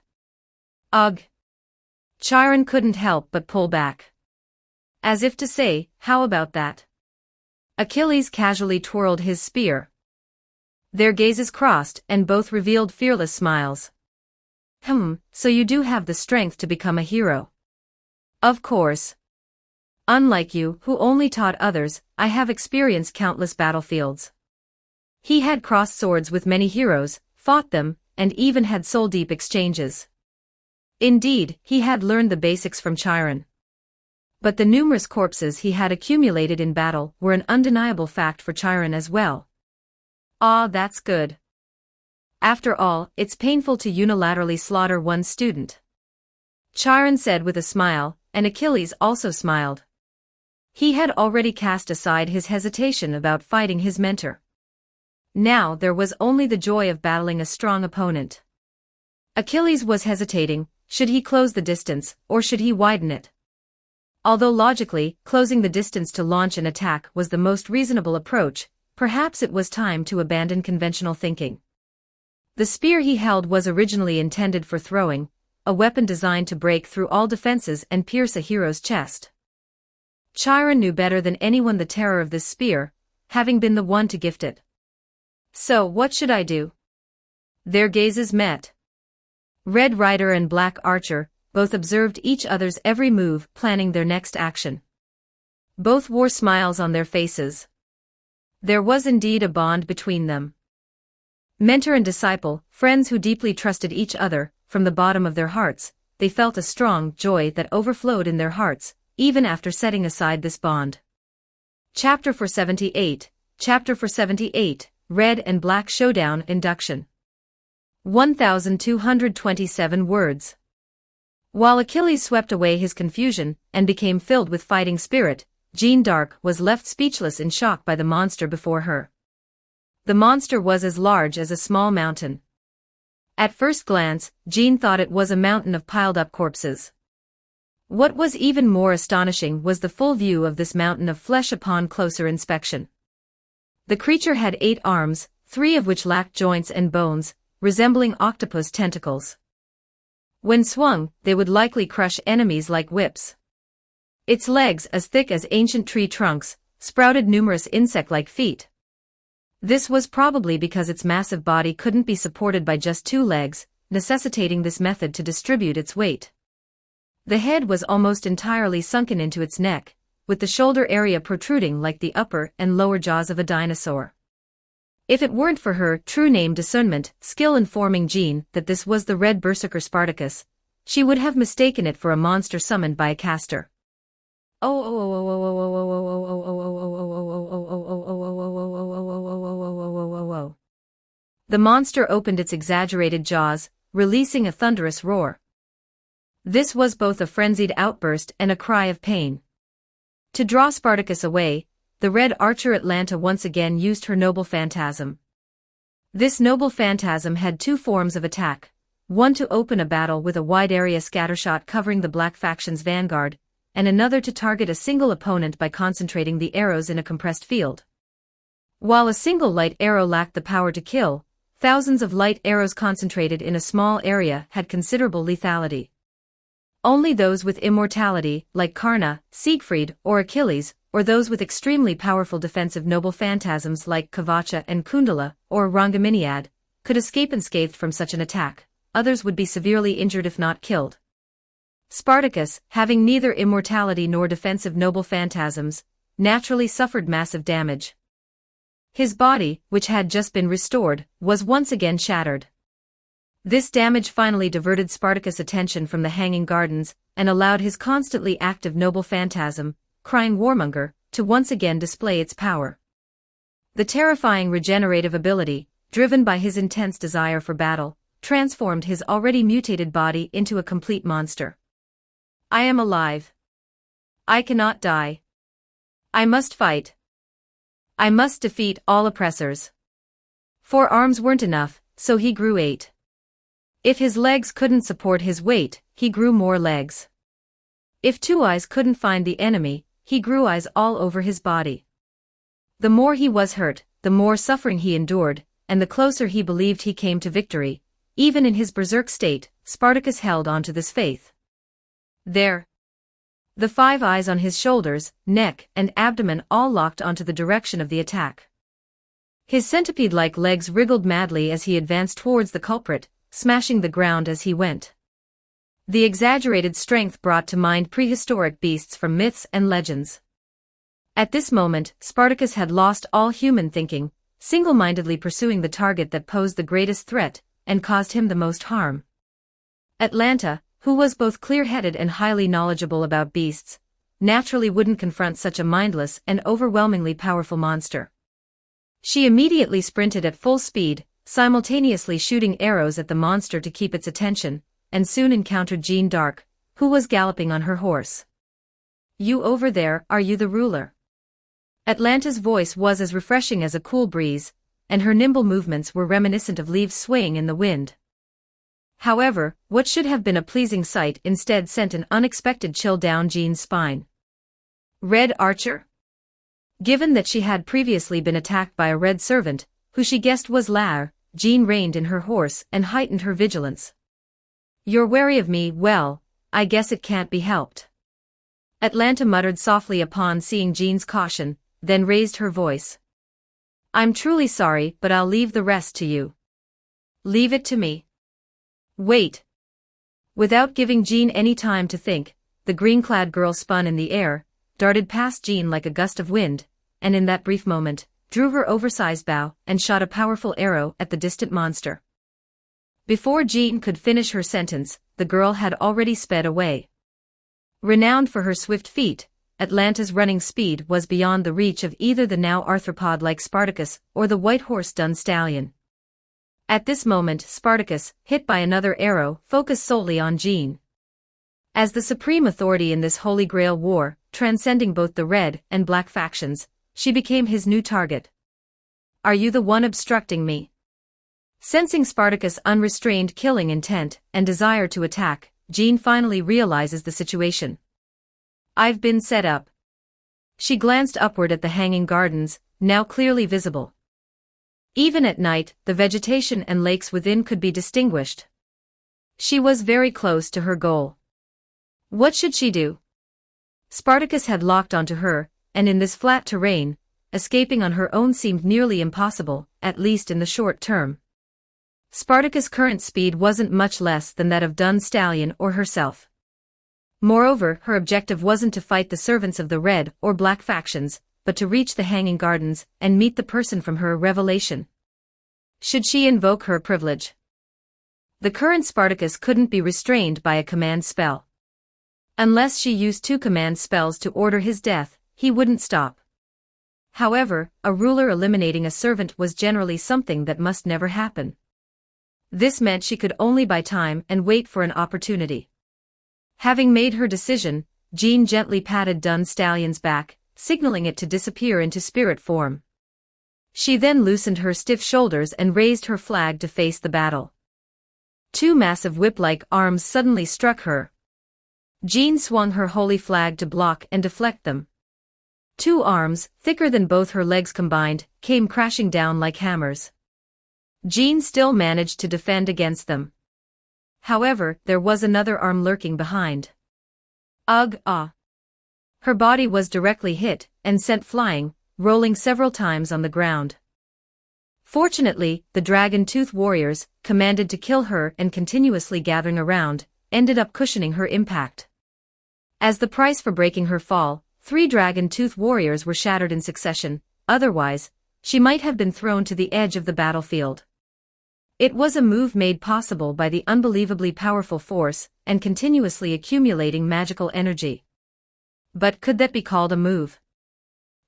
Ugh! Chiron couldn't help but pull back. As if to say, how about that? Achilles casually twirled his spear. Their gazes crossed and both revealed fearless smiles. So you do have the strength to become a hero. Of course. Unlike you, who only taught others, I have experienced countless battlefields. He had crossed swords with many heroes, fought them, and even had soul-deep exchanges. Indeed, he had learned the basics from Chiron. But the numerous corpses he had accumulated in battle were an undeniable fact for Chiron as well. Ah, that's good. After all, it's painful to unilaterally slaughter one's student. Chiron said with a smile, and Achilles also smiled. He had already cast aside his hesitation about fighting his mentor. Now there was only the joy of battling a strong opponent. Achilles was hesitating. Should he close the distance, or should he widen it? Although logically, closing the distance to launch an attack was the most reasonable approach, perhaps it was time to abandon conventional thinking. The spear he held was originally intended for throwing, a weapon designed to break through all defenses and pierce a hero's chest. Chiron knew better than anyone the terror of this spear, having been the one to gift it. So what should I do? Their gazes met. Red Rider and Black Archer both observed each other's every move, planning their next action. Both wore smiles on their faces. There was indeed a bond between them. Mentor and disciple, friends who deeply trusted each other, from the bottom of their hearts, they felt a strong joy that overflowed in their hearts, even after setting aside this bond. Chapter 478, Chapter 478, Red and Black Showdown Induction. 1,227 words. While Achilles swept away his confusion and became filled with fighting spirit, Jeanne d'Arc was left speechless in shock by the monster before her. The monster was as large as a small mountain. At first glance, Jeanne thought it was a mountain of piled-up corpses. What was even more astonishing was the full view of this mountain of flesh upon closer inspection. The creature had 8 arms, 3 of which lacked joints and bones, resembling octopus tentacles. When swung, they would likely crush enemies like whips. Its legs, as thick as ancient tree trunks, sprouted numerous insect-like feet. This was probably because its massive body couldn't be supported by just two legs, necessitating this method to distribute its weight. The head was almost entirely sunken into its neck, with the shoulder area protruding like the upper and lower jaws of a dinosaur. If it weren't for her true name discernment, skill informing Jean that this was the Red Berserker Spartacus, she would have mistaken it for a monster summoned by a caster. The monster opened its exaggerated jaws, releasing a thunderous roar. This was both a frenzied outburst and a cry of pain. To draw Spartacus away, the Red Archer Atlanta once again used her Noble Phantasm. This Noble Phantasm had two forms of attack, one to open a battle with a wide-area scattershot covering the Black Faction's vanguard, and another to target a single opponent by concentrating the arrows in a compressed field. While a single light arrow lacked the power to kill, thousands of light arrows concentrated in a small area had considerable lethality. Only those with immortality, like Karna, Siegfried, or Achilles, or those with extremely powerful defensive noble phantasms like Kavacha and Kundala, or Rangaminiad, could escape unscathed from such an attack. Others would be severely injured if not killed. Spartacus, having neither immortality nor defensive noble phantasms, naturally suffered massive damage. His body, which had just been restored, was once again shattered. This damage finally diverted Spartacus' attention from the Hanging Gardens, and allowed his constantly active noble phantasm, Crying Warmonger, to once again display its power. The terrifying regenerative ability, driven by his intense desire for battle, transformed his already mutated body into a complete monster. I am alive. I cannot die. I must fight. I must defeat all oppressors. 4 arms weren't enough, so he grew 8. If his legs couldn't support his weight, he grew more legs. If 2 eyes couldn't find the enemy, he grew eyes all over his body. The more he was hurt, the more suffering he endured, and the closer he believed he came to victory. Even in his berserk state, Spartacus held on to this faith. There. The 5 eyes on his shoulders, neck, and abdomen all locked onto the direction of the attack. His centipede-like legs wriggled madly as he advanced towards the culprit, smashing the ground as he went. The exaggerated strength brought to mind prehistoric beasts from myths and legends. At this moment, Spartacus had lost all human thinking, single-mindedly pursuing the target that posed the greatest threat, and caused him the most harm. Atlanta, who was both clear-headed and highly knowledgeable about beasts, naturally wouldn't confront such a mindless and overwhelmingly powerful monster. She immediately sprinted at full speed, simultaneously shooting arrows at the monster to keep its attention, and soon encountered Jeanne d'Arc, who was galloping on her horse. "You over there, are you the ruler?" Atlanta's voice was as refreshing as a cool breeze, and her nimble movements were reminiscent of leaves swaying in the wind. However, what should have been a pleasing sight instead sent an unexpected chill down Jeanne's spine. Red Archer? Given that she had previously been attacked by a red servant, who she guessed was Laer, Jeanne reined in her horse and heightened her vigilance. "You're wary of me, well, I guess it can't be helped." Atlanta muttered softly upon seeing Jeanne's caution, then raised her voice. "I'm truly sorry, but I'll leave the rest to you." "Leave it to me." "Wait." Without giving Jeanne any time to think, the green-clad girl spun in the air, darted past Jeanne like a gust of wind, and in that brief moment, drew her oversized bow and shot a powerful arrow at the distant monster. Before Jeanne could finish her sentence, the girl had already sped away. Renowned for her swift feet, Atlanta's running speed was beyond the reach of either the now arthropod-like Spartacus or the white-horse-dun stallion. At this moment, Spartacus, hit by another arrow, focused solely on Jeanne. As the supreme authority in this Holy Grail war, transcending both the red and black factions, she became his new target. "Are you the one obstructing me?" Sensing Spartacus' unrestrained killing intent and desire to attack, Jeanne finally realizes the situation. "I've been set up." She glanced upward at the Hanging Gardens, now clearly visible. Even at night, the vegetation and lakes within could be distinguished. She was very close to her goal. What should she do? Spartacus had locked onto her, and in this flat terrain, escaping on her own seemed nearly impossible, at least in the short term. Spartacus' current speed wasn't much less than that of Dun Stallion or herself. Moreover, her objective wasn't to fight the servants of the Red or Black factions, but to reach the Hanging Gardens and meet the person from her revelation. Should she invoke her privilege? The current Spartacus couldn't be restrained by a command spell. Unless she used 2 command spells to order his death, he wouldn't stop. However, a ruler eliminating a servant was generally something that must never happen. This meant she could only buy time and wait for an opportunity. Having made her decision, Jean gently patted Dun Stallion's back, signaling it to disappear into spirit form. She then loosened her stiff shoulders and raised her flag to face the battle. 2 massive whip-like arms suddenly struck her. Jean swung her holy flag to block and deflect them. 2 arms, thicker than both her legs combined, came crashing down like hammers. Jean still managed to defend against them. However, there was another arm lurking behind. Ugh, ah. Her body was directly hit and sent flying, rolling several times on the ground. Fortunately, the dragon-tooth warriors, commanded to kill her and continuously gathering around, ended up cushioning her impact. As the price for breaking her fall, 3 dragon-tooth warriors were shattered in succession, otherwise, she might have been thrown to the edge of the battlefield. It was a move made possible by the unbelievably powerful force and continuously accumulating magical energy. But could that be called a move?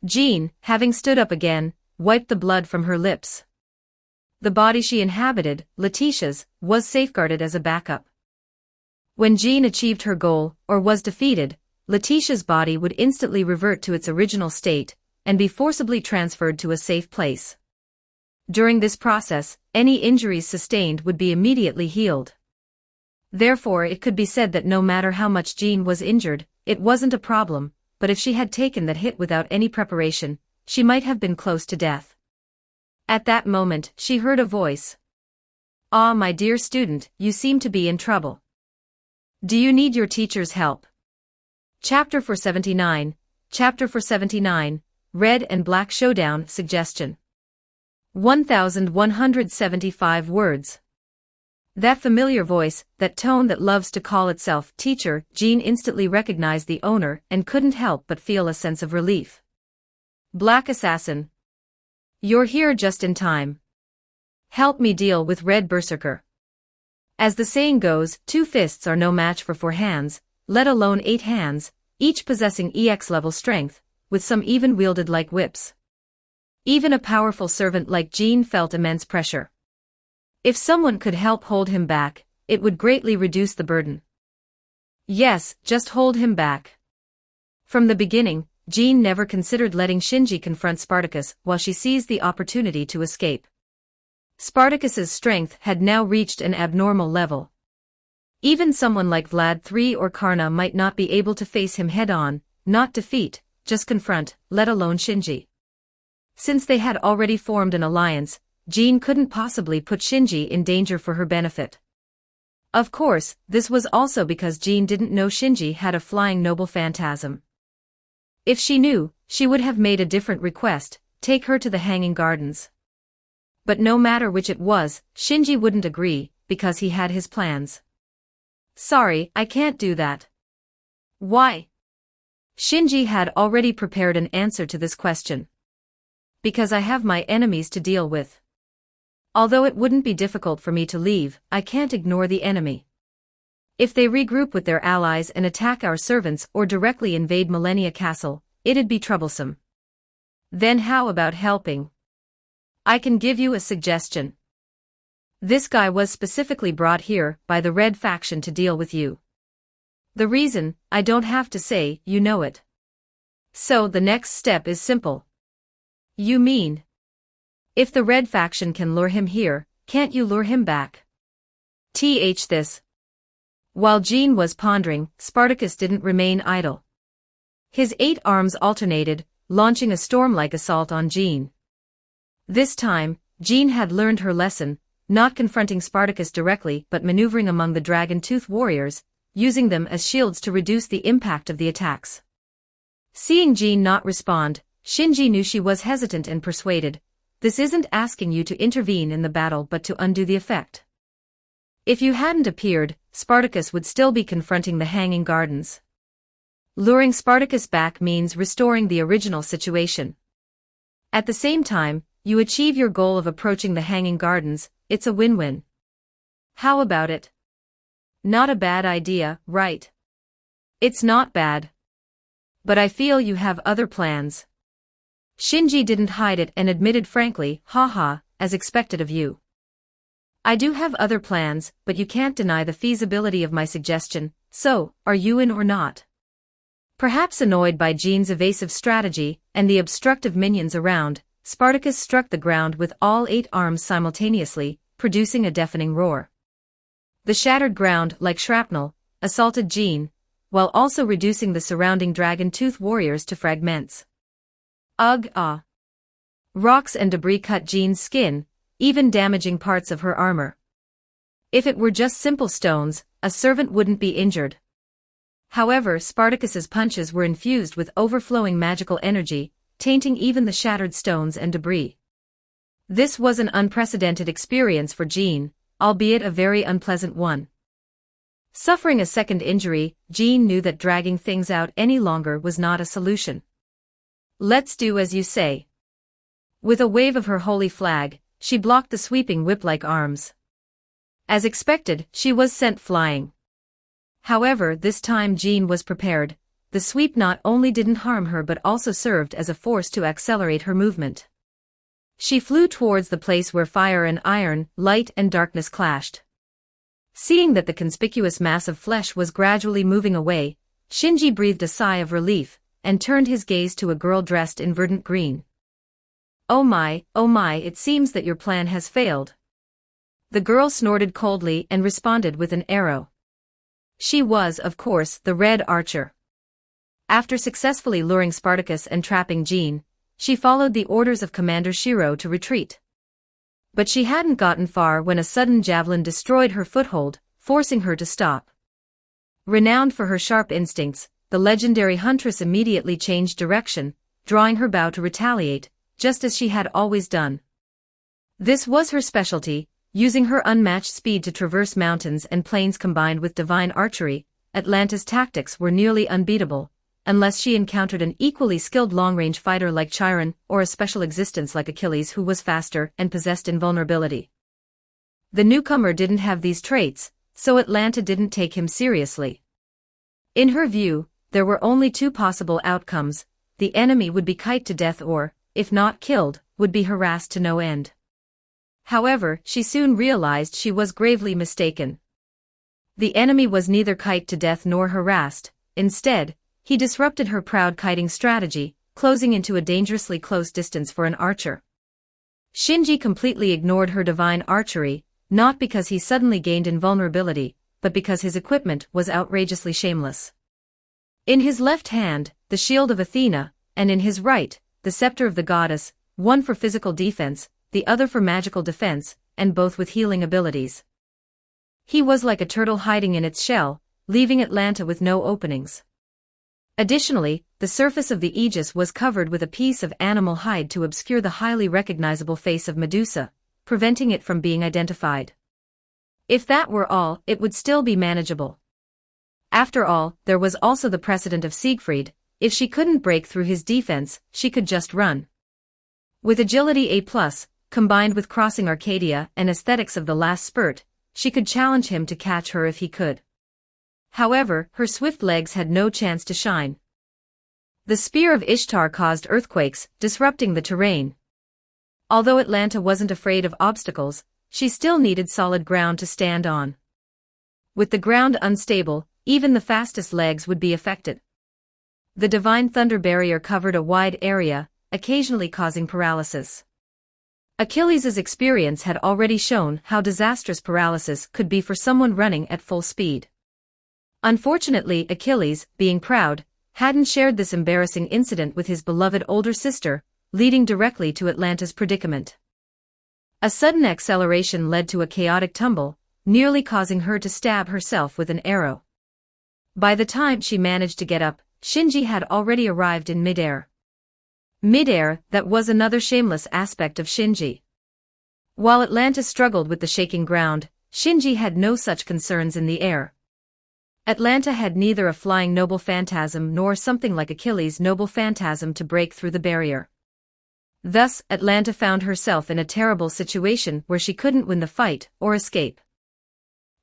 Jean, having stood up again, wiped the blood from her lips. The body she inhabited, Letitia's, was safeguarded as a backup. When Jean achieved her goal, or was defeated, Letitia's body would instantly revert to its original state and be forcibly transferred to a safe place. During this process, any injuries sustained would be immediately healed. Therefore, it could be said that no matter how much Jean was injured, it wasn't a problem, but if she had taken that hit without any preparation, she might have been close to death. At that moment, she heard a voice. "Ah, my dear student, you seem to be in trouble. Do you need your teacher's help?" Chapter 479, Chapter 479, Red and Black Showdown Suggestion. 1175 words. That familiar voice, that tone that loves to call itself teacher, Jean instantly recognized the owner and couldn't help but feel a sense of relief. Black Assassin. You're here just in time. Help me deal with Red Berserker. As the saying goes, 2 fists are no match for 4 hands, let alone 8 hands, each possessing EX-level strength, with some even wielded like whips. Even a powerful servant like Jean felt immense pressure. If someone could help hold him back, it would greatly reduce the burden. Yes, just hold him back. From the beginning, Jean never considered letting Shinji confront Spartacus while she seized the opportunity to escape. Spartacus's strength had now reached an abnormal level. Even someone like Vlad III or Karna might not be able to face him head-on, not defeat, just confront, let alone Shinji. Since they had already formed an alliance, Jean couldn't possibly put Shinji in danger for her benefit. Of course, this was also because Jean didn't know Shinji had a flying noble phantasm. If she knew, she would have made a different request, take her to the Hanging Gardens. But no matter which it was, Shinji wouldn't agree, because he had his plans. Sorry, I can't do that. Why? Shinji had already prepared an answer to this question. Because I have my enemies to deal with. Although it wouldn't be difficult for me to leave, I can't ignore the enemy. If they regroup with their allies and attack our servants or directly invade Millennia Castle, it'd be troublesome. Then how about helping? I can give you a suggestion. This guy was specifically brought here by the Red faction to deal with you. The reason, I don't have to say, you know it. So the next step is simple. You mean? If the Red faction can lure him here, can't you lure him back? This. While Jean was pondering, Spartacus didn't remain idle. His 8 arms alternated, launching a storm-like assault on Jean. This time, Jean had learned her lesson, not confronting Spartacus directly but maneuvering among the dragon-tooth warriors, using them as shields to reduce the impact of the attacks. Seeing Jean not respond, Shinji knew she was hesitant and persuaded. This isn't asking you to intervene in the battle but to undo the effect. If you hadn't appeared, Spartacus would still be confronting the Hanging Gardens. Luring Spartacus back means restoring the original situation. At the same time, you achieve your goal of approaching the Hanging Gardens. It's a win-win. How about it? Not a bad idea, right? It's not bad. But I feel you have other plans. Shinji didn't hide it and admitted frankly, haha, as expected of you. I do have other plans, but you can't deny the feasibility of my suggestion, so, are you in or not? Perhaps annoyed by Jean's evasive strategy and the obstructive minions around, Spartacus struck the ground with all 8 arms simultaneously, producing a deafening roar. The shattered ground, like shrapnel, assaulted Jean, while also reducing the surrounding dragon-tooth warriors to fragments. Ugh, ah. Rocks and debris cut Jean's skin, even damaging parts of her armor. If it were just simple stones, a servant wouldn't be injured. However, Spartacus's punches were infused with overflowing magical energy, tainting even the shattered stones and debris. This was an unprecedented experience for Jean, albeit a very unpleasant one. Suffering a second injury, Jean knew that dragging things out any longer was not a solution. Let's do as you say. With a wave of her holy flag, she blocked the sweeping whip-like arms. As expected, she was sent flying. However, this time Jean was prepared. The sweep not only didn't harm her but also served as a force to accelerate her movement. She flew towards the place where fire and iron, light and darkness clashed. Seeing that the conspicuous mass of flesh was gradually moving away, Shinji breathed a sigh of relief, and turned his gaze to a girl dressed in verdant green. Oh my, it seems that your plan has failed. The girl snorted coldly and responded with an arrow. She was, of course, the Red Archer. After successfully luring Spartacus and trapping Jean, she followed the orders of Commander Shiro to retreat. But she hadn't gotten far when a sudden javelin destroyed her foothold, forcing her to stop. Renowned for her sharp instincts, the legendary huntress immediately changed direction, drawing her bow to retaliate, just as she had always done. This was her specialty, using her unmatched speed to traverse mountains and plains combined with divine archery. Atlanta's tactics were nearly unbeatable, unless she encountered an equally skilled long-range fighter like Chiron or a special existence like Achilles who was faster and possessed invulnerability. The newcomer didn't have these traits, so Atlanta didn't take him seriously. In her view, there were only 2 possible outcomes: the enemy would be kited to death or, if not killed, would be harassed to no end. However, she soon realized she was gravely mistaken. The enemy was neither kited to death nor harassed. Instead, he disrupted her proud kiting strategy, closing into a dangerously close distance for an archer. Shinji completely ignored her divine archery, not because he suddenly gained invulnerability, but because his equipment was outrageously shameless. In his left hand, the shield of Athena, and in his right, the scepter of the goddess, one for physical defense, the other for magical defense, and both with healing abilities. He was like a turtle hiding in its shell, leaving Atlanta with no openings. Additionally, the surface of the aegis was covered with a piece of animal hide to obscure the highly recognizable face of Medusa, preventing it from being identified. If that were all, it would still be manageable. After all, there was also the precedent of Siegfried. If she couldn't break through his defense, she could just run. With agility A+, combined with crossing Arcadia and aesthetics of the last spurt, she could challenge him to catch her if he could. However, her swift legs had no chance to shine. The spear of Ishtar caused earthquakes, disrupting the terrain. Although Atlanta wasn't afraid of obstacles, she still needed solid ground to stand on. With the ground unstable, even the fastest legs would be affected. The divine thunder barrier covered a wide area, occasionally causing paralysis. Achilles' experience had already shown how disastrous paralysis could be for someone running at full speed. Unfortunately, Achilles, being proud, hadn't shared this embarrassing incident with his beloved older sister, leading directly to Atlanta's predicament. A sudden acceleration led to a chaotic tumble, nearly causing her to stab herself with an arrow. By the time she managed to get up, Shinji had already arrived in midair. Mid-air, that was another shameless aspect of Shinji. While Atlanta struggled with the shaking ground, Shinji had no such concerns in the air. Atlanta had neither a flying noble phantasm nor something like Achilles' noble phantasm to break through the barrier. Thus, Atlanta found herself in a terrible situation where she couldn't win the fight or escape.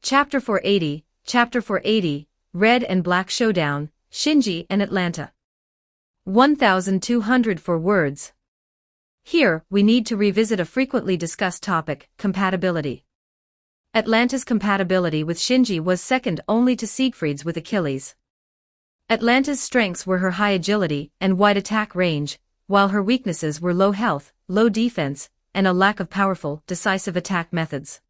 Chapter 480, Red and Black Showdown, Shinji and Atlanta. 1,204 words. Here, we need to revisit a frequently discussed topic, compatibility. Atlanta's compatibility with Shinji was second only to Siegfried's with Achilles. Atlanta's strengths were her high agility and wide attack range, while her weaknesses were low health, low defense, and a lack of powerful, decisive attack methods.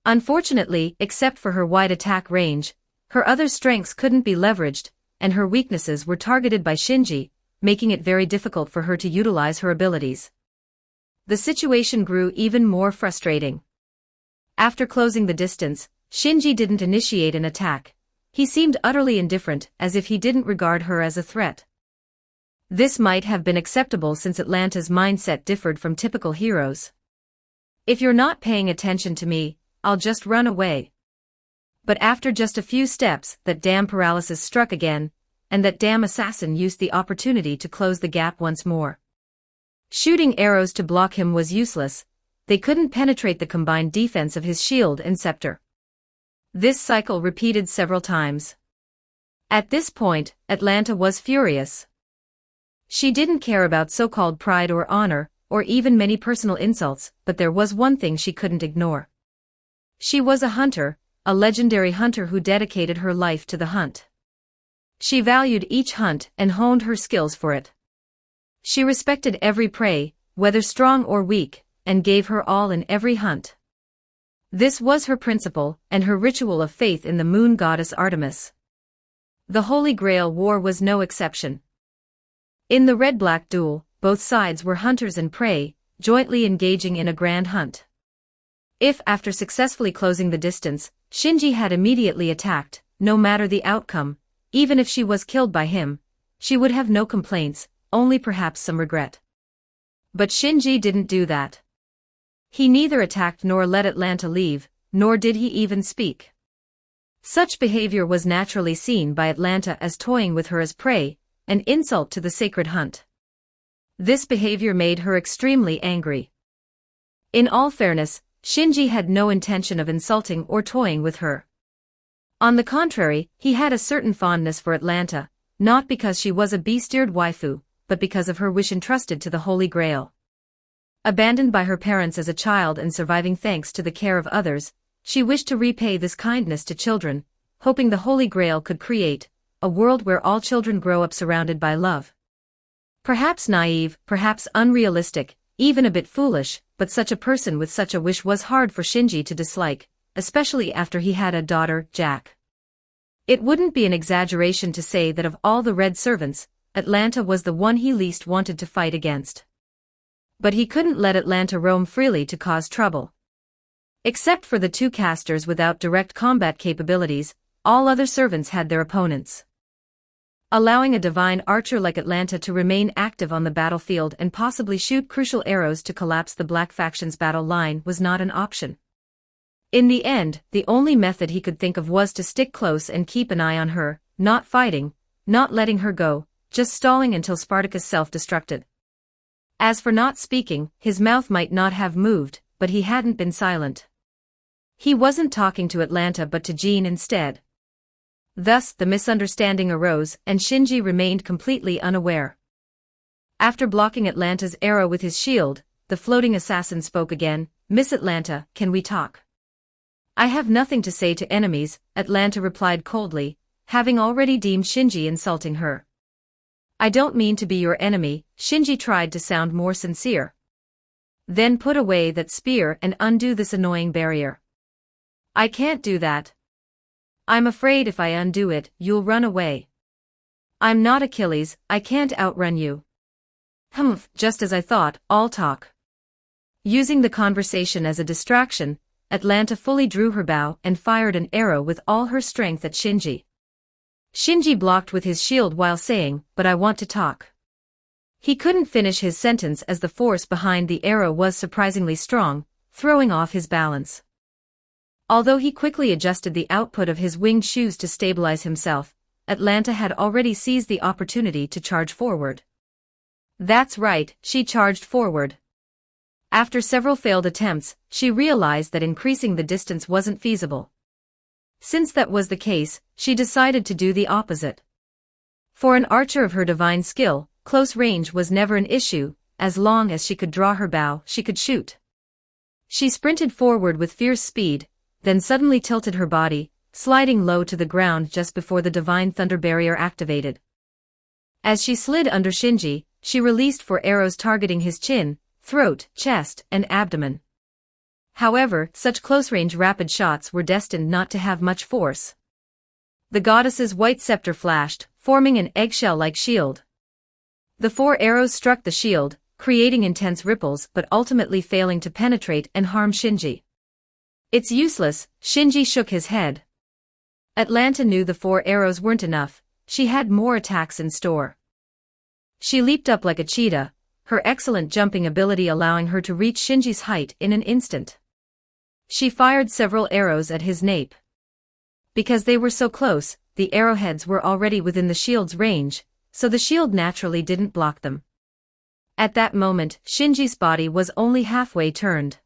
Unfortunately, except for her wide attack range, her other strengths couldn't be leveraged, and her weaknesses were targeted by Shinji, making it very difficult for her to utilize her abilities. The situation grew even more frustrating. After closing the distance, Shinji didn't initiate an attack. He seemed utterly indifferent, as if he didn't regard her as a threat. This might have been acceptable since Atlanta's mindset differed from typical heroes. If you're not paying attention to me, I'll just run away. But after just a few steps, that damn paralysis struck again, and that damn assassin used the opportunity to close the gap once more. Shooting arrows to block him was useless. They couldn't penetrate the combined defense of his shield and scepter. This cycle repeated several times. At this point, Atlanta was furious. She didn't care about so-called pride or honor, or even many personal insults, but there was one thing she couldn't ignore. She was a hunter, a legendary hunter who dedicated her life to the hunt. She valued each hunt and honed her skills for it. She respected every prey, whether strong or weak, and gave her all in every hunt. This was her principle and her ritual of faith in the moon goddess Artemis. The Holy Grail War was no exception. In the red-black duel, both sides were hunters and prey, jointly engaging in a grand hunt. If, after successfully closing the distance, Shinji had immediately attacked, no matter the outcome, even if she was killed by him, she would have no complaints, only perhaps some regret. But Shinji didn't do that. He neither attacked nor let Atlanta leave, nor did he even speak. Such behavior was naturally seen by Atlanta as toying with her as prey, an insult to the sacred hunt. This behavior made her extremely angry. In all fairness, Shinji had no intention of insulting or toying with her. On the contrary, he had a certain fondness for Atlanta, not because she was a bestiared waifu, but because of her wish entrusted to the Holy Grail. Abandoned by her parents as a child and surviving thanks to the care of others, she wished to repay this kindness to children, hoping the Holy Grail could create a world where all children grow up surrounded by love. Perhaps naive, perhaps unrealistic, even a bit foolish, but such a person with such a wish was hard for Shinji to dislike, especially after he had a daughter, Jack. It wouldn't be an exaggeration to say that of all the red servants, Atlanta was the one he least wanted to fight against. But he couldn't let Atlanta roam freely to cause trouble. Except for the two casters without direct combat capabilities, all other servants had their opponents. Allowing a divine archer like Atlanta to remain active on the battlefield and possibly shoot crucial arrows to collapse the Black Faction's battle line was not an option. In the end, the only method he could think of was to stick close and keep an eye on her, not fighting, not letting her go, just stalling until Spartacus self-destructed. As for not speaking, his mouth might not have moved, but he hadn't been silent. He wasn't talking to Atlanta but to Jean instead. Thus the misunderstanding arose and Shinji remained completely unaware. After blocking Atlanta's arrow with his shield, the floating assassin spoke again. "Miss Atlanta, can we talk?" "I have nothing to say to enemies," Atlanta replied coldly, having already deemed Shinji insulting her. "I don't mean to be your enemy," Shinji tried to sound more sincere. "Then put away that spear and undo this annoying barrier." "I can't do that. I'm afraid if I undo it, you'll run away." "I'm not Achilles, I can't outrun you." "Humph, just as I thought, all talk." Using the conversation as a distraction, Atlanta fully drew her bow and fired an arrow with all her strength at Shinji. Shinji blocked with his shield while saying, "But I want to talk." He couldn't finish his sentence as the force behind the arrow was surprisingly strong, throwing off his balance. Although he quickly adjusted the output of his winged shoes to stabilize himself, Atlanta had already seized the opportunity to charge forward. That's right, she charged forward. After several failed attempts, she realized that increasing the distance wasn't feasible. Since that was the case, she decided to do the opposite. For an archer of her divine skill, close range was never an issue. As long as she could draw her bow, she could shoot. She sprinted forward with fierce speed, then suddenly tilted her body, sliding low to the ground just before the divine thunder barrier activated. As she slid under Shinji, she released 4 arrows targeting his chin, throat, chest, and abdomen. However, such close-range rapid shots were destined not to have much force. The goddess's white scepter flashed, forming an eggshell-like shield. The 4 arrows struck the shield, creating intense ripples but ultimately failing to penetrate and harm Shinji. It's useless, Shinji shook his head. Atlanta knew the 4 arrows weren't enough, she had more attacks in store. She leaped up like a cheetah, her excellent jumping ability allowing her to reach Shinji's height in an instant. She fired several arrows at his nape. Because they were so close, the arrowheads were already within the shield's range, so the shield naturally didn't block them. At that moment, Shinji's body was only halfway turned.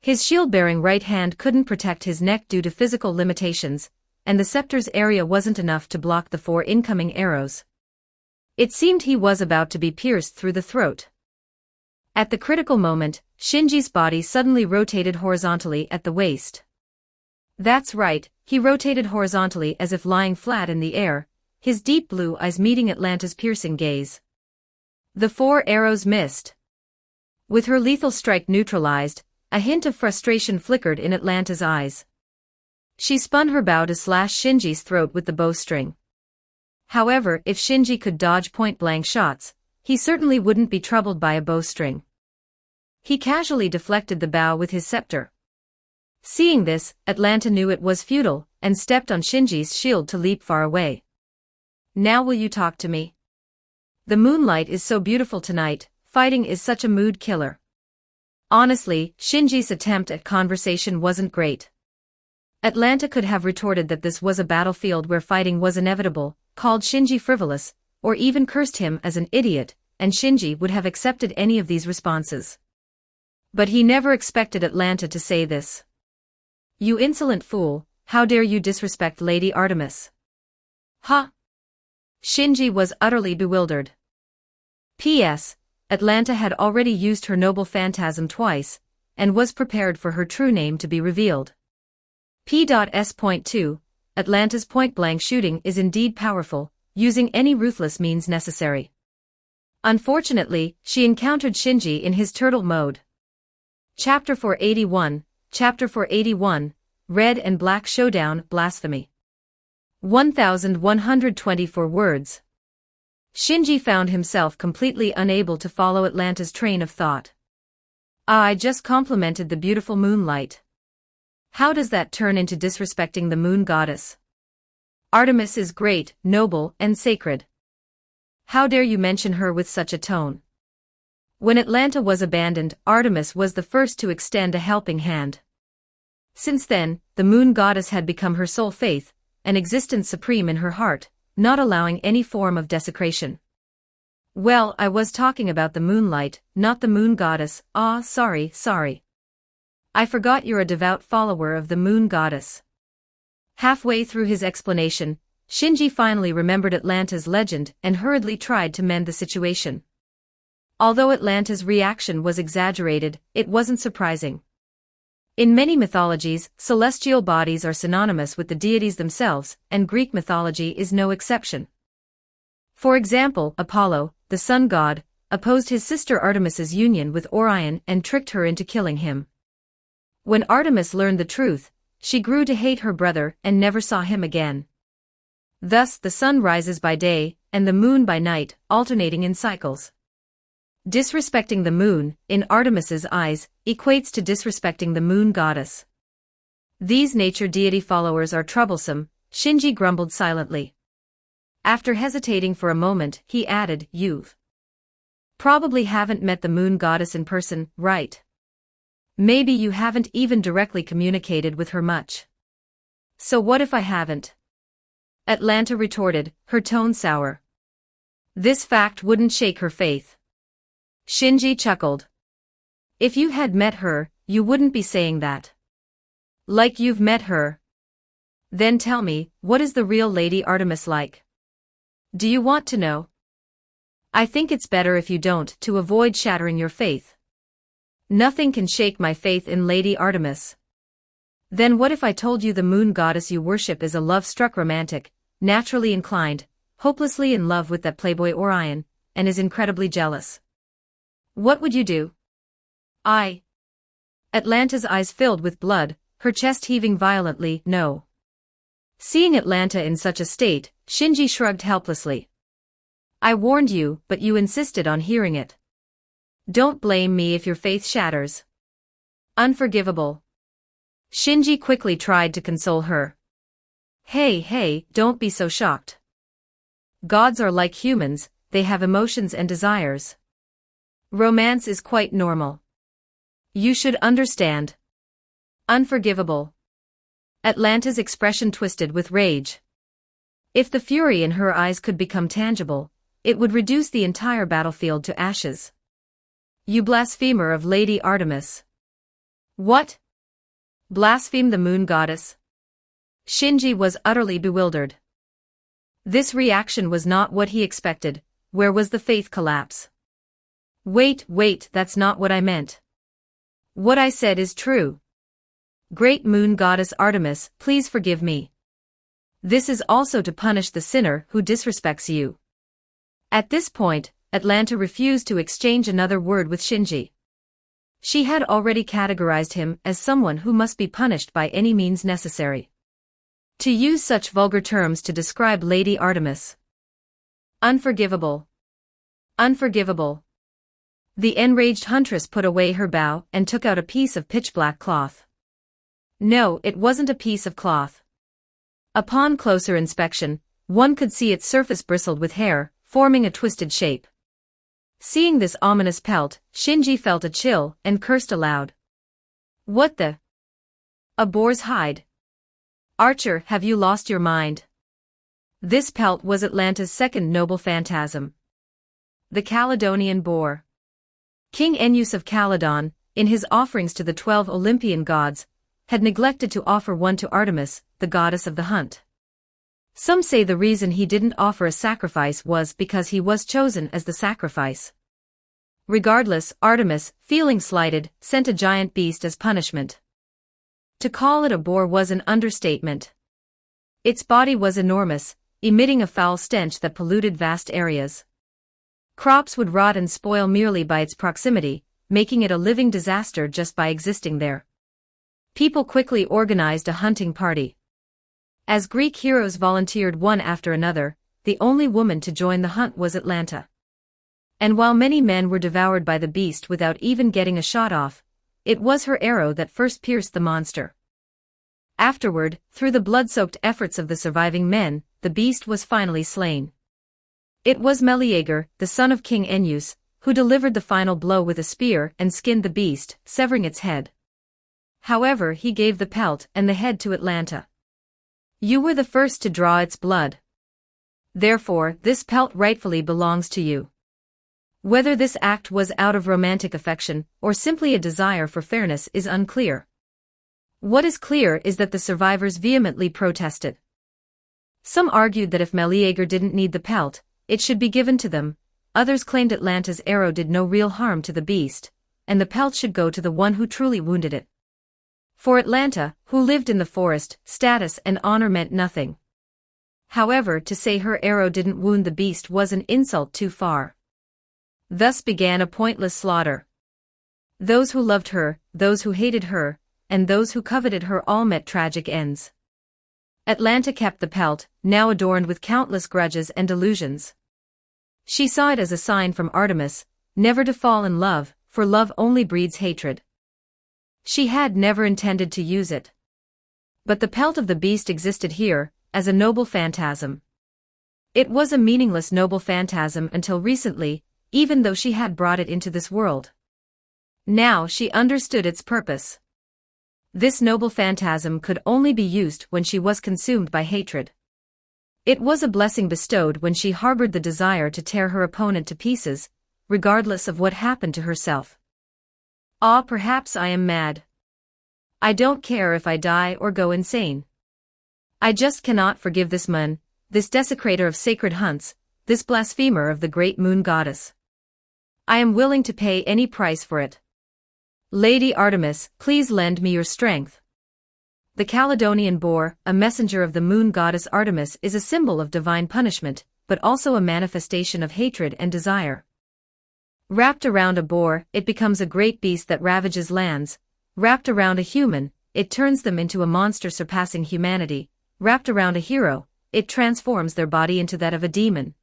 His shield-bearing right hand couldn't protect his neck due to physical limitations, and the scepter's area wasn't enough to block the 4 incoming arrows. It seemed he was about to be pierced through the throat. At the critical moment, Shinji's body suddenly rotated horizontally at the waist. That's right, he rotated horizontally as if lying flat in the air, his deep blue eyes meeting Atlanta's piercing gaze. The 4 arrows missed. With her lethal strike neutralized, a hint of frustration flickered in Atlanta's eyes. She spun her bow to slash Shinji's throat with the bowstring. However, if Shinji could dodge point-blank shots, he certainly wouldn't be troubled by a bowstring. He casually deflected the bow with his scepter. Seeing this, Atlanta knew it was futile, and stepped on Shinji's shield to leap far away. Now will you talk to me? The moonlight is so beautiful tonight, fighting is such a mood killer. Honestly, Shinji's attempt at conversation wasn't great. Atlanta could have retorted that this was a battlefield where fighting was inevitable, called Shinji frivolous, or even cursed him as an idiot, and Shinji would have accepted any of these responses. But he never expected Atlanta to say this. You insolent fool, how dare you disrespect Lady Artemis? Huh? Shinji was utterly bewildered. P.S. Atlanta had already used her noble phantasm twice, and was prepared for her true name to be revealed. P.S.2. Atlanta's point-blank shooting is indeed powerful, using any ruthless means necessary. Unfortunately, she encountered Shinji in his turtle mode. Chapter 481, Chapter 481, Red and Black Showdown, Blasphemy. 1124 words. Shinji found himself completely unable to follow Atlanta's train of thought. I just complimented the beautiful moonlight. How does that turn into disrespecting the moon goddess? Artemis is great, noble, and sacred. How dare you mention her with such a tone? When Atlanta was abandoned, Artemis was the first to extend a helping hand. Since then, the moon goddess had become her sole faith, an existence supreme in her heart, not allowing any form of desecration. Well, I was talking about the moonlight, not the moon goddess. Sorry. I forgot you're a devout follower of the moon goddess. Halfway through his explanation, Shinji finally remembered Atlanta's legend and hurriedly tried to mend the situation. Although Atlanta's reaction was exaggerated, it wasn't surprising. In many mythologies, celestial bodies are synonymous with the deities themselves, and Greek mythology is no exception. For example, Apollo, the sun god, opposed his sister Artemis's union with Orion and tricked her into killing him. When Artemis learned the truth, she grew to hate her brother and never saw him again. Thus the sun rises by day, and the moon by night, alternating in cycles. Disrespecting the moon, in Artemis's eyes, equates to disrespecting the moon goddess. These nature deity followers are troublesome, Shinji grumbled silently. After hesitating for a moment, he added, You've probably haven't met the moon goddess in person, right? Maybe you haven't even directly communicated with her much. So what if I haven't? Atlanta retorted, her tone sour. This fact wouldn't shake her faith. Shinji chuckled. If you had met her, you wouldn't be saying that. Like you've met her. Then tell me, what is the real Lady Artemis like? Do you want to know? I think it's better if you don't, to avoid shattering your faith. Nothing can shake my faith in Lady Artemis. Then what if I told you the moon goddess you worship is a love-struck romantic, naturally inclined, hopelessly in love with that playboy Orion, and is incredibly jealous? What would you do? Atlanta's eyes filled with blood, her chest heaving violently. No. Seeing Atlanta in such a state, Shinji shrugged helplessly. I warned you, but you insisted on hearing it. Don't blame me if your faith shatters. Unforgivable. Shinji quickly tried to console her. Hey, don't be so shocked. Gods are like humans, they have emotions and desires. Romance is quite normal. You should understand. Unforgivable. Atlanta's expression twisted with rage. If the fury in her eyes could become tangible, it would reduce the entire battlefield to ashes. You blasphemer of Lady Artemis. What? Blaspheme the moon goddess? Shinji was utterly bewildered. This reaction was not what he expected. Where was the faith collapse? Wait, that's not what I meant. What I said is true. Great moon goddess Artemis, please forgive me. This is also to punish the sinner who disrespects you. At this point, Atlanta refused to exchange another word with Shinji. She had already categorized him as someone who must be punished by any means necessary. To use such vulgar terms to describe Lady Artemis. Unforgivable. Unforgivable. The enraged huntress put away her bow and took out a piece of pitch-black cloth. No, it wasn't a piece of cloth. Upon closer inspection, one could see its surface bristled with hair, forming a twisted shape. Seeing this ominous pelt, Shinji felt a chill and cursed aloud. What the? A boar's hide. Archer, have you lost your mind? This pelt was Atlanta's second noble phantasm. The Caledonian boar. King Ennius of Caledon, in his offerings to the 12 Olympian gods, had neglected to offer one to Artemis, the goddess of the hunt. Some say the reason he didn't offer a sacrifice was because he was chosen as the sacrifice. Regardless, Artemis, feeling slighted, sent a giant beast as punishment. To call it a boar was an understatement. Its body was enormous, emitting a foul stench that polluted vast areas. Crops would rot and spoil merely by its proximity, making it a living disaster just by existing there. People quickly organized a hunting party. As Greek heroes volunteered one after another, the only woman to join the hunt was Atlanta. And while many men were devoured by the beast without even getting a shot off, it was her arrow that first pierced the monster. Afterward, through the blood-soaked efforts of the surviving men, the beast was finally slain. It was Meleager, the son of King Ennius, who delivered the final blow with a spear and skinned the beast, severing its head. However, he gave the pelt and the head to Atlanta. You were the first to draw its blood. Therefore, this pelt rightfully belongs to you. Whether this act was out of romantic affection or simply a desire for fairness is unclear. What is clear is that the survivors vehemently protested. Some argued that if Meleager didn't need the pelt, it should be given to them. Others claimed Atlanta's arrow did no real harm to the beast, and the pelt should go to the one who truly wounded it. For Atlanta, who lived in the forest, status and honor meant nothing. However, to say her arrow didn't wound the beast was an insult too far. Thus began a pointless slaughter. Those who loved her, those who hated her, and those who coveted her all met tragic ends. Atlanta kept the pelt, now adorned with countless grudges and delusions. She saw it as a sign from Artemis, never to fall in love, for love only breeds hatred. She had never intended to use it. But the pelt of the beast existed here, as a noble phantasm. It was a meaningless noble phantasm until recently, even though she had brought it into this world. Now she understood its purpose. This noble phantasm could only be used when she was consumed by hatred. It was a blessing bestowed when she harbored the desire to tear her opponent to pieces, regardless of what happened to herself. Ah, perhaps I am mad. I don't care if I die or go insane. I just cannot forgive this man, this desecrator of sacred hunts, this blasphemer of the great moon goddess. I am willing to pay any price for it. Lady Artemis, please lend me your strength. The Caledonian boar, a messenger of the moon goddess Artemis, is a symbol of divine punishment, but also a manifestation of hatred and desire. Wrapped around a boar, it becomes a great beast that ravages lands. Wrapped around a human, it turns them into a monster surpassing humanity. Wrapped around a hero, it transforms their body into that of a demon.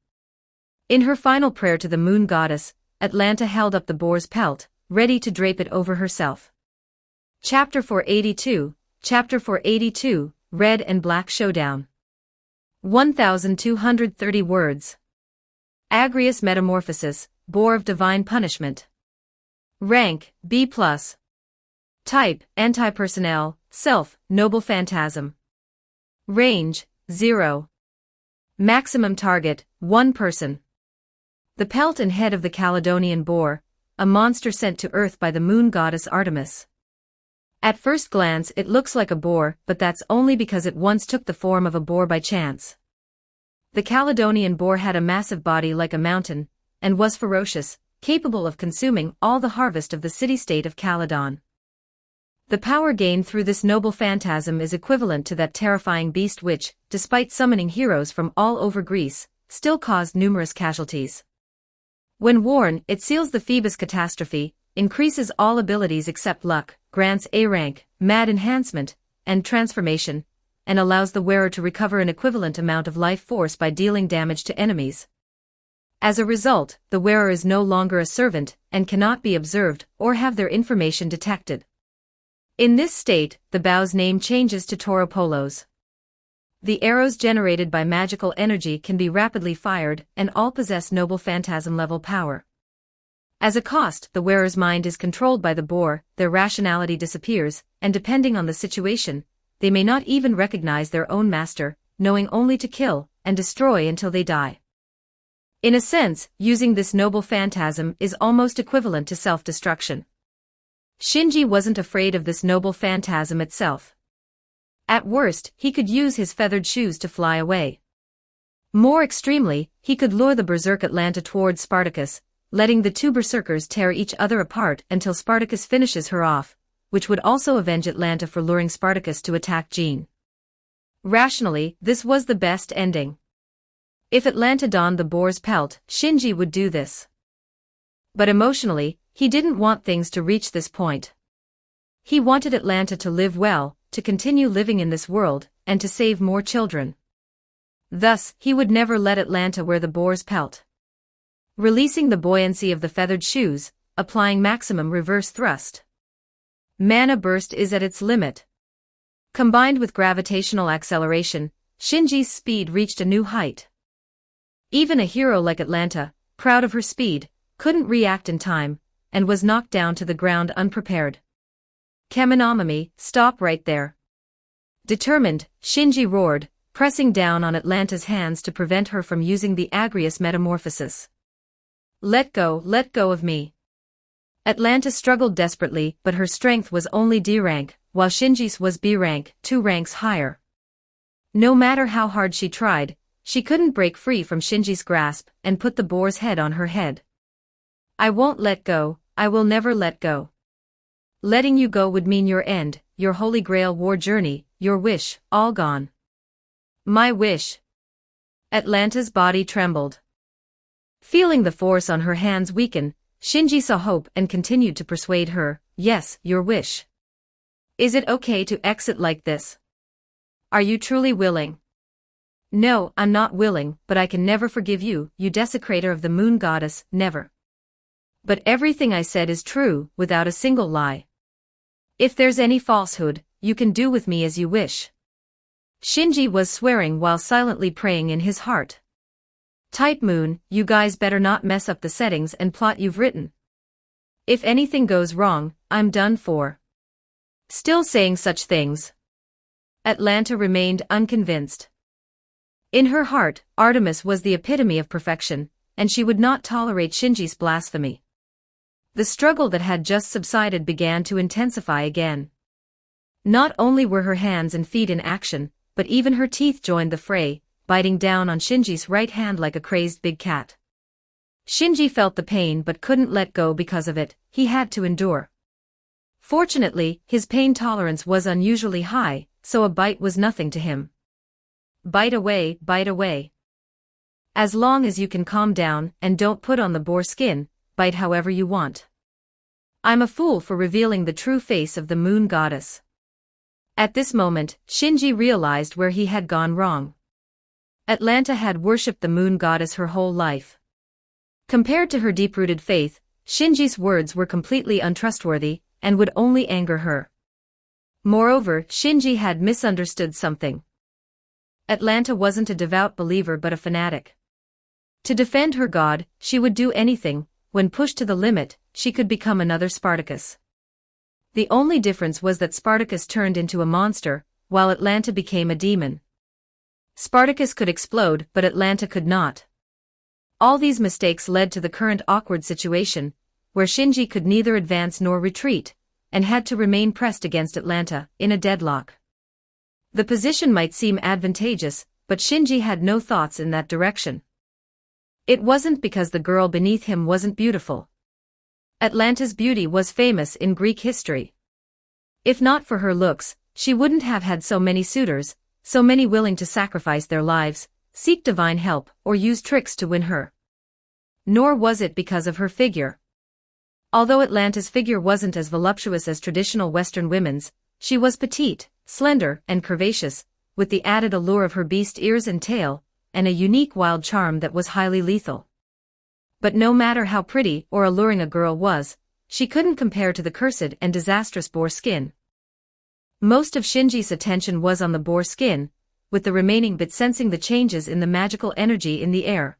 In her final prayer to the moon goddess, Atlanta held up the boar's pelt, ready to drape it over herself. Chapter 482, Chapter 482, Red and Black Showdown. 1230 words. Agrius Metamorphosis, Boar of Divine Punishment. Rank, B+. Type, Anti-Personnel, Self, Noble Phantasm. Range, 0. Maximum target, 1 person. The pelt and head of the Caledonian boar, a monster sent to Earth by the moon goddess Artemis. At first glance it looks like a boar, but that's only because it once took the form of a boar by chance. The Caledonian boar had a massive body like a mountain, and was ferocious, capable of consuming all the harvest of the city-state of Caledon. The power gained through this noble phantasm is equivalent to that terrifying beast which, despite summoning heroes from all over Greece, still caused numerous casualties. When worn, it seals the Phoebus catastrophe, increases all abilities except luck, grants A rank, mad enhancement, and transformation, and allows the wearer to recover an equivalent amount of life force by dealing damage to enemies. As a result, the wearer is no longer a servant, and cannot be observed or have their information detected. In this state, the bow's name changes to Tauropolos. The arrows generated by magical energy can be rapidly fired, and all possess noble phantasm-level power. As a cost, the wearer's mind is controlled by the boar, their rationality disappears, and depending on the situation, they may not even recognize their own master, knowing only to kill and destroy until they die. In a sense, using this noble phantasm is almost equivalent to self-destruction. Shinji wasn't afraid of this noble phantasm itself. At worst, he could use his feathered shoes to fly away. More extremely, he could lure the berserk Atlanta towards Spartacus, letting the two berserkers tear each other apart until Spartacus finishes her off, which would also avenge Atlanta for luring Spartacus to attack Jean. Rationally, this was the best ending. If Atlanta donned the boar's pelt, Shinji would do this. But emotionally, he didn't want things to reach this point. He wanted Atlanta to live well, to continue living in this world, and to save more children. Thus, he would never let Atlanta wear the boar's pelt. Releasing the buoyancy of the feathered shoes, applying maximum reverse thrust. Mana burst is at its limit. Combined with gravitational acceleration, Shinji's speed reached a new height. Even a hero like Atlanta, proud of her speed, couldn't react in time, and was knocked down to the ground unprepared. Kaminomi, stop right there. Determined, Shinji roared, pressing down on Atlanta's hands to prevent her from using the Agrius metamorphosis. Let go of me. Atlanta struggled desperately, but her strength was only D rank, while Shinji's was B rank, 2 ranks higher. No matter how hard she tried, she couldn't break free from Shinji's grasp and put the boar's head on her head. I won't let go, I will never let go. Letting you go would mean your end, your Holy Grail war journey, your wish, all gone. My wish. Atlanta's body trembled. Feeling the force on her hands weaken, Shinji saw hope and continued to persuade her, yes, your wish. Is it okay to exit like this? Are you truly willing? No, I'm not willing, but I can never forgive you, you desecrator of the moon goddess, never. But everything I said is true, without a single lie. If there's any falsehood, you can do with me as you wish. Shinji was swearing while silently praying in his heart. Type Moon, you guys better not mess up the settings and plot you've written. If anything goes wrong, I'm done for. Still saying such things. Atlanta remained unconvinced. In her heart, Artemis was the epitome of perfection, and she would not tolerate Shinji's blasphemy. The struggle that had just subsided began to intensify again. Not only were her hands and feet in action, but even her teeth joined the fray, biting down on Shinji's right hand like a crazed big cat. Shinji felt the pain but couldn't let go because of it. He had to endure. Fortunately, his pain tolerance was unusually high, so a bite was nothing to him. Bite away, bite away. As long as you can calm down and don't put on the boar skin, bite however you want. I'm a fool for revealing the true face of the moon goddess. At this moment, Shinji realized where he had gone wrong. Atlanta had worshipped the moon goddess her whole life. Compared to her deep-rooted faith, Shinji's words were completely untrustworthy and would only anger her. Moreover, Shinji had misunderstood something. Atlanta wasn't a devout believer but a fanatic. To defend her god, she would do anything. When pushed to the limit, she could become another Spartacus. The only difference was that Spartacus turned into a monster, while Atlanta became a demon. Spartacus could explode, but Atlanta could not. All these mistakes led to the current awkward situation, where Shinji could neither advance nor retreat, and had to remain pressed against Atlanta, in a deadlock. The position might seem advantageous, but Shinji had no thoughts in that direction. It wasn't because the girl beneath him wasn't beautiful. Atlanta's beauty was famous in Greek history. If not for her looks, she wouldn't have had so many suitors, so many willing to sacrifice their lives, seek divine help, or use tricks to win her. Nor was it because of her figure. Although Atlanta's figure wasn't as voluptuous as traditional Western women's, she was petite, slender, and curvaceous, with the added allure of her beast ears and tail, and a unique wild charm that was highly lethal. But no matter how pretty or alluring a girl was, she couldn't compare to the cursed and disastrous boar skin. Most of Shinji's attention was on the boar skin, with the remaining bit sensing the changes in the magical energy in the air.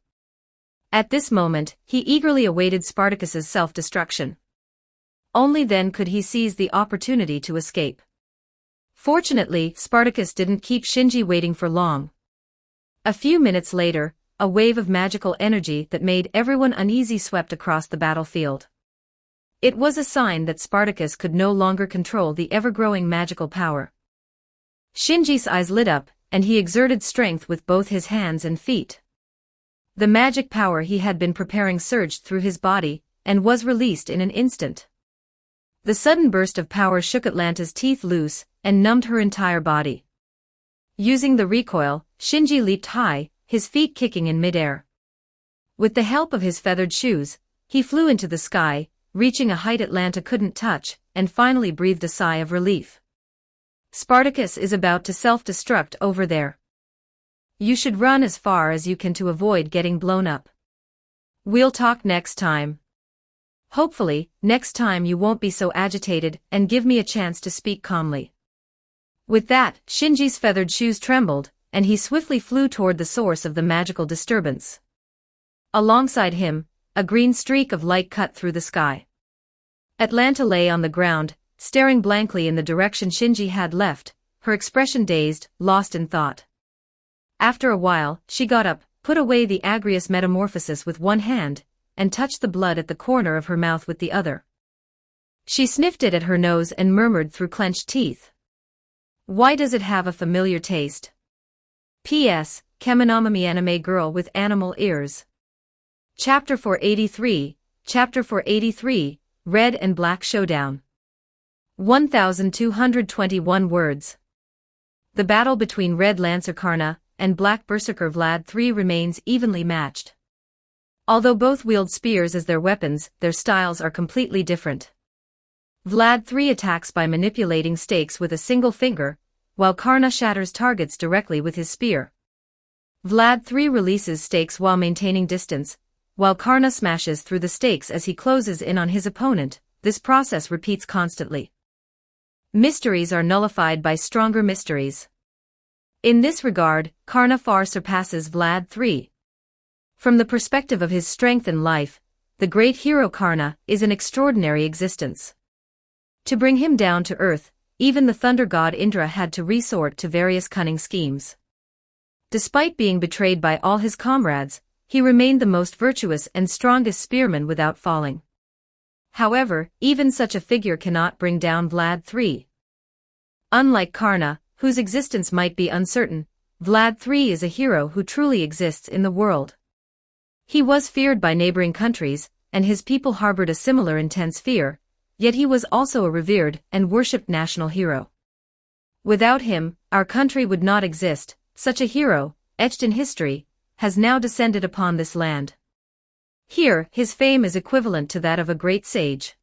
At this moment, he eagerly awaited Spartacus's self-destruction. Only then could he seize the opportunity to escape. Fortunately, Spartacus didn't keep Shinji waiting for long. A few minutes later, a wave of magical energy that made everyone uneasy swept across the battlefield. It was a sign that Spartacus could no longer control the ever-growing magical power. Shinji's eyes lit up, and he exerted strength with both his hands and feet. The magic power he had been preparing surged through his body, and was released in an instant. The sudden burst of power shook Atlanta's teeth loose, and numbed her entire body. Using the recoil, Shinji leaped high, his feet kicking in midair. With the help of his feathered shoes, he flew into the sky, reaching a height Atlanta couldn't touch, and finally breathed a sigh of relief. Spartacus is about to self-destruct over there. You should run as far as you can to avoid getting blown up. We'll talk next time. Hopefully, next time you won't be so agitated and give me a chance to speak calmly. With that, Shinji's feathered shoes trembled, and he swiftly flew toward the source of the magical disturbance. Alongside him, a green streak of light cut through the sky. Atlanta lay on the ground, staring blankly in the direction Shinji had left, her expression dazed, lost in thought. After a while, she got up, put away the agrious metamorphosis with one hand, and touched the blood at the corner of her mouth with the other. She sniffed it at her nose and murmured through clenched teeth. Why does it have a familiar taste? P.S. Kemonomami anime girl with animal ears. Chapter 483, Chapter 483, Red and Black Showdown. 1,221 words. The battle between Red Lancer Karna and Black Berserker Vlad III remains evenly matched. Although both wield spears as their weapons, their styles are completely different. Vlad III attacks by manipulating stakes with a single finger, while Karna shatters targets directly with his spear. Vlad III releases stakes while maintaining distance, while Karna smashes through the stakes as he closes in on his opponent. This process repeats constantly. Mysteries are nullified by stronger mysteries. In this regard, Karna far surpasses Vlad III. From the perspective of his strength and life, the great hero Karna is an extraordinary existence. To bring him down to earth, even the thunder god Indra had to resort to various cunning schemes. Despite being betrayed by all his comrades, he remained the most virtuous and strongest spearman without falling. However, even such a figure cannot bring down Vlad III. Unlike Karna, whose existence might be uncertain, Vlad III is a hero who truly exists in the world. He was feared by neighboring countries, and his people harbored a similar intense fear, yet he was also a revered and worshipped national hero. Without him, our country would not exist. Such a hero, etched in history, has now descended upon this land. Here, his fame is equivalent to that of a great sage.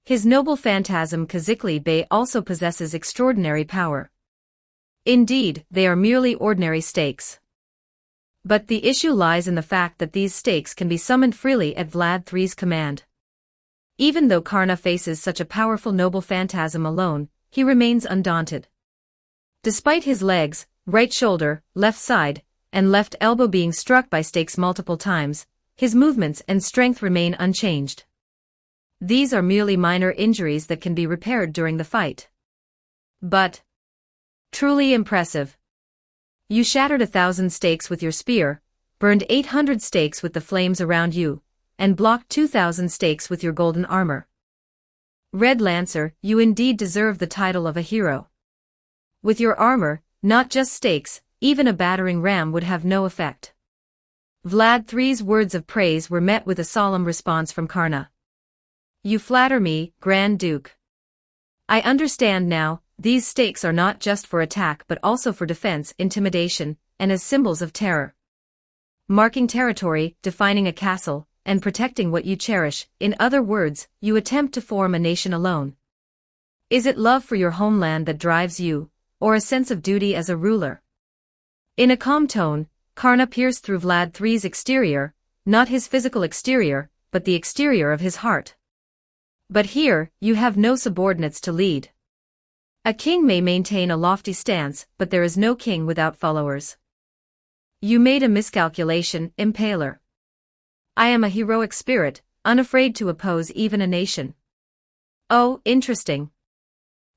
His noble phantasm Kazikli Bey also possesses extraordinary power. Indeed, they are merely ordinary stakes. But the issue lies in the fact that these stakes can be summoned freely at Vlad III's command. Even though Karna faces such a powerful noble phantasm alone, he remains undaunted. Despite his legs, right shoulder, left side, and left elbow being struck by stakes multiple times, his movements and strength remain unchanged. These are merely minor injuries that can be repaired during the fight. But truly impressive. You shattered 1,000 stakes with your spear, burned 800 stakes with the flames around you, and blocked 2,000 stakes with your golden armor. Red Lancer, you indeed deserve the title of a hero. With your armor, not just stakes, even a battering ram would have no effect. Vlad III's words of praise were met with a solemn response from Karna. You flatter me, Grand Duke. I understand now, these stakes are not just for attack but also for defense, intimidation, and as symbols of terror. Marking territory, defining a castle, and protecting what you cherish, in other words, you attempt to form a nation alone. Is it love for your homeland that drives you, or a sense of duty as a ruler? In a calm tone, Karna pierced through Vlad III's exterior, not his physical exterior, but the exterior of his heart. But here, you have no subordinates to lead. A king may maintain a lofty stance, but there is no king without followers. You made a miscalculation, Impaler. I am a heroic spirit, unafraid to oppose even a nation. Oh, interesting.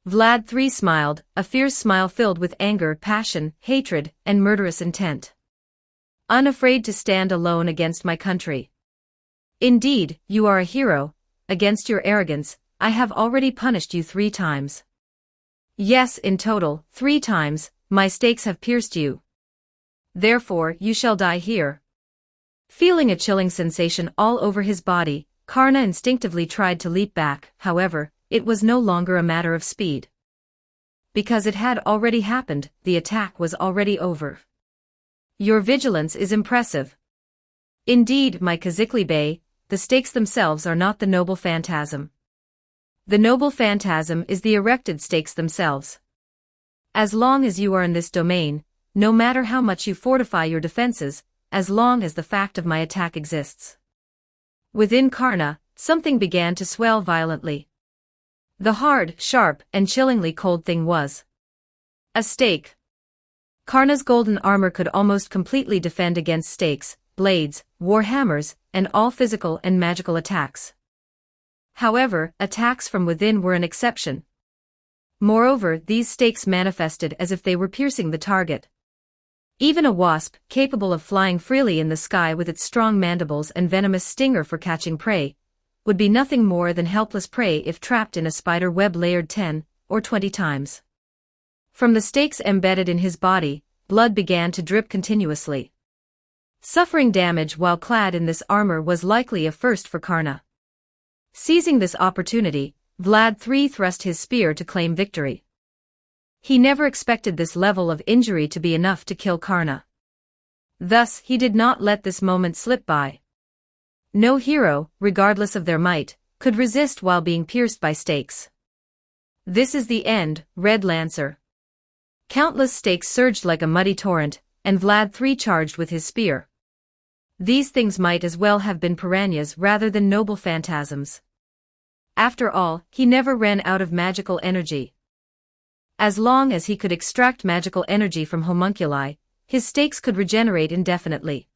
Vlad III smiled, a fierce smile filled with anger, passion, hatred, and murderous intent. Unafraid to stand alone against my country. Indeed, you are a hero. Against your arrogance, I have already punished you 3 times. Yes, in total, 3 times, my stakes have pierced you. Therefore, you shall die here. Feeling a chilling sensation all over his body, Karna instinctively tried to leap back. However, it was no longer a matter of speed. Because it had already happened, the attack was already over. Your vigilance is impressive. Indeed, my Kazikli Bey, the stakes themselves are not the noble phantasm. The noble phantasm is the erected stakes themselves. As long as you are in this domain, no matter how much you fortify your defenses, as long as the fact of my attack exists. Within Karna, something began to swell violently. The hard, sharp, and chillingly cold thing was a stake. Karna's golden armor could almost completely defend against stakes, blades, war hammers, and all physical and magical attacks. However, attacks from within were an exception. Moreover, these stakes manifested as if they were piercing the target. Even a wasp, capable of flying freely in the sky with its strong mandibles and venomous stinger for catching prey, would be nothing more than helpless prey if trapped in a spider web layered 10 or 20 times. From the stakes embedded in his body, blood began to drip continuously. Suffering damage while clad in this armor was likely a first for Karna. Seizing this opportunity, Vlad III thrust his spear to claim victory. He never expected this level of injury to be enough to kill Karna. Thus, he did not let this moment slip by. No hero, regardless of their might, could resist while being pierced by stakes. This is the end, Red Lancer. Countless stakes surged like a muddy torrent, and Vlad III charged with his spear. These things might as well have been piranhas rather than noble phantasms. After all, he never ran out of magical energy. As long as he could extract magical energy from homunculi, his stakes could regenerate indefinitely.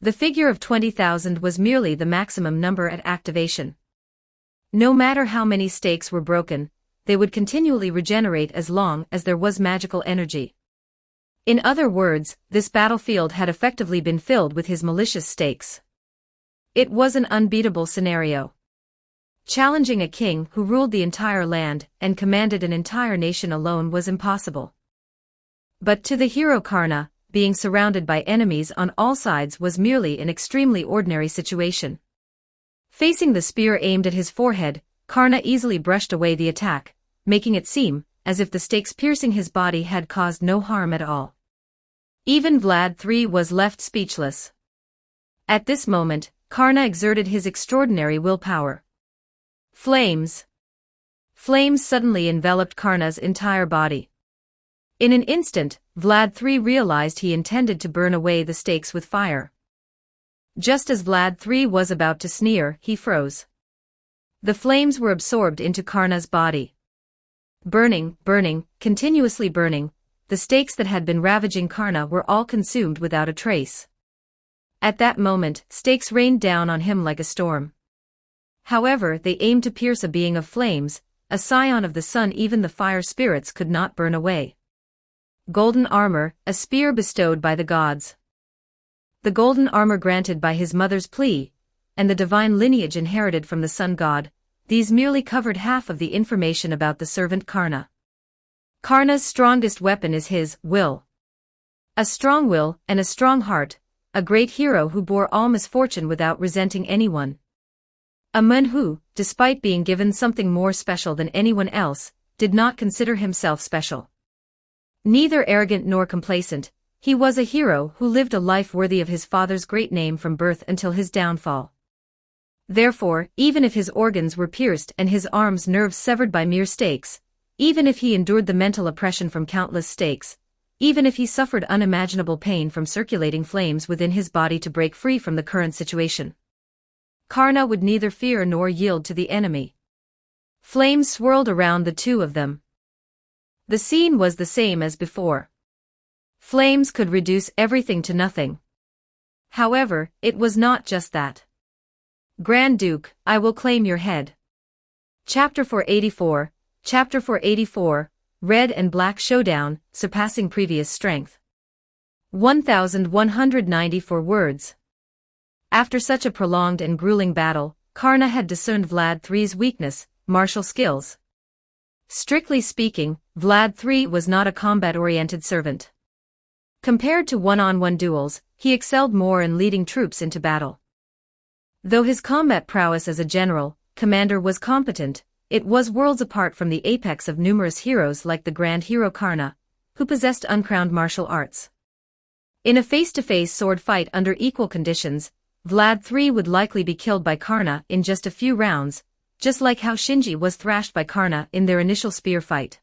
The figure of 20,000 was merely the maximum number at activation. No matter how many stakes were broken, they would continually regenerate as long as there was magical energy. In other words, this battlefield had effectively been filled with his malicious stakes. It was an unbeatable scenario. Challenging a king who ruled the entire land and commanded an entire nation alone was impossible. But to the hero Karna, being surrounded by enemies on all sides was merely an extremely ordinary situation. Facing the spear aimed at his forehead, Karna easily brushed away the attack, making it seem as if the stakes piercing his body had caused no harm at all. Even Vlad III was left speechless. At this moment, Karna exerted his extraordinary willpower. Flames. Flames suddenly enveloped Karna's entire body. In an instant, Vlad III realized he intended to burn away the stakes with fire. Just as Vlad III was about to sneer, he froze. The flames were absorbed into Karna's body. Burning, continuously burning, the stakes that had been ravaging Karna were all consumed without a trace. At that moment, stakes rained down on him like a storm. However, they aimed to pierce a being of flames, a scion of the sun even the fire spirits could not burn away. Golden armor, a spear bestowed by the gods. The golden armor granted by his mother's plea, and the divine lineage inherited from the sun god, these merely covered half of the information about the servant Karna. Karna's strongest weapon is his will. A strong will and a strong heart, a great hero who bore all misfortune without resenting anyone. A man who, despite being given something more special than anyone else, did not consider himself special. Neither arrogant nor complacent, he was a hero who lived a life worthy of his father's great name from birth until his downfall. Therefore, even if his organs were pierced and his arms' nerves severed by mere stakes, even if he endured the mental oppression from countless stakes, even if he suffered unimaginable pain from circulating flames within his body to break free from the current situation, Karna would neither fear nor yield to the enemy. Flames swirled around the two of them. The scene was the same as before. Flames could reduce everything to nothing. However, it was not just that. Grand Duke, I will claim your head. Chapter 484, Chapter 484, Red and Black Showdown, Surpassing Previous Strength. 1194 words. After such a prolonged and grueling battle, Karna had discerned Vlad III's weakness, martial skills. Strictly speaking, Vlad III was not a combat-oriented servant. Compared to one-on-one duels, he excelled more in leading troops into battle. Though his combat prowess as a general, commander was competent, it was worlds apart from the apex of numerous heroes like the grand hero Karna, who possessed uncrowned martial arts. In a face-to-face sword fight under equal conditions, Vlad III would likely be killed by Karna in just a few rounds, just like how Shinji was thrashed by Karna in their initial spear fight.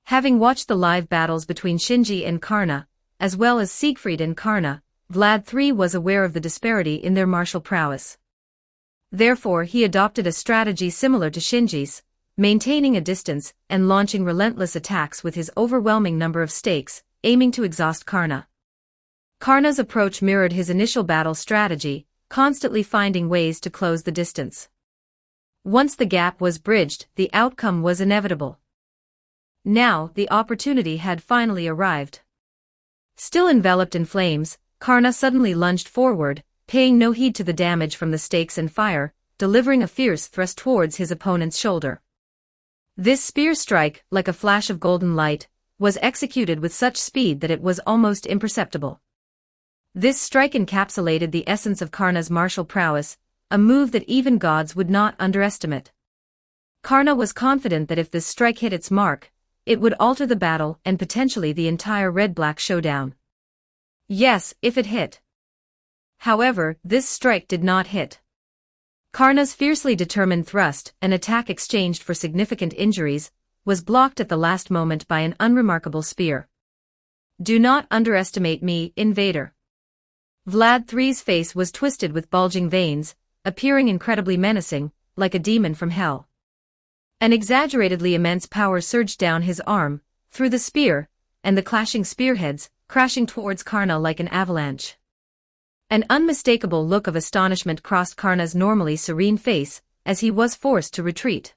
Having watched the live battles between Shinji and Karna, as well as Siegfried and Karna, Vlad III was aware of the disparity in their martial prowess. Therefore he adopted a strategy similar to Shinji's, maintaining a distance and launching relentless attacks with his overwhelming number of stakes, aiming to exhaust Karna. Karna's approach mirrored his initial battle strategy, constantly finding ways to close the distance. Once the gap was bridged, the outcome was inevitable. Now, the opportunity had finally arrived. Still enveloped in flames, Karna suddenly lunged forward, paying no heed to the damage from the stakes and fire, delivering a fierce thrust towards his opponent's shoulder. This spear strike, like a flash of golden light, was executed with such speed that it was almost imperceptible. This strike encapsulated the essence of Karna's martial prowess, a move that even gods would not underestimate. Karna was confident that if this strike hit its mark, it would alter the battle and potentially the entire red-black showdown. Yes, if it hit. However, this strike did not hit. Karna's fiercely determined thrust, an attack exchanged for significant injuries, was blocked at the last moment by an unremarkable spear. Do not underestimate me, invader. Vlad III's face was twisted with bulging veins, appearing incredibly menacing, like a demon from hell. An exaggeratedly immense power surged down his arm, through the spear, and the clashing spearheads, crashing towards Karna like an avalanche. An unmistakable look of astonishment crossed Karna's normally serene face, as he was forced to retreat.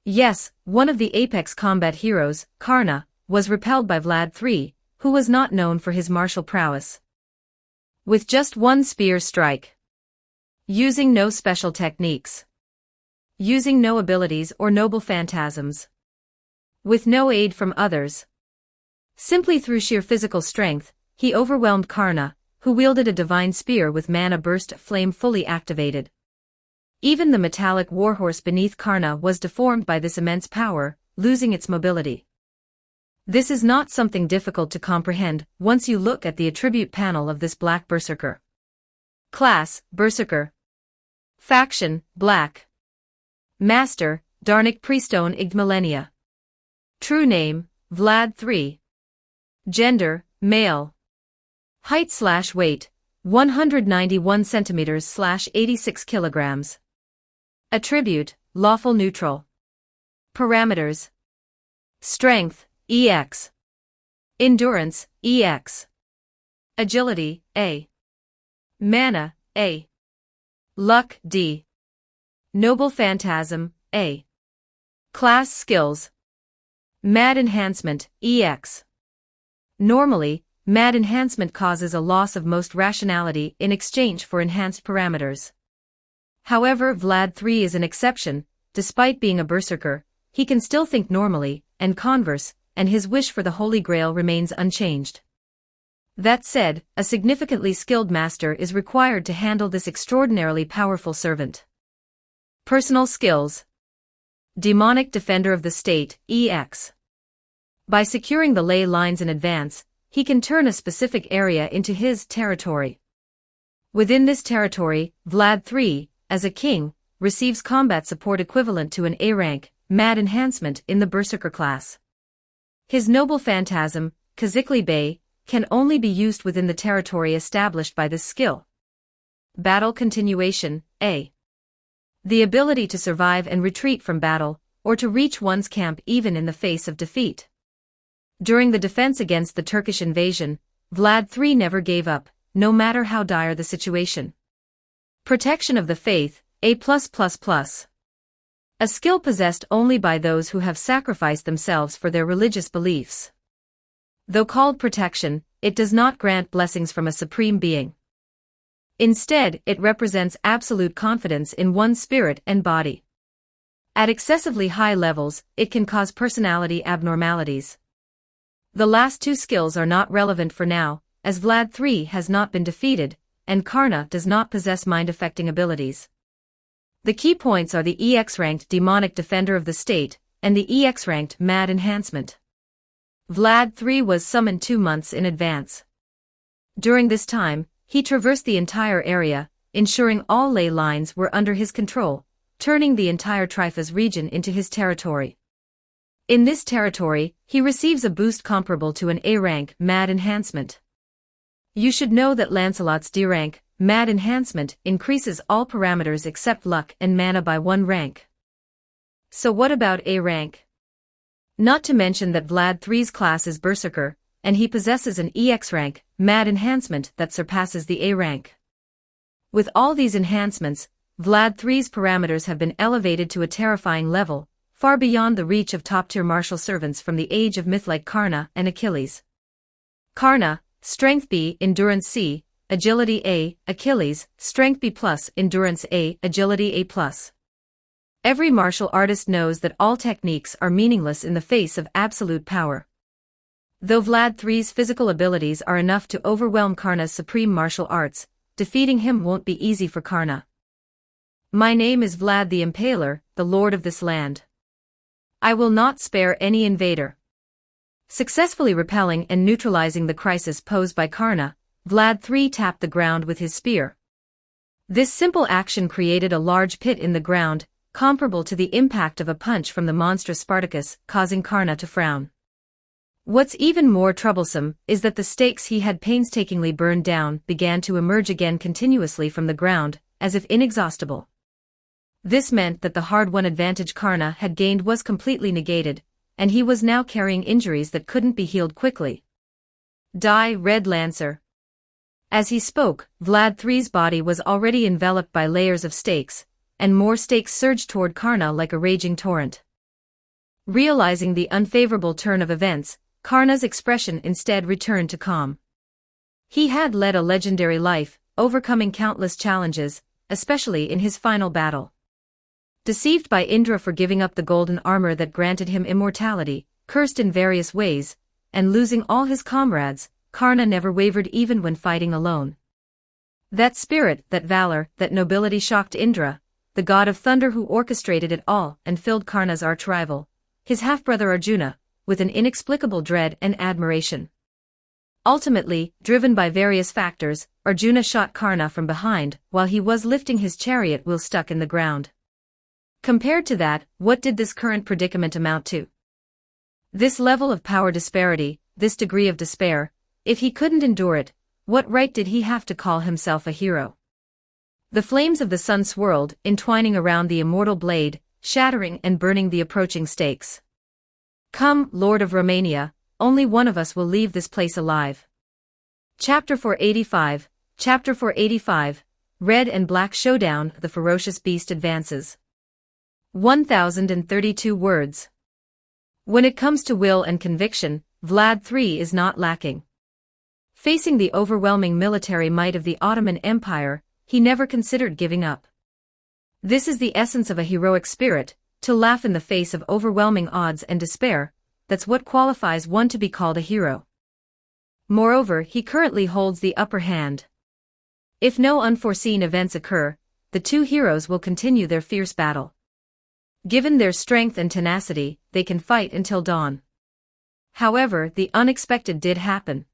Yes, one of the apex combat heroes, Karna, was repelled by Vlad III, who was not known for his martial prowess. With just one spear strike. Using no special techniques. Using no abilities or noble phantasms. With no aid from others. Simply through sheer physical strength, he overwhelmed Karna, who wielded a divine spear with mana burst flame fully activated. Even the metallic warhorse beneath Karna was deformed by this immense power, losing its mobility. This is not something difficult to comprehend once you look at the attribute panel of this Black Berserker. Class, Berserker. Faction, Black. Master, Darnik Priestone Igd Millennia. True name, Vlad III. Gender, male. Height/weight, 191 centimeters/86 kilograms. Attribute, lawful neutral. Parameters. Strength, EX. Endurance, EX. Agility, A. Mana, A. Luck, D. Noble Phantasm, A. Class skills. Mad Enhancement, EX. Normally, Mad Enhancement causes a loss of most rationality in exchange for enhanced parameters. However, Vlad III is an exception. Despite being a berserker, he can still think normally, and converse, and his wish for the Holy Grail remains unchanged. That said, a significantly skilled master is required to handle this extraordinarily powerful servant. Personal skills. Demonic Defender of the State, EX. By securing the ley lines in advance, he can turn a specific area into his territory. Within this territory, Vlad III, as a king, receives combat support equivalent to an A rank, Mad Enhancement in the Berserker class. His Noble Phantasm, Kazikli Bey, can only be used within the territory established by this skill. Battle Continuation, A. The ability to survive and retreat from battle, or to reach one's camp even in the face of defeat. During the defense against the Turkish invasion, Vlad III never gave up, no matter how dire the situation. Protection of the Faith, A+++. A skill possessed only by those who have sacrificed themselves for their religious beliefs. Though called protection, it does not grant blessings from a supreme being. Instead, it represents absolute confidence in one's spirit and body. At excessively high levels, it can cause personality abnormalities. The last two skills are not relevant for now, as Vlad III has not been defeated, and Karna does not possess mind-affecting abilities. The key points are the EX-ranked Demonic Defender of the State, and the EX-ranked Mad Enhancement. Vlad III was summoned 2 months in advance. During this time, he traversed the entire area, ensuring all ley lines were under his control, turning the entire Trifas region into his territory. In this territory, he receives a boost comparable to an A-rank Mad Enhancement. You should know that Lancelot's D-rank, Mad Enhancement, increases all parameters except luck and mana by 1 rank. So what about A rank? Not to mention that Vlad III's class is Berserker, and he possesses an EX rank, Mad Enhancement, that surpasses the A rank. With all these enhancements, Vlad III's parameters have been elevated to a terrifying level, far beyond the reach of top-tier martial servants from the age of myth like Karna and Achilles. Karna, Strength B, Endurance C, Agility A, Achilles, Strength B+, Endurance A, Agility A+. Every martial artist knows that all techniques are meaningless in the face of absolute power. Though Vlad III's physical abilities are enough to overwhelm Karna's supreme martial arts, defeating him won't be easy for Karna. My name is Vlad the Impaler, the Lord of this land. I will not spare any invader. Successfully repelling and neutralizing the crisis posed by Karna, Vlad III tapped the ground with his spear. This simple action created a large pit in the ground, comparable to the impact of a punch from the monstrous Spartacus, causing Karna to frown. What's even more troublesome is that the stakes he had painstakingly burned down began to emerge again continuously from the ground, as if inexhaustible. This meant that the hard-won advantage Karna had gained was completely negated, and he was now carrying injuries that couldn't be healed quickly. Die, Red Lancer. As he spoke, Vlad III's body was already enveloped by layers of stakes, and more stakes surged toward Karna like a raging torrent. Realizing the unfavorable turn of events, Karna's expression instead returned to calm. He had led a legendary life, overcoming countless challenges, especially in his final battle. Deceived by Indra for giving up the golden armor that granted him immortality, cursed in various ways, and losing all his comrades, Karna never wavered even when fighting alone. That spirit, that valor, that nobility shocked Indra, the god of thunder who orchestrated it all and filled Karna's arch-rival, his half-brother Arjuna, with an inexplicable dread and admiration. Ultimately, driven by various factors, Arjuna shot Karna from behind while he was lifting his chariot wheel stuck in the ground. Compared to that, what did this current predicament amount to? This level of power disparity, this degree of despair, if he couldn't endure it, what right did he have to call himself a hero? The flames of the sun swirled, entwining around the immortal blade, shattering and burning the approaching stakes. Come, Lord of Romania, only one of us will leave this place alive. Chapter 485, Chapter 485, Red and Black Showdown, the ferocious beast advances. 1032 words. When it comes to will and conviction, Vlad III is not lacking. Facing the overwhelming military might of the Ottoman Empire, he never considered giving up. This is the essence of a heroic spirit, to laugh in the face of overwhelming odds and despair. That's what qualifies one to be called a hero. Moreover, he currently holds the upper hand. If no unforeseen events occur, the two heroes will continue their fierce battle. Given their strength and tenacity, they can fight until dawn. However, the unexpected did happen.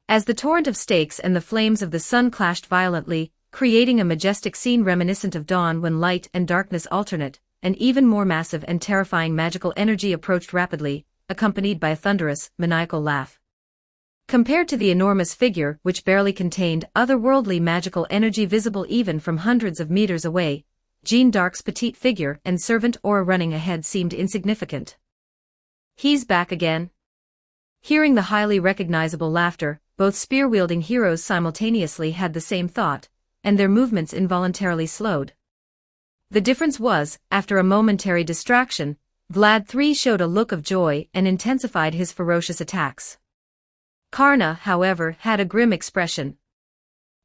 As the torrent of stakes and the flames of the sun clashed violently, creating a majestic scene reminiscent of dawn when light and darkness alternate, an even more massive and terrifying magical energy approached rapidly, accompanied by a thunderous, maniacal laugh. Compared to the enormous figure which barely contained otherworldly magical energy visible even from hundreds of meters away, Jeanne d'Arc's petite figure and servant aura running ahead seemed insignificant. He's back again. Hearing the highly recognizable laughter, both spear-wielding heroes simultaneously had the same thought, and their movements involuntarily slowed. The difference was, after a momentary distraction, Vlad III showed a look of joy and intensified his ferocious attacks. Karna, however, had a grim expression.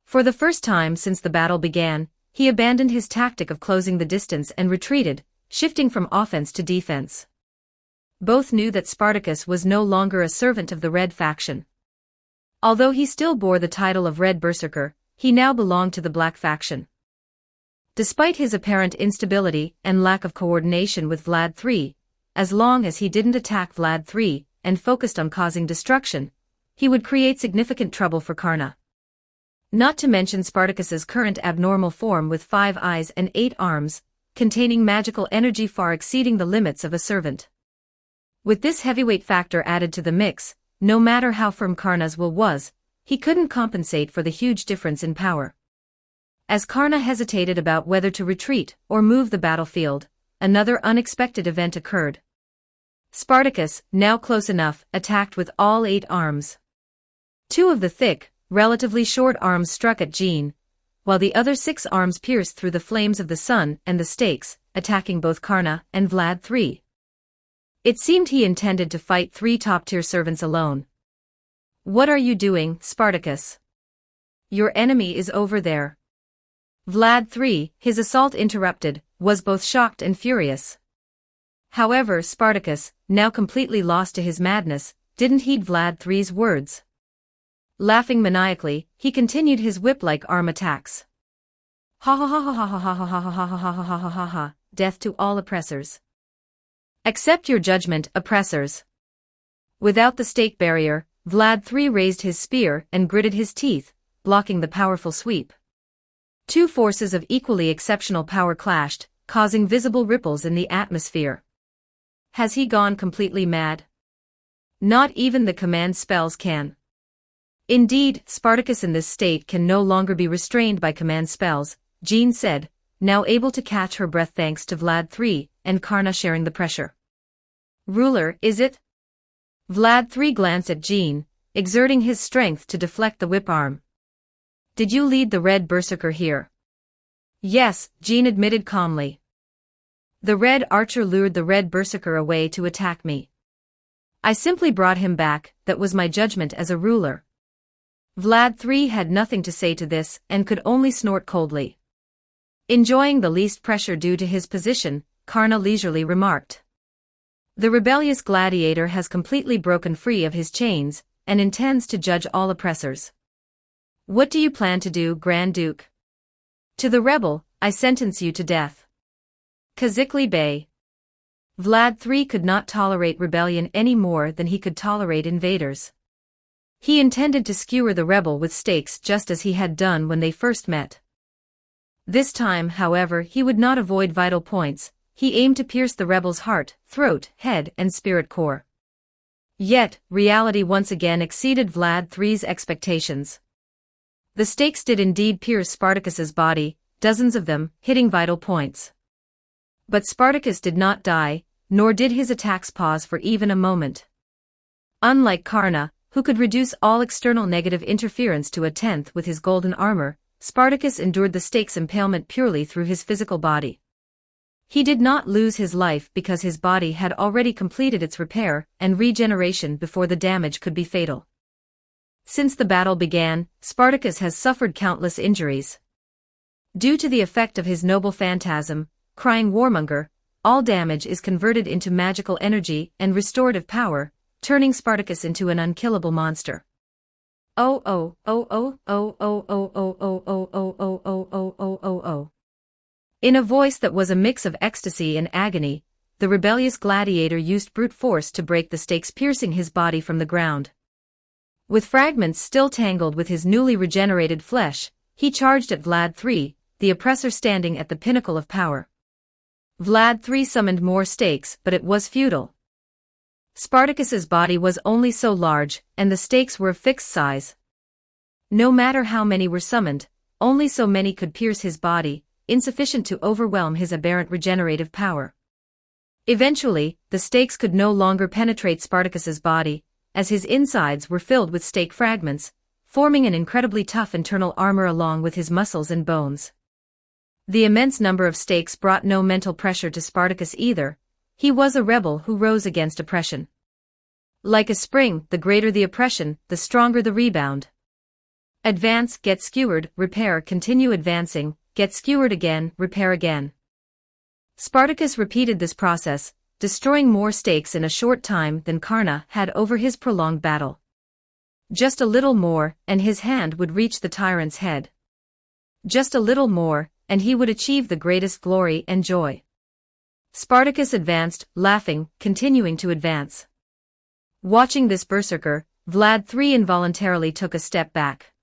For the first time since the battle began, he abandoned his tactic of closing the distance and retreated, shifting from offense to defense. Both knew that Spartacus was no longer a servant of the Red faction. Although he still bore the title of Red Berserker, he now belonged to the Black faction. Despite his apparent instability and lack of coordination with Vlad III, as long as he didn't attack Vlad III and focused on causing destruction, he would create significant trouble for Karna. Not to mention Spartacus's current abnormal form with 5 eyes and 8 arms, containing magical energy far exceeding the limits of a servant. With this heavyweight factor added to the mix, no matter how firm Karna's will was, he couldn't compensate for the huge difference in power. As Karna hesitated about whether to retreat or move the battlefield, another unexpected event occurred. Spartacus, now close enough, attacked with all 8 arms. 2 of the thick, relatively short arms struck at Jeanne, while the other 6 arms pierced through the flames of the sun and the stakes, attacking both Karna and Vlad III. It seemed he intended to fight 3 top-tier servants alone. What are you doing, Spartacus? Your enemy is over there. Vlad III, his assault interrupted, was both shocked and furious. However, Spartacus, now completely lost to his madness, didn't heed Vlad III's words. Laughing maniacally, he continued his whip-like arm attacks. Ha ha ha ha ha ha ha ha ha ha ha ha ha ha ha ha, death to all oppressors. Accept your judgment, oppressors. Without the stake barrier, Vlad III raised his spear and gritted his teeth, blocking the powerful sweep. 2 forces of equally exceptional power clashed, causing visible ripples in the atmosphere. Has he gone completely mad? Not even the command spells can. Indeed, Spartacus in this state can no longer be restrained by command spells, Jeanne said, now able to catch her breath thanks to Vlad III and Karna sharing the pressure. Ruler, is it? Vlad III glanced at Jeanne, exerting his strength to deflect the whip arm. did you lead the Red Berserker here? Yes, Jean admitted calmly. The Red Archer lured the Red Berserker away to attack me. I simply brought him back, that was my judgment as a ruler. Vlad III had nothing to say to this and could only snort coldly. Enjoying the least pressure due to his position, Karna leisurely remarked. The rebellious gladiator has completely broken free of his chains and intends to judge all oppressors. What do you plan to do, Grand Duke? To the rebel, I sentence you to death. Kazikli Bey. Vlad III could not tolerate rebellion any more than he could tolerate invaders. He intended to skewer the rebel with stakes just as he had done when they first met. This time, however, he would not avoid vital points. He aimed to pierce the rebel's heart, throat, head, and spirit core. Yet, reality once again exceeded Vlad III's expectations. The stakes did indeed pierce Spartacus's body, dozens of them, hitting vital points. But Spartacus did not die, nor did his attacks pause for even a moment. Unlike Karna, who could reduce all external negative interference to a tenth with his golden armor, Spartacus endured the stakes' impalement purely through his physical body. He did not lose his life because his body had already completed its repair and regeneration before the damage could be fatal. Since the battle began, Spartacus has suffered countless injuries. Due to the effect of his noble phantasm, crying warmonger, all damage is converted into magical energy and restorative power, turning Spartacus into an unkillable monster. Oh oh oh oh oh oh oh oh oh oh oh oh oh oh oh oh oh. In a voice that was a mix of ecstasy and agony, the rebellious gladiator used brute force to break the stakes piercing his body from the ground. With fragments still tangled with his newly regenerated flesh, he charged at Vlad III, the oppressor standing at the pinnacle of power. Vlad III summoned more stakes, but it was futile. Spartacus's body was only so large, and the stakes were of fixed size. No matter how many were summoned, only so many could pierce his body, insufficient to overwhelm his aberrant regenerative power. Eventually, the stakes could no longer penetrate Spartacus's body, as his insides were filled with stake fragments, forming an incredibly tough internal armor along with his muscles and bones. The immense number of stakes brought no mental pressure to Spartacus either. He was a rebel who rose against oppression. Like a spring, the greater the oppression, the stronger the rebound. Advance, get skewered, repair, continue advancing, get skewered again, repair again. Spartacus repeated this process, destroying more stakes in a short time than Karna had over his prolonged battle. Just a little more, and his hand would reach the tyrant's head. Just a little more, and he would achieve the greatest glory and joy. Spartacus advanced, laughing, continuing to advance. Watching this berserker, Vlad III involuntarily took a step back.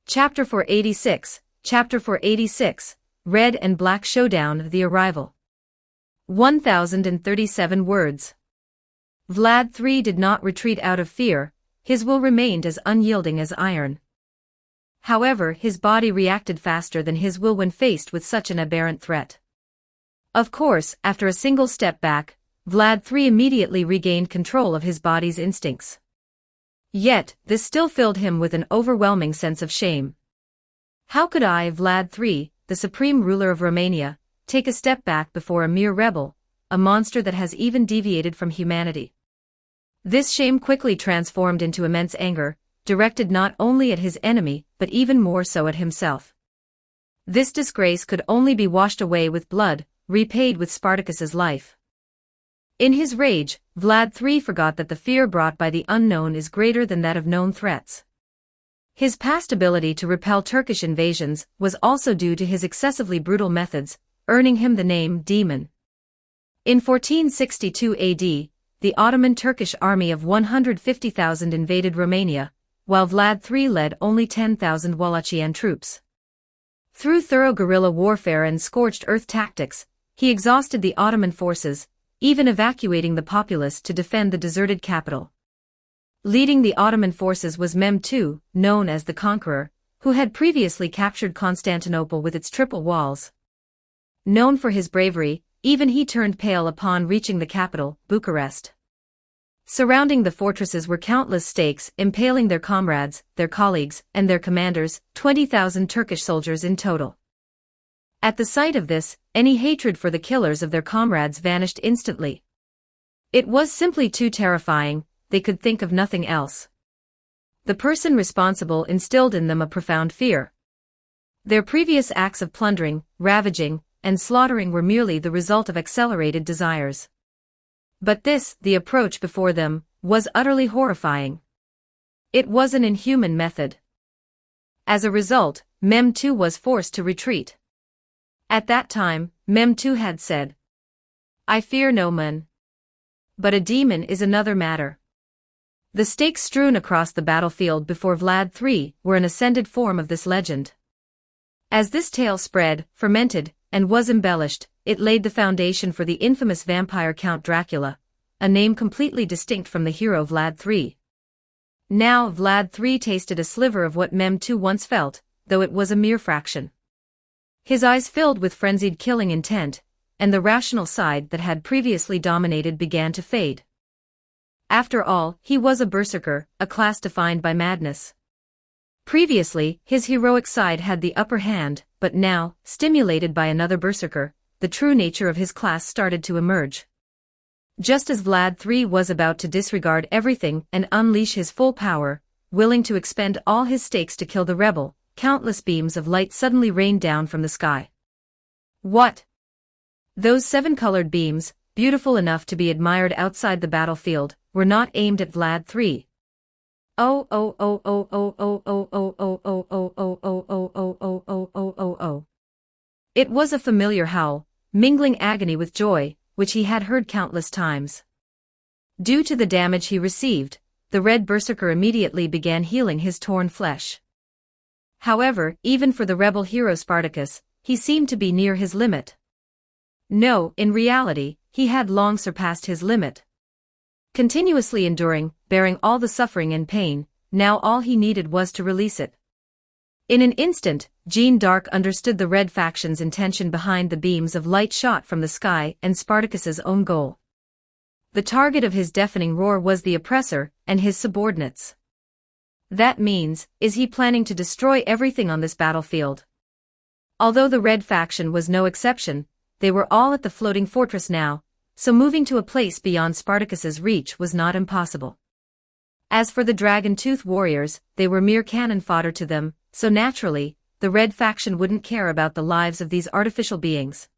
Chapter 486, Chapter 486, Red and Black Showdown, The Arrival. 1037 words. Vlad III did not retreat out of fear, his will remained as unyielding as iron. However, his body reacted faster than his will when faced with such an aberrant threat. Of course, after a single step back, Vlad III immediately regained control of his body's instincts. Yet, this still filled him with an overwhelming sense of shame. How could I, Vlad III, the supreme ruler of Romania, take a step back before a mere rebel, a monster that has even deviated from humanity? This shame quickly transformed into immense anger, directed not only at his enemy but even more so at himself. This disgrace could only be washed away with blood, repaid with Spartacus's life. In his rage, Vlad III forgot that the fear brought by the unknown is greater than that of known threats. His past ability to repel Turkish invasions was also due to his excessively brutal methods, earning him the name Demon. In 1462 AD, the Ottoman Turkish army of 150,000 invaded Romania, while Vlad III led only 10,000 Wallachian troops. Through thorough guerrilla warfare and scorched earth tactics, he exhausted the Ottoman forces, even evacuating the populace to defend the deserted capital. Leading the Ottoman forces was Mehmed II, known as the Conqueror, who had previously captured Constantinople with its triple walls. Known for his bravery, even he turned pale upon reaching the capital, Bucharest. Surrounding the fortresses were countless stakes impaling their comrades, their colleagues, and their commanders, 20,000 Turkish soldiers in total. At the sight of this, any hatred for the killers of their comrades vanished instantly. It was simply too terrifying, they could think of nothing else. The person responsible instilled in them a profound fear. Their previous acts of plundering, ravaging, and slaughtering were merely the result of accelerated desires. But this, the approach before them, was utterly horrifying. It was an inhuman method. As a result, Matou was forced to retreat. At that time, Matou had said, "I fear no man. But a demon is another matter." The stakes strewn across the battlefield before Vlad III were an ascended form of this legend. As this tale spread, fermented, and was embellished, it laid the foundation for the infamous vampire Count Dracula, a name completely distinct from the hero Vlad III. Now Vlad III tasted a sliver of what Matou once felt, though it was a mere fraction. His eyes filled with frenzied killing intent, and the rational side that had previously dominated began to fade. After all, he was a berserker, a class defined by madness. Previously, his heroic side had the upper hand, but now, stimulated by another berserker, the true nature of his class started to emerge. Just as Vlad III was about to disregard everything and unleash his full power, willing to expend all his stakes to kill the rebel, countless beams of light suddenly rained down from the sky. What? Those 7-colored beams, beautiful enough to be admired outside the battlefield, were not aimed at Vlad III. It was a familiar howl, mingling agony with joy, which he had heard countless times. Due to the damage he received, the Red Berserker immediately began healing his torn flesh. However, even for the rebel hero Spartacus, he seemed to be near his limit. No, in reality, he had long surpassed his limit. Continuously enduring, bearing all the suffering and pain, now all he needed was to release it. In an instant, Jeanne d'Arc understood the Red faction's intention behind the beams of light shot from the sky and Spartacus's own goal. The target of his deafening roar was the oppressor and his subordinates. That means, is he planning to destroy everything on this battlefield? Although the Red faction was no exception, they were all at the floating fortress now, so moving to a place beyond Spartacus's reach was not impossible. As for the dragon-tooth warriors, they were mere cannon fodder to them, so naturally, the Red faction wouldn't care about the lives of these artificial beings.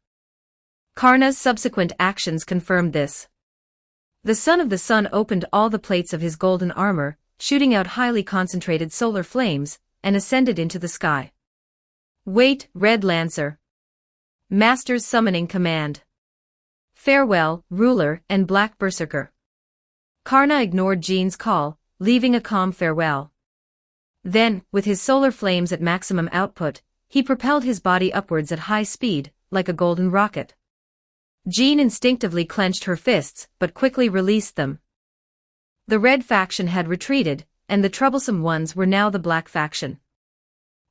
Karna's subsequent actions confirmed this. The Son of the Sun opened all the plates of his golden armor, shooting out highly concentrated solar flames, and ascended into the sky. "Wait, Red Lancer. Master's summoning command. Farewell, ruler and black berserker." Karna ignored Jeanne's call, leaving a calm farewell. Then, with his solar flames at maximum output, he propelled his body upwards at high speed, like a golden rocket. Jeanne instinctively clenched her fists, but quickly released them. The Red faction had retreated, and the troublesome ones were now the Black faction.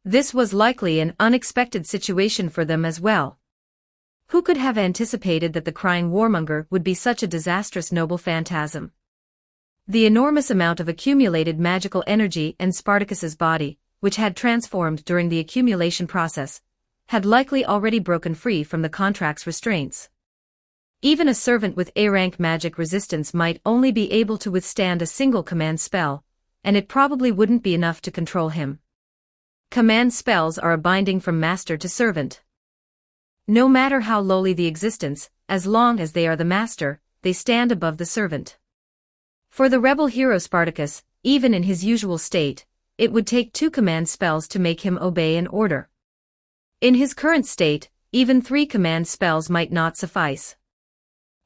This was likely an unexpected situation for them as well. Who could have anticipated that the crying warmonger would be such a disastrous noble phantasm? The enormous amount of accumulated magical energy in Spartacus's body, which had transformed during the accumulation process, had likely already broken free from the contract's restraints. Even a servant with A-rank magic resistance might only be able to withstand a single command spell, and it probably wouldn't be enough to control him. Command spells are a binding from master to servant. No matter how lowly the existence, as long as they are the master, they stand above the servant. For the rebel hero Spartacus, even in his usual state, it would take 2 command spells to make him obey an order. In his current state, even 3 command spells might not suffice.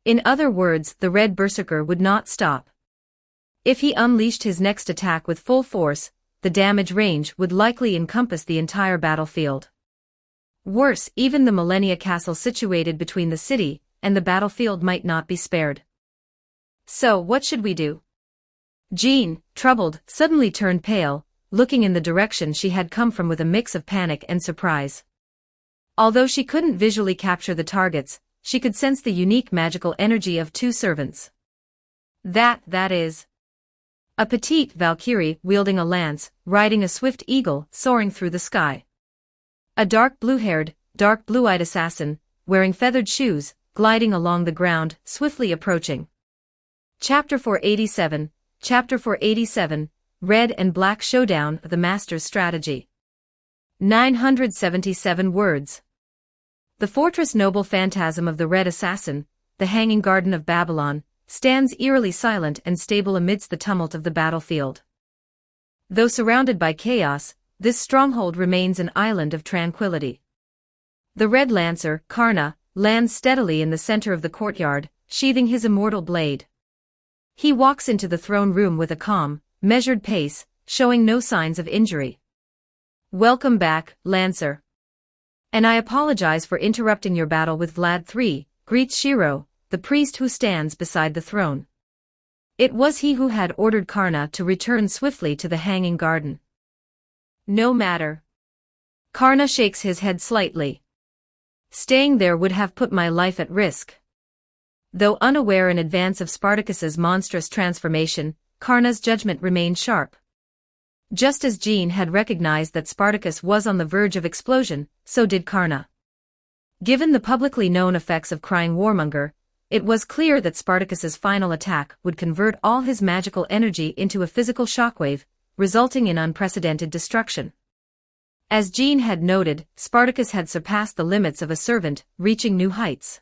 In other words, the Red Berserker would not stop. If he unleashed his next attack with full force, the damage range would likely encompass the entire battlefield. Worse, even the Millennia Castle situated between the city and the battlefield might not be spared. So what should we do? Jeanne, troubled, suddenly turned pale, looking in the direction she had come from with a mix of panic and surprise. Although she couldn't visually capture the targets, she could sense the unique magical energy of 2 servants. That is. A petite Valkyrie wielding a lance, riding a swift eagle, soaring through the sky. A dark blue-haired, dark blue-eyed assassin, wearing feathered shoes, gliding along the ground, swiftly approaching. Chapter 487, Chapter 487, Red and Black Showdown, the Master's Strategy. 977 words. The fortress noble phantasm of the Red Assassin, the Hanging Garden of Babylon, stands eerily silent and stable amidst the tumult of the battlefield. Though surrounded by chaos, this stronghold remains an island of tranquility. The Red Lancer, Karna, lands steadily in the center of the courtyard, sheathing his immortal blade. He walks into the throne room with a calm, measured pace, showing no signs of injury. "Welcome back, Lancer. And I apologize for interrupting your battle with Vlad III, greets Shiro, the priest who stands beside the throne. It was he who had ordered Karna to return swiftly to the Hanging Garden." "No matter." Karna shakes his head slightly. "Staying there would have put my life at risk." Though unaware in advance of Spartacus's monstrous transformation, Karna's judgment remained sharp. Just as Jean had recognized that Spartacus was on the verge of explosion, so did Karna. Given the publicly known effects of crying warmonger, it was clear that Spartacus's final attack would convert all his magical energy into a physical shockwave, resulting in unprecedented destruction. As Jean had noted, Spartacus had surpassed the limits of a servant, reaching new heights.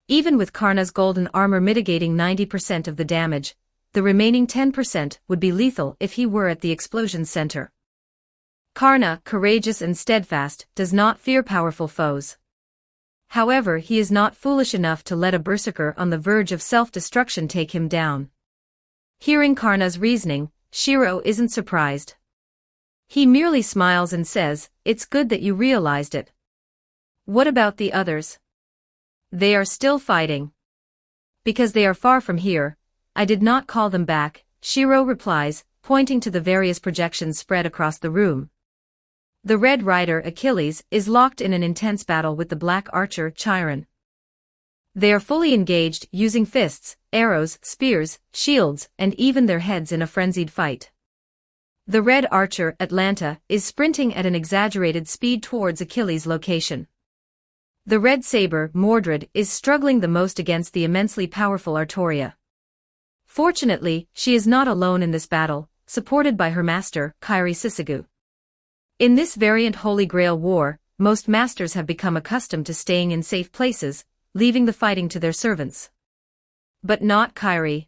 Even with Karna's golden armor mitigating 90% of the damage, the remaining 10% would be lethal if he were at the explosion center. Karna, courageous and steadfast, does not fear powerful foes. However, he is not foolish enough to let a berserker on the verge of self-destruction take him down. Hearing Karna's reasoning, Shiro isn't surprised. He merely smiles and says, "It's good that you realized it. What about the others?" "They are still fighting." "Because they are far from here, I did not call them back," Shiro replies, pointing to the various projections spread across the room. The Red Rider, Achilles, is locked in an intense battle with the Black Archer, Chiron. They are fully engaged, using fists, arrows, spears, shields, and even their heads in a frenzied fight. The Red Archer, Atlanta, is sprinting at an exaggerated speed towards Achilles' location. The Red Saber, Mordred, is struggling the most against the immensely powerful Artoria. Fortunately, she is not alone in this battle, supported by her master, Kairi Sisegu. In this variant Holy Grail war, most masters have become accustomed to staying in safe places, leaving the fighting to their servants. But not Kairi.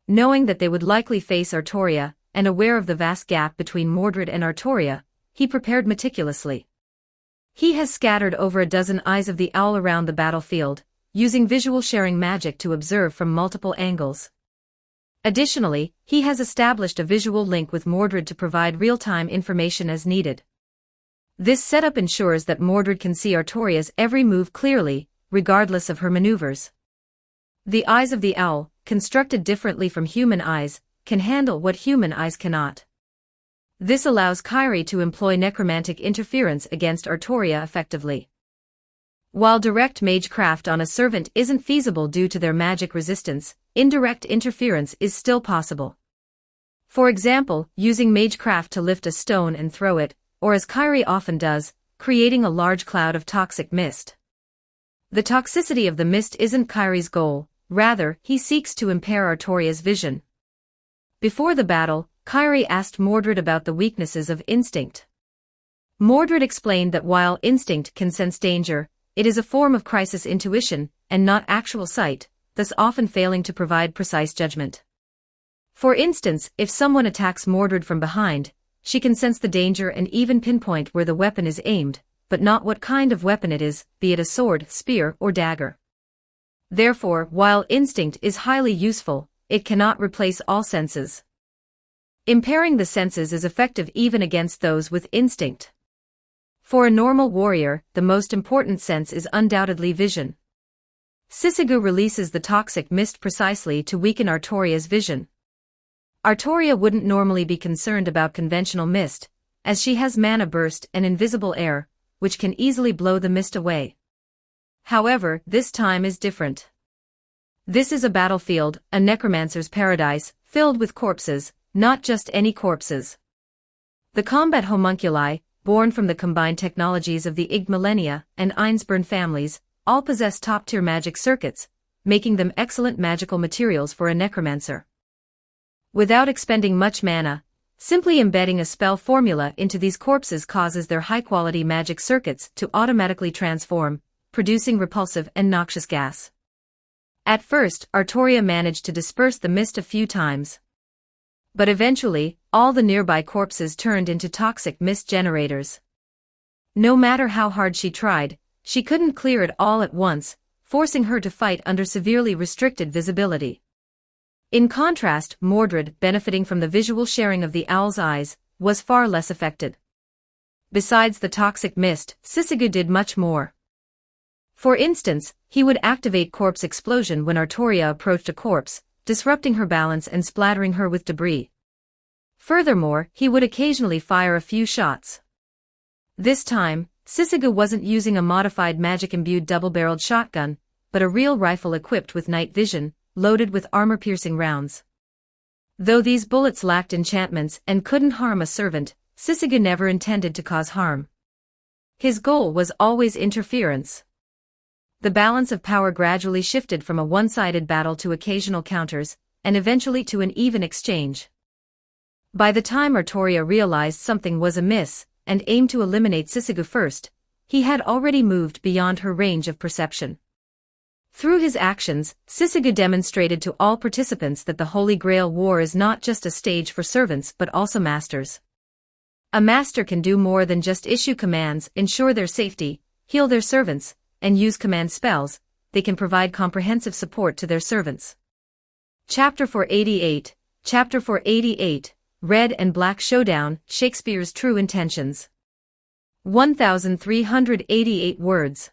Knowing that they would likely face Artoria, and aware of the vast gap between Mordred and Artoria, he prepared meticulously. He has scattered over a dozen eyes of the owl around the battlefield, using visual sharing magic to observe from multiple angles. Additionally, he has established a visual link with Mordred to provide real-time information as needed. This setup ensures that Mordred can see Artoria's every move clearly, regardless of her maneuvers. The eyes of the owl, constructed differently from human eyes, can handle what human eyes cannot. This allows Kairi to employ necromantic interference against Artoria effectively. While direct magecraft on a servant isn't feasible due to their magic resistance, indirect interference is still possible. For example, using magecraft to lift a stone and throw it, or as Kairi often does, creating a large cloud of toxic mist. The toxicity of the mist isn't Kairi's goal, rather, he seeks to impair Artoria's vision. Before the battle, Kairi asked Mordred about the weaknesses of instinct. Mordred explained that while instinct can sense danger, it is a form of crisis intuition, and not actual sight, thus often failing to provide precise judgment. For instance, if someone attacks Mordred from behind, she can sense the danger and even pinpoint where the weapon is aimed, but not what kind of weapon it is, be it a sword, spear, or dagger. Therefore, while instinct is highly useful, it cannot replace all senses. Impairing the senses is effective even against those with instinct. For a normal warrior, the most important sense is undoubtedly vision. Sisegu releases the toxic mist precisely to weaken Artoria's vision. Artoria wouldn't normally be concerned about conventional mist, as she has mana burst and invisible air, which can easily blow the mist away. However, this time is different. This is a battlefield, a necromancer's paradise, filled with corpses, not just any corpses. The combat homunculi, born from the combined technologies of the Ig Millennia and Einsburn families, all possess top-tier magic circuits, making them excellent magical materials for a necromancer. Without expending much mana, simply embedding a spell formula into these corpses causes their high-quality magic circuits to automatically transform, producing repulsive and noxious gas. At first, Artoria managed to disperse the mist a few times. But eventually, all the nearby corpses turned into toxic mist generators. No matter how hard she tried, she couldn't clear it all at once, forcing her to fight under severely restricted visibility. In contrast, Mordred, benefiting from the visual sharing of the owl's eyes, was far less affected. Besides the toxic mist, Sisegu did much more. For instance, he would activate Corpse Explosion when Artoria approached a corpse, disrupting her balance and splattering her with debris. Furthermore, he would occasionally fire a few shots. This time, Sisegu wasn't using a modified magic-imbued double-barreled shotgun, but a real rifle equipped with night vision, loaded with armor-piercing rounds. Though these bullets lacked enchantments and couldn't harm a servant, Sisegu never intended to cause harm. His goal was always interference. The balance of power gradually shifted from a one-sided battle to occasional counters, and eventually to an even exchange. By the time Artoria realized something was amiss, and aimed to eliminate Sisegu first, he had already moved beyond her range of perception. Through his actions, Sisegu demonstrated to all participants that the Holy Grail War is not just a stage for servants but also masters. A master can do more than just issue commands, ensure their safety, heal their servants, and use command spells. They can provide comprehensive support to their servants. Chapter 488, Chapter 488, Red and Black Showdown, Shakespeare's True Intentions. 1,388 words.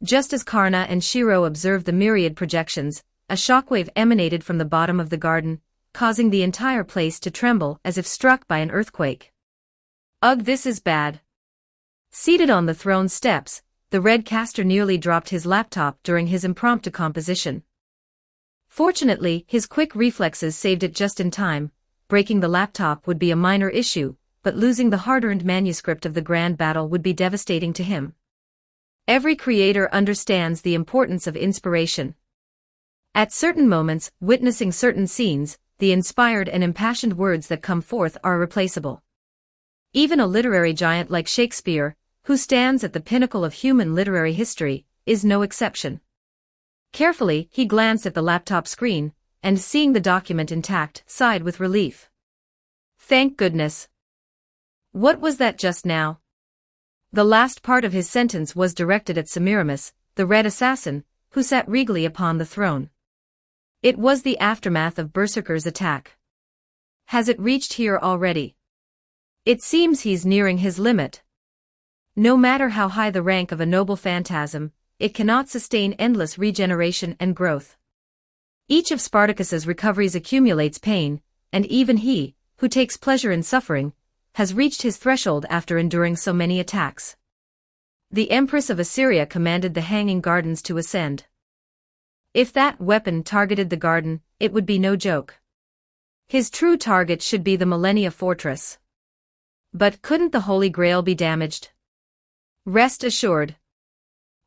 Just as Karna and Shiro observed the myriad projections, a shockwave emanated from the bottom of the garden, causing the entire place to tremble as if struck by an earthquake. Ugh, this is bad. Seated on the throne steps, the Red Caster nearly dropped his laptop during his impromptu composition. Fortunately, his quick reflexes saved it just in time. Breaking the laptop would be a minor issue, but losing the hard-earned manuscript of the grand battle would be devastating to him. Every creator understands the importance of inspiration. At certain moments, witnessing certain scenes, the inspired and impassioned words that come forth are irreplaceable. Even a literary giant like Shakespeare, who stands at the pinnacle of human literary history, is no exception. Carefully, he glanced at the laptop screen, and seeing the document intact, sighed with relief. Thank goodness. What was that just now? The last part of his sentence was directed at Semiramis, the Red Assassin, who sat regally upon the throne. It was the aftermath of Berserker's attack. Has it reached here already? It seems he's nearing his limit. No matter how high the rank of a noble phantasm, it cannot sustain endless regeneration and growth. Each of Spartacus's recoveries accumulates pain, and even he, who takes pleasure in suffering, has reached his threshold after enduring so many attacks. The Empress of Assyria commanded the Hanging Gardens to ascend. If that weapon targeted the garden, it would be no joke. His true target should be the Millennia Fortress. But couldn't the Holy Grail be damaged? Rest assured.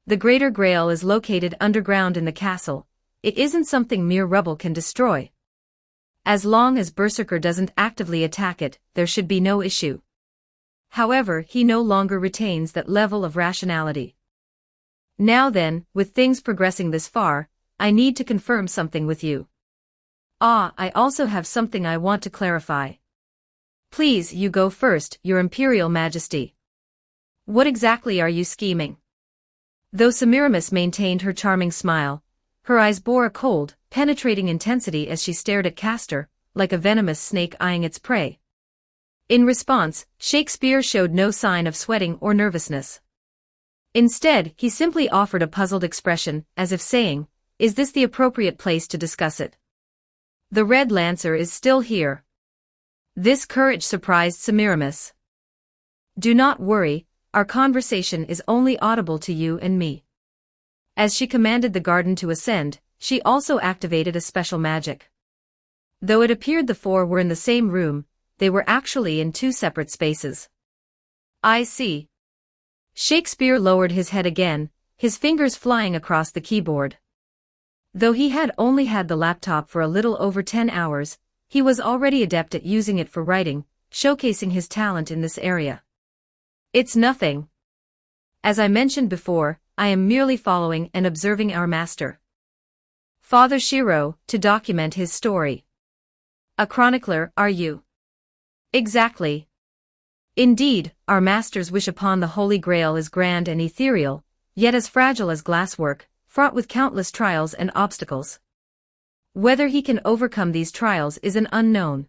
The Greater Grail is located underground in the castle. It isn't something mere rubble can destroy. As long as Berserker doesn't actively attack it, there should be no issue. However, he no longer retains that level of rationality. Now then, with things progressing this far, I need to confirm something with you. I also have something I want to clarify. Please, you go first, Your Imperial Majesty. What exactly are you scheming? Though Semiramis maintained her charming smile, her eyes bore a cold, penetrating intensity as she stared at Castor, like a venomous snake eyeing its prey. In response, Shakespeare showed no sign of sweating or nervousness. Instead, he simply offered a puzzled expression, as if saying, "Is this the appropriate place to discuss it?" The Red Lancer is still here. This courage surprised Semiramis. Do not worry, our conversation is only audible to you and me. As she commanded the garden to ascend, she also activated a special magic. Though it appeared the four were in the same room, they were actually in two separate spaces. I see. Shakespeare lowered his head again, his fingers flying across the keyboard. Though he had only had the laptop for a little over 10 hours, he was already adept at using it for writing, showcasing his talent in this area. It's nothing. As I mentioned before, I am merely following and observing our master, Father Shiro, to document his story. A chronicler, are you? Exactly. Indeed, our master's wish upon the Holy Grail is grand and ethereal, yet as fragile as glasswork, fraught with countless trials and obstacles. Whether he can overcome these trials is an unknown.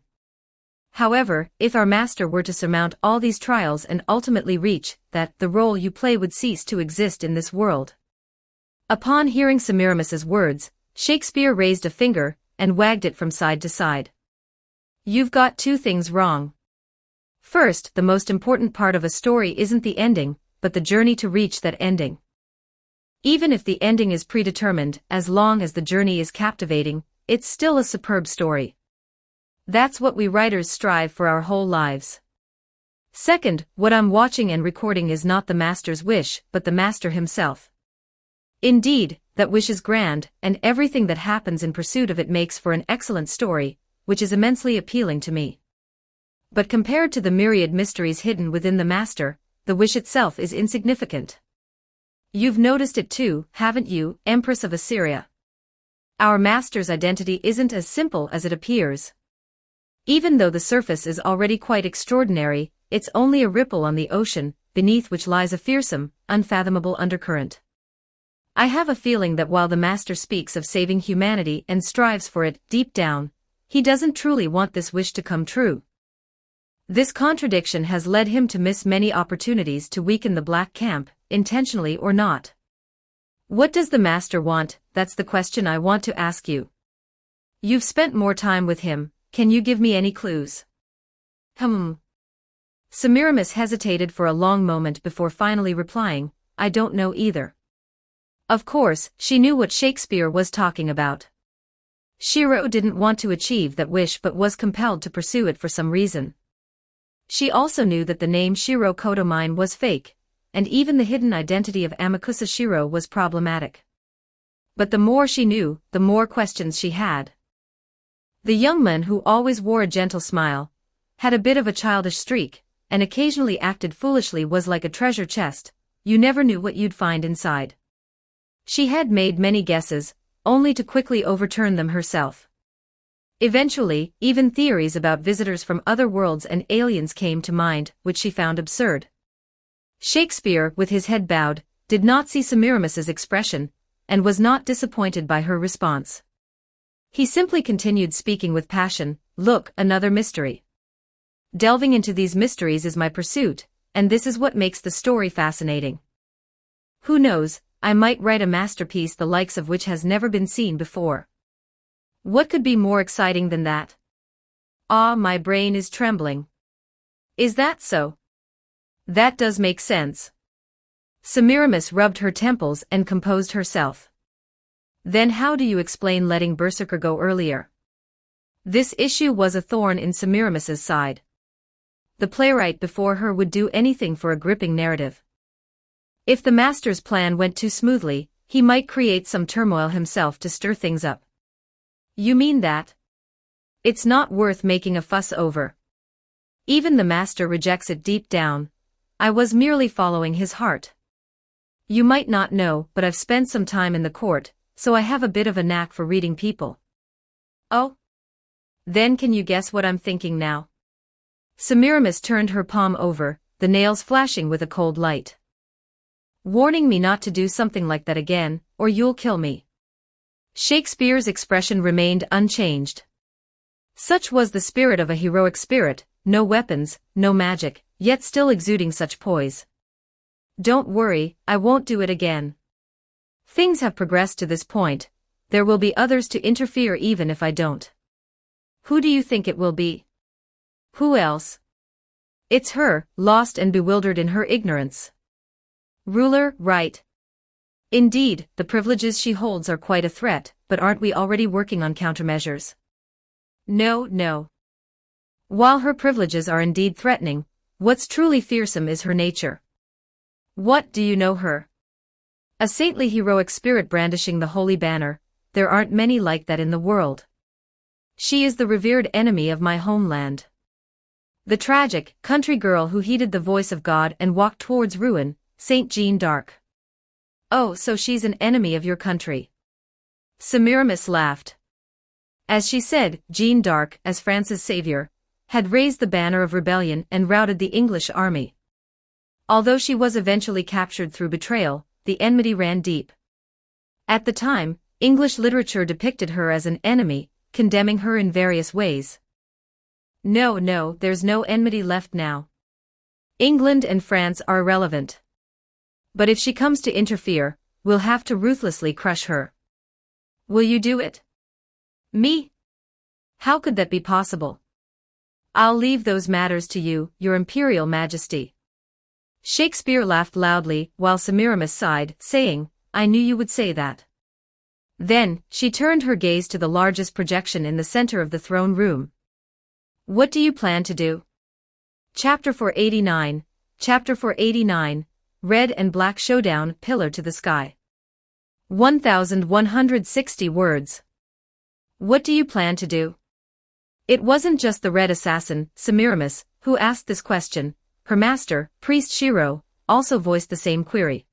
However, if our master were to surmount all these trials and ultimately reach that, the role you play would cease to exist in this world. Upon hearing Semiramis's words, Shakespeare raised a finger and wagged it from side to side. You've got two things wrong. First, the most important part of a story isn't the ending, but the journey to reach that ending. Even if the ending is predetermined, as long as the journey is captivating, it's still a superb story. That's what we writers strive for our whole lives. Second, what I'm watching and recording is not the master's wish, but the master himself. Indeed, that wish is grand, and everything that happens in pursuit of it makes for an excellent story, which is immensely appealing to me. But compared to the myriad mysteries hidden within the master, the wish itself is insignificant. You've noticed it too, haven't you, Empress of Assyria? Our master's identity isn't as simple as it appears. Even though the surface is already quite extraordinary, it's only a ripple on the ocean, beneath which lies a fearsome, unfathomable undercurrent. I have a feeling that while the master speaks of saving humanity and strives for it, deep down, he doesn't truly want this wish to come true. This contradiction has led him to miss many opportunities to weaken the Black Camp, intentionally or not. What does the master want? That's the question I want to ask you. You've spent more time with him, can you give me any clues? Semiramis hesitated for a long moment before finally replying, I don't know either. Of course, she knew what Shakespeare was talking about. Shiro didn't want to achieve that wish but was compelled to pursue it for some reason. She also knew that the name Shiro Kotomine was fake, and even the hidden identity of Amakusa Shiro was problematic. But the more she knew, the more questions she had. The young man, who always wore a gentle smile, had a bit of a childish streak, and occasionally acted foolishly, was like a treasure chest, you never knew what you'd find inside. She had made many guesses, only to quickly overturn them herself. Eventually, even theories about visitors from other worlds and aliens came to mind, which she found absurd. Shakespeare, with his head bowed, did not see Semiramis's expression, and was not disappointed by her response. He simply continued speaking with passion, look, another mystery. Delving into these mysteries is my pursuit, and this is what makes the story fascinating. Who knows, I might write a masterpiece the likes of which has never been seen before. What could be more exciting than that? Ah, my brain is trembling. Is that so? That does make sense. Semiramis rubbed her temples and composed herself. Then how do you explain letting Berserker go earlier? This issue was a thorn in Semiramis's side. The playwright before her would do anything for a gripping narrative. If the master's plan went too smoothly, he might create some turmoil himself to stir things up. You mean that? It's not worth making a fuss over. Even the master rejects it deep down. I was merely following his heart. You might not know, but I've spent some time in the court, so I have a bit of a knack for reading people. Oh? Then can you guess what I'm thinking now? Semiramis turned her palm over, the nails flashing with a cold light. Warning me not to do something like that again, or you'll kill me. Shakespeare's expression remained unchanged. Such was the spirit of a heroic spirit, no weapons, no magic, yet still exuding such poise. Don't worry, I won't do it again. Things have progressed to this point, there will be others to interfere even if I don't. Who do you think it will be? Who else? It's her, lost and bewildered in her ignorance. Ruler, right. Indeed, the privileges she holds are quite a threat, but aren't we already working on countermeasures? No, no. While her privileges are indeed threatening, what's truly fearsome is her nature. What do you know her? A saintly heroic spirit brandishing the holy banner, there aren't many like that in the world. She is the revered enemy of my homeland. The tragic, country girl who heeded the voice of God and walked towards ruin, Saint Jeanne d'Arc. Oh, so she's an enemy of your country. Semiramis laughed. As she said, Jeanne d'Arc, as France's savior, had raised the banner of rebellion and routed the English army. Although she was eventually captured through betrayal, the enmity ran deep. At the time, English literature depicted her as an enemy, condemning her in various ways. No, no, there's no enmity left now. England and France are irrelevant. But if she comes to interfere, we'll have to ruthlessly crush her. Will you do it? Me? How could that be possible? I'll leave those matters to you, your Imperial Majesty. Shakespeare laughed loudly, while Semiramis sighed, saying, I knew you would say that. Then, she turned her gaze to the largest projection in the center of the throne room. What do you plan to do? Chapter 489, Chapter 489, Red and Black Showdown, Pillar to the Sky. 1160 words. What do you plan to do? It wasn't just the Red Assassin, Semiramis, who asked this question. Her master, Priest Shiro, also voiced the same query.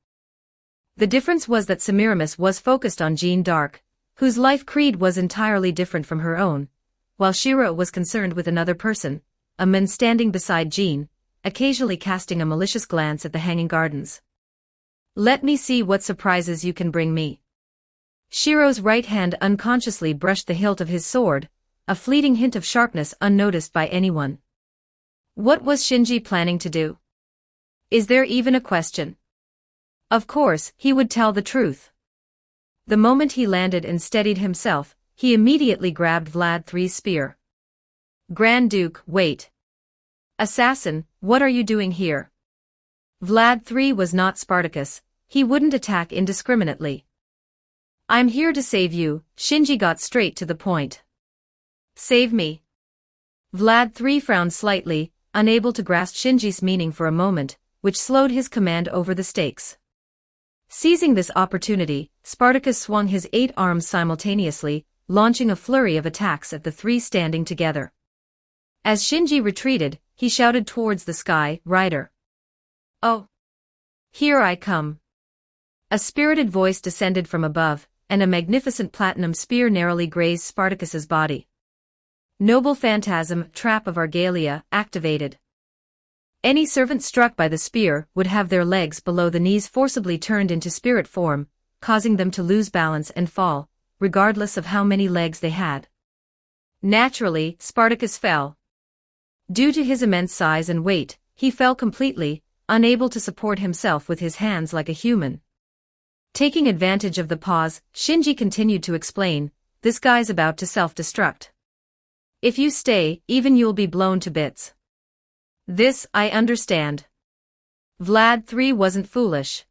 The difference was that Semiramis was focused on Jeanne d'Arc, whose life creed was entirely different from her own, while Shiro was concerned with another person, a man standing beside Jeanne, occasionally casting a malicious glance at the hanging gardens. Let me see what surprises you can bring me. Shiro's right hand unconsciously brushed the hilt of his sword, a fleeting hint of sharpness unnoticed by anyone. What was Shinji planning to do? Is there even a question? Of course, he would tell the truth. The moment he landed and steadied himself, he immediately grabbed Vlad III's spear. Grand Duke, wait. Assassin, what are you doing here? Vlad III was not Spartacus, he wouldn't attack indiscriminately. I'm here to save you, Shinji got straight to the point. Save me. Vlad III frowned slightly, unable to grasp Shinji's meaning for a moment, which slowed his command over the stakes. Seizing this opportunity, Spartacus swung his 8 arms simultaneously, launching a flurry of attacks at the three standing together. As Shinji retreated, he shouted towards the sky, Rider. Oh! Here I come. A spirited voice descended from above, and a magnificent platinum spear narrowly grazed Spartacus's body. Noble Phantasm, Trap of Argalia, activated. Any servant struck by the spear would have their legs below the knees forcibly turned into spirit form, causing them to lose balance and fall, regardless of how many legs they had. Naturally, Spartacus fell. Due to his immense size and weight, he fell completely, unable to support himself with his hands like a human. Taking advantage of the pause, Shinji continued to explain, this guy's about to self-destruct. If you stay, even you'll be blown to bits. This, I understand. Vlad III wasn't foolish.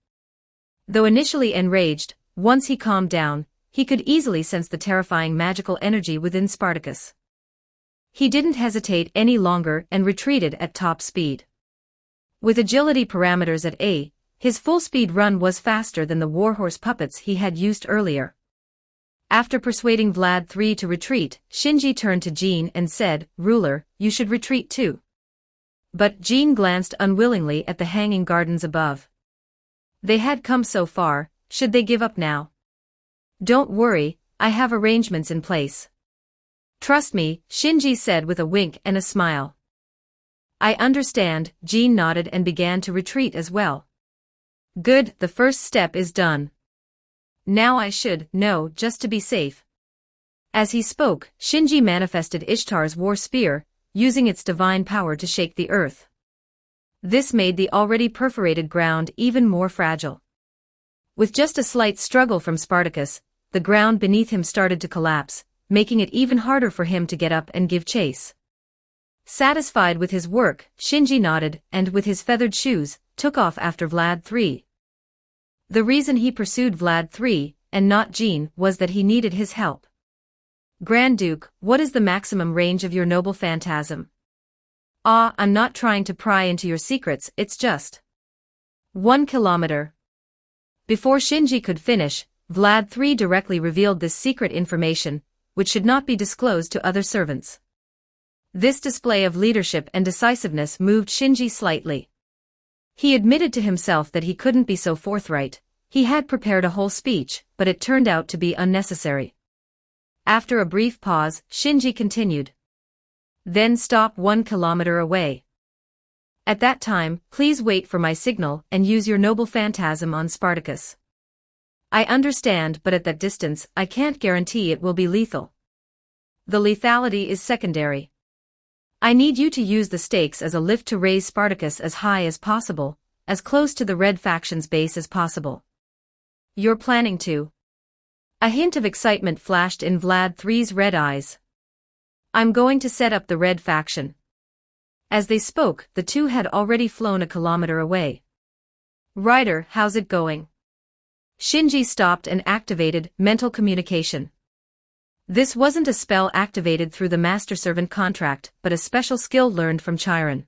Though initially enraged, once he calmed down, he could easily sense the terrifying magical energy within Spartacus. He didn't hesitate any longer and retreated at top speed. With agility parameters at A, his full-speed run was faster than the warhorse puppets he had used earlier. After persuading Vlad III to retreat, Shinji turned to Jeanne and said, Ruler, you should retreat too. But Jeanne glanced unwillingly at the hanging gardens above. They had come so far, should they give up now? Don't worry, I have arrangements in place. Trust me, Shinji said with a wink and a smile. I understand, Jeanne nodded and began to retreat as well. Good, the first step is done. Now I should know just to be safe. As he spoke, Shinji manifested Ishtar's war spear, using its divine power to shake the earth. This made the already perforated ground even more fragile. With just a slight struggle from Spartacus, the ground beneath him started to collapse, making it even harder for him to get up and give chase. Satisfied with his work, Shinji nodded and with his feathered shoes, took off after Vlad III. The reason he pursued Vlad III, and not Jean, was that he needed his help. Grand Duke, what is the maximum range of your noble phantasm? Ah, I'm not trying to pry into your secrets, it's just 1 kilometer. Before Shinji could finish, Vlad III directly revealed this secret information, which should not be disclosed to other servants. This display of leadership and decisiveness moved Shinji slightly. He admitted to himself that he couldn't be so forthright. He had prepared a whole speech, but it turned out to be unnecessary. After a brief pause, Shinji continued. Then stop 1 kilometer away. At that time, please wait for my signal and use your noble phantasm on Spartacus. I understand, but at that distance, I can't guarantee it will be lethal. The lethality is secondary. I need you to use the stakes as a lift to raise Spartacus as high as possible, as close to the Red faction's base as possible. You're planning to. A hint of excitement flashed in Vlad III's red eyes. I'm going to set up the Red faction. As they spoke, the two had already flown a kilometer away. Ryder, how's it going? Shinji stopped and activated mental communication. This wasn't a spell activated through the master-servant contract, but a special skill learned from Chiron.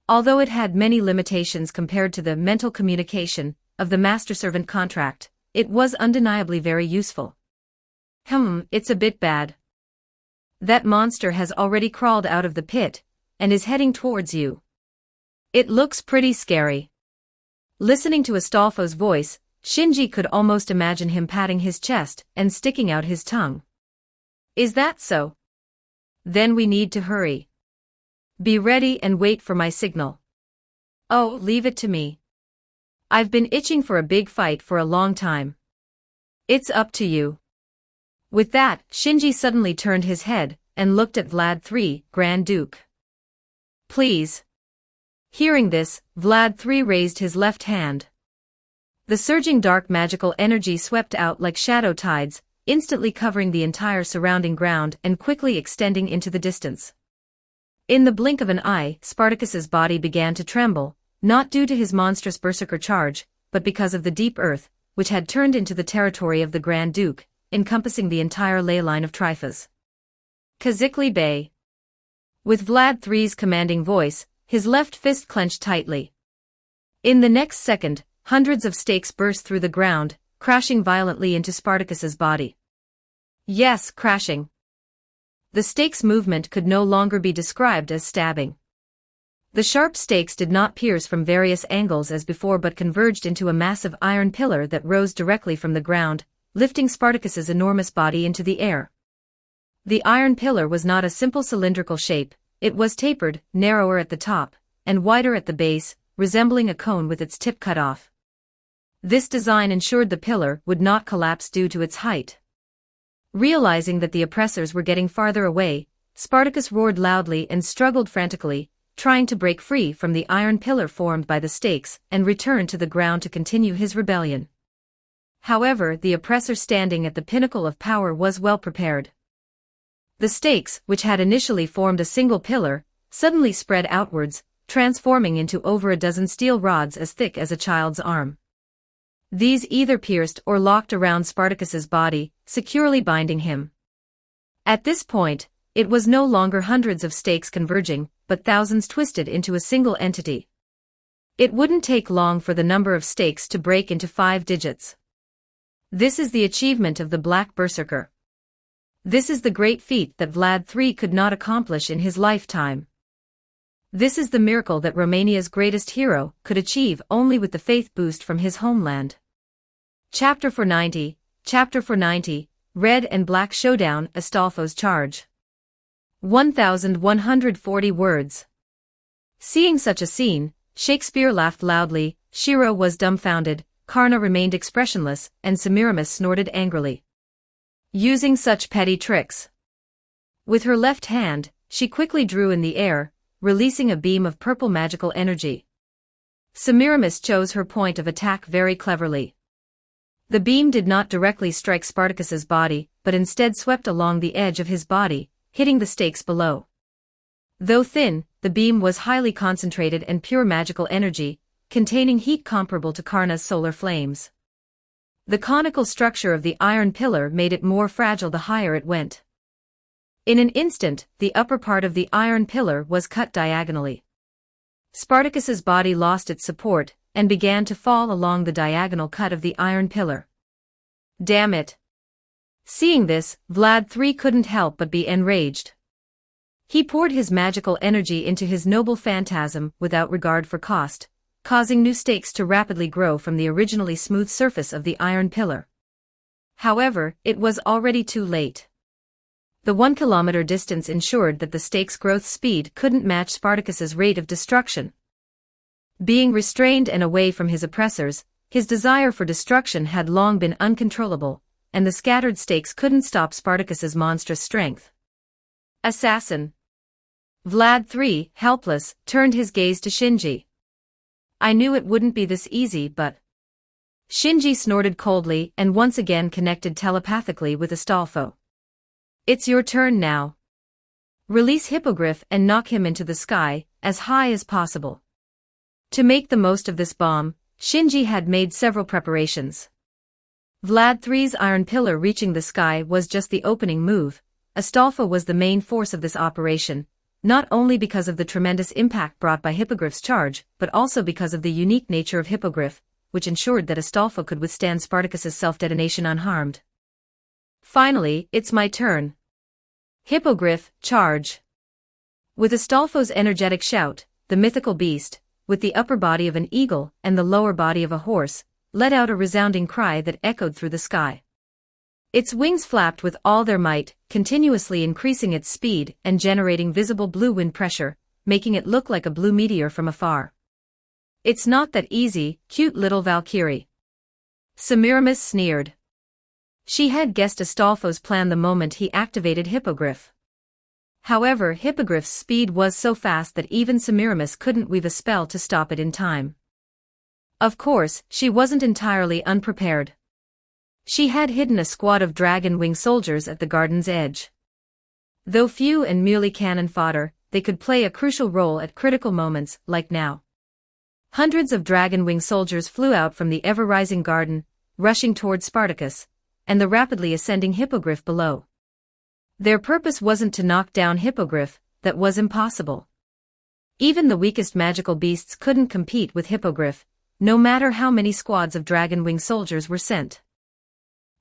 Although it had many limitations compared to the mental communication of the master-servant contract, it was undeniably very useful. It's a bit bad. That monster has already crawled out of the pit, and is heading towards you. It looks pretty scary. Listening to Astolfo's voice, Shinji could almost imagine him patting his chest and sticking out his tongue. Is that so? Then we need to hurry. Be ready and wait for my signal. Oh, leave it to me. I've been itching for a big fight for a long time. It's up to you. With that, Shinji suddenly turned his head and looked at Vlad III, Grand Duke. Please. Hearing this, Vlad III raised his left hand. The surging dark magical energy swept out like shadow tides, instantly covering the entire surrounding ground and quickly extending into the distance. In the blink of an eye, Spartacus's body began to tremble, not due to his monstrous berserker charge, but because of the deep earth, which had turned into the territory of the Grand Duke, encompassing the entire ley line of Tryphus. Kazikli Bey. With Vlad III's commanding voice, his left fist clenched tightly. In the next second, hundreds of stakes burst through the ground, crashing violently into Spartacus's body. Yes, crashing. The stakes' movement could no longer be described as stabbing. The sharp stakes did not pierce from various angles as before but converged into a massive iron pillar that rose directly from the ground, lifting Spartacus's enormous body into the air. The iron pillar was not a simple cylindrical shape, it was tapered, narrower at the top, and wider at the base, resembling a cone with its tip cut off. This design ensured the pillar would not collapse due to its height. Realizing that the oppressors were getting farther away, Spartacus roared loudly and struggled frantically, trying to break free from the iron pillar formed by the stakes and return to the ground to continue his rebellion. However, the oppressor standing at the pinnacle of power was well prepared. The stakes, which had initially formed a single pillar, suddenly spread outwards, transforming into over a dozen steel rods as thick as a child's arm. These either pierced or locked around Spartacus's body, securely binding him. At this point, it was no longer hundreds of stakes converging, but thousands twisted into a single entity. It wouldn't take long for the number of stakes to break into 5 digits. This is the achievement of the Black Berserker. This is the great feat that Vlad III could not accomplish in his lifetime. This is the miracle that Romania's greatest hero could achieve only with the faith boost from his homeland. Chapter 490, Chapter 490, Red and Black Showdown, Astolfo's Charge. 1140 words. Seeing such a scene, Shakespeare laughed loudly, Shiro was dumbfounded, Karna remained expressionless, and Semiramis snorted angrily. Using such petty tricks. With her left hand, she quickly drew in the air, releasing a beam of purple magical energy. Semiramis chose her point of attack very cleverly. The beam did not directly strike Spartacus's body, but instead swept along the edge of his body, hitting the stakes below. Though thin, the beam was highly concentrated and pure magical energy, containing heat comparable to Karna's solar flames. The conical structure of the iron pillar made it more fragile the higher it went. In an instant, the upper part of the iron pillar was cut diagonally. Spartacus's body lost its support and began to fall along the diagonal cut of the iron pillar. Damn it! Seeing this, Vlad III couldn't help but be enraged. He poured his magical energy into his noble phantasm without regard for cost, causing new stakes to rapidly grow from the originally smooth surface of the iron pillar. However, it was already too late. The 1 kilometer distance ensured that the stake's growth speed couldn't match Spartacus's rate of destruction. Being restrained and away from his oppressors, his desire for destruction had long been uncontrollable, and the scattered stakes couldn't stop Spartacus's monstrous strength. Assassin! Vlad III, helpless, turned his gaze to Shinji. I knew it wouldn't be this easy, but... Shinji snorted coldly and once again connected telepathically with Astolfo. It's your turn now. Release Hippogriff and knock him into the sky, as high as possible. To make the most of this bomb, Shinji had made several preparations. Vlad III's iron pillar reaching the sky was just the opening move. Astolfo was the main force of this operation, not only because of the tremendous impact brought by Hippogriff's charge, but also because of the unique nature of Hippogriff, which ensured that Astolfo could withstand Spartacus's self-detonation unharmed. Finally, it's my turn. Hippogriff, charge! With Astolfo's energetic shout, the mythical beast, with the upper body of an eagle and the lower body of a horse, let out a resounding cry that echoed through the sky. Its wings flapped with all their might, continuously increasing its speed and generating visible blue wind pressure, making it look like a blue meteor from afar. It's not that easy, cute little Valkyrie. Semiramis sneered. She had guessed Astolfo's plan the moment he activated Hippogriff. However, Hippogriff's speed was so fast that even Semiramis couldn't weave a spell to stop it in time. Of course, she wasn't entirely unprepared. She had hidden a squad of dragon-wing soldiers at the garden's edge. Though few and merely cannon fodder, they could play a crucial role at critical moments, like now. Hundreds of dragon-wing soldiers flew out from the ever-rising garden, rushing toward Spartacus, and the rapidly ascending Hippogriff below. Their purpose wasn't to knock down Hippogriff, that was impossible. Even the weakest magical beasts couldn't compete with Hippogriff, no matter how many squads of dragon-wing soldiers were sent.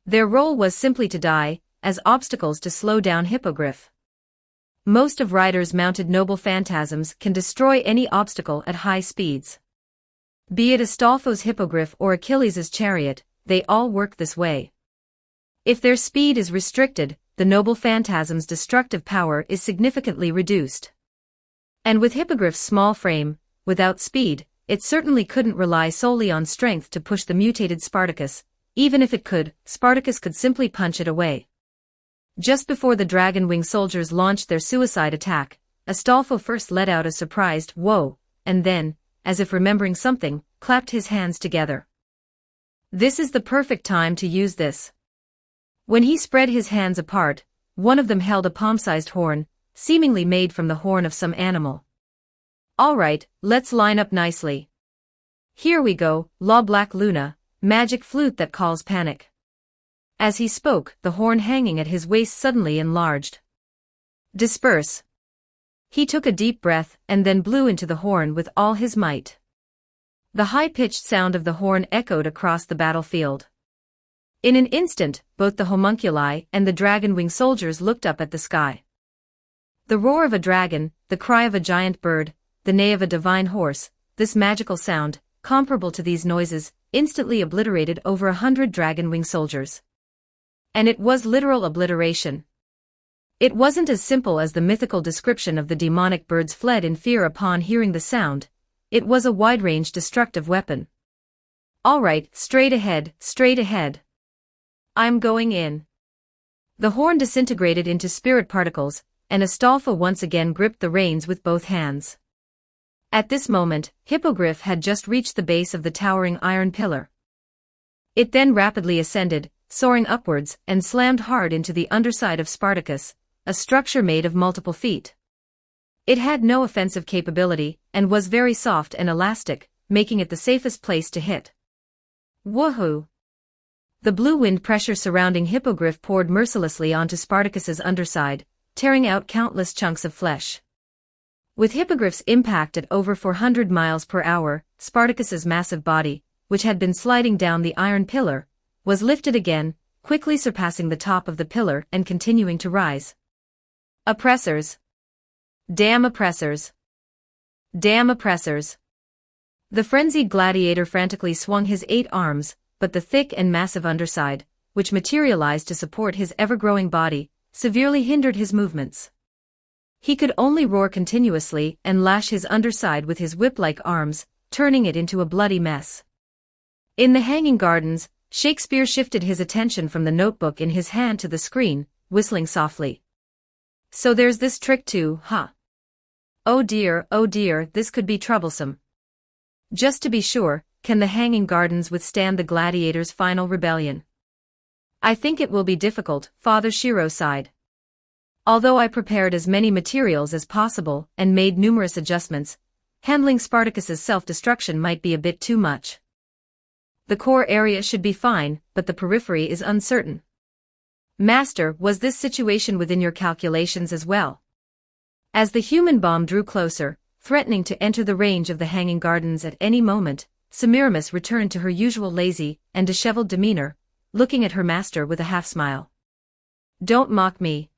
Their role was simply to die, as obstacles to slow down Hippogriff. Most of riders mounted noble phantasms can destroy any obstacle at high speeds. Be it Astolfo's Hippogriff or Achilles' chariot, they all work this way. If their speed is restricted, the noble phantasm's destructive power is significantly reduced. And with Hippogriff's small frame, without speed, it certainly couldn't rely solely on strength to push the mutated Spartacus. Even if it could, Spartacus could simply punch it away. Just before the dragon-wing soldiers launched their suicide attack, Astolfo first let out a surprised "whoa," and then, as if remembering something, clapped his hands together. This is the perfect time to use this. When he spread his hands apart, one of them held a palm-sized horn, seemingly made from the horn of some animal. All right, let's line up nicely. Here we go, La Black Luna, magic flute that calls panic. As he spoke, the horn hanging at his waist suddenly enlarged. Disperse. He took a deep breath and then blew into the horn with all his might. The high-pitched sound of the horn echoed across the battlefield. In an instant, both the homunculi and the dragon-wing soldiers looked up at the sky. The roar of a dragon, the cry of a giant bird, the neigh of a divine horse, this magical sound, comparable to these noises, instantly obliterated over 100 dragon-wing soldiers. And it was literal obliteration. It wasn't as simple as the mythical description of the demonic birds fled in fear upon hearing the sound. It was a wide-range destructive weapon. All right, straight ahead, straight ahead. I'm going in. The horn disintegrated into spirit particles, and Astolfo once again gripped the reins with both hands. At this moment, Hippogriff had just reached the base of the towering iron pillar. It then rapidly ascended, soaring upwards, and slammed hard into the underside of Spartacus, a structure made of multiple feet. It had no offensive capability, and was very soft and elastic, making it the safest place to hit. Woohoo! The blue wind pressure surrounding Hippogriff poured mercilessly onto Spartacus's underside, tearing out countless chunks of flesh. With Hippogriff's impact at over 400 miles per hour, Spartacus's massive body, which had been sliding down the iron pillar, was lifted again, quickly surpassing the top of the pillar and continuing to rise. Oppressors! Damn oppressors! Damn oppressors! The frenzied gladiator frantically swung his 8 arms, but the thick and massive underside, which materialized to support his ever-growing body, severely hindered his movements. He could only roar continuously and lash his underside with his whip-like arms, turning it into a bloody mess. In the Hanging Gardens, Shakespeare shifted his attention from the notebook in his hand to the screen, whistling softly. So there's this trick too, huh? Oh dear, this could be troublesome. Just to be sure, can the Hanging Gardens withstand the gladiators' final rebellion? I think it will be difficult, Father Shiro sighed. Although I prepared as many materials as possible and made numerous adjustments, handling Spartacus's self-destruction might be a bit too much. The core area should be fine, but the periphery is uncertain. Master, was this situation within your calculations as well? As the human bomb drew closer, threatening to enter the range of the Hanging Gardens at any moment, Semiramis returned to her usual lazy and disheveled demeanor, looking at her master with a half-smile. Don't mock me.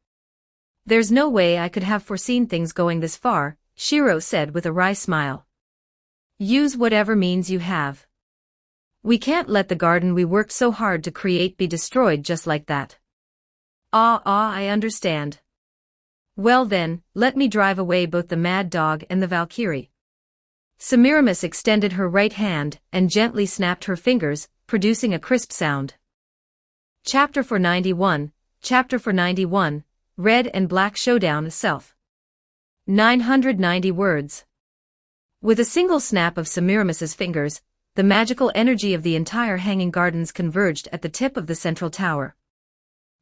There's no way I could have foreseen things going this far, Shiro said with a wry smile. Use whatever means you have. We can't let the garden we worked so hard to create be destroyed just like that. I understand. Well then, let me drive away both the mad dog and the Valkyrie. Semiramis extended her right hand and gently snapped her fingers, producing a crisp sound. Chapter 491, Red and Black Showdown Self. 990 words. With a single snap of Semiramis's fingers, the magical energy of the entire Hanging Gardens converged at the tip of the central tower.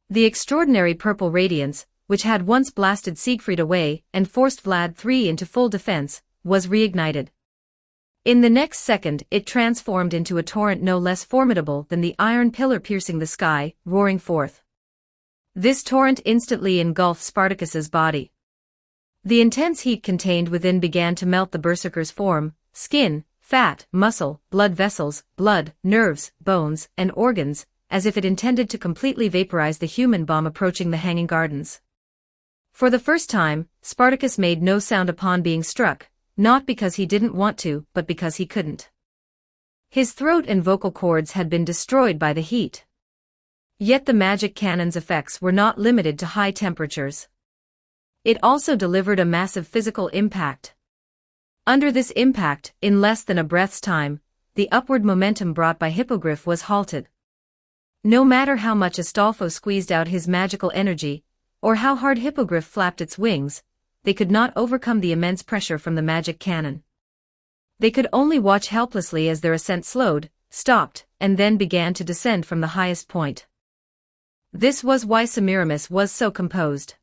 The extraordinary purple radiance, which had once blasted Siegfried away and forced Vlad III into full defense, was reignited. In the next second it transformed into a torrent no less formidable than the iron pillar piercing the sky, roaring forth. This torrent instantly engulfed Spartacus's body. The intense heat contained within began to melt the berserker's form, skin, fat, muscle, blood vessels, blood, nerves, bones, and organs, as if it intended to completely vaporize the human bomb approaching the Hanging Gardens. For the first time, Spartacus made no sound upon being struck, not because he didn't want to, but because he couldn't. His throat and vocal cords had been destroyed by the heat. Yet the magic cannon's effects were not limited to high temperatures. It also delivered a massive physical impact. Under this impact, in less than a breath's time, the upward momentum brought by Hippogriff was halted. No matter how much Astolfo squeezed out his magical energy, or how hard Hippogriff flapped its wings, they could not overcome the immense pressure from the magic cannon. They could only watch helplessly as their ascent slowed, stopped, and then began to descend from the highest point. This was why Semiramis was so composed.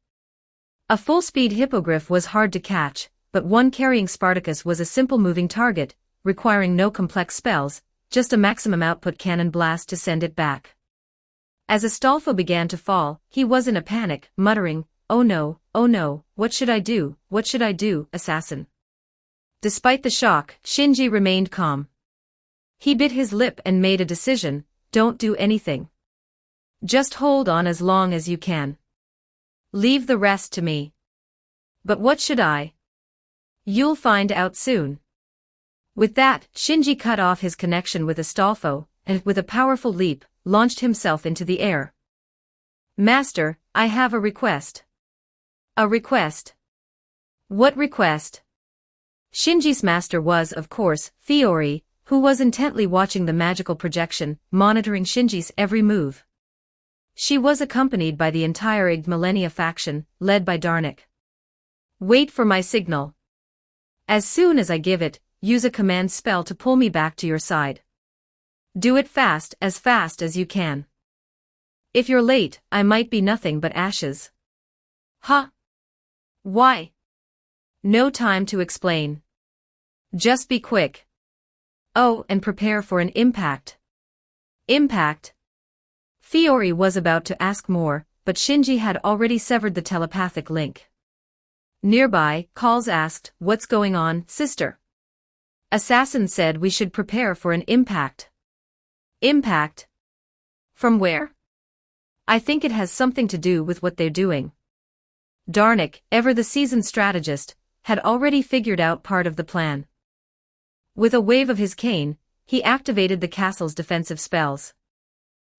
A full-speed Hippogriff was hard to catch, but one carrying Spartacus was a simple moving target, requiring no complex spells, just a maximum output cannon blast to send it back. As Astolfo began to fall, he was in a panic, muttering, oh no, what should I do, assassin?" Despite the shock, Shinji remained calm. He bit his lip and made a decision: don't do anything. Just hold on as long as you can. Leave the rest to me. But what should I? You'll find out soon. With that, Shinji cut off his connection with Astolfo, and with a powerful leap, launched himself into the air. Master, I have a request. A request? What request? Shinji's master was, of course, Fiori, who was intently watching the magical projection, monitoring Shinji's every move. She was accompanied by the entire Ig Millennia faction, led by Darnik. Wait for my signal. As soon as I give it, use a command spell to pull me back to your side. Do it fast as you can. If you're late, I might be nothing but ashes. Huh? Why? No time to explain. Just be quick. Oh, and prepare for an impact. Impact? Fiori was about to ask more, but Shinji had already severed the telepathic link. Nearby, Calls asked, "What's going on, sister?" Assassin said we should prepare for an impact. Impact? From where? I think it has something to do with what they're doing. Darnik, ever the seasoned strategist, had already figured out part of the plan. With a wave of his cane, he activated the castle's defensive spells.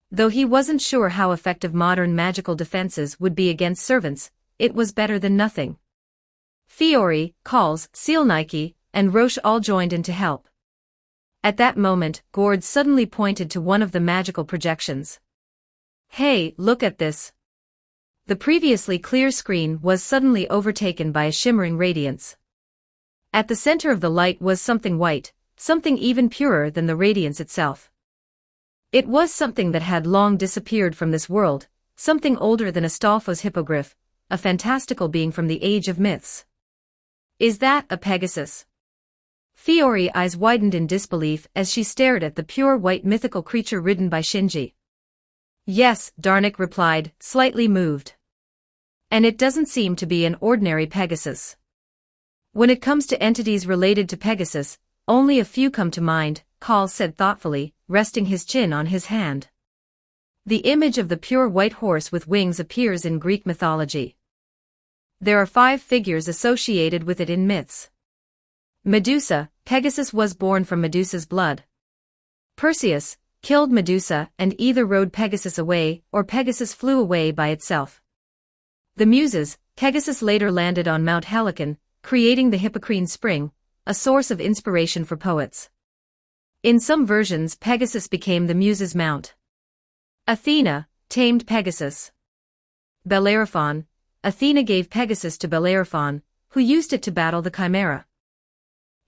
Though he wasn't sure how effective modern magical defenses would be against servants, it was better than nothing. Fiori, Calls, Sealnike, and Roche all joined in to help. At that moment, Gord suddenly pointed to one of the magical projections. "Hey, look at this." The previously clear screen was suddenly overtaken by a shimmering radiance. At the center of the light was something white, something even purer than the radiance itself. It was something that had long disappeared from this world, something older than Astolfo's hippogriff, a fantastical being from the age of myths. Is that a Pegasus? Fiori's eyes widened in disbelief as she stared at the pure white mythical creature ridden by Shinji. Yes, Darnik replied, slightly moved. And it doesn't seem to be an ordinary Pegasus. When it comes to entities related to Pegasus, only a few come to mind, Call said thoughtfully, resting his chin on his hand. The image of the pure white horse with wings appears in Greek mythology. There are 5 figures associated with it in myths. Medusa, Pegasus was born from Medusa's blood. Perseus killed Medusa and either rode Pegasus away or Pegasus flew away by itself. The Muses, Pegasus later landed on Mount Helicon, creating the Hippocrene Spring, a source of inspiration for poets. In some versions, Pegasus became the Muses' mount. Athena tamed Pegasus. Bellerophon, Athena gave Pegasus to Bellerophon, who used it to battle the Chimera.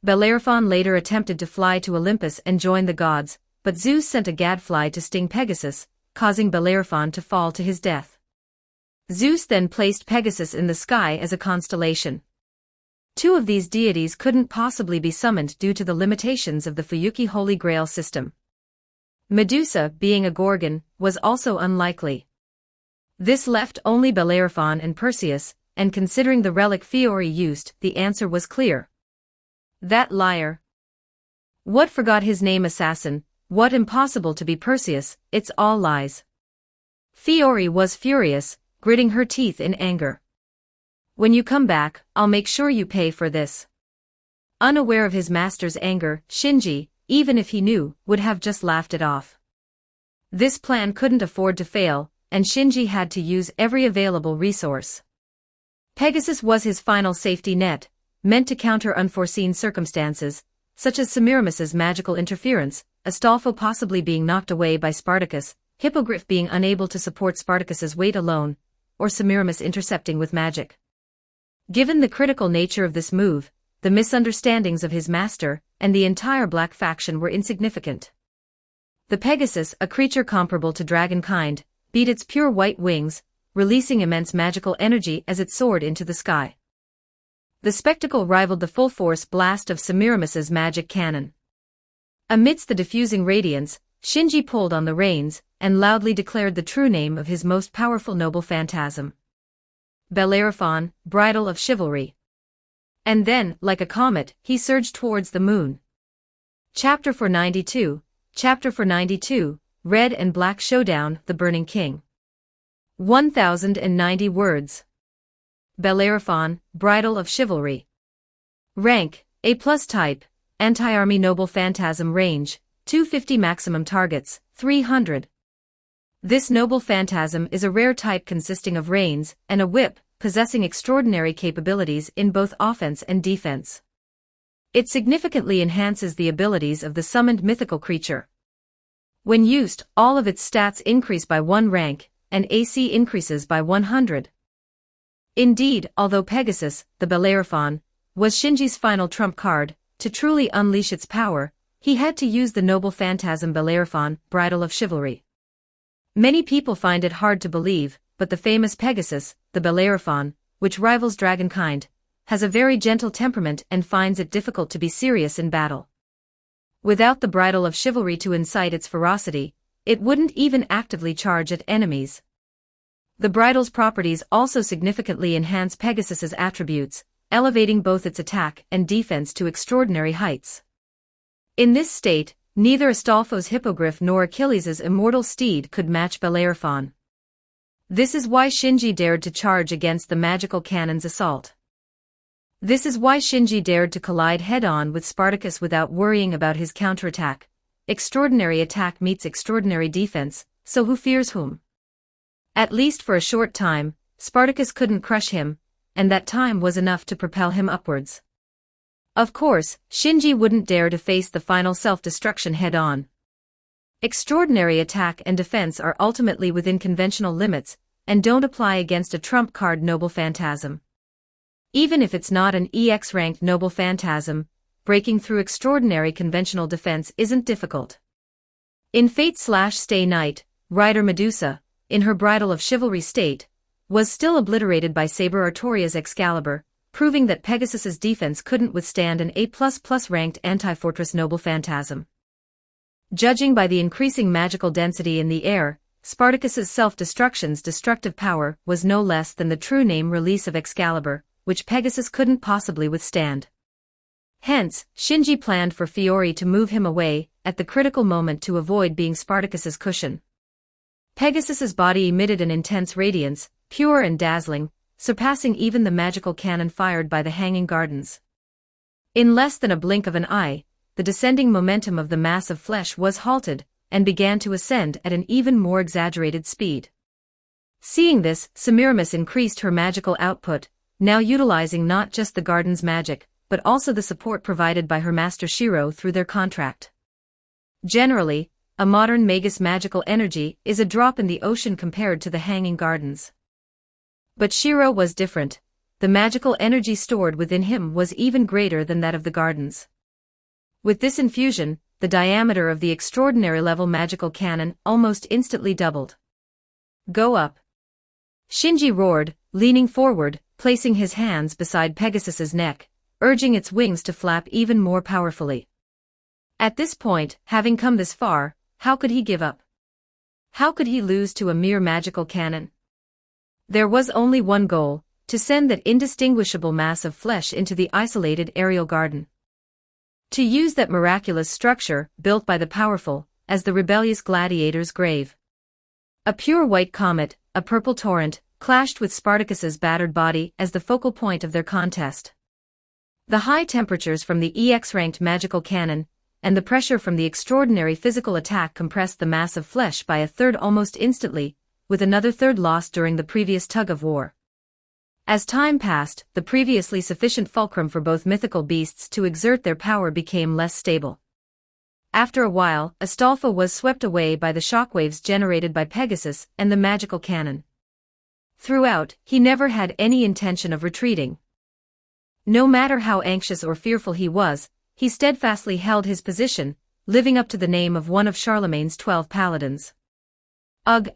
Bellerophon later attempted to fly to Olympus and join the gods, but Zeus sent a gadfly to sting Pegasus, causing Bellerophon to fall to his death. Zeus then placed Pegasus in the sky as a constellation. 2 of these deities couldn't possibly be summoned due to the limitations of the Fuyuki Holy Grail system. Medusa, being a Gorgon, was also unlikely. This left only Bellerophon and Perseus, and considering the relic Fiori used, the answer was clear. That liar. What forgot his name assassin, what impossible to be Perseus, it's all lies. Fiori was furious, gritting her teeth in anger. When you come back, I'll make sure you pay for this. Unaware of his master's anger, Shinji, even if he knew, would have just laughed it off. This plan couldn't afford to fail, and Shinji had to use every available resource. Pegasus was his final safety net, meant to counter unforeseen circumstances, such as Semiramis's magical interference, Astolfo possibly being knocked away by Spartacus, Hippogriff being unable to support Spartacus's weight alone, or Semiramis intercepting with magic. Given the critical nature of this move, the misunderstandings of his master and the entire Black faction were insignificant. The Pegasus, a creature comparable to dragonkind, beat its pure white wings, releasing immense magical energy as it soared into the sky. The spectacle rivaled the full-force blast of Semiramis's magic cannon. Amidst the diffusing radiance, Shinji pulled on the reins and loudly declared the true name of his most powerful noble phantasm. Bellerophon, bridal of chivalry. And then, like a comet, he surged towards the moon. Chapter 492, Chapter 492, Red and Black Showdown, The Burning King. 1090 words. Bellerophon, bridal of chivalry. Rank, A+ type, anti-army noble phantasm range, 250 maximum targets, 300. This noble phantasm is a rare type consisting of reins and a whip, possessing extraordinary capabilities in both offense and defense. It significantly enhances the abilities of the summoned mythical creature. When used, all of its stats increase by 1 rank, and AC increases by 100. Indeed, although Pegasus, the Bellerophon, was Shinji's final trump card, to truly unleash its power, he had to use the noble phantasm Bellerophon, bridal of chivalry. Many people find it hard to believe, but the famous Pegasus, the Bellerophon, which rivals dragonkind, has a very gentle temperament and finds it difficult to be serious in battle. Without the bridle of chivalry to incite its ferocity, it wouldn't even actively charge at enemies. The bridle's properties also significantly enhance Pegasus's attributes, elevating both its attack and defense to extraordinary heights. In this state, neither Astolfo's hippogriff nor Achilles's immortal steed could match Bellerophon. This is why Shinji dared to charge against the magical cannon's assault. This is why Shinji dared to collide head-on with Spartacus without worrying about his counterattack. Extraordinary attack meets extraordinary defense, so who fears whom? At least for a short time, Spartacus couldn't crush him, and that time was enough to propel him upwards. Of course, Shinji wouldn't dare to face the final self-destruction head-on. Extraordinary attack and defense are ultimately within conventional limits, and don't apply against a trump card noble phantasm. Even if it's not an EX-ranked noble phantasm, breaking through extraordinary conventional defense isn't difficult. In Fate/Stay Night, rider Medusa, in her bridle of chivalry state, was still obliterated by Saber Artoria's Excalibur, proving that Pegasus's defense couldn't withstand an A++ ranked anti-fortress noble phantasm. Judging by the increasing magical density in the air, Spartacus's self-destruction's destructive power was no less than the true name release of Excalibur, which Pegasus couldn't possibly withstand. Hence, Shinji planned for Fiori to move him away at the critical moment to avoid being Spartacus's cushion. Pegasus's body emitted an intense radiance, pure and dazzling, surpassing even the magical cannon fired by the Hanging Gardens. In less than a blink of an eye, the descending momentum of the mass of flesh was halted, and began to ascend at an even more exaggerated speed. Seeing this, Semiramis increased her magical output, now utilizing not just the garden's magic, but also the support provided by her master Shiro through their contract. Generally, a modern magus' magical energy is a drop in the ocean compared to the Hanging Gardens. But Shiro was different. The magical energy stored within him was even greater than that of the gardens. With this infusion, the diameter of the extraordinary level magical cannon almost instantly doubled. Go up! Shinji roared, leaning forward, placing his hands beside Pegasus's neck, urging its wings to flap even more powerfully. At this point, having come this far, how could he give up? How could he lose to a mere magical cannon? There was only one goal, to send that indistinguishable mass of flesh into the isolated aerial garden. To use that miraculous structure, built by the powerful, as the rebellious gladiator's grave. A pure white comet, a purple torrent, clashed with Spartacus's battered body as the focal point of their contest. The high temperatures from the EX-ranked magical cannon, and the pressure from the extraordinary physical attack compressed the mass of flesh by a third almost instantly, with another third lost during the previous tug-of-war. As time passed, the previously sufficient fulcrum for both mythical beasts to exert their power became less stable. After a while, Astolfo was swept away by the shockwaves generated by Pegasus and the magical cannon. Throughout, he never had any intention of retreating. No matter how anxious or fearful he was, he steadfastly held his position, living up to the name of one of Charlemagne's 12 paladins. Ugh!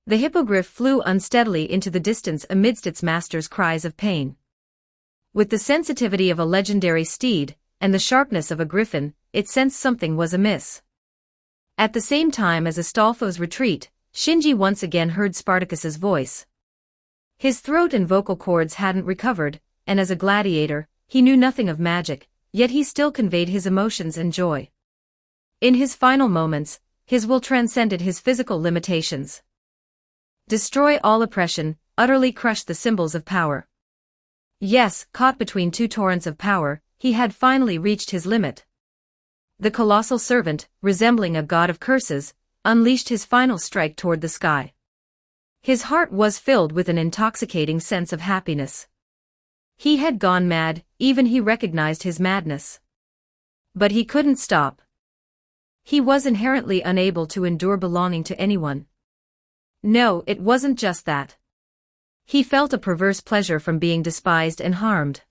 The hippogriff flew unsteadily into the distance amidst its master's cries of pain. With the sensitivity of a legendary steed, and the sharpness of a griffin, it sensed something was amiss. At the same time as Astolfo's retreat, Shinji once again heard Spartacus's voice. His throat and vocal cords hadn't recovered, and as a gladiator, he knew nothing of magic, yet he still conveyed his emotions and joy. In his final moments, his will transcended his physical limitations. Destroy all oppression, utterly crush the symbols of power. Yes, caught between two torrents of power, he had finally reached his limit. The colossal servant, resembling a god of curses, unleashed his final strike toward the sky. His heart was filled with an intoxicating sense of happiness. He had gone mad, even he recognized his madness. But he couldn't stop. He was inherently unable to endure belonging to anyone. No, it wasn't just that. He felt a perverse pleasure from being despised and harmed.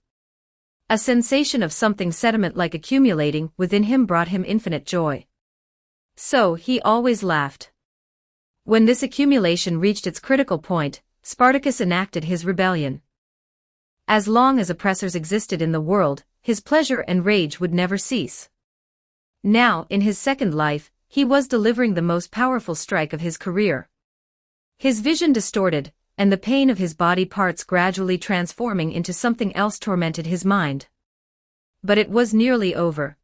A sensation of something sediment-like accumulating within him brought him infinite joy. So he always laughed. When this accumulation reached its critical point, Spartacus enacted his rebellion. As long as oppressors existed in the world, his pleasure and rage would never cease. Now, in his second life, he was delivering the most powerful strike of his career. His vision distorted, and the pain of his body parts gradually transforming into something else tormented his mind. But it was nearly over.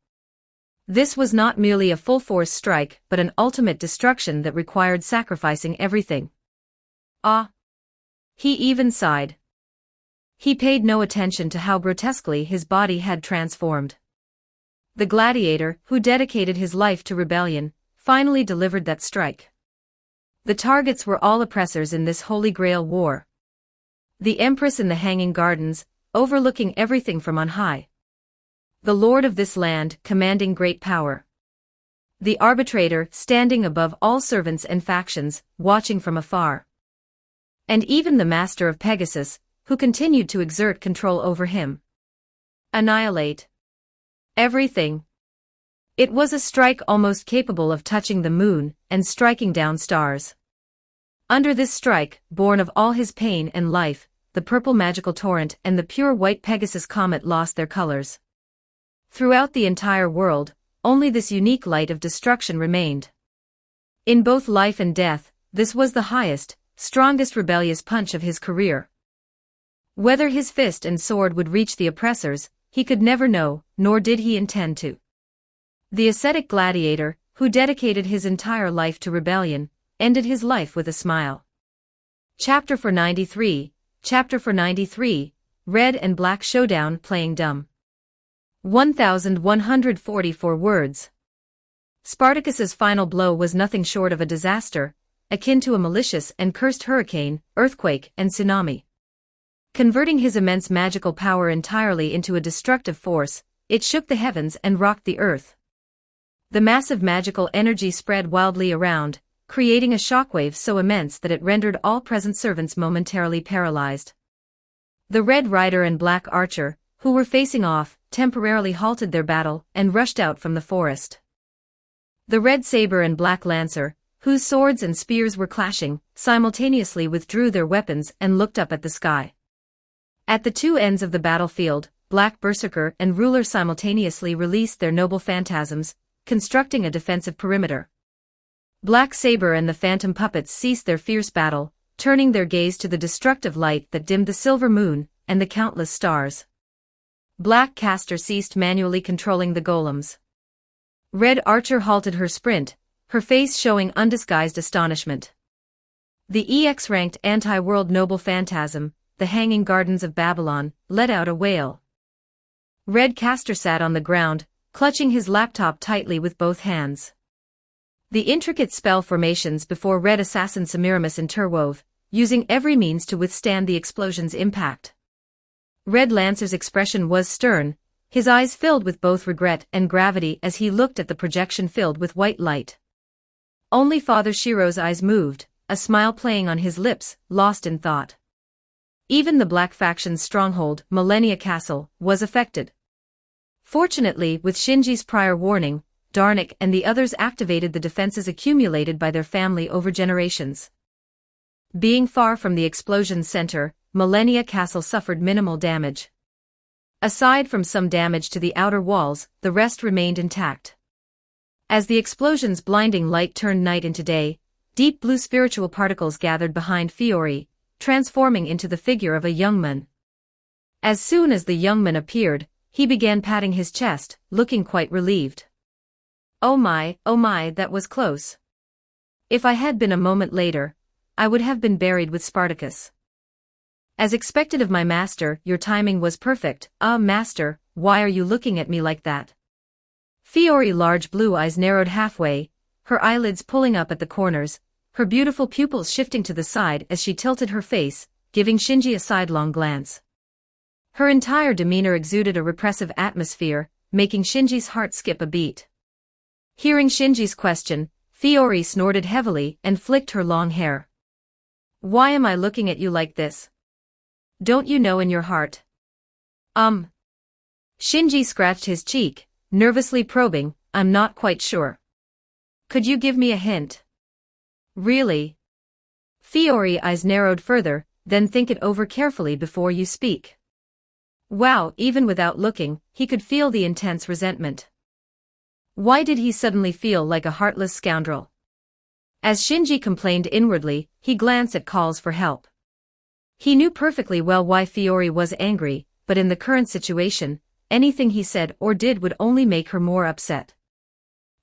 This was not merely a full-force strike, but an ultimate destruction that required sacrificing everything. Ah! He even sighed. He paid no attention to how grotesquely his body had transformed. The gladiator, who dedicated his life to rebellion, finally delivered that strike. The targets were all oppressors in this Holy Grail war. The Empress in the Hanging Gardens, overlooking everything from on high. The Lord of this land, commanding great power. The arbitrator, standing above all servants and factions, watching from afar. And even the master of Pegasus, who continued to exert control over him. Annihilate everything. It was a strike almost capable of touching the moon and striking down stars. Under this strike, born of all his pain and life, the purple magical torrent and the pure white Pegasus comet lost their colors. Throughout the entire world, only this unique light of destruction remained. In both life and death, this was the highest, strongest rebellious punch of his career. Whether his fist and sword would reach the oppressors, he could never know, nor did he intend to. The ascetic gladiator, who dedicated his entire life to rebellion, ended his life with a smile. Chapter 493, Chapter 493, Red and Black Showdown Playing Dumb. 1144 words. Spartacus's final blow was nothing short of a disaster, akin to a malicious and cursed hurricane, earthquake, and tsunami. Converting his immense magical power entirely into a destructive force, it shook the heavens and rocked the earth. The massive magical energy spread wildly around, creating a shockwave so immense that it rendered all present servants momentarily paralyzed. The Red Rider and Black Archer, who were facing off, temporarily halted their battle and rushed out from the forest. The Red Saber and Black Lancer, whose swords and spears were clashing, simultaneously withdrew their weapons and looked up at the sky. At the two ends of the battlefield, Black Berserker and Ruler simultaneously released their noble phantasms, constructing a defensive perimeter. Black Saber and the Phantom Puppets ceased their fierce battle, turning their gaze to the destructive light that dimmed the silver moon and the countless stars. Black Caster ceased manually controlling the golems. Red Archer halted her sprint, her face showing undisguised astonishment. The EX-ranked anti-world noble phantasm, the Hanging Gardens of Babylon, let out a wail. Red Caster sat on the ground, clutching his laptop tightly with both hands. The intricate spell formations before Red Assassin Semiramis interwove, using every means to withstand the explosion's impact. Red Lancer's expression was stern, his eyes filled with both regret and gravity as he looked at the projection filled with white light. Only Father Shiro's eyes moved, a smile playing on his lips, lost in thought. Even the Black Faction's stronghold, Millennia Castle, was affected. Fortunately, with Shinji's prior warning, Darnik and the others activated the defenses accumulated by their family over generations. Being far from the explosion's center, Millennia Castle suffered minimal damage. Aside from some damage to the outer walls, the rest remained intact. As the explosion's blinding light turned night into day, deep blue spiritual particles gathered behind Fiori, transforming into the figure of a young man. As soon as the young man appeared, he began patting his chest, looking quite relieved. Oh my, that was close. If I had been a moment later, I would have been buried with Spartacus. As expected of my master, your timing was perfect. Master, why are you looking at me like that? Fiore's large blue eyes narrowed halfway, her eyelids pulling up at the corners, her beautiful pupils shifting to the side as she tilted her face, giving Shinji a sidelong glance. Her entire demeanor exuded a repressive atmosphere, making Shinji's heart skip a beat. Hearing Shinji's question, Fiore snorted heavily and flicked her long hair. Why am I looking at you like this? Don't you know in your heart? Shinji scratched his cheek, nervously probing, I'm not quite sure. Could you give me a hint? Really? Fiore's eyes narrowed further, then think it over carefully before you speak. Wow, even without looking, he could feel the intense resentment. Why did he suddenly feel like a heartless scoundrel? As Shinji complained inwardly, he glanced at calls for help. He knew perfectly well why Fiori was angry, but in the current situation, anything he said or did would only make her more upset.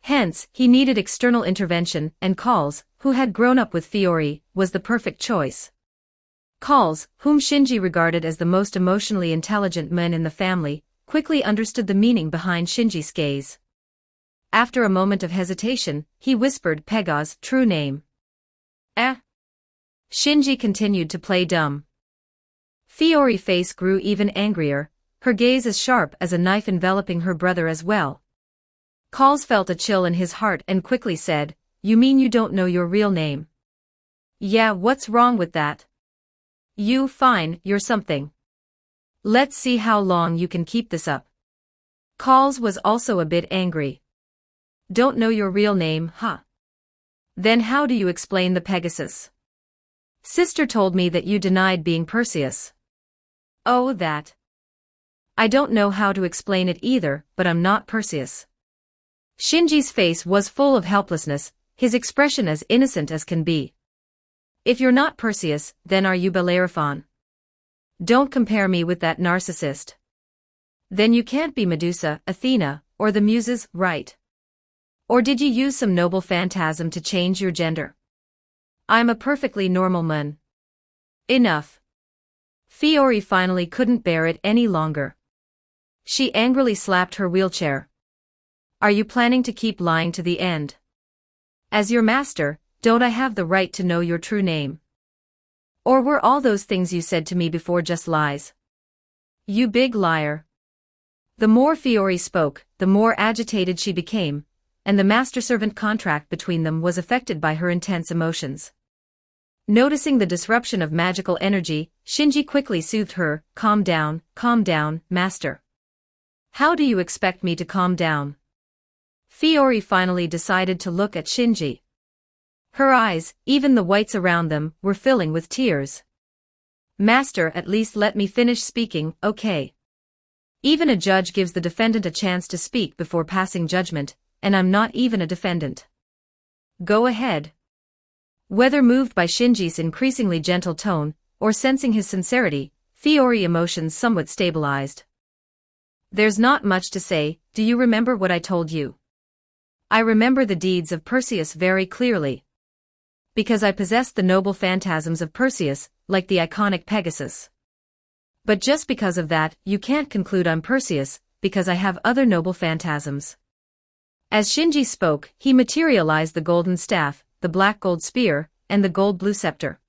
Hence, he needed external intervention, and Calls, who had grown up with Fiori, was the perfect choice. Calls, whom Shinji regarded as the most emotionally intelligent man in the family, quickly understood the meaning behind Shinji's gaze. After a moment of hesitation, he whispered Pega's true name. Shinji continued to play dumb. Fiori's face grew even angrier, her gaze as sharp as a knife enveloping her brother as well. Calls felt a chill in his heart and quickly said, "You mean you don't know your real name?" "Yeah, what's wrong with that?" Fine, you're something. Let's see how long you can keep this up." Calls was also a bit angry. "Don't know your real name, huh? Then how do you explain the Pegasus? Sister told me that you denied being Perseus." "Oh, that. I don't know how to explain it either, but I'm not Perseus." Shinji's face was full of helplessness, his expression as innocent as can be. "If you're not Perseus, then are you Bellerophon? Don't compare me with that narcissist. Then you can't be Medusa, Athena, or the Muses, right? Or did you use some noble phantasm to change your gender? I'm a perfectly normal man." "Enough." Fiori finally couldn't bear it any longer. She angrily slapped her wheelchair. "Are you planning to keep lying to the end? As your master, don't I have the right to know your true name? Or were all those things you said to me before just lies? You big liar." The more Fiori spoke, the more agitated she became, and the master-servant contract between them was affected by her intense emotions. Noticing the disruption of magical energy, Shinji quickly soothed her, calm down, master." "How do you expect me to calm down?" Fiori finally decided to look at Shinji. Her eyes, even the whites around them, were filling with tears. "Master, at least let me finish speaking, okay? Even a judge gives the defendant a chance to speak before passing judgment, and I'm not even a defendant." "Go ahead." Whether moved by Shinji's increasingly gentle tone, or sensing his sincerity, Fiori's emotions somewhat stabilized. "There's not much to say. Do you remember what I told you?" "I remember the deeds of Perseus very clearly. Because I possess the noble phantasms of Perseus, like the iconic Pegasus. But just because of that, you can't conclude I'm Perseus, because I have other noble phantasms." As Shinji spoke, he materialized the golden staff, the black gold spear, and the gold blue scepter.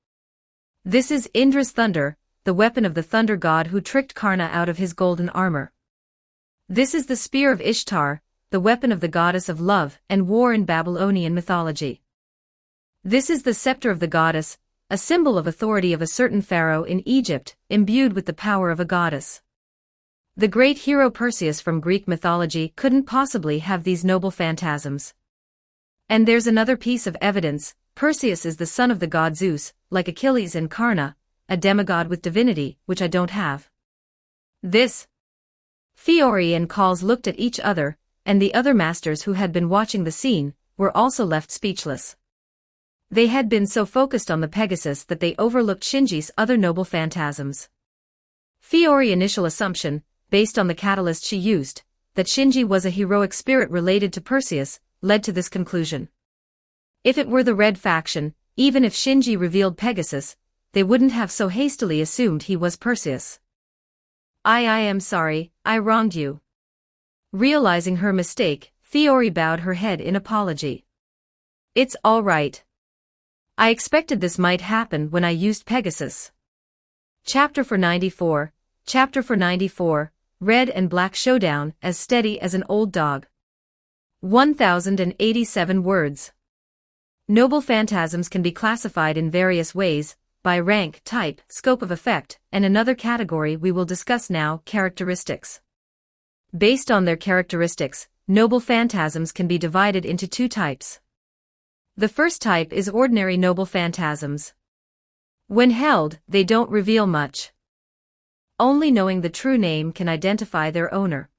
"This is Indra's thunder, the weapon of the thunder god who tricked Karna out of his golden armor. This is the spear of Ishtar, the weapon of the goddess of love and war in Babylonian mythology. This is the scepter of the goddess, a symbol of authority of a certain pharaoh in Egypt, imbued with the power of a goddess. The great hero Perseus from Greek mythology couldn't possibly have these noble phantasms. And there's another piece of evidence. Perseus is the son of the god Zeus, like Achilles and Karna, a demigod with divinity, which I don't have. This." Fiori and Calls looked at each other, and the other masters who had been watching the scene were also left speechless. They had been so focused on the Pegasus that they overlooked Shinji's other noble phantasms. Fiori's initial assumption, based on the catalyst she used, that Shinji was a heroic spirit related to Perseus, led to this conclusion. If it were the Red faction, even if Shinji revealed Pegasus, they wouldn't have so hastily assumed he was Perseus. I am sorry, I wronged you." Realizing her mistake, Fiori bowed her head in apology. "It's all right. I expected this might happen when I used Pegasus." Chapter 494, Red and Black Showdown, as steady as an old dog. 1087 words. Noble phantasms can be classified in various ways, by rank, type, scope of effect, and another category we will discuss now, characteristics. Based on their characteristics, noble phantasms can be divided into two types. The first type is ordinary noble phantasms. When held, they don't reveal much. only knowing the true name can identify their owner.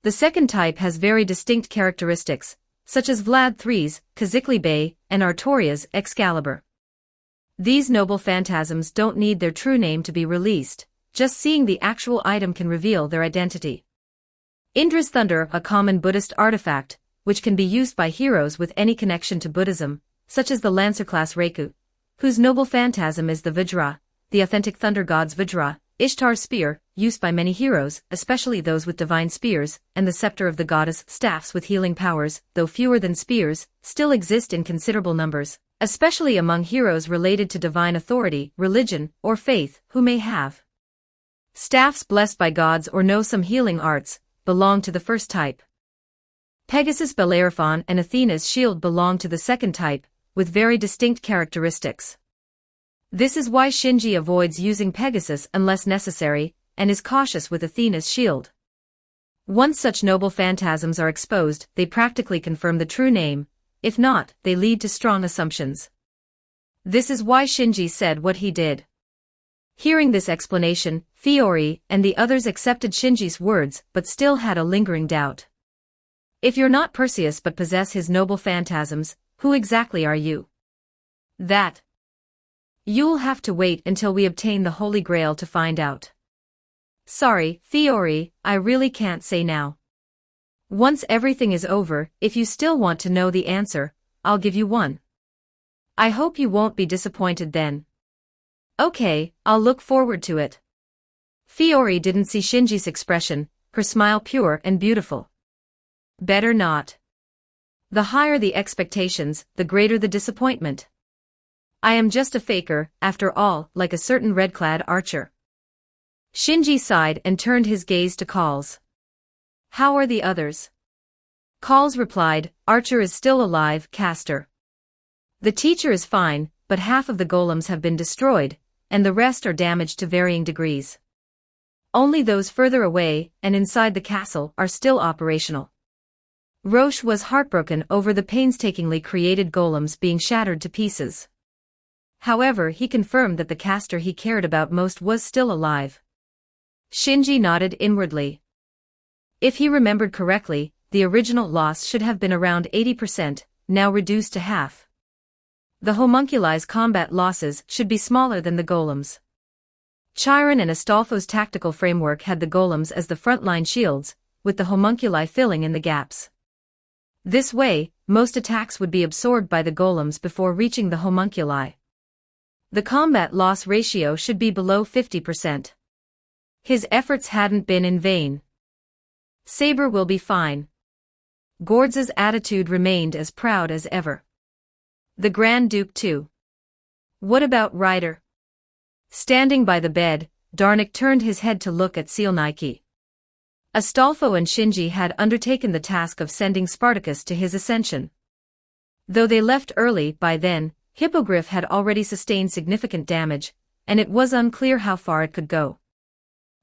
The second type has very distinct characteristics, such as Vlad III's Khazikli Bey and Artoria's Excalibur. These noble phantasms don't need their true name to be released, just seeing the actual item can reveal their identity. Indra's thunder, a common Buddhist artifact, which can be used by heroes with any connection to Buddhism, such as the Lancer class Reiku, whose noble phantasm is the Vajra, the authentic thunder god's Vajra, Ishtar's spear, used by many heroes, especially those with divine spears, and the scepter of the goddess, staffs with healing powers, though fewer than spears, still exist in considerable numbers, especially among heroes related to divine authority, religion, or faith, who may have staffs blessed by gods or know some healing arts, belong to the first type. Pegasus' Bellerophon and Athena's shield belong to the second type, with very distinct characteristics. This is why Shinji avoids using Pegasus unless necessary, and is cautious with Athena's shield. Once such noble phantasms are exposed, they practically confirm the true name; if not, they lead to strong assumptions. This is why Shinji said what he did. Hearing this explanation, Fiori and the others accepted Shinji's words but still had a lingering doubt. If you're not Perseus but possess his noble phantasms, who exactly are you? That. You'll have to wait until we obtain the Holy Grail to find out. Sorry, Fiori, I really can't say now. Once everything is over, if you still want to know the answer, I'll give you one. I hope you won't be disappointed then. Okay, I'll look forward to it. Fiori didn't see Shinji's expression, her smile pure and beautiful. Better not. The higher the expectations, the greater the disappointment. I am just a faker, after all, like a certain red-clad archer. Shinji sighed and turned his gaze to Calls. How are the others? Calls replied, Archer is still alive, Caster. The teacher is fine, but half of the golems have been destroyed, and the rest are damaged to varying degrees. Only those further away, and inside the castle, are still operational. Roche was heartbroken over the painstakingly created golems being shattered to pieces. However, he confirmed that the caster he cared about most was still alive. Shinji nodded inwardly. If he remembered correctly, the original loss should have been around 80%, now reduced to half. The homunculi's combat losses should be smaller than the golems. Chiron and Astolfo's tactical framework had the golems as the frontline shields, with the homunculi filling in the gaps. This way, most attacks would be absorbed by the golems before reaching the homunculi. The combat loss ratio should be below 50%. His efforts hadn't been in vain. Saber will be fine. Gordz's attitude remained as proud as ever. The Grand Duke too. What about Ryder? Standing by the bed, Darnik turned his head to look at Sealnike. Astolfo and Shinji had undertaken the task of sending Spartacus to his ascension. Though they left early, by then, Hippogriff had already sustained significant damage, and it was unclear how far it could go.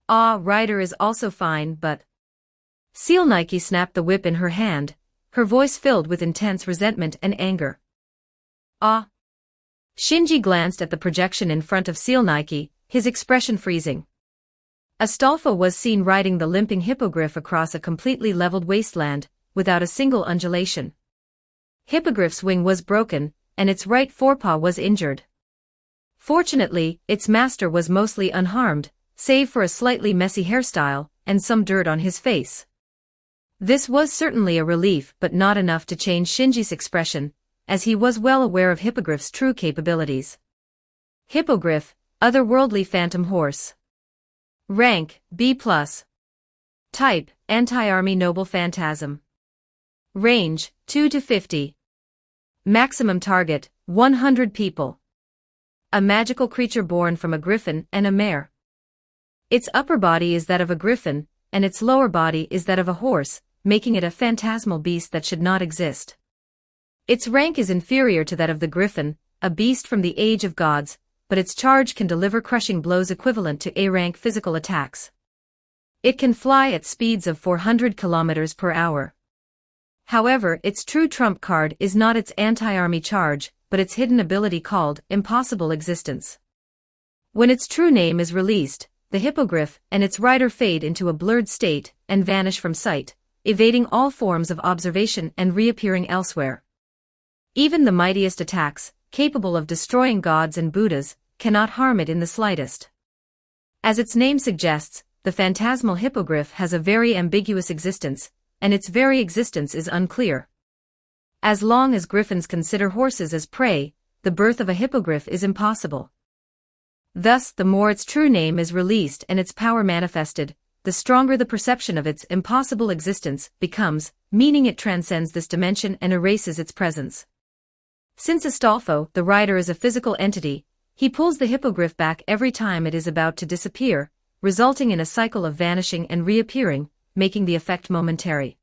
Ryder is also fine, but... Sealnike snapped the whip in her hand, her voice filled with intense resentment and anger. Shinji glanced at the projection in front of Sealnike, his expression freezing. Astolfo was seen riding the limping Hippogriff across a completely leveled wasteland, without a single undulation. Hippogriff's wing was broken, and its right forepaw was injured. Fortunately, its master was mostly unharmed, save for a slightly messy hairstyle, and some dirt on his face. This was certainly a relief, but not enough to change Shinji's expression, as he was well aware of Hippogriff's true capabilities. Hippogriff, otherworldly phantom horse. Rank, B+. Type, anti-army noble phantasm. Range, 2 to 50. Maximum target, 100 people. A magical creature born from a griffin and a mare. Its upper body is that of a griffin, and its lower body is that of a horse, making it a phantasmal beast that should not exist. Its rank is inferior to that of the griffin, a beast from the age of gods, but its charge can deliver crushing blows equivalent to A-rank physical attacks. It can fly at speeds of 400 kilometers per hour. However, its true trump card is not its anti-army charge, but its hidden ability called Impossible Existence. When its true name is released, the hippogriff and its rider fade into a blurred state and vanish from sight, evading all forms of observation and reappearing elsewhere. Even the mightiest attacks, capable of destroying gods and Buddhas, cannot harm it in the slightest. As its name suggests, the phantasmal hippogriff has a very ambiguous existence, and its very existence is unclear. As long as griffins consider horses as prey, the birth of a hippogriff is impossible. Thus, the more its true name is released and its power manifested, the stronger the perception of its impossible existence becomes, meaning it transcends this dimension and erases its presence. Since Astolfo, the rider, is a physical entity, he pulls the hippogriff back every time it is about to disappear, resulting in a cycle of vanishing and reappearing, making the effect momentary.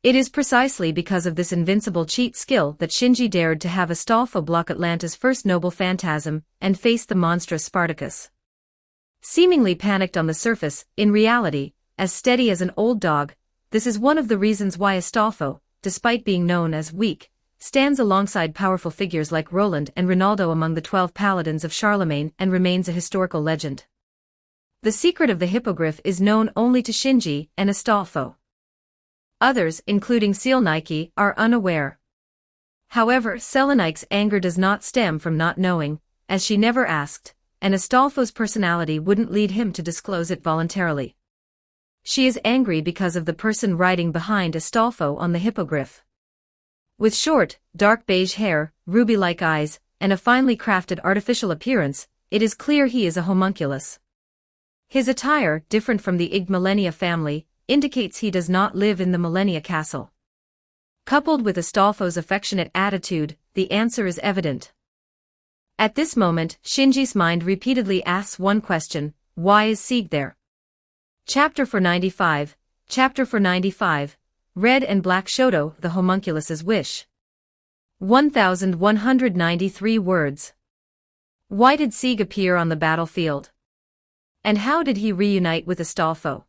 It is precisely because of this invincible cheat skill that Shinji dared to have Astolfo block Atlanta's first noble phantasm and face the monstrous Spartacus. Seemingly panicked on the surface, in reality, as steady as an old dog, this is one of the reasons why Astolfo, despite being known as weak, stands alongside powerful figures like Roland and Rinaldo among the 12 paladins of Charlemagne and remains a historical legend. The secret of the hippogriff is known only to Shinji and Astolfo. Others, including Seleucus, are unaware. However, Seleucus' anger does not stem from not knowing, as she never asked, and Astolfo's personality wouldn't lead him to disclose it voluntarily. She is angry because of the person riding behind Astolfo on the hippogriff. With short, dark beige hair, ruby-like eyes, and a finely crafted artificial appearance, it is clear he is a homunculus. His attire, different from the Ig Millennia family, indicates he does not live in the Millennia Castle. Coupled with Astolfo's affectionate attitude, the answer is evident. At this moment, Shinji's mind repeatedly asks one question: why is Sieg there? Chapter 495, Chapter 495, Red and Black Shoto, the homunculus's wish. 1193 words. Why did Sieg appear on the battlefield? And how did he reunite with Astolfo?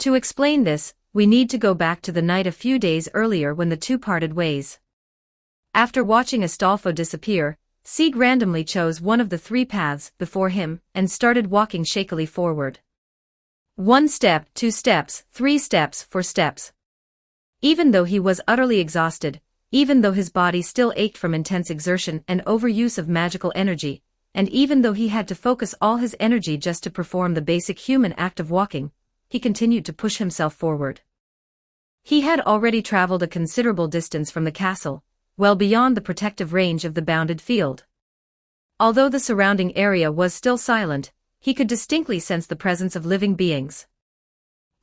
To explain this, we need to go back to the night a few days earlier when the two parted ways. After watching Astolfo disappear, Sieg randomly chose one of the three paths before him and started walking shakily forward. 1 step, 2 steps, 3 steps, 4 steps. Even though he was utterly exhausted, even though his body still ached from intense exertion and overuse of magical energy, and even though he had to focus all his energy just to perform the basic human act of walking, he continued to push himself forward. He had already traveled a considerable distance from the castle, well beyond the protective range of the bounded field. Although the surrounding area was still silent, he could distinctly sense the presence of living beings.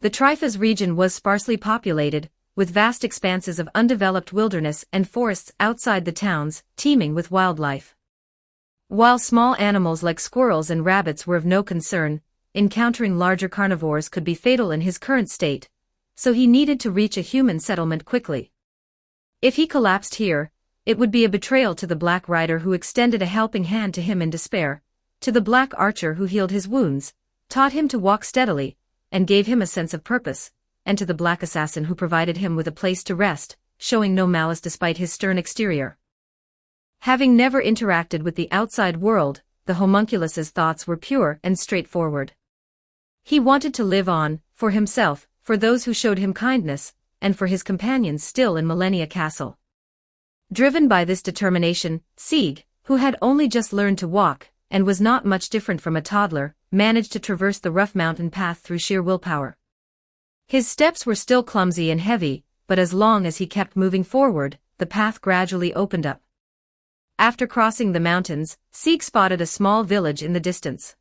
The Trifas region was sparsely populated, with vast expanses of undeveloped wilderness and forests outside the towns, teeming with wildlife. While small animals like squirrels and rabbits were of no concern, encountering larger carnivores could be fatal in his current state, so he needed to reach a human settlement quickly. If he collapsed here, it would be a betrayal to the Black Rider who extended a helping hand to him in despair, to the Black Archer who healed his wounds, taught him to walk steadily, and gave him a sense of purpose, and to the Black Assassin who provided him with a place to rest, showing no malice despite his stern exterior. Having never interacted with the outside world, the homunculus's thoughts were pure and straightforward. He wanted to live on, for himself, for those who showed him kindness, and for his companions still in Millennia Castle. Driven by this determination, Sieg, who had only just learned to walk, and was not much different from a toddler, managed to traverse the rough mountain path through sheer willpower. His steps were still clumsy and heavy, but as long as he kept moving forward, the path gradually opened up. After crossing the mountains, Sieg spotted a small village in the distance.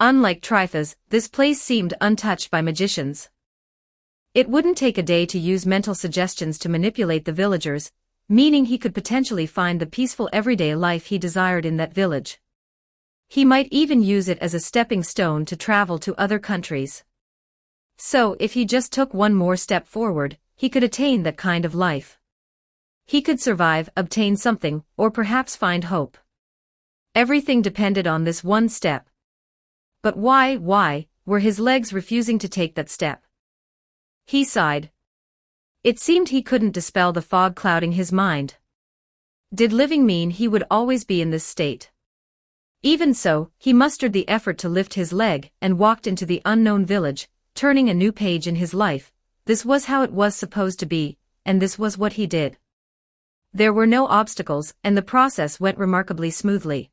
Unlike Trifas, this place seemed untouched by magicians. It wouldn't take a day to use mental suggestions to manipulate the villagers, meaning he could potentially find the peaceful everyday life he desired in that village. He might even use it as a stepping stone to travel to other countries. So, if he just took one more step forward, he could attain that kind of life. He could survive, obtain something, or perhaps find hope. Everything depended on this one step. But why were his legs refusing to take that step? He sighed. It seemed he couldn't dispel the fog clouding his mind. Did living mean he would always be in this state? Even so, he mustered the effort to lift his leg and walked into the unknown village, turning a new page in his life. This was how it was supposed to be, and this was what he did. There were no obstacles, and the process went remarkably smoothly.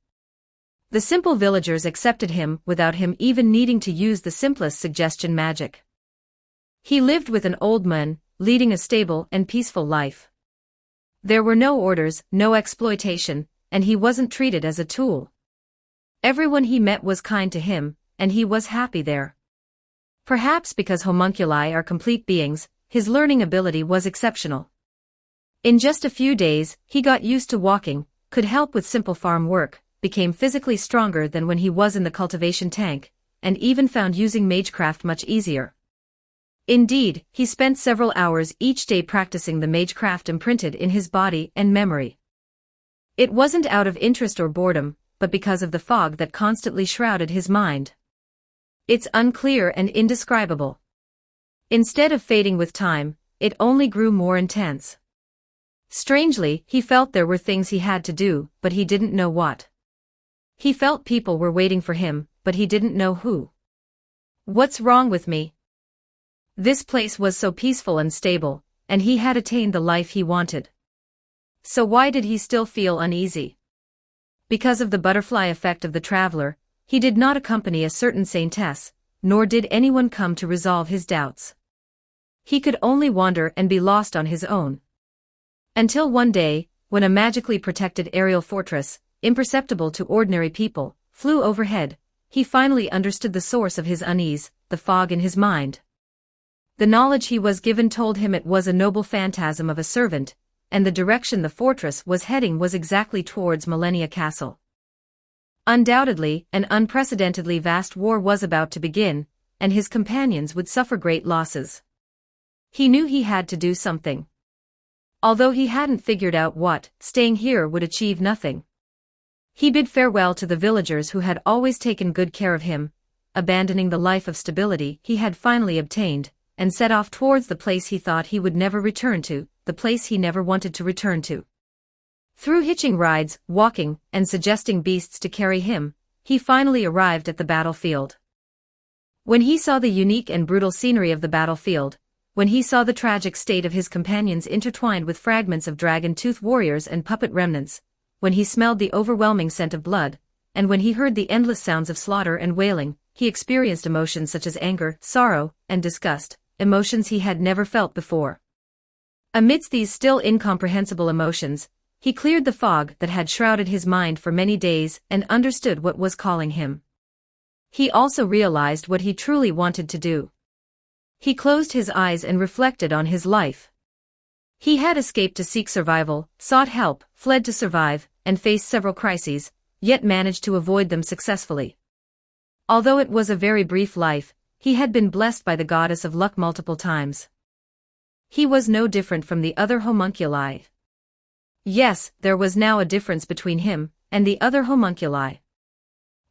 The simple villagers accepted him without him even needing to use the simplest suggestion magic. He lived with an old man, leading a stable and peaceful life. There were no orders, no exploitation, and he wasn't treated as a tool. Everyone he met was kind to him, and he was happy there. Perhaps because homunculi are complete beings, his learning ability was exceptional. In just a few days, he got used to walking, could help with simple farm work, became physically stronger than when he was in the cultivation tank, and even found using magecraft much easier. Indeed, he spent several hours each day practicing the magecraft imprinted in his body and memory. It wasn't out of interest or boredom, but because of the fog that constantly shrouded his mind. It's unclear and indescribable. Instead of fading with time, it only grew more intense. Strangely, he felt there were things he had to do, but he didn't know what. He felt people were waiting for him, but he didn't know who. What's wrong with me? This place was so peaceful and stable, and he had attained the life he wanted. So why did he still feel uneasy? Because of the butterfly effect of the traveler, he did not accompany a certain saintess, nor did anyone come to resolve his doubts. He could only wander and be lost on his own. Until one day, when a magically protected aerial fortress, imperceptible to ordinary people, flew overhead, he finally understood the source of his unease, the fog in his mind. The knowledge he was given told him it was a noble phantasm of a servant, and the direction the fortress was heading was exactly towards Millennia Castle. Undoubtedly, an unprecedentedly vast war was about to begin, and his companions would suffer great losses. He knew he had to do something. Although he hadn't figured out what, staying here would achieve nothing. He bid farewell to the villagers who had always taken good care of him, abandoning the life of stability he had finally obtained, and set off towards the place he thought he would never return to, the place he never wanted to return to. Through hitching rides, walking, and suggesting beasts to carry him, he finally arrived at the battlefield. When he saw the unique and brutal scenery of the battlefield, when he saw the tragic state of his companions intertwined with fragments of dragon-tooth warriors and puppet remnants, when he smelled the overwhelming scent of blood, and when he heard the endless sounds of slaughter and wailing, he experienced emotions such as anger, sorrow, and disgust, emotions he had never felt before. Amidst these still incomprehensible emotions, he cleared the fog that had shrouded his mind for many days and understood what was calling him. He also realized what he truly wanted to do. He closed his eyes and reflected on his life. He had escaped to seek survival, sought help, fled to survive, and faced several crises, yet managed to avoid them successfully. Although it was a very brief life, he had been blessed by the goddess of luck multiple times. He was no different from the other homunculi. Yes, there was now a difference between him and the other homunculi.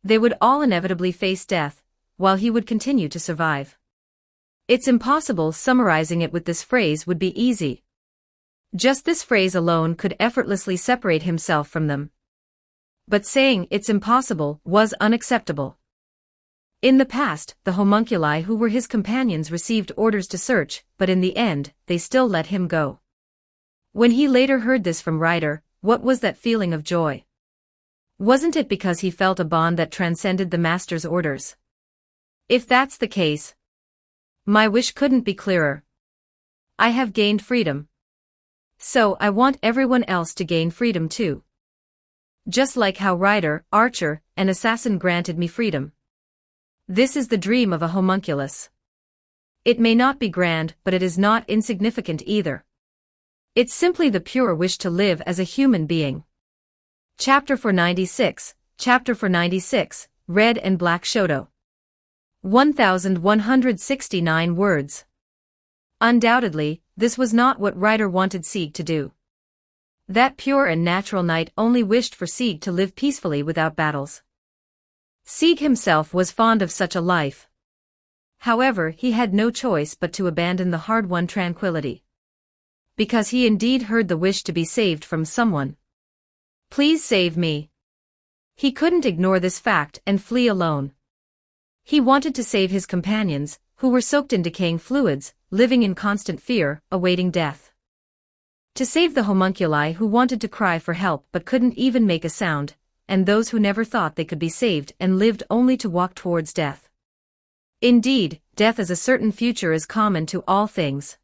They would all inevitably face death, while he would continue to survive. It's impossible. Summarizing it with this phrase would be easy. Just this phrase alone could effortlessly separate himself from them. But saying it's impossible was unacceptable. In the past, the homunculi who were his companions received orders to search, but in the end, they still let him go. When he later heard this from Ryder, what was that feeling of joy? Wasn't it because he felt a bond that transcended the master's orders? If that's the case, my wish couldn't be clearer. I have gained freedom. So I want everyone else to gain freedom too. Just like how Ryder, Archer, and Assassin granted me freedom. This is the dream of a homunculus. It may not be grand, but it is not insignificant either. It's simply the pure wish to live as a human being. Chapter 496, Chapter 496, Red and Black Shoto. 1,169 words. Undoubtedly, this was not what Ryder wanted Sieg to do. That pure and natural knight only wished for Sieg to live peacefully without battles. Sieg himself was fond of such a life. However, he had no choice but to abandon the hard-won tranquility. Because he indeed heard the wish to be saved from someone. Please save me. He couldn't ignore this fact and flee alone. He wanted to save his companions, who were soaked in decaying fluids, living in constant fear, awaiting death. To save the homunculi who wanted to cry for help but couldn't even make a sound, and those who never thought they could be saved and lived only to walk towards death. Indeed, death as a certain future is common to all things.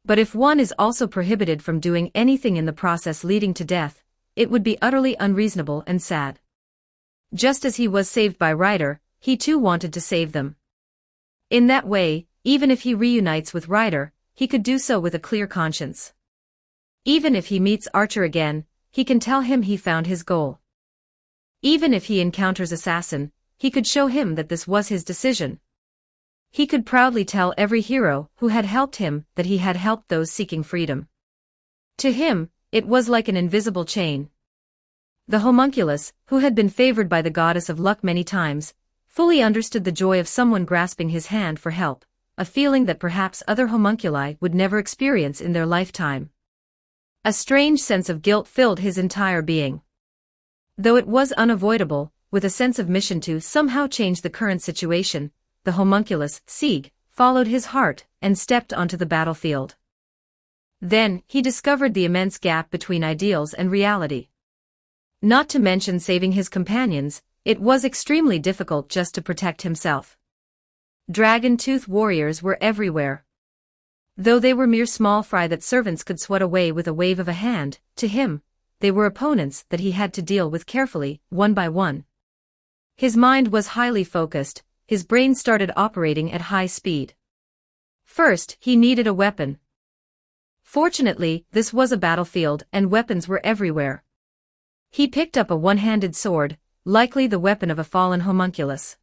But if one is also prohibited from doing anything in the process leading to death, it would be utterly unreasonable and sad. Just as he was saved by Ryder, he too wanted to save them. In that way, even if he reunites with Ryder, he could do so with a clear conscience. Even if he meets Archer again, he can tell him he found his goal. Even if he encounters Assassin, he could show him that this was his decision. He could proudly tell every hero who had helped him that he had helped those seeking freedom. To him, it was like an invisible chain. The homunculus, who had been favored by the goddess of luck many times, fully understood the joy of someone grasping his hand for help, a feeling that perhaps other homunculi would never experience in their lifetime. A strange sense of guilt filled his entire being. Though it was unavoidable, with a sense of mission to somehow change the current situation, the homunculus, Sieg, followed his heart and stepped onto the battlefield. Then, he discovered the immense gap between ideals and reality. Not to mention saving his companions, it was extremely difficult just to protect himself. Dragon-tooth warriors were everywhere. Though they were mere small fry that servants could swat away with a wave of a hand, to him, they were opponents that he had to deal with carefully, one by one. His mind was highly focused, his brain started operating at high speed. First, he needed a weapon. Fortunately, this was a battlefield and weapons were everywhere. He picked up a one-handed sword, likely the weapon of a fallen homunculus.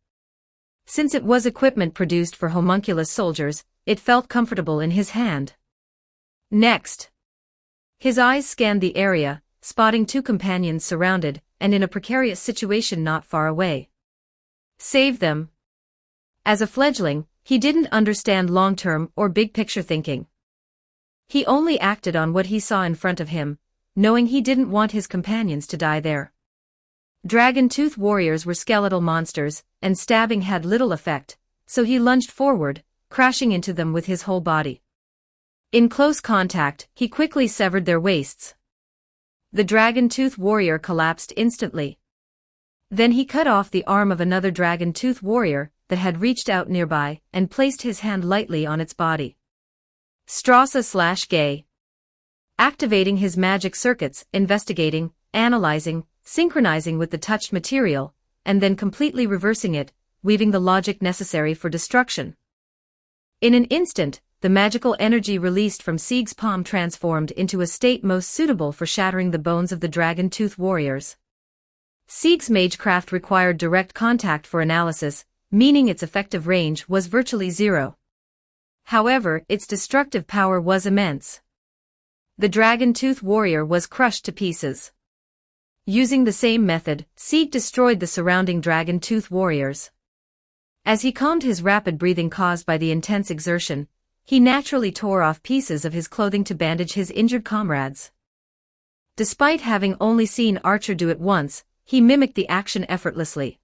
Since it was equipment produced for homunculus soldiers, it felt comfortable in his hand. Next, his eyes scanned the area, spotting two companions surrounded and in a precarious situation not far away. Save them. As a fledgling, he didn't understand long-term or big-picture thinking. He only acted on what he saw in front of him, knowing he didn't want his companions to die there. Dragon-tooth warriors were skeletal monsters, and stabbing had little effect, so he lunged forward, crashing into them with his whole body. In close contact, he quickly severed their waists. The dragon-tooth warrior collapsed instantly. Then he cut off the arm of another dragon-tooth warrior that had reached out nearby and placed his hand lightly on its body. Strassa/Gay. Activating his magic circuits, investigating, analyzing, synchronizing with the touched material, and then completely reversing it, weaving the logic necessary for destruction. In an instant, the magical energy released from Sieg's palm transformed into a state most suitable for shattering the bones of the dragon-tooth warriors. Sieg's magecraft required direct contact for analysis, meaning its effective range was virtually zero. However, its destructive power was immense. The dragon-tooth warrior was crushed to pieces. Using the same method, Sieg destroyed the surrounding dragon-tooth warriors. As he calmed his rapid breathing caused by the intense exertion, he naturally tore off pieces of his clothing to bandage his injured comrades. Despite having only seen Archer do it once, he mimicked the action effortlessly.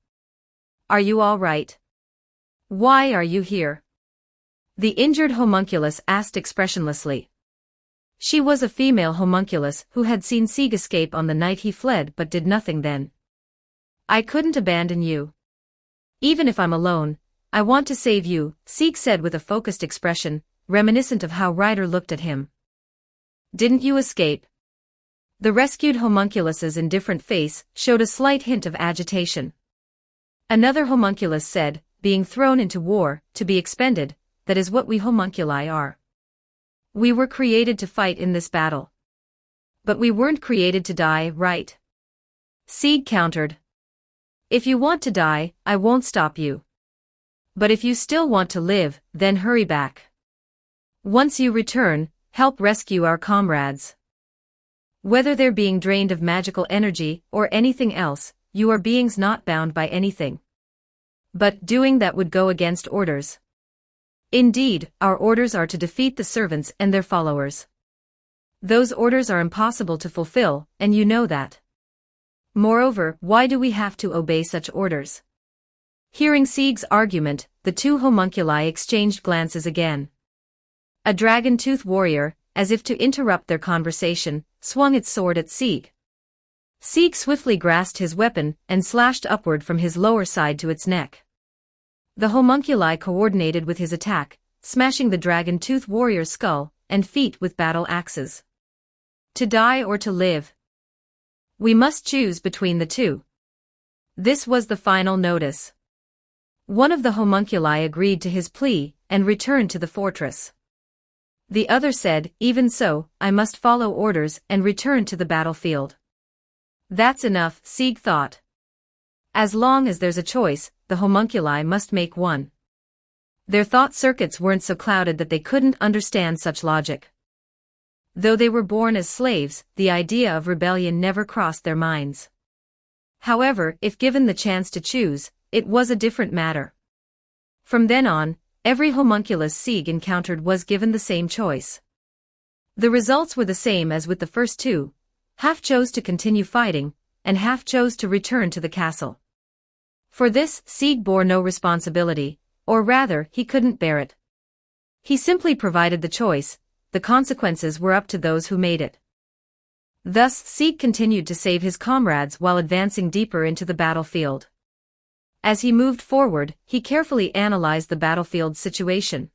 "Are you all right? Why are you here?" The injured homunculus asked expressionlessly. She was a female homunculus who had seen Sieg escape on the night he fled but did nothing then. "I couldn't abandon you. Even if I'm alone, I want to save you," Sieg said with a focused expression, reminiscent of how Ryder looked at him. "Didn't you escape?" The rescued homunculus's indifferent face showed a slight hint of agitation. Another homunculus said, "Being thrown into war, to be expended, that is what we homunculi are. We were created to fight in this battle. But we weren't created to die, right?" Sieg countered. "If you want to die, I won't stop you. But if you still want to live, then hurry back. Once you return, help rescue our comrades. Whether they're being drained of magical energy or anything else, you are beings not bound by anything. But doing that would go against orders. Indeed, our orders are to defeat the servants and their followers. Those orders are impossible to fulfill, and you know that. Moreover, why do we have to obey such orders? Hearing Sieg's argument, the two homunculi exchanged glances again. A dragon-tooth warrior, as if to interrupt their conversation, swung its sword at Sieg. Sieg swiftly grasped his weapon and slashed upward from his lower side to its neck. The homunculi coordinated with his attack, smashing the dragon-tooth warrior's skull and feet with battle axes. To die or to live. We must choose between the two. This was the final notice. One of the homunculi agreed to his plea and returned to the fortress. The other said, "Even so, I must follow orders and return to the battlefield." That's enough, Sieg thought. As long as there's a choice, the homunculi must make one. Their thought circuits weren't so clouded that they couldn't understand such logic. Though they were born as slaves, the idea of rebellion never crossed their minds. However, if given the chance to choose, it was a different matter. From then on, every homunculus Sieg encountered was given the same choice. The results were the same as with the first two. Half chose to continue fighting, and half chose to return to the castle. For this, Sieg bore no responsibility, or rather, he couldn't bear it. He simply provided the choice, the consequences were up to those who made it. Thus, Sieg continued to save his comrades while advancing deeper into the battlefield. As he moved forward, he carefully analyzed the battlefield situation.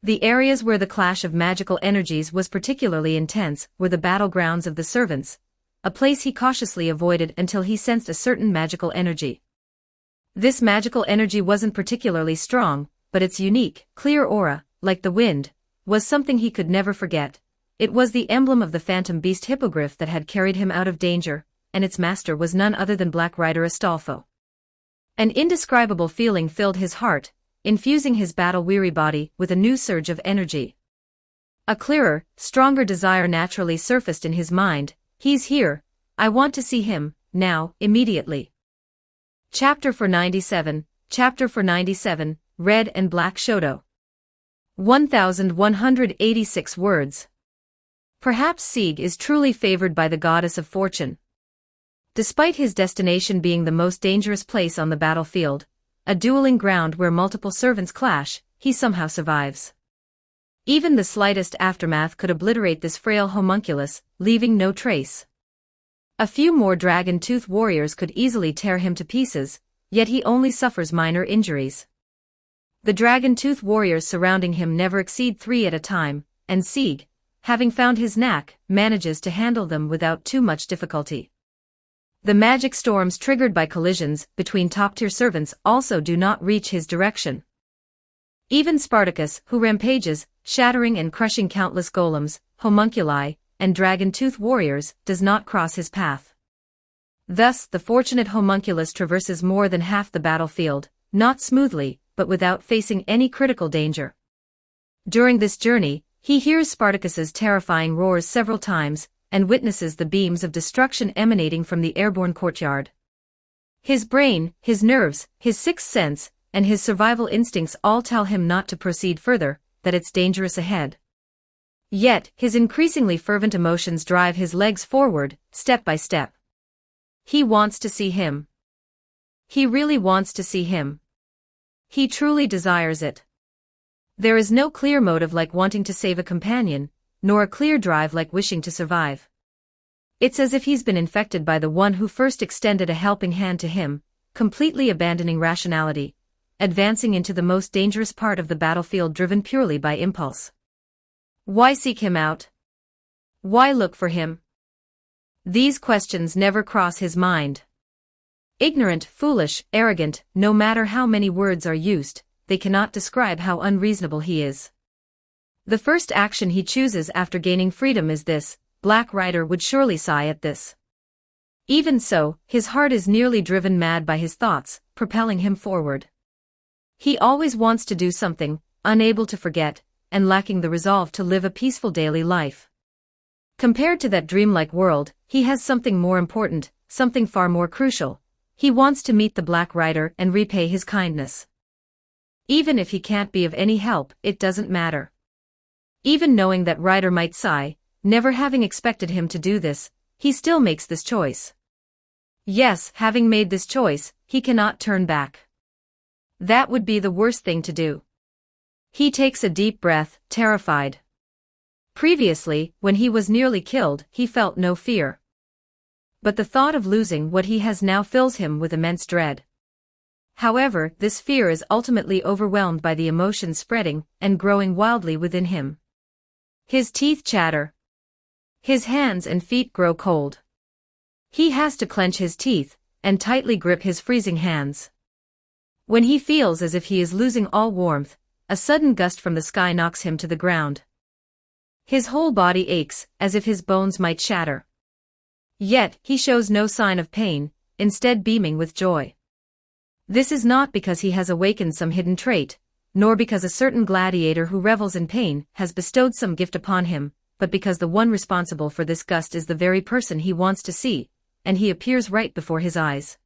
The areas where the clash of magical energies was particularly intense were the battlegrounds of the servants, a place he cautiously avoided until he sensed a certain magical energy. This magical energy wasn't particularly strong, but its unique, clear aura, like the wind, was something he could never forget. It was the emblem of the phantom beast hippogriff that had carried him out of danger, and its master was none other than Black Rider Astolfo. An indescribable feeling filled his heart, infusing his battle-weary body with a new surge of energy. A clearer, stronger desire naturally surfaced in his mind. He's here, I want to see him, now, immediately. Chapter 497, Red and Black Shoto. 1186 words. Perhaps Sieg is truly favored by the goddess of fortune. Despite his destination being the most dangerous place on the battlefield, a dueling ground where multiple servants clash, he somehow survives. Even the slightest aftermath could obliterate this frail homunculus, leaving no trace. A few more dragon-tooth warriors could easily tear him to pieces, yet he only suffers minor injuries. The dragon-tooth warriors surrounding him never exceed 3 at a time, and Sieg, having found his knack, manages to handle them without too much difficulty. The magic storms triggered by collisions between top-tier servants also do not reach his direction. Even Spartacus, who rampages, shattering and crushing countless golems, homunculi, and dragon-tooth warriors, does not cross his path. Thus, the fortunate homunculus traverses more than half the battlefield, not smoothly, but without facing any critical danger. During this journey, he hears Spartacus's terrifying roars several times, and witnesses the beams of destruction emanating from the airborne courtyard. His brain, his nerves, his sixth sense, and his survival instincts all tell him not to proceed further, that it's dangerous ahead. Yet, his increasingly fervent emotions drive his legs forward, step by step. He wants to see him. He really wants to see him. He truly desires it. There is no clear motive like wanting to save a companion, nor a clear drive like wishing to survive. It's as if he's been infected by the one who first extended a helping hand to him, completely abandoning rationality, advancing into the most dangerous part of the battlefield driven purely by impulse. Why seek him out? Why look for him? These questions never cross his mind. Ignorant, foolish, arrogant, no matter how many words are used, they cannot describe how unreasonable he is. The first action he chooses after gaining freedom is this. Black Rider would surely sigh at this. Even so, his heart is nearly driven mad by his thoughts, propelling him forward. He always wants to do something, unable to forget, and lacking the resolve to live a peaceful daily life. Compared to that dreamlike world, he has something more important, something far more crucial. He wants to meet the Black Rider and repay his kindness. Even if he can't be of any help, it doesn't matter. Even knowing that Rider might sigh, never having expected him to do this, he still makes this choice. Yes, having made this choice, he cannot turn back. That would be the worst thing to do. He takes a deep breath, terrified. Previously, when he was nearly killed, he felt no fear. But the thought of losing what he has now fills him with immense dread. However, this fear is ultimately overwhelmed by the emotions spreading and growing wildly within him. His teeth chatter. His hands and feet grow cold. He has to clench his teeth and tightly grip his freezing hands. When he feels as if he is losing all warmth, a sudden gust from the sky knocks him to the ground. His whole body aches, as if his bones might shatter. Yet, he shows no sign of pain, instead beaming with joy. This is not because he has awakened some hidden trait, nor because a certain gladiator who revels in pain has bestowed some gift upon him, but because the one responsible for this gust is the very person he wants to see, and he appears right before his eyes.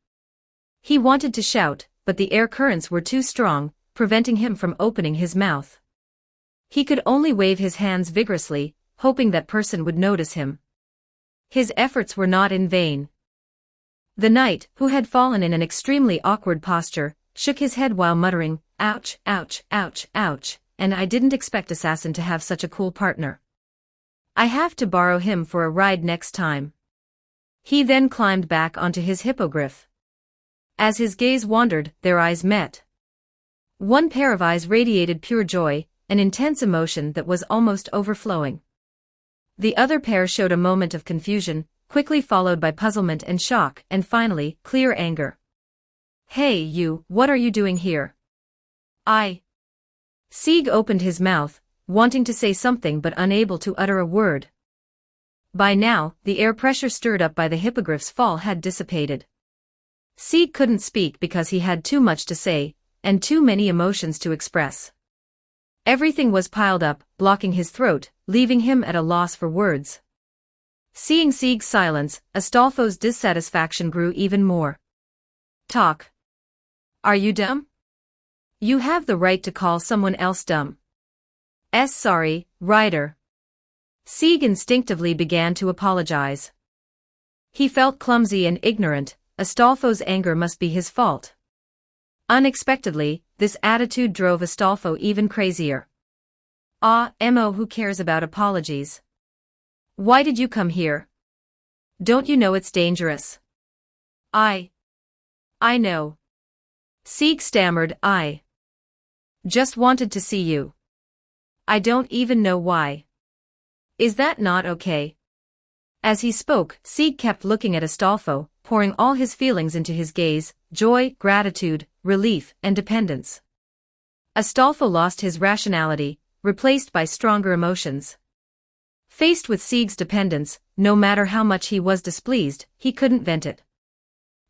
He wanted to shout, but the air currents were too strong, preventing him from opening his mouth. He could only wave his hands vigorously, hoping that person would notice him. His efforts were not in vain. The knight, who had fallen in an extremely awkward posture, shook his head while muttering, "Ouch, ouch, ouch, ouch, and I didn't expect assassin to have such a cool partner. I have to borrow him for a ride next time." He then climbed back onto his hippogriff. As his gaze wandered, their eyes met. One pair of eyes radiated pure joy, an intense emotion that was almost overflowing. The other pair showed a moment of confusion, quickly followed by puzzlement and shock, and finally, clear anger. "Hey, you, what are you doing here?" Sieg opened his mouth, wanting to say something but unable to utter a word. By now, the air pressure stirred up by the hippogriff's fall had dissipated. Sieg couldn't speak because he had too much to say, and too many emotions to express. Everything was piled up, blocking his throat, leaving him at a loss for words. Seeing Sieg's silence, Astolfo's dissatisfaction grew even more. "Talk. Are you dumb? You have the right to call someone else dumb." Sorry, rider." Sieg instinctively began to apologize. He felt clumsy and ignorant. Astolfo's anger must be his fault. Unexpectedly, this attitude drove Astolfo even crazier. Who cares about apologies? Why did you come here? Don't you know it's dangerous?" I know." Sieg stammered, "I just wanted to see you. I don't even know why. Is that not okay?" As he spoke, Sieg kept looking at Astolfo, pouring all his feelings into his gaze: joy, gratitude, relief, and dependence. Astolfo lost his rationality, replaced by stronger emotions. Faced with Sieg's dependence, no matter how much he was displeased, he couldn't vent it.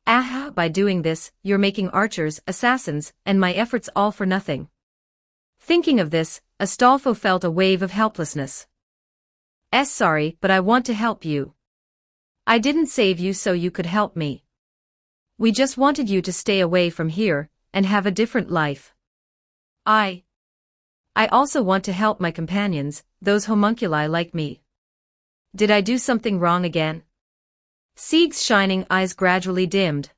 By doing this, you're making archers, assassins, and my efforts all for nothing." Thinking of this, Astolfo felt a wave of helplessness. Sorry, but I want to help you. I didn't save you so you could help me. We just wanted you to stay away from here, and have a different life. I also want to help my companions, those homunculi like me. Did I do something wrong again?" Sieg's shining eyes gradually dimmed.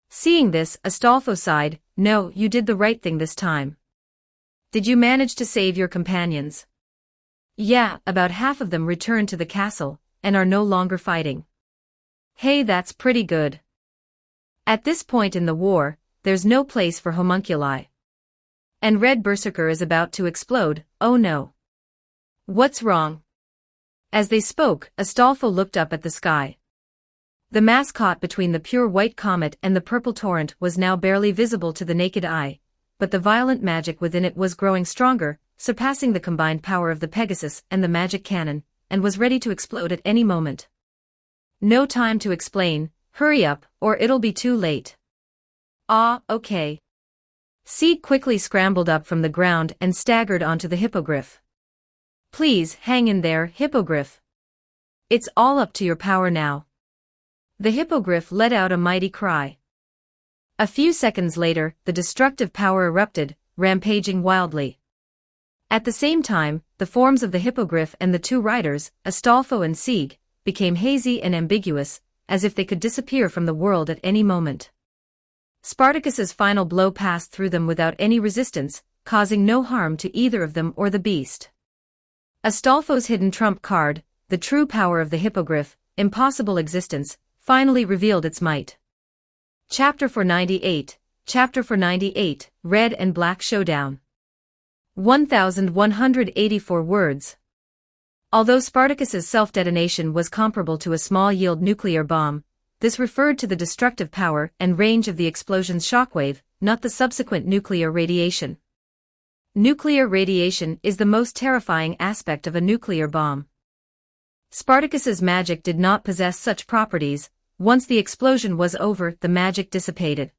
Seeing this, Astolfo sighed. "No, you did the right thing this time. Did you manage to save your companions?" "Yeah, about half of them returned to the castle, and are no longer fighting." "Hey, that's pretty good. At this point in the war, there's no place for homunculi. And Red Berserker is about to explode, oh no. What's wrong?" As they spoke, Astolfo looked up at the sky. The mass caught between the pure white comet and the purple torrent was now barely visible to the naked eye, but the violent magic within it was growing stronger, surpassing the combined power of the Pegasus and the magic cannon, and was ready to explode at any moment. "No time to explain, hurry up, or it'll be too late." Okay." Sieg quickly scrambled up from the ground and staggered onto the hippogriff. "Please, hang in there, hippogriff. It's all up to your power now." The hippogriff let out a mighty cry. A few seconds later, the destructive power erupted, rampaging wildly. At the same time, the forms of the hippogriff and the two riders, Astolfo and Sieg, became hazy and ambiguous, as if they could disappear from the world at any moment. Spartacus's final blow passed through them without any resistance, causing no harm to either of them or the beast. Astolfo's hidden trump card, the true power of the hippogriff, impossible existence, finally revealed its might. Chapter 498, Chapter 498, Red and Black Showdown. 1,184 words. Although Spartacus's self-detonation was comparable to a small-yield nuclear bomb, this referred to the destructive power and range of the explosion's shockwave, not the subsequent nuclear radiation. Nuclear radiation is the most terrifying aspect of a nuclear bomb. Spartacus's magic did not possess such properties. Once the explosion was over, the magic dissipated.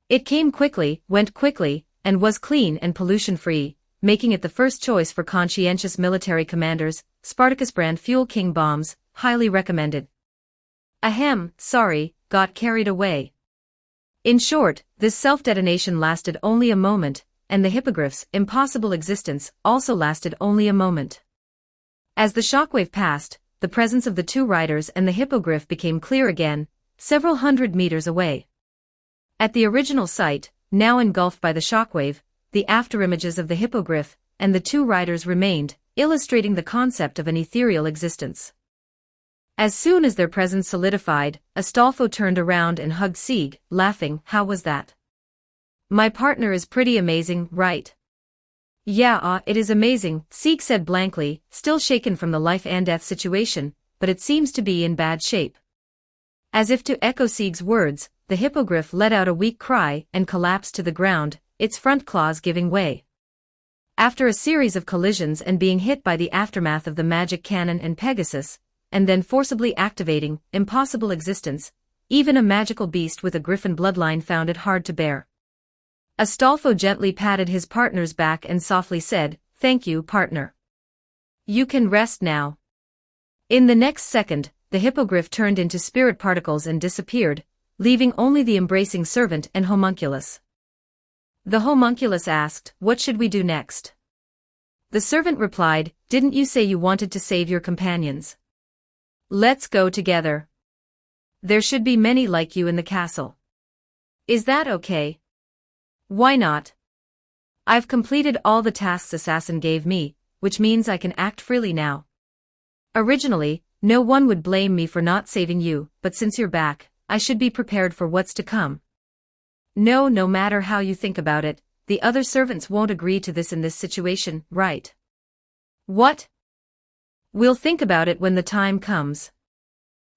It came quickly, went quickly, and was clean and pollution-free, making it the first choice for conscientious military commanders. Spartacus brand Fuel King bombs, highly recommended. Ahem, sorry, got carried away. In short, this self-detonation lasted only a moment, and the hippogriff's impossible existence also lasted only a moment. As the shockwave passed, the presence of the two riders and the hippogriff became clear again, several hundred meters away. At the original site, now engulfed by the shockwave, the afterimages of the hippogriff and the two riders remained, illustrating the concept of an ethereal existence. As soon as their presence solidified, Astolfo turned around and hugged Sieg, laughing. How was that? My partner is pretty amazing, right? Yeah, it is amazing, Sieg said blankly, still shaken from the life and death situation, but it seems to be in bad shape. As if to echo Sieg's words, the hippogriff let out a weak cry and collapsed to the ground, its front claws giving way. After a series of collisions and being hit by the aftermath of the magic cannon and Pegasus, and then forcibly activating impossible existence, even a magical beast with a griffin bloodline found it hard to bear. Astolfo gently patted his partner's back and softly said, "Thank you, partner. You can rest now." In the next second, the hippogriff turned into spirit particles and disappeared, leaving only the embracing servant and homunculus. The homunculus asked, "What should we do next?" The servant replied, "Didn't you say you wanted to save your companions? Let's go together. There should be many like you in the castle. Is that okay?" "Why not? I've completed all the tasks Assassin gave me, which means I can act freely now. Originally, no one would blame me for not saving you, but since you're back, I should be prepared for what's to come." No matter how you think about it, the other servants won't agree to this in this situation, right? What? We'll think about it when the time comes.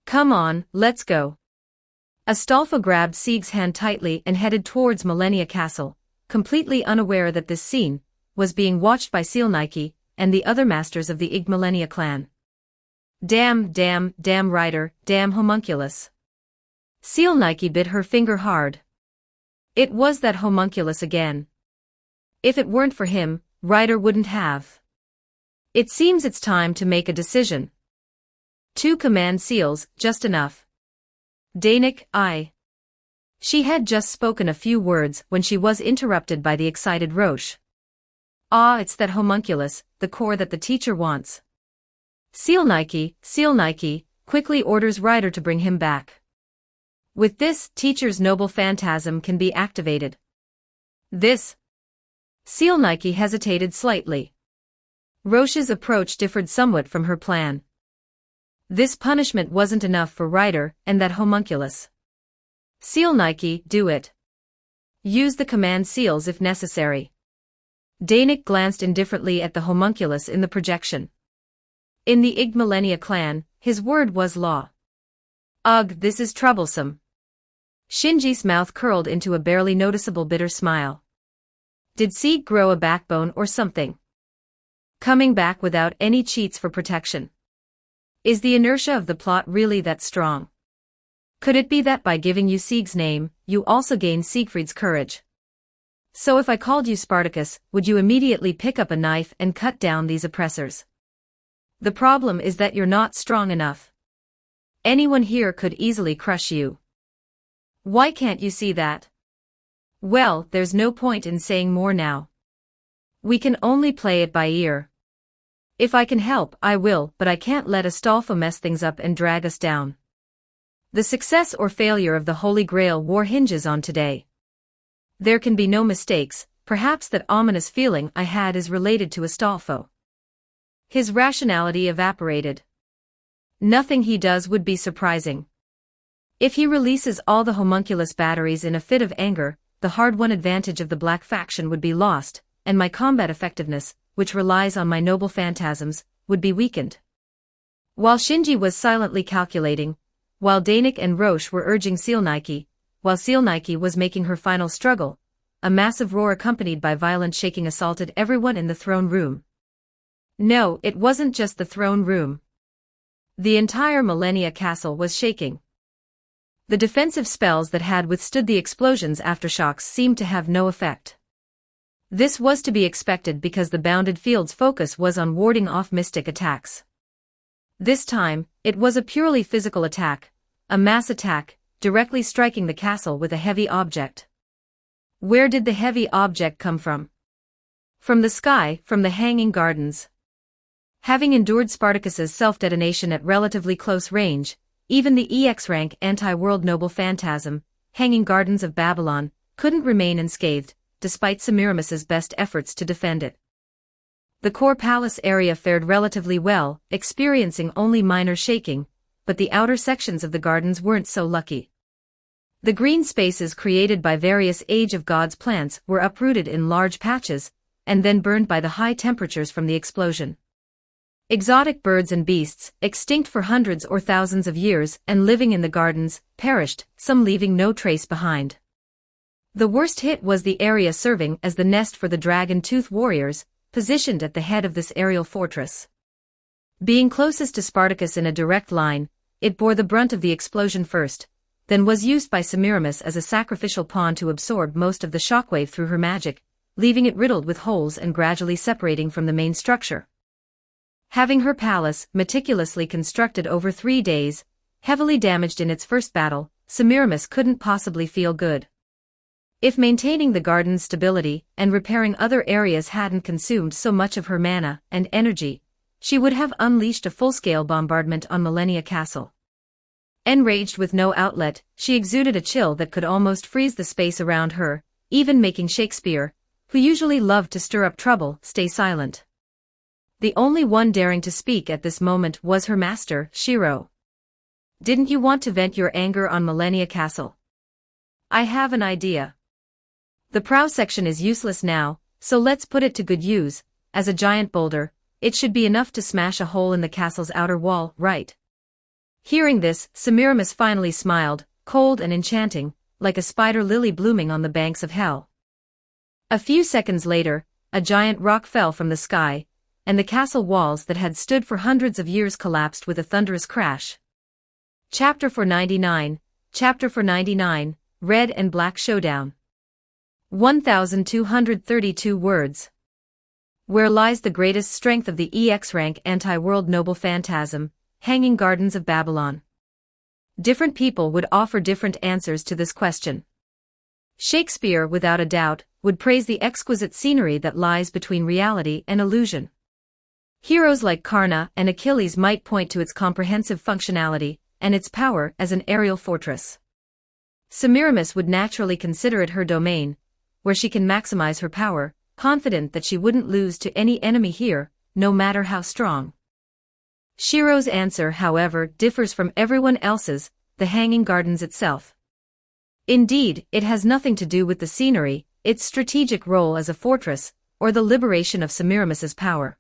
Come on, let's go. Astolfo grabbed Sieg's hand tightly and headed towards Millennia Castle, completely unaware that this scene was being watched by Sealnike and the other masters of the Millennia clan. Damn rider, damn homunculus. Sealnike bit her finger hard. It was that homunculus again. If it weren't for him, Ryder wouldn't have. It seems it's time to make a decision. 2 command seals, just enough. Danik, I. She had just spoken a few words when she was interrupted by the excited Roche. It's that homunculus, the core that the teacher wants. Sealnike, quickly orders Ryder to bring him back. With this, teacher's noble phantasm can be activated. This. Sealnike hesitated slightly. Roche's approach differed somewhat from her plan. This punishment wasn't enough for Ryder and that homunculus. Sealnike, do it. Use the command seals if necessary. Danik glanced indifferently at the homunculus in the projection. In the Millennia clan, his word was law. Ugh, this is troublesome. Shinji's mouth curled into a barely noticeable bitter smile. Did Sieg grow a backbone or something? Coming back without any cheats for protection. Is the inertia of the plot really that strong? Could it be that by giving you Sieg's name, you also gain Siegfried's courage? So if I called you Spartacus, would you immediately pick up a knife and cut down these oppressors? The problem is that you're not strong enough. Anyone here could easily crush you. Why can't you see that? Well, there's no point in saying more now. We can only play it by ear. If I can help, I will, but I can't let Astolfo mess things up and drag us down. The success or failure of the Holy Grail war hinges on today. There can be no mistakes. Perhaps that ominous feeling I had is related to Astolfo. His rationality evaporated. Nothing he does would be surprising. If he releases all the homunculus batteries in a fit of anger, the hard-won advantage of the Black faction would be lost, and my combat effectiveness, which relies on my noble phantasms, would be weakened. While Shinji was silently calculating, while Danik and Roche were urging Sealnike, while Sealnike was making her final struggle, a massive roar accompanied by violent shaking assaulted everyone in the throne room. No, it wasn't just the throne room. The entire Millennia Castle was shaking. The defensive spells that had withstood the explosion's aftershocks seemed to have no effect. This was to be expected because the bounded field's focus was on warding off mystic attacks. This time, it was a purely physical attack, a mass attack, directly striking the castle with a heavy object. Where did the heavy object come from? From the sky, from the Hanging Gardens. Having endured Spartacus's self-detonation at relatively close range, even the EX-rank anti-world noble phantasm, Hanging Gardens of Babylon, couldn't remain unscathed, despite Semiramis's best efforts to defend it. The core palace area fared relatively well, experiencing only minor shaking, but the outer sections of the gardens weren't so lucky. The green spaces created by various Age of Gods plants were uprooted in large patches, and then burned by the high temperatures from the explosion. Exotic birds and beasts, extinct for hundreds or thousands of years and living in the gardens, perished, some leaving no trace behind. The worst hit was the area serving as the nest for the dragon-tooth warriors, positioned at the head of this aerial fortress. Being closest to Spartacus in a direct line, it bore the brunt of the explosion first, then was used by Semiramis as a sacrificial pawn to absorb most of the shockwave through her magic, leaving it riddled with holes and gradually separating from the main structure. Having her palace, meticulously constructed over 3 days, heavily damaged in its first battle, Semiramis couldn't possibly feel good. If maintaining the garden's stability and repairing other areas hadn't consumed so much of her mana and energy, she would have unleashed a full-scale bombardment on Millennia Castle. Enraged with no outlet, she exuded a chill that could almost freeze the space around her, even making Shakespeare, who usually loved to stir up trouble, stay silent. The only one daring to speak at this moment was her master, Shiro. "Didn't you want to vent your anger on Millennia Castle? I have an idea. The prow section is useless now, so let's put it to good use. As a giant boulder, it should be enough to smash a hole in the castle's outer wall, right?" Hearing this, Semiramis finally smiled, cold and enchanting, like a spider lily blooming on the banks of hell. A few seconds later, a giant rock fell from the sky, and the castle walls that had stood for hundreds of years collapsed with a thunderous crash. Chapter 499, Chapter 499, Red and Black Showdown. 1232 words. Where lies the greatest strength of the EX-rank anti-world noble phantasm, Hanging Gardens of Babylon? Different people would offer different answers to this question. Shakespeare, without a doubt, would praise the exquisite scenery that lies between reality and illusion. Heroes like Karna and Achilles might point to its comprehensive functionality and its power as an aerial fortress. Semiramis would naturally consider it her domain, where she can maximize her power, confident that she wouldn't lose to any enemy here, no matter how strong. Shiro's answer, however, differs from everyone else's, the Hanging Gardens itself. Indeed, it has nothing to do with the scenery, its strategic role as a fortress, or the liberation of Semiramis's power.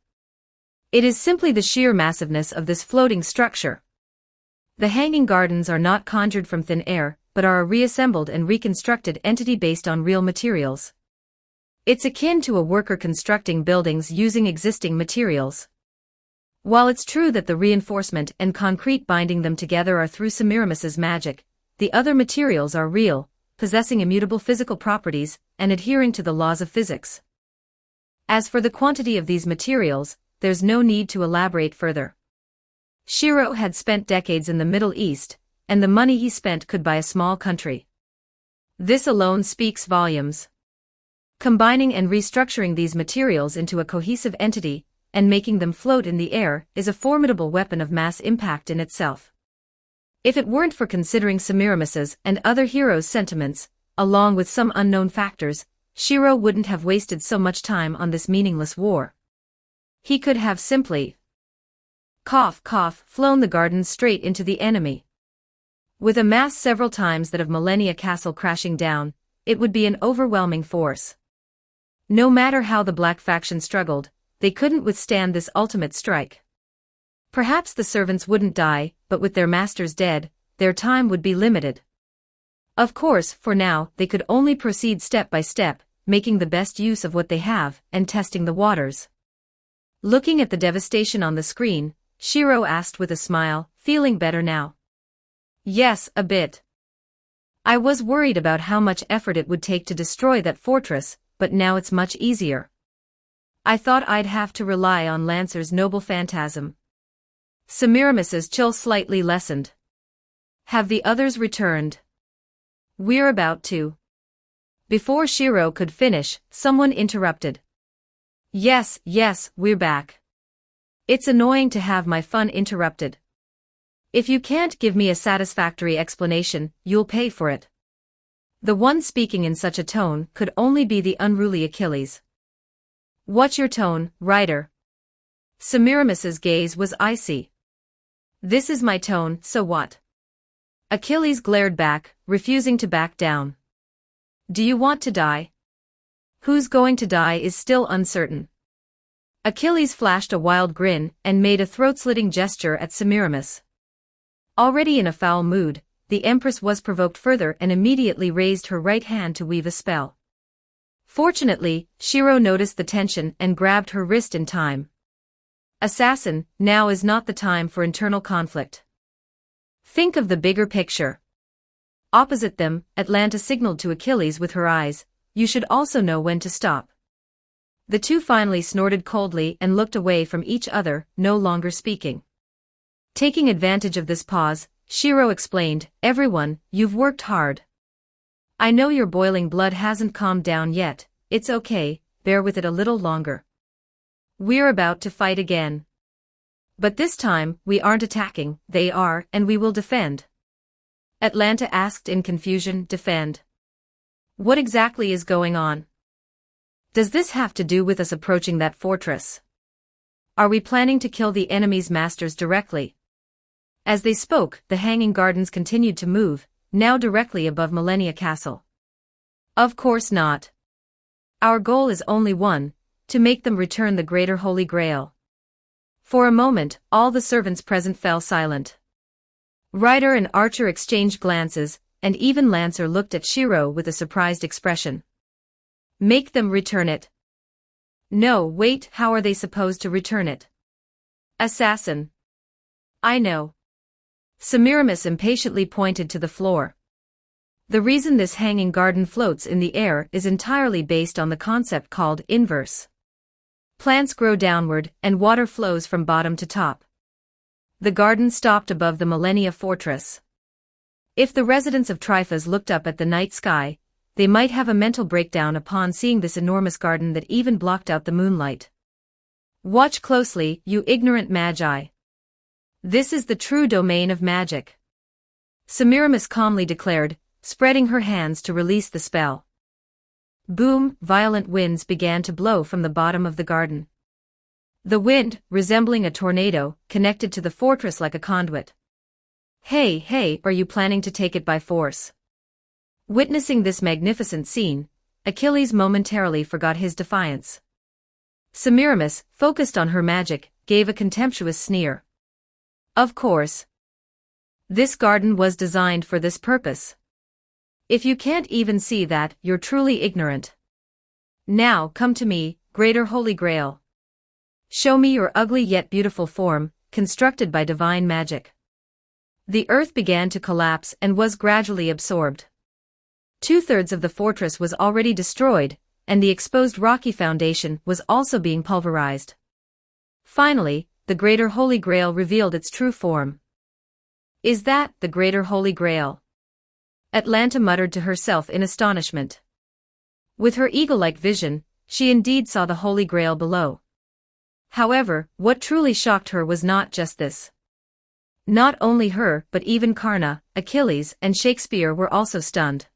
It is simply the sheer massiveness of this floating structure. The Hanging Gardens are not conjured from thin air, but are a reassembled and reconstructed entity based on real materials. It's akin to a worker constructing buildings using existing materials. While it's true that the reinforcement and concrete binding them together are through Semiramis's magic, the other materials are real, possessing immutable physical properties, and adhering to the laws of physics. As for the quantity of these materials, there's no need to elaborate further. Shiro had spent decades in the Middle East, and the money he spent could buy a small country. This alone speaks volumes. Combining and restructuring these materials into a cohesive entity, and making them float in the air, is a formidable weapon of mass impact in itself. If it weren't for considering Semiramis's and other heroes' sentiments, along with some unknown factors, Shiro wouldn't have wasted so much time on this meaningless war. He could have simply flown the gardens straight into the enemy. With a mass several times that of Millennia Castle crashing down, it would be an overwhelming force. No matter how the Black Faction struggled, they couldn't withstand this ultimate strike. Perhaps the servants wouldn't die, but with their masters dead, their time would be limited. Of course, for now, they could only proceed step by step, making the best use of what they have, and testing the waters. Looking at the devastation on the screen, Shiro asked with a smile, feeling better now. Yes, a bit. I was worried about how much effort it would take to destroy that fortress, but now it's much easier. I thought I'd have to rely on Lancer's noble phantasm. Semiramis's chill slightly lessened. Have the others returned? We're about to. Before Shiro could finish, someone interrupted. Yes, we're back. It's annoying to have my fun interrupted. If you can't give me a satisfactory explanation, you'll pay for it. The one speaking in such a tone could only be the unruly Achilles. What's your tone, Rider? Semiramis's gaze was icy. This is my tone, so what? Achilles glared back, refusing to back down. Do you want to die? Who's going to die is still uncertain. Achilles flashed a wild grin and made a throat-slitting gesture at Semiramis. Already in a foul mood, the Empress was provoked further and immediately raised her right hand to weave a spell. Fortunately, Shiro noticed the tension and grabbed her wrist in time. Assassin, now is not the time for internal conflict. Think of the bigger picture. Opposite them, Atlanta signaled to Achilles with her eyes, you should also know when to stop. The two finally snorted coldly and looked away from each other, no longer speaking. Taking advantage of this pause, Shiro explained, everyone, you've worked hard. I know your boiling blood hasn't calmed down yet, it's okay, bear with it a little longer. We're about to fight again. But this time, we aren't attacking, they are, and we will defend. Atlanta asked in confusion, defend? What exactly is going on? Does this have to do with us approaching that fortress? Are we planning to kill the enemy's masters directly? As they spoke, the hanging gardens continued to move, now directly above Millennia Castle. Of course not. Our goal is only one, to make them return the Greater Holy Grail. For a moment, all the servants present fell silent. Rider and Archer exchanged glances, and even Lancer looked at Shiro with a surprised expression. Make them return it. No, wait, how are they supposed to return it? Assassin. I know. Semiramis impatiently pointed to the floor. The reason this hanging garden floats in the air is entirely based on the concept called inverse. Plants grow downward, and water flows from bottom to top. The garden stopped above the Millennia Fortress. If the residents of Trifas looked up at the night sky, they might have a mental breakdown upon seeing this enormous garden that even blocked out the moonlight. Watch closely, you ignorant magi. This is the true domain of magic. Semiramis calmly declared, spreading her hands to release the spell. Boom, violent winds began to blow from the bottom of the garden. The wind, resembling a tornado, connected to the fortress like a conduit. Hey, are you planning to take it by force? Witnessing this magnificent scene, Achilles momentarily forgot his defiance. Semiramis, focused on her magic, gave a contemptuous sneer. Of course. This garden was designed for this purpose. If you can't even see that, you're truly ignorant. Now come to me, Greater Holy Grail. Show me your ugly yet beautiful form, constructed by divine magic. The earth began to collapse and was gradually absorbed. 2/3 of the fortress was already destroyed, and the exposed rocky foundation was also being pulverized. Finally, the Greater Holy Grail revealed its true form. Is that the Greater Holy Grail? Atlanta muttered to herself in astonishment. With her eagle-like vision, she indeed saw the Holy Grail below. However, what truly shocked her was not just this. Not only her but even Karna, Achilles, and Shakespeare were also stunned.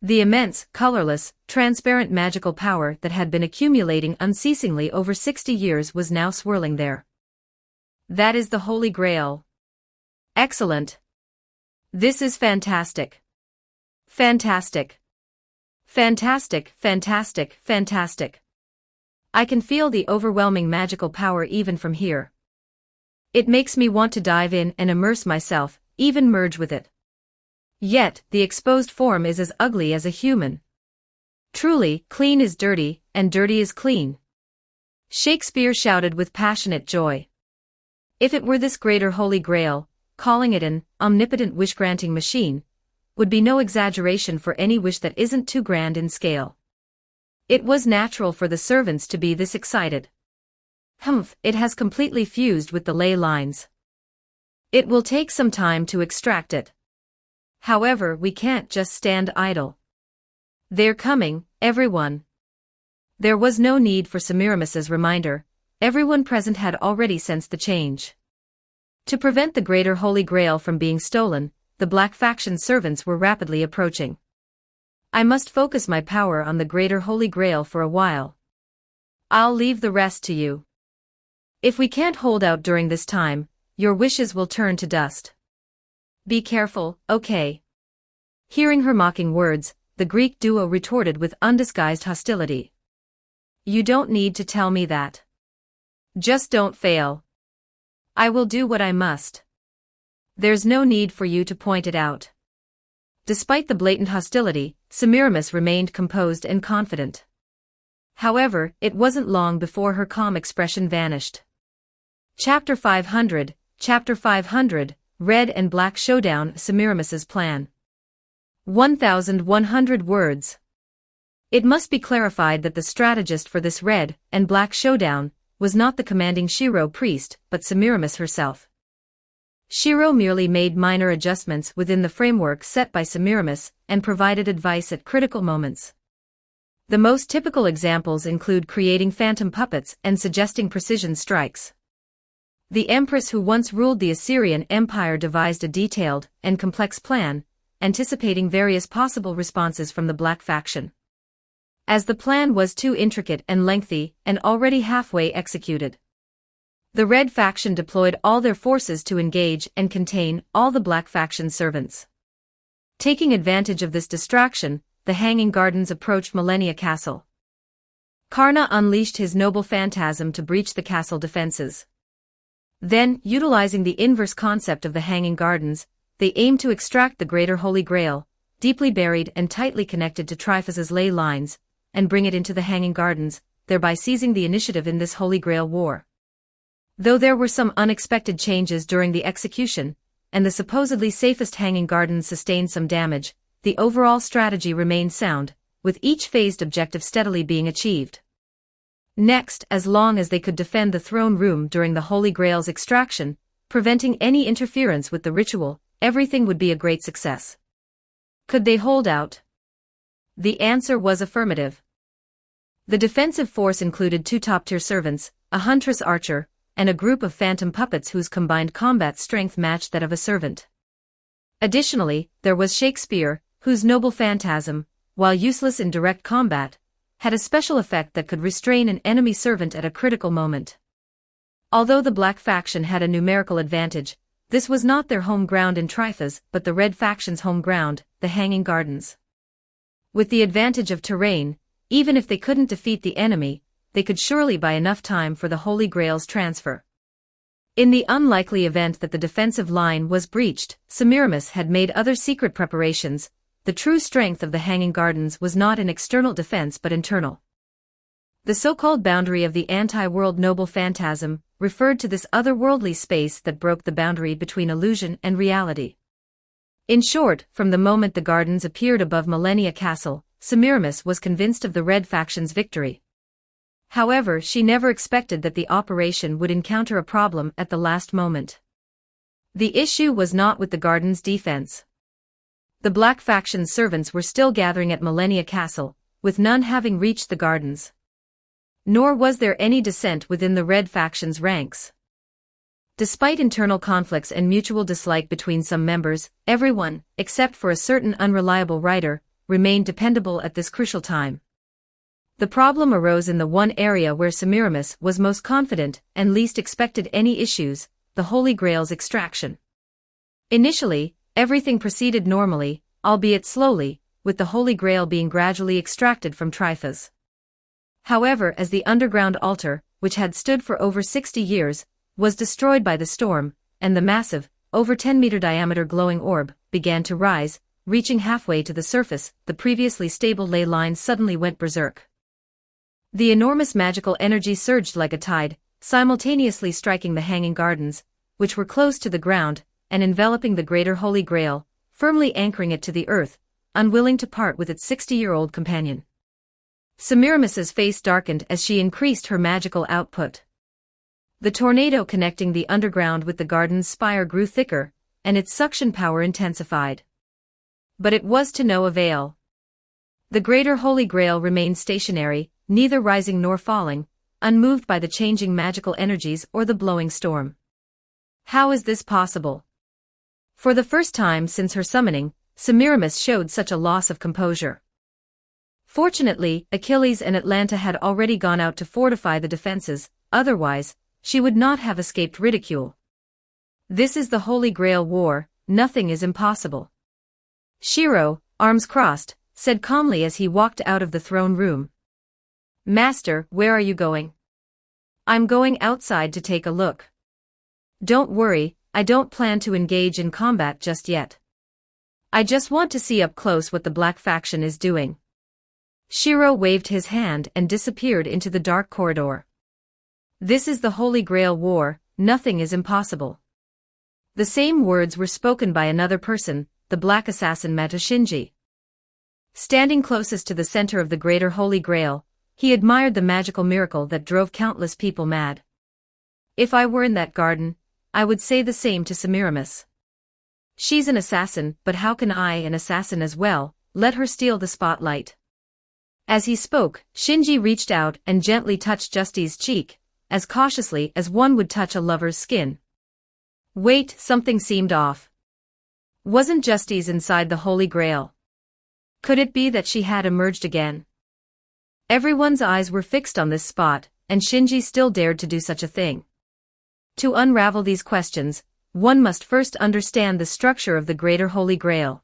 The immense, colorless, transparent magical power that had been accumulating unceasingly over 60 years was now swirling there. That is the Holy Grail. Excellent. This is fantastic. Fantastic. Fantastic, fantastic, fantastic. I can feel the overwhelming magical power even from here. It makes me want to dive in and immerse myself, even merge with it. Yet, the exposed form is as ugly as a human. Truly, clean is dirty, and dirty is clean. Shakespeare shouted with passionate joy. If it were this greater Holy Grail, calling it an omnipotent wish-granting machine would be no exaggeration for any wish that isn't too grand in scale. It was natural for the servants to be this excited. Humph, it has completely fused with the ley lines. It will take some time to extract it. However, we can't just stand idle. They're coming, everyone. There was no need for Semiramis's reminder. Everyone present had already sensed the change. To prevent the greater Holy Grail from being stolen, the Black Faction servants were rapidly approaching. I must focus my power on the greater Holy Grail for a while. I'll leave the rest to you. If we can't hold out during this time, your wishes will turn to dust. Be careful, okay? Hearing her mocking words, the Greek duo retorted with undisguised hostility. You don't need to tell me that. Just don't fail. I will do what I must. There's no need for you to point it out. Despite the blatant hostility, Semiramis remained composed and confident. However, it wasn't long before her calm expression vanished. Chapter 500, Chapter 500, Red and Black Showdown. Semiramis's plan. 1,100 words. It must be clarified that the strategist for this Red and Black Showdown was not the commanding Shiro priest but Semiramis herself. Shiro merely made minor adjustments within the framework set by Semiramis and provided advice at critical moments. The most typical examples include creating phantom puppets and suggesting precision strikes. The empress who once ruled the Assyrian Empire devised a detailed and complex plan, anticipating various possible responses from the Black Faction. As the plan was too intricate and lengthy and already halfway executed, the Red Faction deployed all their forces to engage and contain all the Black Faction servants. Taking advantage of this distraction, the Hanging Gardens approached Millennia Castle. Karna unleashed his noble phantasm to breach the castle defenses. Then, utilizing the inverse concept of the Hanging Gardens, they aimed to extract the greater Holy Grail, deeply buried and tightly connected to Tryphus's ley lines, and bring it into the Hanging Gardens, thereby seizing the initiative in this Holy Grail war. Though there were some unexpected changes during the execution, and the supposedly safest Hanging Gardens sustained some damage, the overall strategy remained sound, with each phased objective steadily being achieved. Next, as long as they could defend the throne room during the Holy Grail's extraction, preventing any interference with the ritual, everything would be a great success. Could they hold out? The answer was affirmative. The defensive force included 2 top-tier servants, a huntress archer, and a group of phantom puppets whose combined combat strength matched that of a servant. Additionally, there was Shakespeare, whose noble phantasm, while useless in direct combat, had a special effect that could restrain an enemy servant at a critical moment. Although the Black Faction had a numerical advantage, this was not their home ground in Tryphus but the Red Faction's home ground, the Hanging Gardens. With the advantage of terrain, even if they couldn't defeat the enemy, they could surely buy enough time for the Holy Grail's transfer. In the unlikely event that the defensive line was breached, Semiramis had made other secret preparations. The true strength of the Hanging Gardens was not in external defense but internal. The so-called boundary of the anti-world noble phantasm referred to this otherworldly space that broke the boundary between illusion and reality. In short, from the moment the gardens appeared above Millennia Castle, Semiramis was convinced of the Red Faction's victory. However, she never expected that the operation would encounter a problem at the last moment. The issue was not with the garden's defense. The Black Faction's servants were still gathering at Millennia Castle, with none having reached the gardens. Nor was there any dissent within the Red Faction's ranks. Despite internal conflicts and mutual dislike between some members, everyone, except for a certain unreliable writer, remained dependable at this crucial time. The problem arose in the one area where Semiramis was most confident and least expected any issues, the Holy Grail's extraction. Initially, everything proceeded normally, albeit slowly, with the Holy Grail being gradually extracted from Tryphas. However, as the underground altar, which had stood for over 60 years, was destroyed by the storm, and the massive, over 10-meter diameter glowing orb began to rise, reaching halfway to the surface, the previously stable ley lines suddenly went berserk. The enormous magical energy surged like a tide, simultaneously striking the hanging gardens, which were close to the ground, and enveloping the greater Holy Grail, firmly anchoring it to the earth, unwilling to part with its 60-year-old companion. Semiramis's face darkened as she increased her magical output. The tornado connecting the underground with the garden's spire grew thicker, and its suction power intensified. But it was to no avail. The greater Holy Grail remained stationary, neither rising nor falling, unmoved by the changing magical energies or the blowing storm. How is this possible? For the first time since her summoning, Semiramis showed such a loss of composure. Fortunately, Achilles and Atalanta had already gone out to fortify the defenses, otherwise, she would not have escaped ridicule. This is the Holy Grail war, nothing is impossible. Shiro, arms crossed, said calmly as he walked out of the throne room. Master, where are you going? I'm going outside to take a look. Don't worry, I don't plan to engage in combat just yet. I just want to see up close what the Black faction is doing. Shiro waved his hand and disappeared into the dark corridor. This is the Holy Grail war, nothing is impossible. The same words were spoken by another person, the black assassin Matou Shinji. Standing closest to the center of the greater Holy Grail, he admired the magical miracle that drove countless people mad. If I were in that garden, I would say the same to Semiramis. She's an assassin, but how can I, an assassin as well, let her steal the spotlight? As he spoke, Shinji reached out and gently touched Justy's cheek, as cautiously as one would touch a lover's skin. Wait, something seemed off. Wasn't Justy's inside the Holy Grail? Could it be that she had emerged again? Everyone's eyes were fixed on this spot, and Shinji still dared to do such a thing. To unravel these questions, one must first understand the structure of the Greater Holy Grail.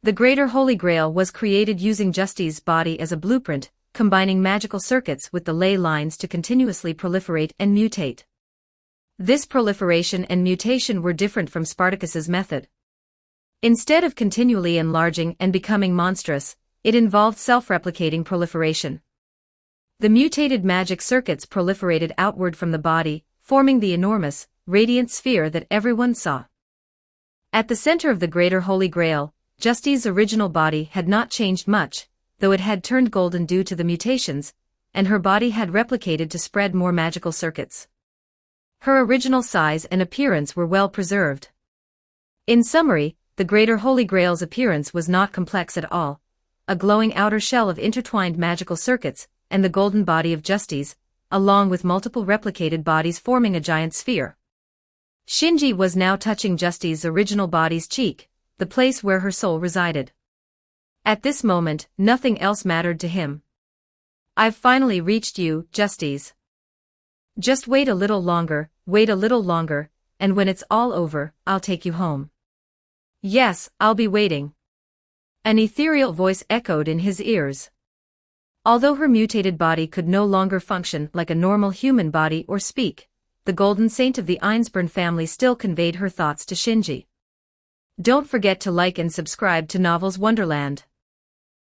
The Greater Holy Grail was created using Justy's body as a blueprint, combining magical circuits with the ley lines to continuously proliferate and mutate. This proliferation and mutation were different from Spartacus's method. Instead of continually enlarging and becoming monstrous, it involved self-replicating proliferation. The mutated magic circuits proliferated outward from the body, forming the enormous, radiant sphere that everyone saw. At the center of the Greater Holy Grail, Justy's original body had not changed much, though it had turned golden due to the mutations, and her body had replicated to spread more magical circuits. Her original size and appearance were well preserved. In summary, the Greater Holy Grail's appearance was not complex at all, a glowing outer shell of intertwined magical circuits, and the golden body of Justy's, along with multiple replicated bodies forming a giant sphere. Shinji was now touching Justy's original body's cheek, the place where her soul resided. At this moment, nothing else mattered to him. I've finally reached you, Justy's. Just wait a little longer, and when it's all over, I'll take you home. Yes, I'll be waiting. An ethereal voice echoed in his ears. Although her mutated body could no longer function like a normal human body or speak, the Golden Saint of the Einsburn family still conveyed her thoughts to Shinji. Don't forget to like and subscribe to Novels Wonderland.